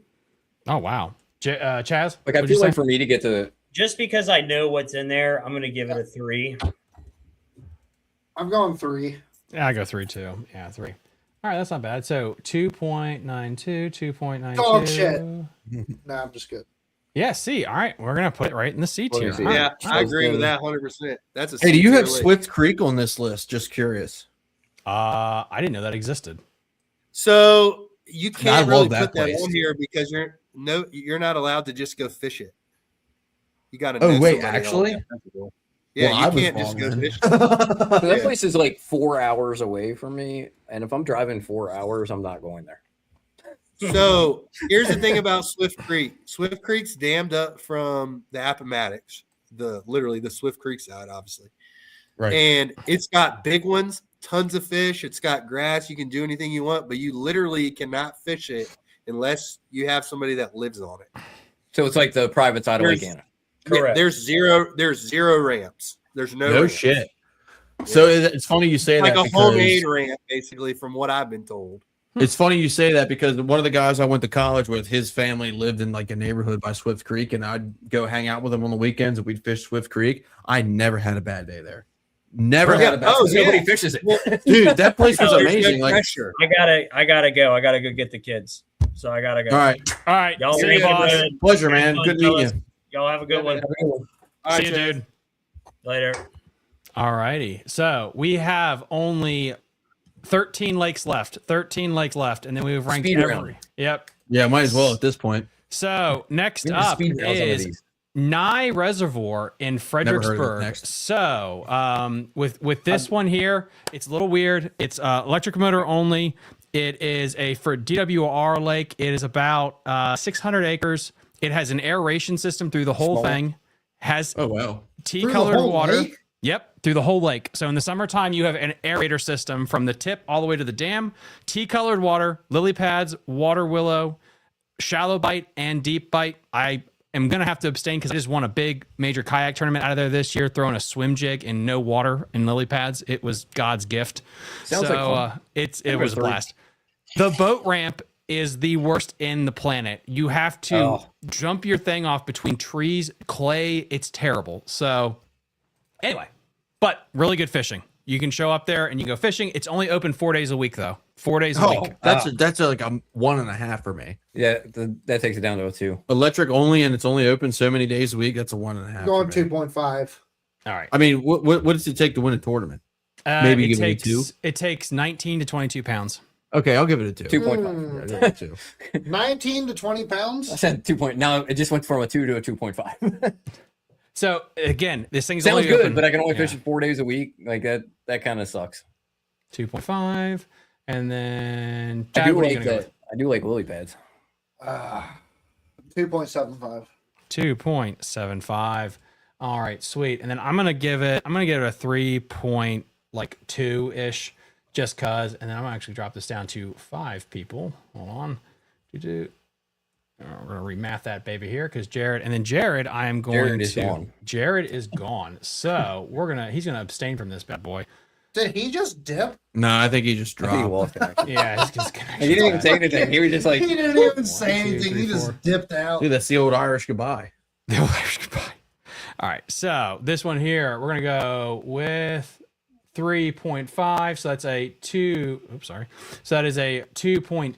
Oh wow, Chaz. Like I feel like for me to get to just because I know what's in there, I'm going to give it a 3. I'm going 3. Yeah, I go 3 too. Yeah, 3. All right, that's not bad. So 2.92, 2.92. Dog shit. No, I'm just good. Yeah, C. All right, we're gonna put it right in the C tier. Yeah, I agree with that 100%. That's a Hey, do you have Swift Creek on this list? Just curious. I didn't know that existed. So you can't really put that place on here because you're not allowed to just go fish it. You got to. Oh, wait, somebody actually? on that festival. Yeah, Well, I you was can't just wrong go then. fishing. That Yeah. place is like 4 hours away from me, and if I'm driving 4 hours, I'm not going there. So here's the thing about Swift Creek. Swift Creek's dammed up from the Appomattox, literally the Swift Creek side, obviously. Right. And it's got big ones, tons of fish. It's got grass. You can do anything you want, but you literally cannot fish it unless you have somebody that lives on it. So it's like the private side of Lake There's- Anna. Yeah, there's zero ramps. There's no ramps. shit. So it's funny you say Like that a because homemade ramp, basically, from what I've been told. it's funny you say that because one of the guys I went to college with, his family lived in like a neighborhood by Swift Creek, and I'd go hang out with him on the weekends and we'd fish Swift Creek. I never had a bad day there. Never had a bad day. Nobody fishes it. Dude, that place was There's no amazing. Like, pressure. I gotta go. I gotta go get the kids. So I gotta go. all right. All right. Y'all See be you, good, boss. brother. Pleasure, man. Fun, Good meeting fellas. you. Y'all have a good one. All See right, you, Chad. dude. Later. All righty. So we have only 13 lakes left. 13 lakes left, and then we've ranked Speed every. round. Yep. Yeah, might as well at this point. So next We need to up speed round some of is these. Nye Reservoir in Never heard of it. Fredericksburg. Next. So with this one here, it's a little weird. It's electric motor only. It is for DWR lake. It is about 600 acres. It has an aeration system through the whole Small. thing. Has Oh wow. tea-colored whole water. lake? Yep, through the whole lake. So in the summertime, you have an aerator system from the tip all the way to the dam. Tea-colored water, lily pads, water willow, shallow bite, and deep bite. I am going to have to abstain because I just won a big major kayak tournament out of there this year, throwing a swim jig in no water and lily pads. It was God's gift. Sounds like fun. It was a blast. The boat ramp is the worst in the planet. You have to jump your thing off between trees, clay. It's terrible. So anyway, but really good fishing. You can show up there and you go fishing. It's only open 4 days a week though. 4 days a week. That's like a 1.5 for me. Yeah, that takes it down to a 2. Electric only, and it's only open so many days a week. That's a 1.5. Going for me. 2.5. All right. I mean, what does it take to win a tournament? Maybe give it a 2. It takes 19 to 22 pounds. Okay, I'll give it a 2. 2.5. Yeah, I'll give it a 2. 19 to 20 pounds. I said 2. Now it just went from a 2 to a 2.5. So again, this thing's Sounds only good, open, but I can only fish it 4 days a week. Like that kind of sucks. 2.5, and then I Chad, do what are you like gonna go that. I do like lily pads. 2.75. 2.75. All right, sweet. And then I'm gonna give it a 3.2 ish, just cause. And then I'm gonna actually drop this down to 5 people. Hold on. We're gonna remath that baby here because Jared, I am going Jared is to. gone. Jared is gone. So he's gonna abstain from this bad boy. Did he just dip? No, I think he just I think he dropped. lost connection. Yeah, he's just He didn't even say anything. He was just like, He didn't even One, say two, anything. three, He just four. dipped out. Dude, that's the old Irish goodbye. The old Irish goodbye. All right, so this one here, we're gonna go with 3.5. So that's a 2. Oops, sorry. So that is a 2.69.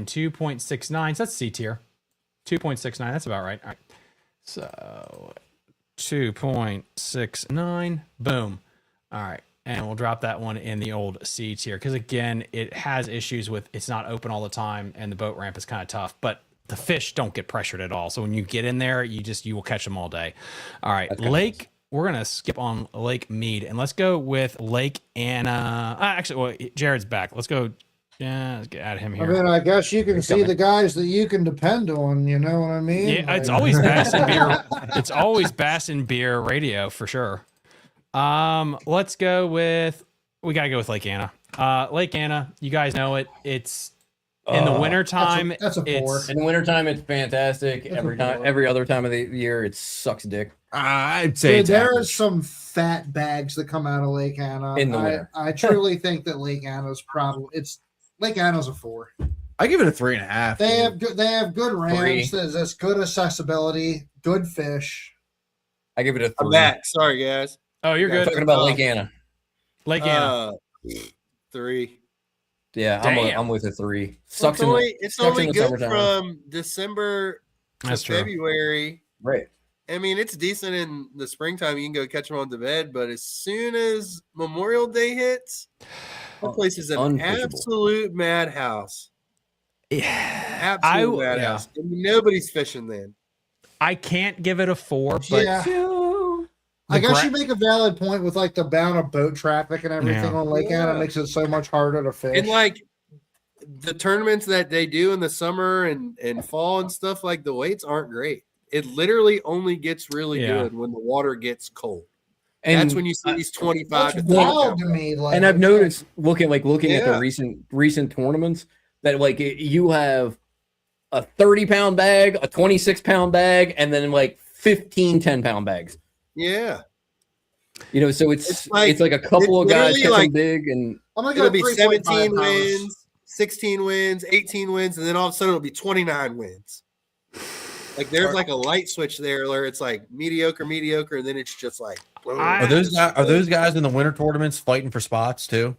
2.69. So that's C tier. 2.69. That's about right. All right. So 2.69. Boom. All right. And we'll drop that one in the old C tier because again, it has issues with it's not open all the time and the boat ramp is kind of tough, but the fish don't get pressured at all. So when you get in there, you will catch them all day. All right. Lake. We're going to skip on Lake Mead and let's go with Lake Anna. Actually, well, Jared's back. Let's go. Yeah, let's get out of him I here. mean, I guess you can see the guys that you can depend on. You know what I mean? Yeah, it's Like- always Bass and Beer. It's always Bass and Beer radio for sure. Let's go with. We gotta go with Lake Anna. Lake Anna, you guys know it. It's in the wintertime. That's a 4. It's in the wintertime, it's fantastic. Every other time of the year, it sucks dick. I'd say Dude, it's there average. is some fat bags that come out of Lake Anna. In the winter. I truly think that Lake Anna's Lake Anna's a 4. I give it a 3.5. They dude. have good ramps. 3. There's good accessibility, good fish. I give it a 3. I'm back. Sorry, guys. oh, you're I'm good. talking about Lake Anna. Lake Anna. 3. Yeah, Damn. I'm with a 3. Sucks It's sucks only in the good summertime. from December to That's true. February. Right. I mean, it's decent in the springtime. You can go catch them on the bed, but as soon as Memorial Day hits, that place is an Unfishable. absolute madhouse. Yeah. Absolute madhouse. And nobody's fishing then. I can't give it a 4, but Yeah. I guess you make a valid point with like the amount of boat traffic and everything on Lake Anna makes it so much harder to fish. And like the tournaments that they do in the summer and fall and stuff, like the weights aren't great. It literally only gets really good when the water gets cold. And that's when you see these 25 to 30 wild to me. Like, and I've noticed looking at the recent tournaments that like you have a 30-pound bag, a 26-pound bag, and then like 15 10-pound bags. Yeah. You know, so it's like a couple of guys catching like, big, and it'll be 17 wins, 16 wins, 18 wins, and then all of a sudden it'll be 29 wins. Like there's like a light switch there where it's like mediocre, and then it's just like. Are those guys in the winter tournaments fighting for spots too?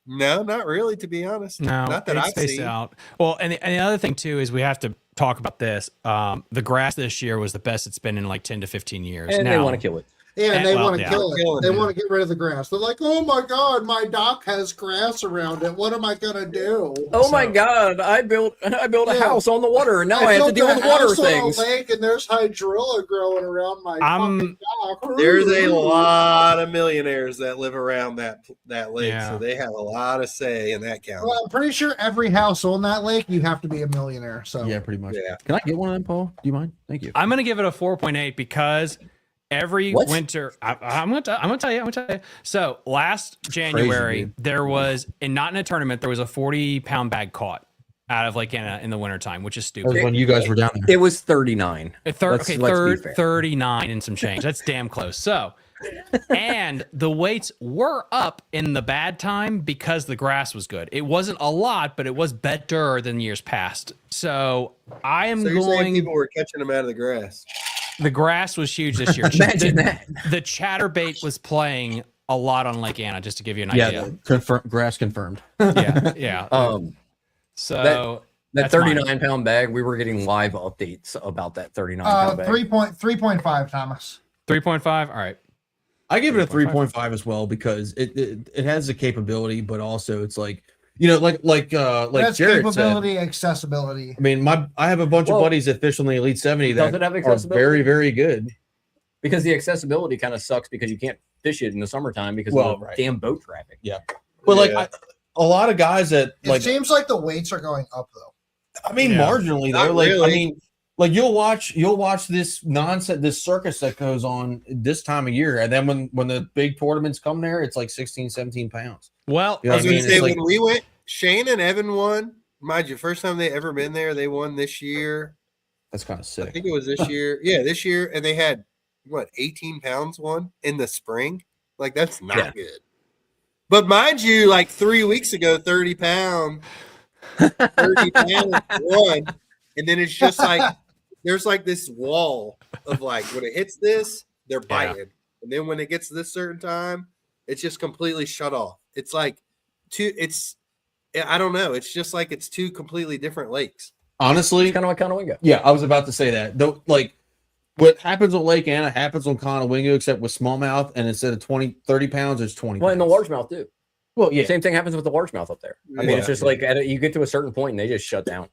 No, not really, to be honest. No, not that I've spaced seen. out. Well, and the other thing too is we have to talk about this. The grass this year was the best it's been in like 10 to 15 years. And they want to kill it. Yeah, and they want to kill it. They want to get rid of the grass. They're like, oh my God, my dock has grass around it. What am I gonna do? Oh my God, I built a house on the water, and now I have to deal with water things. On a lake and there's hydrilla growing around my fucking dock. There's a lot of millionaires that live around that lake, Yeah. so they have a lot of say in that county. Well, I'm pretty sure every house on that lake, you have to be a millionaire. So Yeah, pretty much. Yeah. Can I get one of them, Paul? Do you mind? Thank you. I'm going to give it a 4.8 because every winter, I'm going to tell you. So last January, there was, and not in a tournament, there was a 40-pound bag caught out of Lake Anna in the wintertime, which is stupid. That was when you guys were down there. It was 39. Let's be fair. 39 and some change. That's damn close. So, and the weights were up in the bad time because the grass was good. It wasn't a lot, but it was better than years past. So I am So you're saying going. people were catching them out of the grass. The grass was huge this year. Imagine that. The chatterbait was playing a lot on Lake Anna, just to give you an Yeah, idea. grass confirmed. Yeah. So that 39-pound bag, we were getting live updates about that 39-pound bag. 3.5, Thomas. 3.5. All right. I give it a 3.5 as well because it has the capability, but also it's like, you know, like That's Jared capability, said, accessibility. I mean, I have a bunch of buddies that fish on the Elite 70 that Does it have are accessibility? very, very good. Because the accessibility kind of sucks because you can't fish it in the summertime because of the damn boat traffic. Yeah. But like a lot of guys that It seems like the weights are going up though. I mean, marginally though. Not Like, really. I mean, like you'll watch this nonsense, this circus that goes on this time of year, and then when the big tournaments come there, it's like 16, 17 pounds. Well, You know I was what going to say, It's when we went, Shane and Evan won. Mind you, first time they ever been there, they won this year. That's kind of I sick. think it was this year. Yeah, this year. And they had, 18 pounds won in the spring? Like, that's not good. But mind you, like 3 weeks ago, 30 pounds won. And then it's just like, there's like this wall of like, when it hits this, they're biting. And then when it gets to this certain time, it's just completely shut off. It's like I don't know. It's just like it's two completely different lakes. Honestly, It's kind of like Conowingo. yeah, I was about to say that. Though, like what happens on Lake Anna happens on Conowingo, except with smallmouth, and instead of 30 pounds, it's 20 Well, and the pounds. largemouth too. Well, yeah. Same thing happens with the largemouth up there. I mean, it's just like you get to a certain point and they just shut down.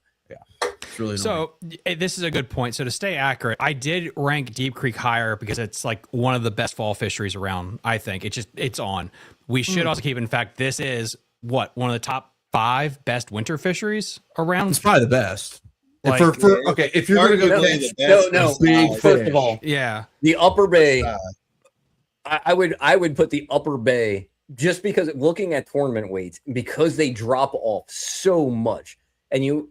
It's really annoying. So this is a good point. So to stay accurate, I did rank Deep Creek higher because it's like one of the best fall fisheries around. I think it's on. We should also keep in fact this is one of the top 5 best winter fisheries around. It's probably the best. Like- Okay, if you're gonna go First of all, the Upper Bay. I would put the Upper Bay just because looking at tournament weights because they drop off so much, and you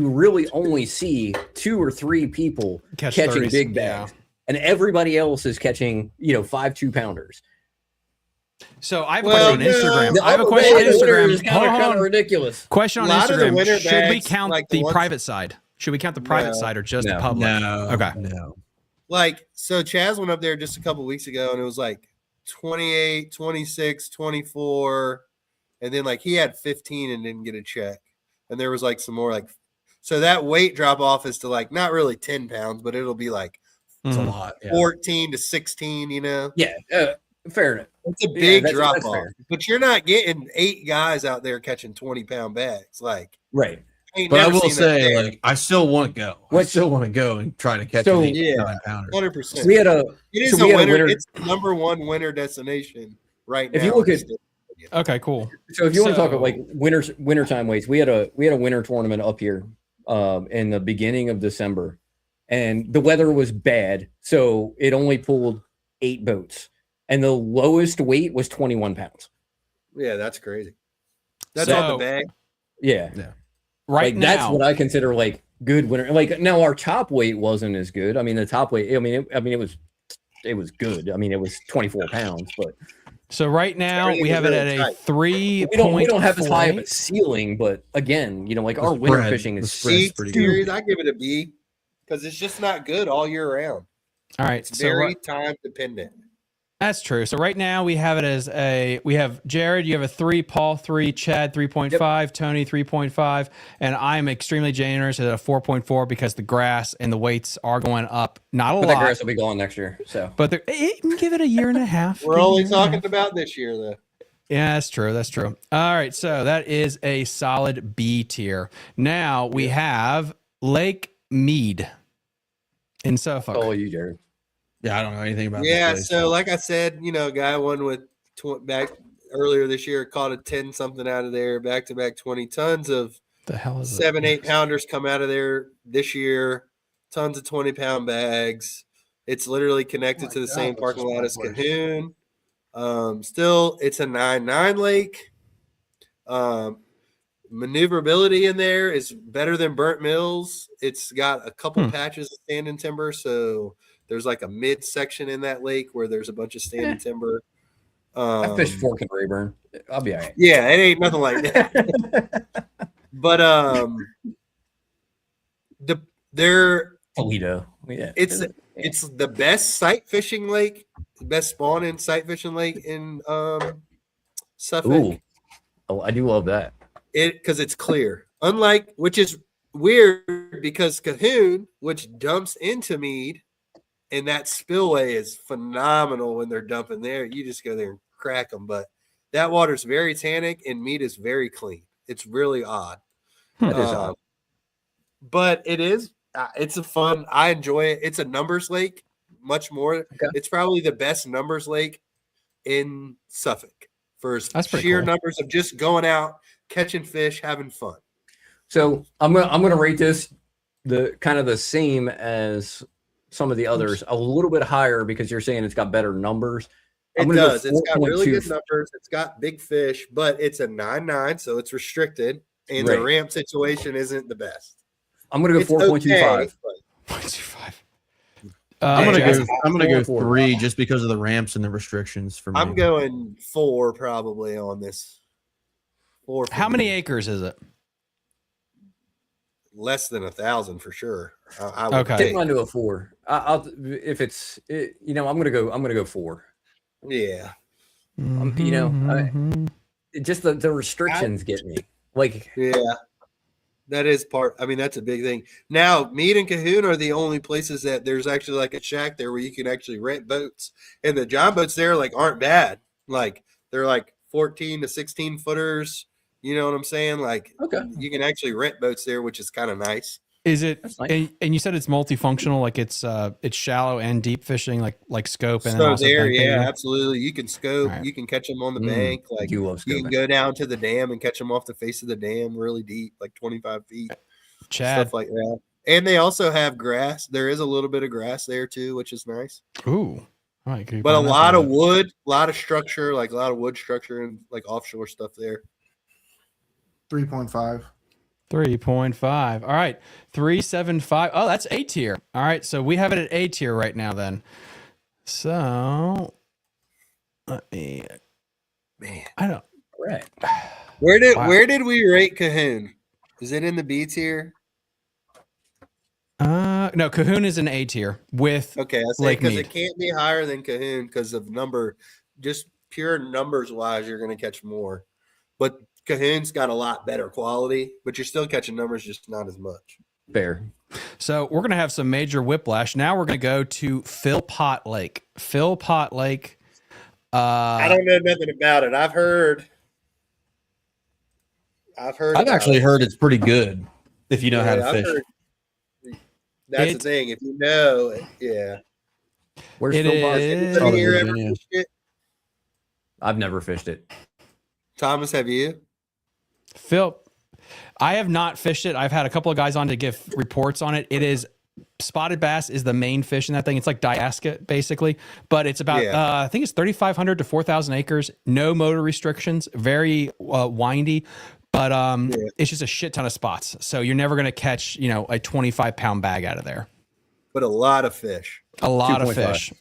really only see 2 or 3 people catching 30s, big bags, and everybody else is catching 5 2-pounders. So I have a question on Instagram. The I have a Upper question on Bay Instagram. is kind of ridiculous. Question on A lot of the Instagram. winter Should we bags, count like the the ones- private side? Should we count the private side or just the public? No. Okay. No. Like, so Chaz went up there just a couple weeks ago and it was like 28, 26, 24. And then like he had 15 and didn't get a check. And there was like some more like, so that weight drop off is to like, not really 10 pounds, but it'll be like It's a lot. Yeah. 14 to 16, Yeah, fair enough. It's a big that's drop off. fair. But you're not getting 8 guys out there catching 20-pound bags. Like, Right. ain't But I never will seen that say, bad. like, I still want to go. I still want to go and try to catch So- an 8 Yeah. 9 pounder. 100%. We had a It is so a we had a winter. winter. It's the number one winter destination right now. If you look in at the state. Okay, cool. So if you want to talk about So- like wintertime weights, we had a winter tournament up here in the beginning of December, and the weather was bad, so it only pulled 8 boats, and the lowest weight was 21 pounds. Yeah, that's crazy. That's So- on the bag. Yeah, Right like, that's now, what I consider like good winter. Like now, our top weight wasn't as good. I mean, the top weight. I mean, it was good. I mean, it was 24 pounds, but so right now Everything we is have it really at a tight. 3 we don't have as high of a ceiling. But again, like our winter spread- fishing the is spread's C pretty series, good. I give it a B because it's just not good all year round. All right, It's so very time dependent. that's true. So right now we have it as we have Jared, you have a 3, Paul 3, Chad 3.5, Tony 3.5, and I'm extremely generous at a 4.4 because the grass and the weights are going up. Not a but that lot, grass will be gone next year. So but give it a year and a half. We're Give it a only year and a half. talking about this year, though. Yeah, that's true. That's true. All right. So that is a solid B tier. Now we have Lake Mead in Suffolk. oh, you, Jared. Yeah, I don't know anything about Yeah, this place. so like I said, guy won with back earlier this year, caught a 10 something out of there, back to back 20 tons of The hell is 7, it? 8 pounders come out of there this year, tons of 20-pound bags. It's literally connected Oh my to the God, same that's parking a lot as small place. Cahoon. Still, it's a 9-9 lake. Maneuverability in there is better than Burnt Mills. It's got a couple patches of standing timber, so there's like a mid section in that lake where there's a bunch of standing timber. I fished Fork and Rayburn. I'll be all right. Yeah, it ain't nothing like that. But they're Toledo. Yeah. it's the best sight fishing lake, best spawn in sight fishing lake in Suffolk. Ooh. Oh, I do love that. Because it's clear. Unlike, which is weird because Cahoon, which dumps into Mead, and that spillway is phenomenal when they're dumping there. You just go there and crack them. But that water's very tannic and Mead is very clean. It's really odd. That is odd. But it is. It's a fun. I enjoy it. It's a numbers lake, much more. Okay. It's probably the best numbers lake in Suffolk for That's pretty sheer cool. numbers of just going out, catching fish, having fun. So I'm gonna rate this the kind of the same as some of the others, a little bit higher because you're saying it's got better numbers. It I'm gonna go does. It's got really 4.2. good numbers. It's got big fish, but it's a 9-9, so it's restricted, and the Right. ramp situation isn't the best. I'm gonna go It's 4.25. okay, but 0.25. I'm gonna Jared, go 4. 3 just because of the ramps and the restrictions for me. I'm going 4 probably on this. 4. for How me. many acres is it? Less than 1,000 for sure. I would Okay. Take think. mine to a 4. I'll if it's I'm gonna go 4. Yeah. Mhm. Just the restrictions get me. Like Yeah. That is part. I mean, that's a big thing. Now, Mead and Cahoon are the only places that there's actually like a shack there where you can actually rent boats. And the John boats there aren't bad. Like they're like 14 to 16 footers. You know what I'm saying? Like okay. you can actually rent boats there, which is kind of nice. Is it? That's nice. And you said it's multifunctional, like it's shallow and deep fishing, like scope and then So also there, bank yeah, fishing? absolutely. You can scope. All right. You can catch them on the bank. Like You love you can scoping. go down to the dam and catch them off the face of the dam really deep, like 25 feet. Chad. Stuff like that. And they also have grass. There is a little bit of grass there too, which is nice. Ooh. All right, But a lot of wood, a lot of structure, like a lot of wood structure and like offshore stuff there. 3.5. 3.5. All right. 3.75. Oh, that's A tier. All right. So we have it at A tier right now then. So let me, Man. I don't, Right. Where Wow. did we rate Cahoon? Is it in the B tier? no, Cahoon is an A tier with Okay, I say Lake because Mead. it can't be higher than Cahoon because of number, just pure numbers wise, you're gonna catch more. But Cahoon's got a lot better quality, but you're still catching numbers, just not as much. Fair. So we're going to have some major whiplash. Now we're going to go to Philpott Lake. Philpott Lake. I don't know nothing about it. I've heard. I've actually heard it's pretty good. if you know how to I've fish. heard- that's the thing. If you know, yeah. Where's It Phil Boss? is- Anybody here ever Virginia. fished it? I've never fished it. Thomas, have you? Phil, I have not fished it. I've had a couple of guys on to give reports on it. It is spotted bass is the main fish in that thing. It's like Diaska basically, but it's about I think it's 3,500 to 4,000 acres. No motor restrictions. Very windy, but it's just a shit ton of spots. So you're never gonna catch a 25-pound bag out of there. But a lot of fish. A lot of 2.5. fish.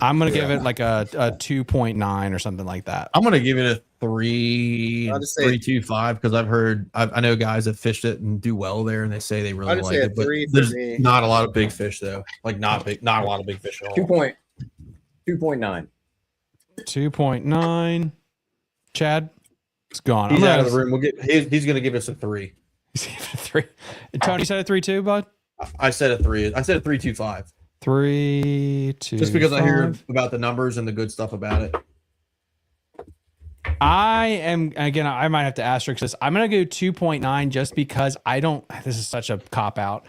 I'm gonna give it like a 2.9 or something like that. I'm gonna give it a 3.25 because I know guys that fished it and do well there, and they say they really I'd like say a it. But 3 for there's me. not a lot of big fish though. Like not a lot of big fish at all. 2.9. 2.9. Chad, it's gone. He's I'm out of gonna- the room. He's gonna give us a 3. He's giving it a 3. And Tony said a 3 too, bud. I said a 3. I said a 3.25. 3, 2. Just because I hear about the numbers and the good stuff about it. I might have to asterisk this. I'm going to go 2.9 just because this is such a cop out.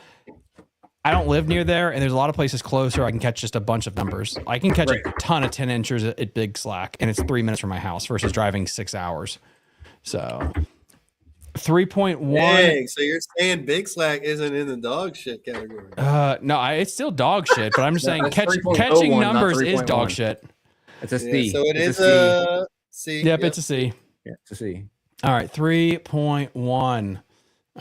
I don't live near there, and there's a lot of places closer. I can catch just a bunch of numbers. I can catch a ton of 10 inchers at Big Slack, and it's 3 minutes from my house versus driving 6 hours. So 3.1. Dang, so you're saying Big Slack isn't in the dog shit category? No, it's still dog shit, but I'm just saying That's catching 3.01, not numbers is 3.1. dog shit. It's a C. So it It's is a C. Yep, it's a C. Yeah, it's a C. All right, 3.1.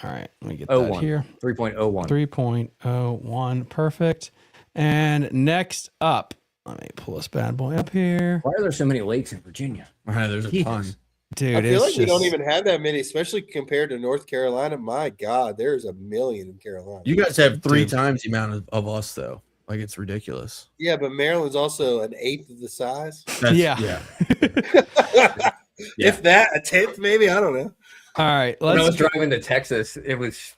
All right, let me get that here. 3.01. 3.01. Perfect. And next up, let me pull this bad boy up here. Why are there so many lakes in Virginia? There's a ton. Dude, I feel it's like we don't just- even have that many, especially compared to North Carolina. My God, there's a million in Carolina. You guys have 3 times the amount of us though. Like it's ridiculous. Yeah, but Maryland's also an eighth of the size. Yeah. If that, a tenth, maybe. I don't know. All right. When I was driving to Texas, it was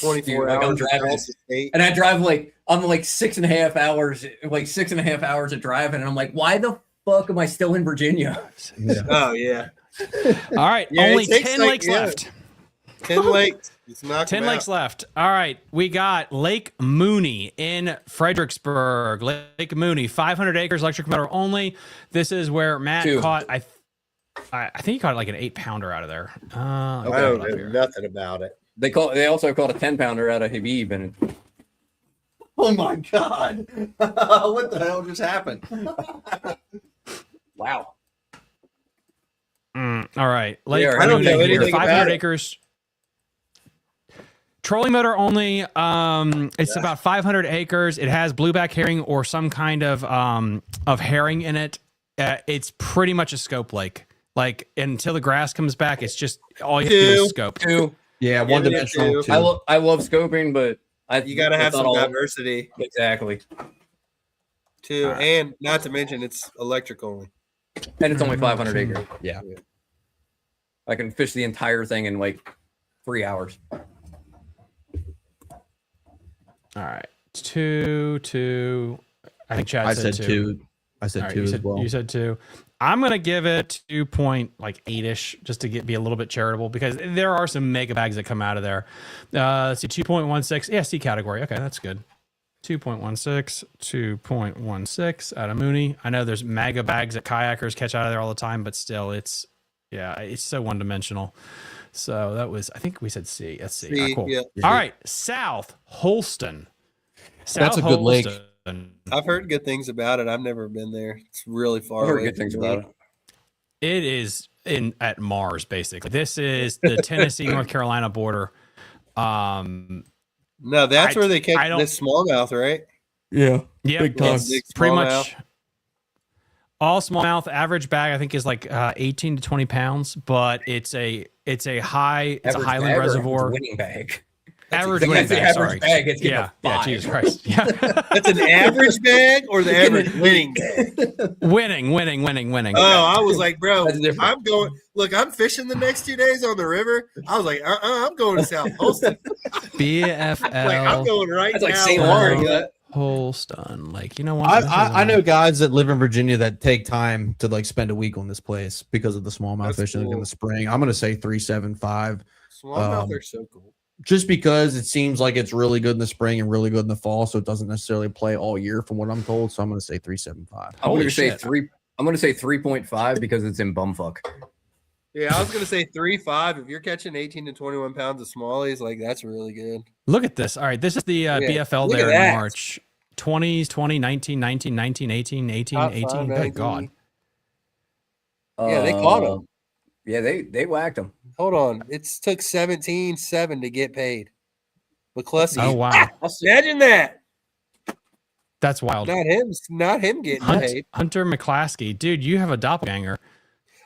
24 like I'm hours driving, across the state. and I drive I'm like 6.5 hours, like 6.5 hours of driving, and I'm like, why the fuck am I still in Virginia? Oh yeah. All right. Yeah, it only takes 10 like- lakes yeah. left. 10 lakes. Let's knock 10 them lakes out. left. All right. We got Lake Mooney in Fredericksburg. Lake Mooney, 500 acres, electric motor only. This is where Matt 2. caught, I think he caught like an 8-pounder out of there. I don't know nothing about it. They also caught a 10-pounder out of Habib, and Oh my God. What the hell just happened? wow. All right. Lake Yeah, I don't Mooney know here, anything 500 about it. acres. Trolling motor only. It's about 500 acres. It has blueback herring or some kind of herring in it. It's pretty much a scope lake. Like until the grass comes back, it's just all you have to do is scope. 2. Yeah, one Give it a dimensional. 2. I love scoping, but You got to have it's not some all- diversity Exactly. too, and not to mention it's electric only. And it's only 500 acres. Yeah. I can fish the entire thing in like 3 hours. All right. 2. I think Chad I said said 2. 2. I said All right, 2 you as said, well. You said 2. I'm gonna give it 2.8ish just to be a little bit charitable because there are some mega bags that come out of there. Let's see, 2.16. Yeah, C category. Okay, that's good. 2.16 out of Mooney. I know there's mega bags that kayakers catch out of there all the time, but still, it's so one dimensional. So that was, I think we said C. That's C. C, All right, cool. yeah. All right, South Holston. That's a good lake. I've heard good things about it. I've never been there. It's really far I've heard away. good things from me. about it. It is at Mars, basically. This is the Tennessee North Carolina border. No, that's where they catch this smallmouth, right? Yeah. Yeah, Big time. it's Big pretty smallmouth. much all smallmouth. Average bag, I think, is like 18 to 20 pounds, but it's a highland reservoir. Winning bag. Average That's winning the bag. average Sorry. bag. It's Yeah, getting a yeah. 5. Jesus Christ. Yeah. That's an average bag or the average winning bag? winning. Oh, I was like, bro, That's different. I'm going. Look, I'm fishing the next 2 days on the river. I was like, I'm going to South Holston. BFL. Like, I'm going right That's now. like St. Wow. Lawrence. Holston. Like, you know what? I know guys that live in Virginia that take time to like spend a week on this place because of the smallmouth That's fishing in cool. the spring. I'm gonna say 375. Smallmouth are so cool. just because it seems like it's really good in the spring and really good in the fall, so it doesn't necessarily play all year from what I'm told. So I'm going to say 3.75. I'm going to say 3.5 because it's in bumfuck. Yeah, I was going to say 3.5. If you're catching 18 to 21 pounds of smallies, like that's really good. Look at this. All right, this is the BFL there in March. 20s, 20, 19, 19, 19, 18, 18, 18. Good God. Yeah, they caught him. Yeah, they whacked him. Hold on. It took 17.7 to get paid. McCluskey. Oh, wow. Imagine that. That's wild. Not him getting paid. Hunter McClaskey. Dude, you have a doppelganger.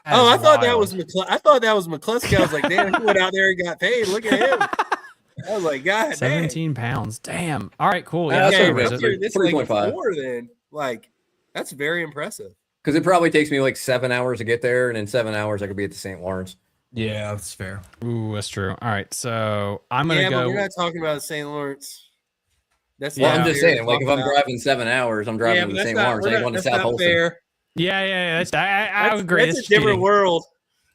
I thought that was McCluskey. I was like, damn, he went out there and got paid. Look at him. I was like, God, 17 pounds. Damn. All right, cool. Yeah, Yeah, that's that's like 3.5. 4 then. Like, that's very impressive. Because it probably takes me like 7 hours to get there, and in 7 hours I could be at the St. Lawrence. Yeah, that's fair. Ooh, that's true. All right, so I'm gonna go. But we're not talking about St. Lawrence. That's I'm just saying. Like, if I'm driving 7 hours, I'm driving to St. Lawrence. I ain't going to South Holston. Yeah. I agree. That's a different world.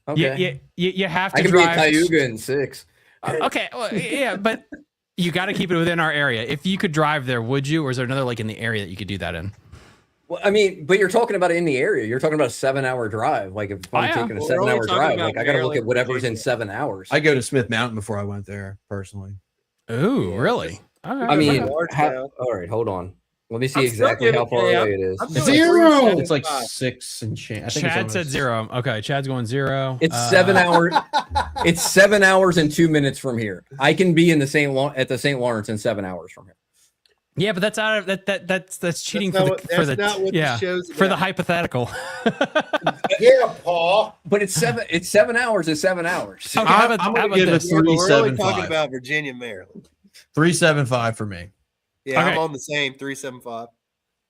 Okay. You have to. I could drive... be at Cayuga in 6. Okay. Well, yeah, but you got to keep it within our area. If you could drive there, would you? Or is there another lake in the area that you could do that in? Well, I mean, but you're talking about it in the area. You're talking about a 7-hour drive. Like, if I'm taking a 7-hour drive, like I got to look at whatever's in 7 hours. I go to Smith Mountain before I went there personally. Ooh, really? I mean, all right, hold on. Let me see exactly how far away it is. It's like 6 and change. Chad said 0. Okay, Chad's going 0. It's 7 hours. It's 7 hours and 2 minutes from here. I can be in the St. Lawrence in 7 hours from here. Yeah, but that's out of that's cheating for the hypothetical. Yeah, Paul. But it's 7 hours. It's 7 hours. Okay, I'm going to give it 3.75. We're really talking about Virginia, Maryland. 3.75 for me. Yeah, Okay. I'm on the same 3.75.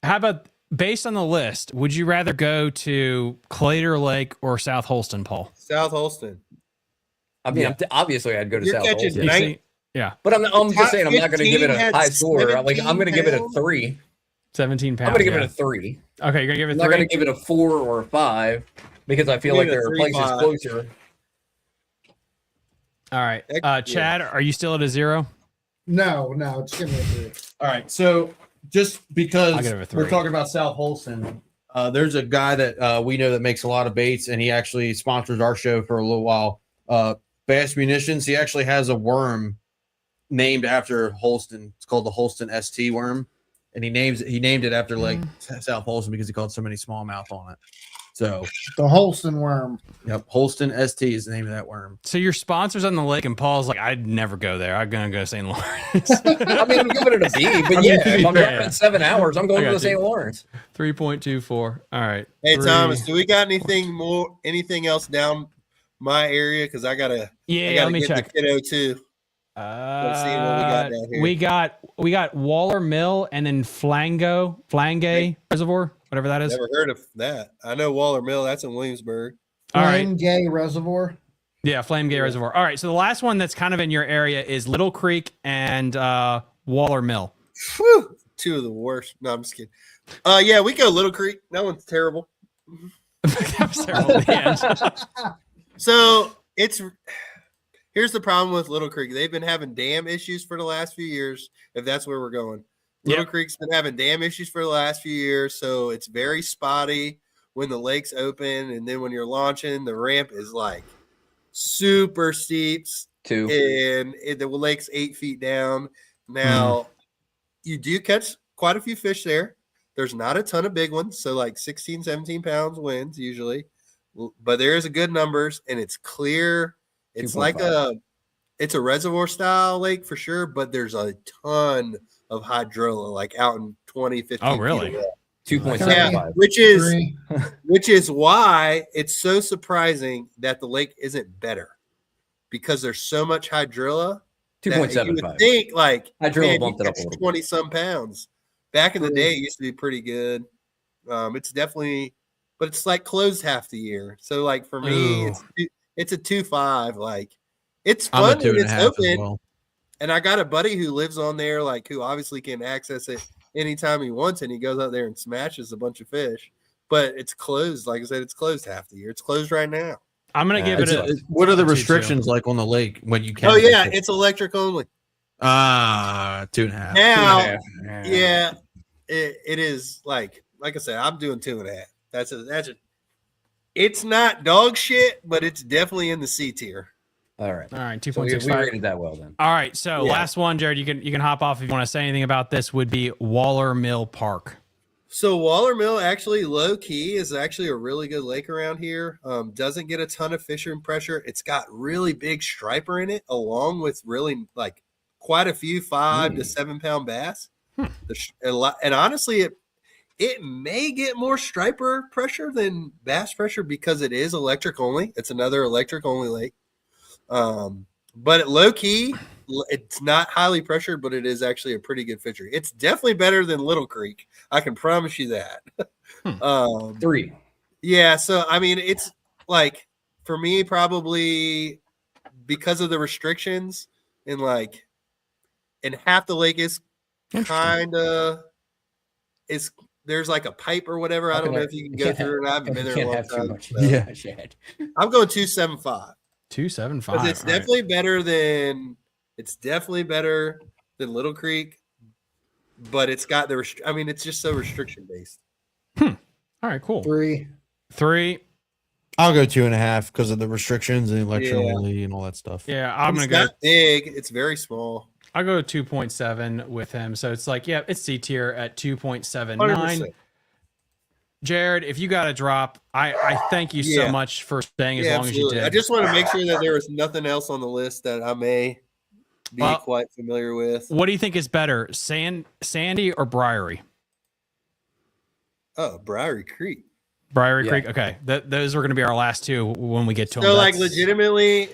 How about based on the list? Would you rather go to Claytor Lake or South Holston, Paul? South Holston. I mean, obviously, I'd go to You're South catching Holston. Yeah, but I'm just saying, I'm not going to give it a high score. 17 Like, I'm going to give it a 3. 17 pounds. I'm going to give it a 3. Okay, you're going to give it I'm 3? not going to give it a 4 or a 5 because I feel like there are places closer. All right. Chad, are you still at a 0? No, it's gonna be a 3. All right, so just because I'll give it a 3. we're talking about South Holston, there's a guy that we know that makes a lot of baits, and he actually sponsors our show for a little while. Bass Munitions. He actually has a worm named after Holston. It's called the Holston ST worm, and he named it after Lake South Holston because he called so many smallmouth on it. So the Holston worm. Yep, Holston ST is the name of that worm. So your sponsors on the lake, and Paul's like, I'd never go there. I'm gonna go to St. Lawrence. I mean, I'm giving it a B, but if I'm driving 7 hours, I'm going to the St. Lawrence. 3.24. All right. Hey, Thomas, do we got anything else down my area? Because I gotta let me check. The kiddo too. Let's see what we got down here. We got Waller Mill and then Flangay Reservoir, whatever that is. Never heard of that. I know Waller Mill. That's in Williamsburg. All right. Flangay Reservoir. Yeah, Flangay Reservoir. All right. So the last one that's kind of in your area is Little Creek and Waller Mill. Whew, 2 of the worst. No, I'm just kidding. Yeah, we go Little Creek. That one's terrible. That was terrible at the end. So here's the problem with Little Creek. They've been having dam issues for the last few years, if that's where we're going. Little Creek's been having dam issues for the last few years, so it's very spotty when the lake's open, and then when you're launching, the ramp is like super steep. 2. And the lake's 8 feet down. Now, you do catch quite a few fish there. There's not a ton of big ones, so like 16, 17 pounds wins usually. But there is a good numbers, and it's clear. It's 2.5. like it's a reservoir style lake for sure, but there's a ton of hydrilla, like out in 20, 50. Oh, really? 2.75. Which is why it's so surprising that the lake isn't better, because there's so much hydrilla. 2.75. You would think like hydrilla bumped it up a little 20 some pounds. Back in the day, it used to be pretty good. It's definitely, but it's like closed half the year. So like for me, it's a 2.5. Like it's fun when it's open. Well. And I got a buddy who lives on there, like who obviously can access it anytime he wants, and he goes out there and smashes a bunch of fish. But it's closed. Like I said, it's closed half the year. It's closed right now. I'm gonna give it a. What are the a 2-2. restrictions like on the lake when you can? Oh yeah, it's electric only. 2.5. Now, yeah, it is like I said, I'm doing 2.5. That's a. It's not dog shit, but it's definitely in the C tier. All right. 2.65. So we rated that well then. All right, so last one, Jared. You can hop off if you want to say anything about this. Would be Waller Mill Park. So Waller Mill actually low key is actually a really good lake around here. Doesn't get a ton of fishing pressure. It's got really big striper in it, along with really like quite a few 5 to 7 pound bass. And honestly, it may get more striper pressure than bass pressure because it is electric only. It's another electric only lake. But at low key, it's not highly pressured, but it is actually a pretty good fishery. It's definitely better than Little Creek. I can promise you that. 3. Yeah. So, I mean, it's like for me, probably because of the restrictions and half the lake is kind of there's like a pipe or whatever. I don't know if you can go through it. I haven't been there a long time. So. Yeah. I'm going 2.75. 2.75. It's definitely better than Little Creek, but it's got it's just so restriction based. All right, cool. 3. I'll go 2.5 because of the restrictions and election only and all that stuff. Yeah, I'm gonna It's go. not big. It's very small. I'll go 2.7 with him. So it's like, it's C tier at 2.79. 100%. Jared, if you got a drop, I thank you so much for staying as long as you did. I just want to make sure that there was nothing else on the list that I may be quite familiar with. What do you think is better, Sandy or Briary? Oh, Briary Creek. Briary Creek. Okay, those are going to be our last two when we get to them. So, legitimately,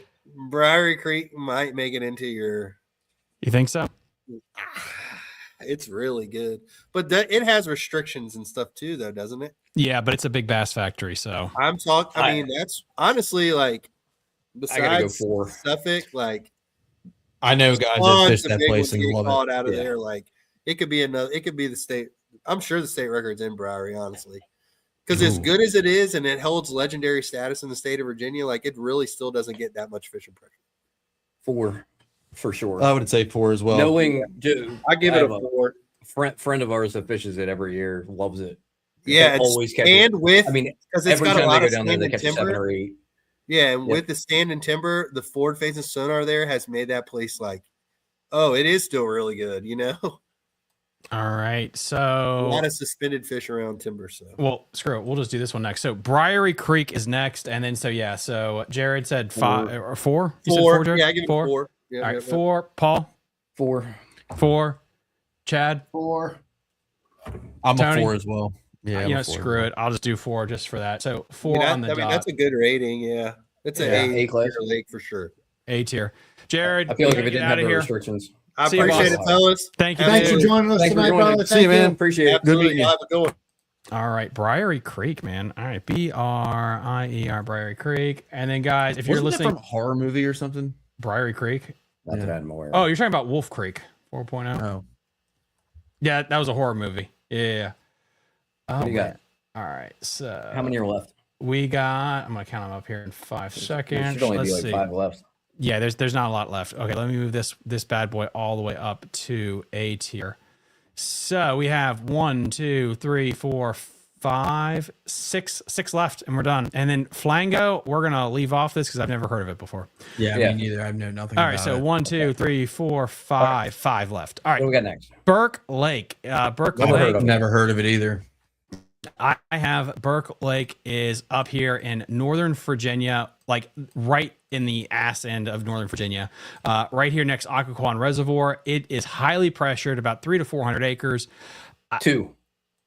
Briary Creek might make it into your. You think so? It's really good, but it has restrictions and stuff too, though, doesn't it? Yeah, but it's a big bass factory, so I'm talking. I mean, that's honestly besides I gotta go 4. Suffolk, I know guys that fish that place and love caught it. out of there. It could be another. It could be the state. I'm sure the state record's in Briary, honestly, because as good as it is, and it holds legendary status in the state of Virginia, it really still doesn't get that much fishing pressure. 4. For sure. I would say 4 as well. Knowing, I give it a 4. Friend of ours that fishes it every year loves it. Yeah, it's always because it's got a lot of down there, they stand catch and 7 or timber. 8. Yeah, and with the stand and timber, the forward facing sonar there has made that place it is still really good. all right. A So lot of suspended fish around timber. So well, screw it. We'll just do this one next. So Briary Creek is next, and then so Jared said 5 or 4. You said 4, Jared? Yeah, I give it 4. 4. Yeah, All right, 4. Paul. 4. Chad. 4. I'm Tony? a 4 as well. Yeah, I'm a 4 screw it. I'll just do 4 just for that. So 4 on the dot. that's a good rating. Yeah, it's an A class lake for sure. A tier. Jared, I feel like if it get didn't out have of the here. restrictions. I See you, appreciate boss. it, fellas. Thank you. Thanks for dude. joining us Thanks for tonight, joining. brother. See you, Thank man. Appreciate it. Absolutely. Good meeting you. Have a good one. All right, Briary Creek, man. All right, BRIER, Briary Creek. And then, guys, if you're Wasn't listening, that from a horror movie or something? Briary Creek. Not that I'm aware of. Oh, you're talking about Wolf Creek 4.0. Oh, Yeah, that was a horror movie. Yeah. Oh, What do you got? man. All right, so How many are left? we got? I'm gonna count them up here in 5 There seconds. should only Let's be see. 5 left. Yeah, there's not a lot left. Okay, let me move this bad boy all the way up to A tier. So we have 1, 2, 3, 4, 5, 6 left, and we're done. And then Flango, we're gonna leave off this because I've never heard of it before. yeah, Yeah. me neither. I know nothing. All right, about so it. 1, 2, 3, 4, 5, 5 left. All What do right, we got next? Burke Lake. Burke Never heard Lake. of it. Never heard of it either. I have Burke Lake is up here in Northern Virginia, right in the ass end of Northern Virginia, right here next to Occoquan Reservoir. It is highly pressured, about 300 to 400 acres. 2.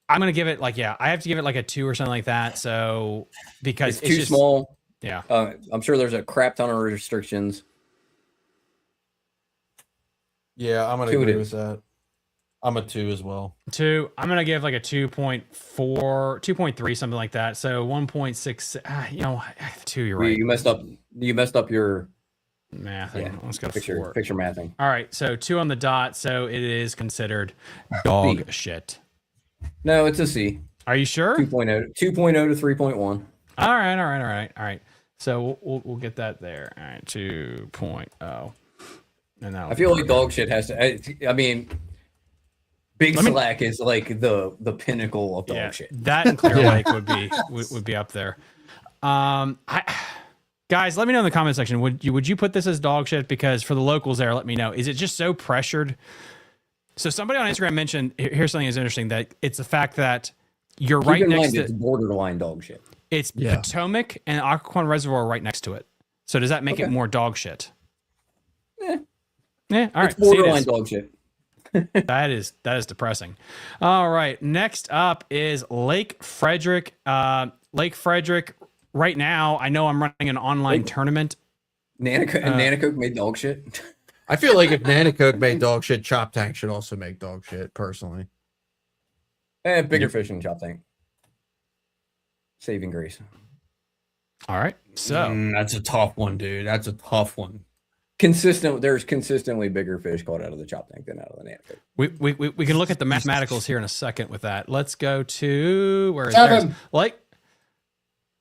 I'm gonna give it I have to give it a 2 or something like that. So because It's too just, small. Yeah. I'm sure there's a crap ton of restrictions. Yeah, I'm gonna 2 it agree is. with that. I'm a 2 as well. 2. I'm gonna give a 2.4, 2.3, something like that. So 1.6. 2. You're right. You messed up. You messed up your Math. Yeah. Let's go to picture 4. mathing. All right. So 2 on the dot. So it is considered dog shit. No, it's a C. Are you sure? 2.0 to 3.1. All right. So we'll get that there. All right, 2.0. And I feel like dog shit has to. I mean, Big Slack is like the pinnacle of dog shit. That and Clear Lake would be up there. Guys, let me know in the comment section. Would you put this as dog shit? Because for the locals there, let me know. Is it just so pressured? So somebody on Instagram mentioned, here's something that's interesting, that it's the fact that you're Keep right in next mind to it's borderline dog shit. It's Potomac and Occoquan Reservoir right next to it. So does that make it more dog shit? Yeah. Yeah. All right. It's borderline dog shit. That is depressing. All right. Next up is Lake Frederick. Lake Frederick. Right now, I know I'm running an online tournament. Nanacoke made dog shit. I feel like if Nanacoke made dog shit, Chop Tank should also make dog shit, personally. Bigger fish than Chop Tank. Saving grace. All right. So that's a tough one, dude. That's a tough one. There's consistently bigger fish caught out of the Chop Tank than out of the Nanacoke. We can look at the mathematicals here in a second with that. Let's go to where is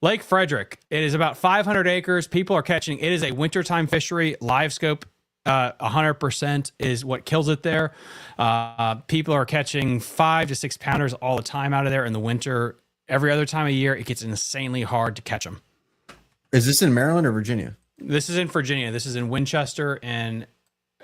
Lake Frederick. It is about 500 acres. People are catching. It is a wintertime fishery. Live scope 100% is what kills it there. People are catching 5 to 6 pounders all the time out of there in the winter. Every other time of year, it gets insanely hard to catch them. Is this in Maryland or Virginia? This is in Virginia. This is in Winchester, and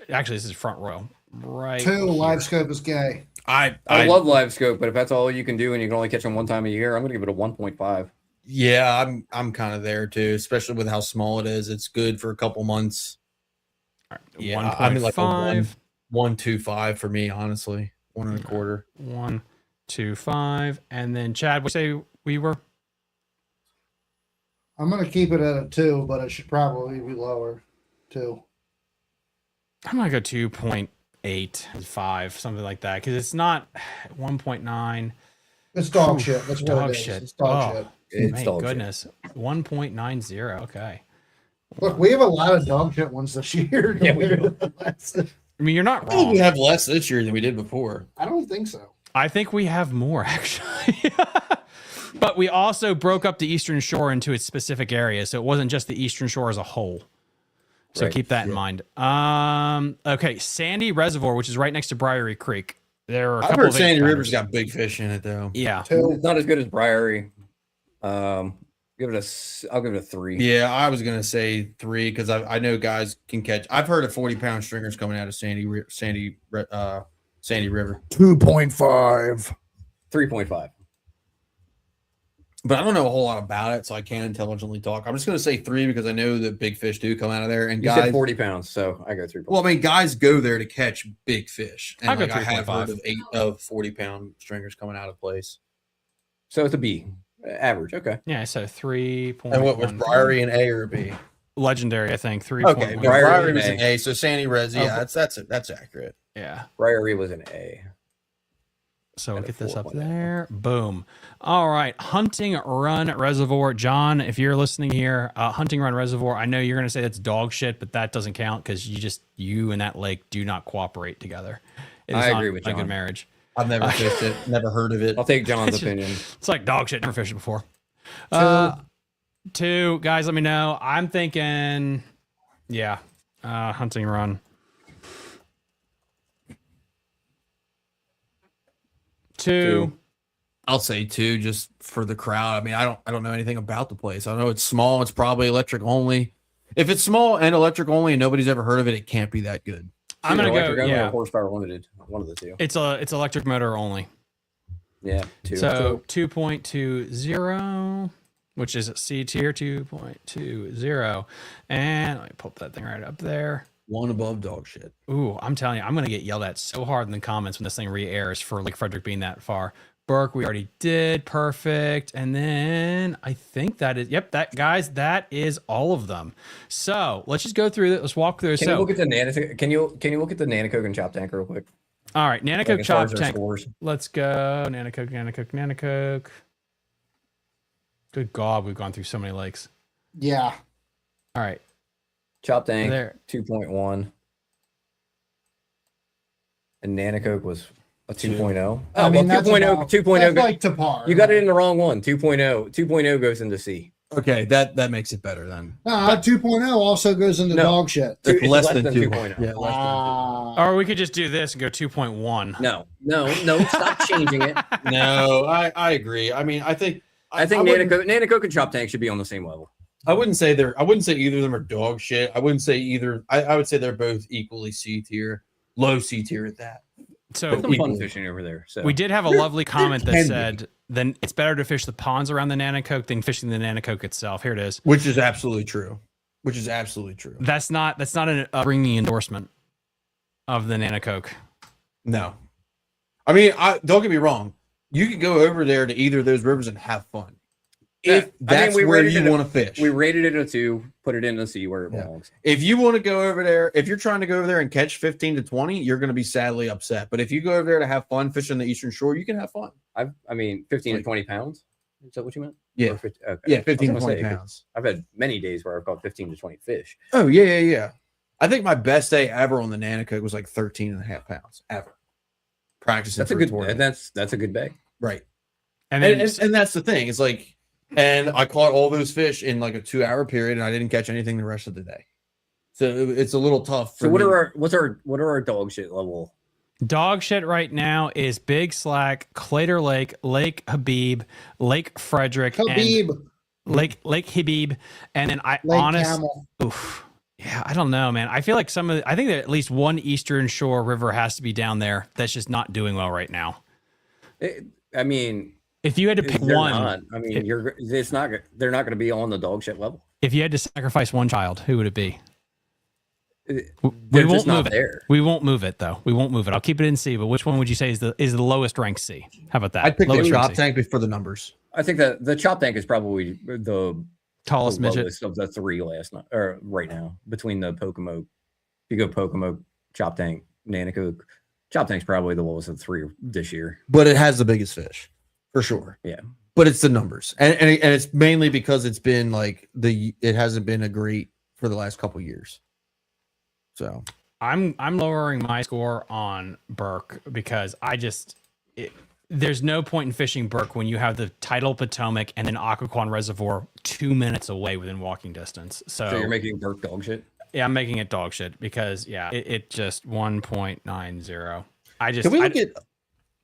actually, this is Front Royal. Right. 2 live scope is gay. I love live scope, but if that's all you can do and you can only catch them one time a year, I'm going to give it a 1.5. Yeah, I'm kind of there too, especially with how small it is. It's good for a couple months. Right, yeah, I mean like 1.25 for me, honestly. 1.25. 1.25, and then Chad, what say we were? I'm gonna keep it at a 2, but it should probably be lower. 2. I'm gonna go 2.85, something like that, because it's not 1.9. It's dog shit. That's what dog it is. shit. It's dog shit. Thank goodness. 1.90. Okay. Look, we have a lot of dog shit ones this year. Yeah, we do. I mean, you're not I think wrong. we have less this year than we did before. I don't think so. I think we have more, actually. But we also broke up the Eastern Shore into its specific areas, so it wasn't just the Eastern Shore as a whole. So keep that in mind. Okay, Sandy Reservoir, which is right next to Briery Creek. There are a I've couple heard of Sandy expanders. River's got big fish in it, though. Yeah. It's not as good as Briery. I'll give it a 3. Yeah, I was gonna say 3 because I know guys can catch. I've heard of 40-pound stringers coming out of Sandy River. 2.5. 3.5. But I don't know a whole lot about it, so I can't intelligently talk. I'm just gonna say 3 because I know that big fish do come out of there. And You guys, said 40 pounds, so I go 3. well, I mean, guys go there to catch big fish, and I go like, I have 3.5. heard of 40-pound stringers coming out of place. So it's a B. Average. Okay. Yeah, so 3.1. And what was Briery an A or a B? Legendary, I think. 3. Okay, Briery was an A. So Sandy Res, yeah, Oh, that's accurate. Yeah. Briery was an A. So we'll At a get this up 4.0. there. Boom. All right. Hunting Run Reservoir. John, if you're listening here, Hunting Run Reservoir, I know you're going to say that's dog shit, but that doesn't count because you and that lake do not cooperate together. It is I not agree with a good John. marriage. I've never fished it, never heard of it. I'll take John's opinion. It's like dog shit. Never fished it before. 2, guys, let me know. I'm thinking, yeah, Hunting Run. 2. I'll say 2 just for the crowd. I mean, I don't know anything about the place. I know it's small. It's probably electric only. If it's small and electric only and nobody's ever heard of it, it can't be that good. I'm gonna Electric go. only or Yeah, horsepower limited. One of the two. it's electric motor only. Yeah. 2. So 2.20, which is C tier 2.20, and let me put that thing right up there. One above dog shit. Ooh, I'm telling you, I'm gonna get yelled at so hard in the comments when this thing re-airs for Lake Frederick being that far. Burke, we already did. Perfect. And then I think that is, yep, that guys, that is all of them. So let's just go through it. Let's walk through. Can you look at the Can you look at the Nanacoke and Chop Tank real quick? All right, Nanacoke as far Chop as their Tank. scores. Let's go. Nanacoke. Good God, we've gone through so many lakes. Yeah. All right. Chop Tank There. 2.1. And Nanacoke was a 2.0. Oh, I mean, well, that's 2.0 about- 2.0 that's go- like to par. You got it in the wrong one. 2.0 goes into C. Okay, that makes it better then. 2.0 also goes into dog shit. It's less than 2.0. 2.0. Yeah, less than 2.0. Or we could just do this and go 2.1. No, stop changing it. No, I agree. I mean, I think Nanacoke and Chop Tank should be on the same level. I wouldn't say either of them are dog shit. I wouldn't say either. I would say they're both equally C tier, low C tier at that. So some fun fishing over there. So we did have a lovely comment that said, then it's better to fish the ponds around the Nanacoke than fishing the Nanacoke itself. Here it is. Which is absolutely true. That's not a ringing endorsement of the Nanacoke. No. I mean, don't get me wrong. You could go over there to either of those rivers and have fun. If that's where you want to fish. We rated it a 2, put it in a C where it belongs. If you want to go over there, if you're trying to go over there and catch 15 to 20, you're going to be sadly upset. But if you go over there to have fun fishing the Eastern Shore, you can have fun. I mean, 15 to 20 pounds. Is that what you meant? Yeah. 50, okay. Yeah, 15 to 20 pounds. I've had many days where I've caught 15 to 20 fish. Oh, yeah. I think my best day ever on the Nanacoke was like 13 and a half pounds ever. Practicing. That's a good bag. Right. And that's the thing. It's like, and I caught all those fish in like a 2-hour period, and I didn't catch anything the rest of the day. So it's a little tough. So what are our dog shit level? Dog shit right now is Big Slack, Clater Lake, Lake Habib, Lake Frederick, and Lake Habib, and then I don't know, man. I feel like I think that at least one Eastern Shore river has to be down there that's just not doing well right now. If you had to pick one, they're not going to be on the dog shit level. If you had to sacrifice one child, who would it be? We won't move it. There. We won't move it though. We won't move it. I'll keep it in C. But which one would you say is the lowest ranked C? How about that? I'd pick the Chop Tank for the numbers. I think that the Chop Tank is probably the tallest midget of the 3 right now between the Pocomoke. If you go Pocomoke, Chop Tank, Nanacoke, Chop Tank's probably the lowest of the 3 this year. But it has the biggest fish. For sure. Yeah. But it's the numbers. And it's mainly because it's been like it hasn't been a great for the last couple years. So I'm lowering my score on Burke because there's no point in fishing Burke when you have the tidal Potomac and an Occoquan Reservoir 2 minutes away within walking distance. So you're making Burke dog shit? Yeah, I'm making it dog shit because it just 1.90. Can we look at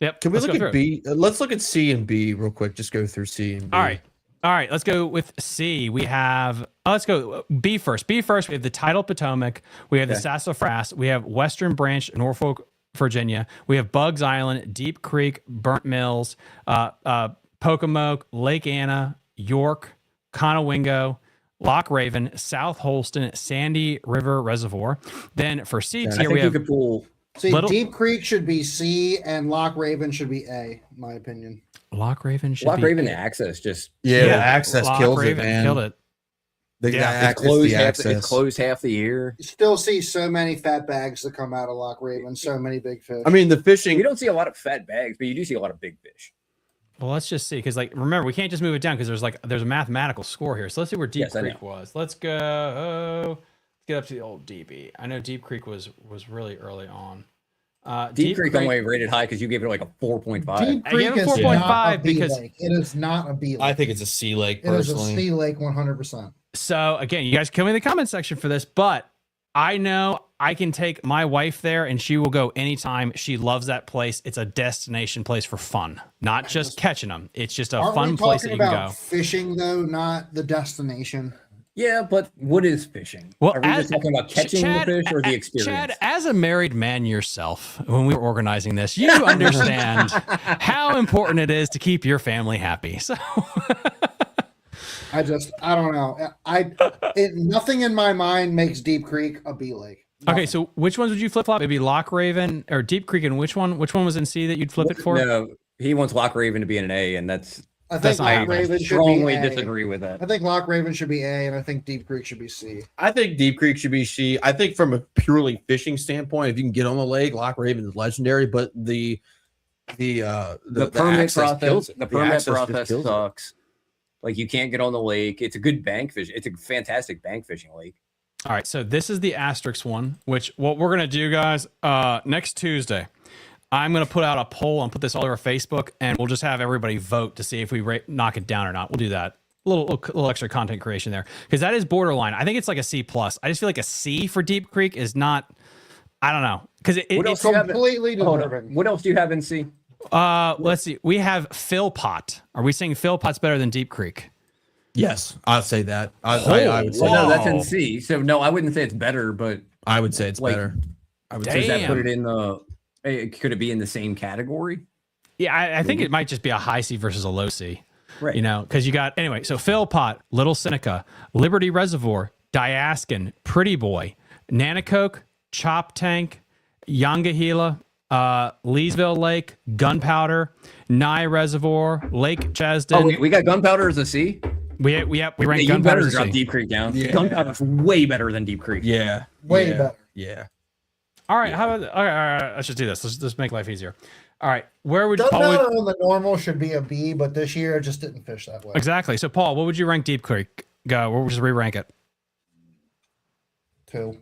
Yep. Can we look at B? Let's look at C and B real quick. Just go through C and B. All right. Let's go with C. We have. Let's go B first. B first. We have the tidal Potomac. We have the Sassafras. We have Western Branch, Norfolk, Virginia. We have Bugs Island, Deep Creek, Burnt Mills, Pocomoke, Lake Anna, York, Conowingo, Loch Raven, South Holston, Sandy River Reservoir. Then for C tier, we have. Deep Creek should be C and Loch Raven should be A, in my opinion. Loch Raven should Loch be Raven, the access just the access kills Raven it, man. Killed it. It's closed half the year. You still see so many fat bags that come out of Loch Raven, so many big fish. I mean, the fishing. You don't see a lot of fat bags, but you do see a lot of big fish. Well, let's just see, because remember, we can't just move it down because there's a mathematical score here. So let's see where Deep Creek was. Let's go. Let's get up to the old DB. I know Deep Creek was really early on. Deep Creek only rated high because you gave it like a 4.5. Deep Creek is 4.5 because it is not a B lake. I think it's a C lake. Personally, it is a C lake 100%. So again, you guys kill me in the comment section for this, but I know I can take my wife there and she will go anytime. She loves that place. It's a destination place for fun, not just catching them. It's just a fun place that you can go. Fishing though, not the destination. Yeah, but what is fishing? Well, are we just talking about catching the fish or the experience? Chad, as a married man yourself, when we were organizing this, you understand how important it is to keep your family happy. So I don't know. Nothing in my mind makes Deep Creek a B lake. Nothing. Okay, so which ones would you flip flop? Maybe Loch Raven or Deep Creek, and which one was in C that you'd flip it for? No, he wants Loch Raven to be an A, and I think Loch Raven strongly disagree with that. I think Loch Raven should be A, and I think Deep Creek should be C. I think Deep Creek should be C. I think from a purely fishing standpoint, if you can get on the lake, Loch Raven is legendary. But the permit process, the permit process sucks. Like you can't get on the lake. It's a good bank fish. It's a fantastic bank fishing lake. All right, so this is the asterisk one. Which what we're gonna do, guys? Next Tuesday, I'm going to put out a poll and put this all over Facebook, and we'll just have everybody vote to see if we knock it down or not. We'll do that. little extra content creation there, because that is borderline. I think it's like a C plus. I just feel like a C for Deep Creek is not. I don't know, because it's completely deserving. What else do you have in C? Let's see. We have Philpot. Are we saying Philpot's better than Deep Creek? Yes, I'll say that. I would say Well, no, that. that's in C. So no, I wouldn't say it's better, but I would say it's better. I would does that put it in the? Could it be in the same category? Yeah, I think it might just be a high C versus a low C. Right. You know, because you got anyway. So Philpot, Little Seneca, Liberty Reservoir, Diaskin, Pretty Boy, Nanacoke, Chop Tank, Yangahila, Leesville Lake, Gunpowder, Nye Reservoir, Lake Chesdin. Oh, wait, we got Gunpowder as a C. We rank You Gunpowder better as a drop C. Deep Creek down. Yeah. Gunpowder's way better than Deep Creek. Yeah. Way better. Yeah. All right, how about all right, let's just do this. Let's make life easier. All right, where would Doesn't Paul? matter on the normal should be a B, but this year it just didn't fish that way. Exactly. So Paul, what would you rank Deep Creek? Go. We'll just re-rank it. 2.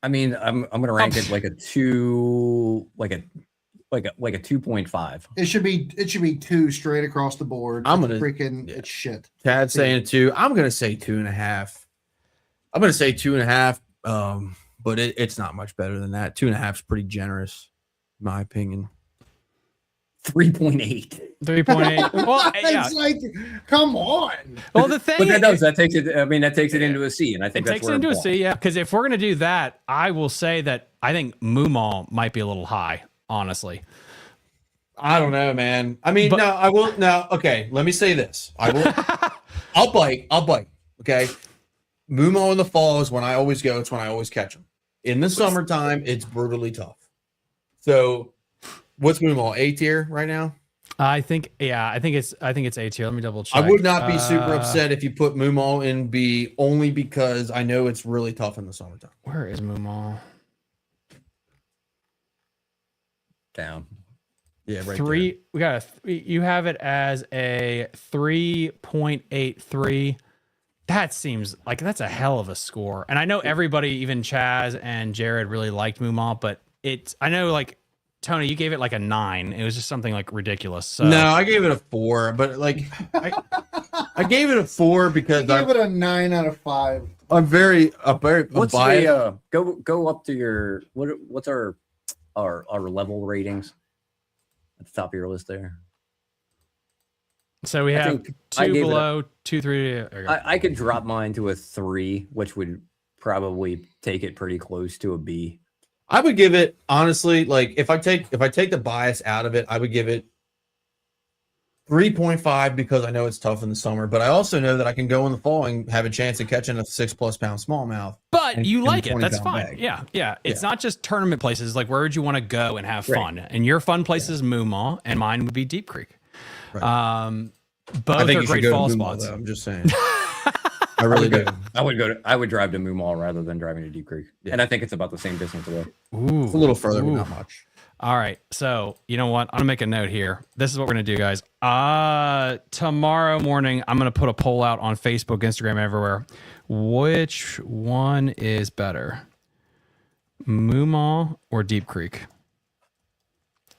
I mean, I'm gonna rank it like a 2, like a 2.5. It should be 2 straight across the board. I'm gonna it's shit. Chad's saying 2. I'm gonna say 2.5. I'm gonna say 2.5. But it's not much better than that. 2.5 is pretty generous, in my opinion. 3.8. 3.8. Well, yeah. It's like, come on. Well, the thing, But that takes it. I mean, that takes it into a C, and I think it takes it into a C. Yeah, because if we're gonna do that, I will say that I think Moomaw might be a little high. Honestly, I don't know, man. I mean, no, I will. No, okay. Let me say this. I will. I'll bite. Okay. Moomaw in the fall is when I always go. It's when I always catch them. In the summertime, it's brutally tough. So, what's Moomaw? A tier right now? I think it's A tier. Let me double check. I would not be super upset if you put Moomaw in B, only because I know it's really tough in the summertime. Where is Moomaw? Down. Yeah, right. 3. We got you have it as a 3.83. That seems like that's a hell of a score. And I know everybody, even Chaz and Jared, really liked Moomaw, but I know like Tony, you gave it like a 9. It was just something like ridiculous. So. No, I gave it a 4, but like I gave it a 4 because I gave it a 9 out of 5. I'm very What's biased. the go up to your what's our level ratings at the top of your list there? So we have 2 below, 2, 3. I could drop mine to a 3, which would probably take it pretty close to a B. I would give it, honestly, like if I take the bias out of it, I would give it 3.5 because I know it's tough in the summer, but I also know that I can go in the fall and have a chance of catching a 6+ pound smallmouth. But you like it. That's 20-pound fine. bag. Yeah. It's not just tournament places. Like, where would you want to go and have fun? And your fun place is Moomaw, and mine would be Deep Creek. Right. Both are great fall spots. Though, I'm just saying. I really do. I would drive to Moomaw rather than driving to Deep Creek. Yeah. And I think it's about the same distance away. Ooh, it's a little further, but not much. All right. So, you know what? I'm going to make a note here. This is what we're going to do, guys. Tomorrow morning, I'm going to put a poll out on Facebook, Instagram, everywhere. Which one is better? Moomaw or Deep Creek?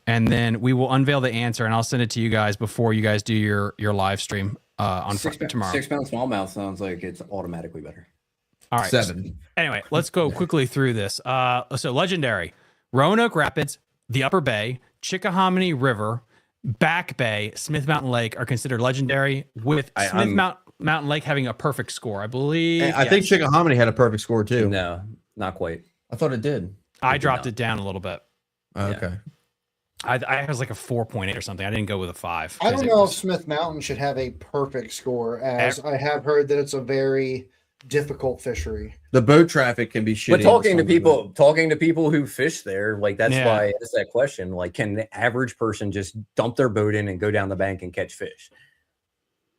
And then we will unveil the answer, and I'll send it to you guys before you guys do your live stream on tomorrow. 6-pound smallmouth sounds like it's automatically better. All right. 7. Anyway, let's go quickly through this. So Legendary, Roanoke Rapids, the Upper Bay, Chickahominy River, Back Bay, Smith Mountain Lake are considered legendary, with Mountain Lake having a perfect score, I believe. I think Chickahominy had a perfect score too. No, not quite. I thought it did. I dropped it down a little bit. Okay. I was like a 4.8 or something. I didn't go with a 5. I don't know if Smith Mountain should have a perfect score, as I have heard that it's a very difficult fishery. The boat traffic can be shitty. But talking to people who fish there, like that's why I asked that question. Like, can the average person just dump their boat in and go down the bank and catch fish?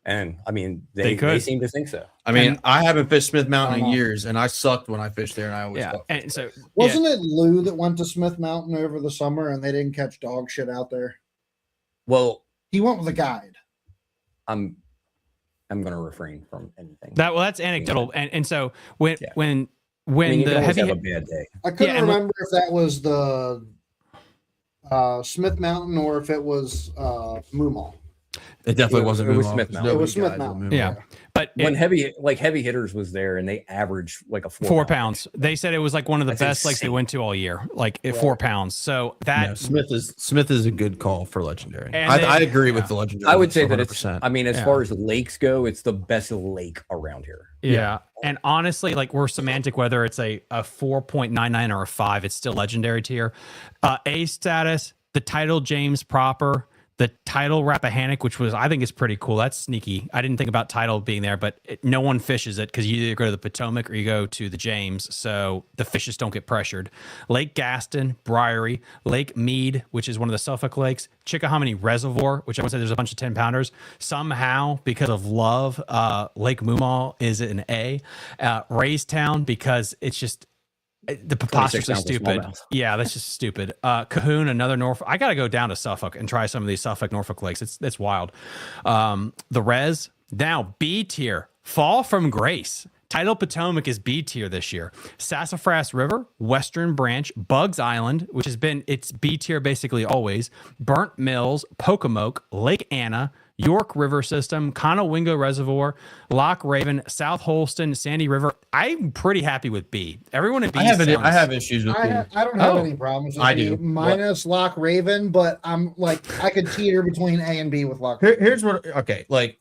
And I mean, they seem to think so. I mean, I haven't fished Smith Mountain in years, and I sucked when I fished there, and I always thought. And so wasn't it Lou that went to Smith Mountain over the summer and they didn't catch dog shit out there? Well, he went with a guide. I'm going to refrain from anything. That's anecdotal. And so when I mean, the heavy have a bad day. I couldn't remember if that was the Smith Mountain or if it was Moomaw. It definitely wasn't. It was Moomaw, Smith 'cause Mountain. It nobody was Smith guides Mountain. on Moomaw. Yeah. But When heavy hitters was there, and they averaged like a 4 pounds. They said it was like one of the That's best lakes they insane. went to all year, like at 4 pounds. So that No, Smith is a good call for legendary. And I they- agree yeah. with the legendary. I would say that it's. 100%. I mean, as Yeah. far as lakes go, it's the best lake around here. Yeah. And honestly, like we're semantic, whether it's a 4.99 or a 5, it's still legendary tier. A status, the title James proper, the title Rappahannock, which was, I think is pretty cool. That's sneaky. I didn't think about title being there, but no one fishes it because you either go to the Potomac or you go to the James. So the fishes don't get pressured. Lake Gaston, Briery, Lake Mead, which is one of the Suffolk lakes, Chickahominy Reservoir, which I would say there's a bunch of 10 pounders. Somehow, because of love, Lake Moomaw is an A. Raystown, because it's just, the preposterously 26 ounces stupid. smallmouth. Yeah, that's just stupid. Cahoon, another Norfolk. I got to go down to Suffolk and try some of these Suffolk Norfolk lakes. It's wild. The Res, now B tier, Fall from Grace. Tidal Potomac is B tier this year. Sassafras River, Western Branch, Bugs Island, which has been, it's B tier basically always. Burnt Mills, Pocomoke, Lake Anna, York River System, Conowingo Reservoir, Loch Raven, South Holston, Sandy River. I'm pretty happy with B. Everyone at B. I have issues with I B. don't have Oh. any problems with I B, do. minus Loch Raven, but I'm like I could teeter between A and B with Loch. Here's what. Okay, like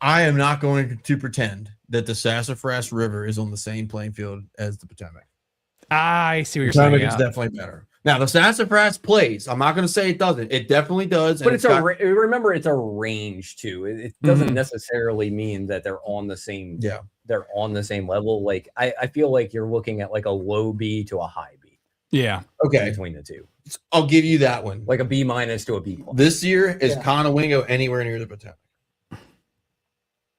I am not going to pretend that the Sassafras River is on the same playing field as the Potomac. I see what you're Potomac saying. is Yeah. definitely better. Now the Sassafras plays. I'm not going to say it doesn't. It definitely does. But and it's got- remember it's a range too. It doesn't Mhm. necessarily mean that they're on the same. Yeah. They're on the same level. Like I feel like you're looking at like a low B to a high B Yeah. Okay, between the two, I'll give you that one. like a B minus to a B plus. This year is Yeah. Conowingo anywhere near the Potomac,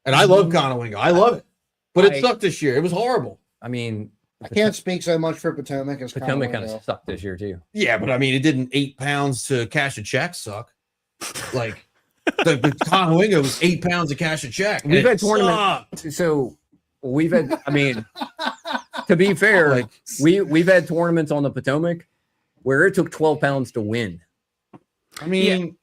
and I love Conowingo. I love it, but it I- sucked this year. It was horrible. I mean, I can't speak so much for Potomac as Potomac kind Conowingo. of sucked this year too. Yeah, but I mean, it didn't 8 pounds to cash a check suck. Like the Conowingo was 8 pounds to cash a check. and We've it had tournaments. sucked. So we've had. I mean, to be fair, Like, we've had tournaments on the Potomac where it took 12 pounds to win. I mean,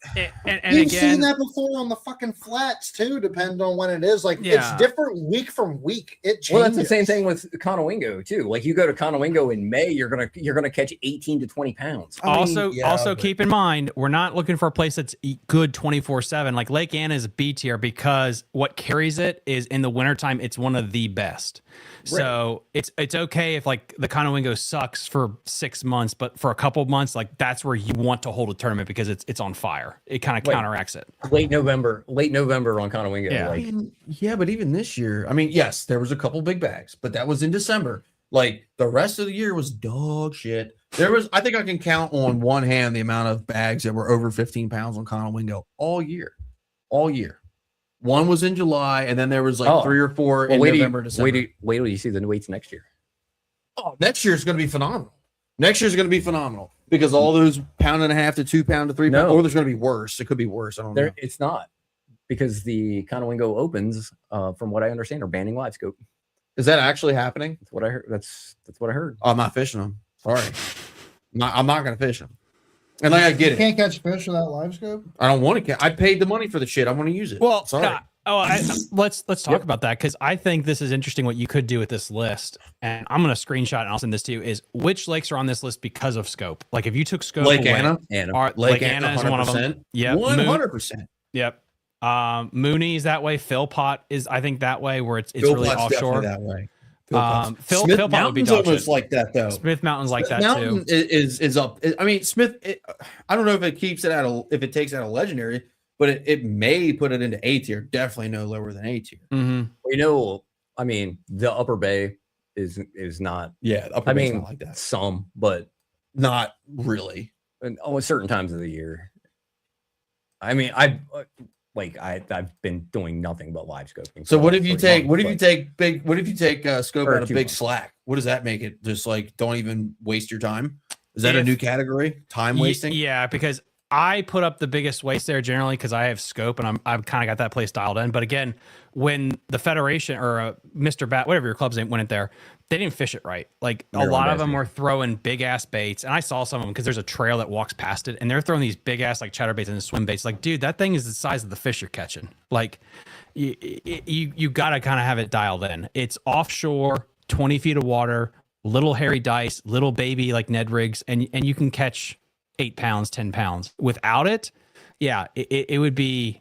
And You've again, seen that before on the fucking flats too, depending on when it is. Like Yeah. it's different week from week. It changes. Well, that's the same thing with Conowingo too. Like you go to Conowingo in May, you're gonna catch 18 to 20 pounds. I mean, also, yeah, but- keep in mind, we're not looking for a place that's good 24/7. Like Lake Anna is B tier because what carries it is in the wintertime, it's one of the best. So it's okay if like the Conowingo sucks for 6 months, but for a couple months, like that's where you want to hold a tournament because it's on fire. It kind of Right. counteracts it. Late November on Conowingo. Yeah. Like yeah, but even this year, I mean, yes, there was a couple big bags, but that was in December. Like the rest of the year was dog shit. There was, I think I can count on one hand the amount of bags that were over 15 pounds on Conowingo all year. All year. One was in July, and then there was like 3 or 4 in November, December. Wait till you see the weights next year. Oh, next year's going to be phenomenal. Next year's going to be phenomenal because all those 1.5 to 2 pound to 3 pound, No. or there's going to be worse. It could be worse. I don't know. It's not because the Conowingo Opens, from what I understand, are banning live scope. Is that actually happening? That's what I heard. That's what I heard. Oh, I'm not fishing them. Sorry. I'm not going to fish them. And like, I get You it. can't catch fish without live scope. I don't want to. I paid the money for the shit. I want to use it. Well, sorry. let's talk about that because I think this is interesting what you could do with this list. And I'm going to screenshot and I'll send this to you. Is which lakes are on this list because of scope? Like if you took scope, Lake away, Anna, Lake Anna is one of them. Yep, 100%. Yep. Mooney's that way. Philpott is, I think, that way where it's Philpott's really offshore. definitely that way. Philpott would be Mountain's dog almost shit. like that though. Smith Mountain's like Smith that Mountain too. is up. I mean, Smith. I don't know if it keeps it out of if it takes out a legendary, but it may put it into A tier. Definitely no lower than A tier. Mm-hmm. You know, I mean, the Upper Bay is not. Yeah, Upper I Bay's mean, not like that. some, but Not really. at certain times of the year. I mean, I've been doing nothing but live scoping. So for what if you 3 take? months, What if you but- take big? What if you take scope Or out of 2 big months. slack? What does that make it? Just like don't even waste your time. Is that a new category? Time wasting? Yeah, because I put up the biggest waste there generally because I have scope and I've kind of got that place dialed in. But again, when the Federation or Mr. Bat, whatever your club's name, went in there, they didn't fish it right. Like a lot of them were throwing big ass baits, and I saw some of them because there's a trail that walks past it, and they're throwing these big ass like chatter baits and swim baits. Like, dude, that thing is the size of the fish you're catching. Like, you gotta kind of have it dialed in. It's offshore, 20 feet of water, little hairy dice, little baby like Ned rigs, and you can catch 8 pounds, 10 pounds. Without it, yeah, it would be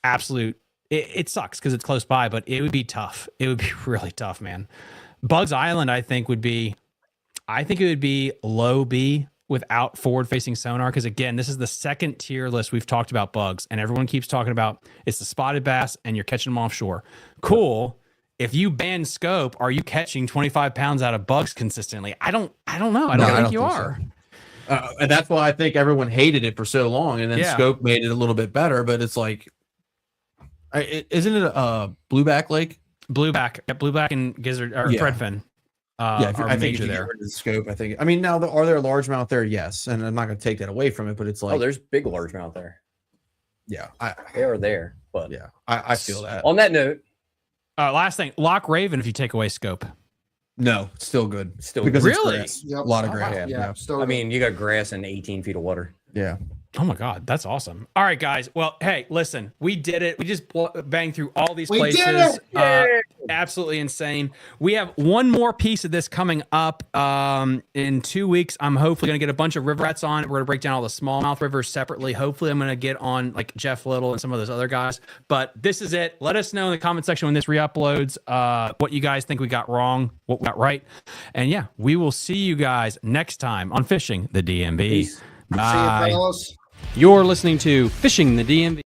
absolute. It sucks because it's close by, but it would be tough. It would be really tough, man. Bugs Island, I think it would be low B without forward-facing sonar. Because again, this is the second tier list we've talked about bugs, and everyone keeps talking about it's the spotted bass, and you're catching them offshore. Cool. If you ban scope, are you catching 25 pounds out of bugs consistently? I don't know. I don't think you are. So. And that's why I think everyone hated it for so long, and then scope made it a little bit better. But it's like, isn't it a blueback lake? Blueback and gizzard or threadfin. I think if you get rid of the scope, I think. I mean, now are there largemouth there? Yes, and I'm not going to take that away from it, but it's like, there's big largemouth there. Yeah, they are there, but yeah, I feel that. On that note, last thing, Loch Raven. If you take away scope, no, still good. Still because really it's a lot of grass. Yeah. I mean, you got grass and 18 feet of water. Yeah. Oh my God, that's awesome. All right, guys. Well, hey, listen, we did it. We just banged through all these places. Absolutely insane. We have one more piece of this coming up in 2 weeks. I'm hopefully going to get a bunch of river rats on. We're going to break down all the smallmouth rivers separately. Hopefully, I'm going to get on like Jeff Little and some of those other guys. But this is it. Let us know in the comment section when this re-uploads what you guys think we got wrong, what we got right. And yeah, we will see you guys next time on Fishing the DMV. See you, fellas. You're listening to Fishing the DMV.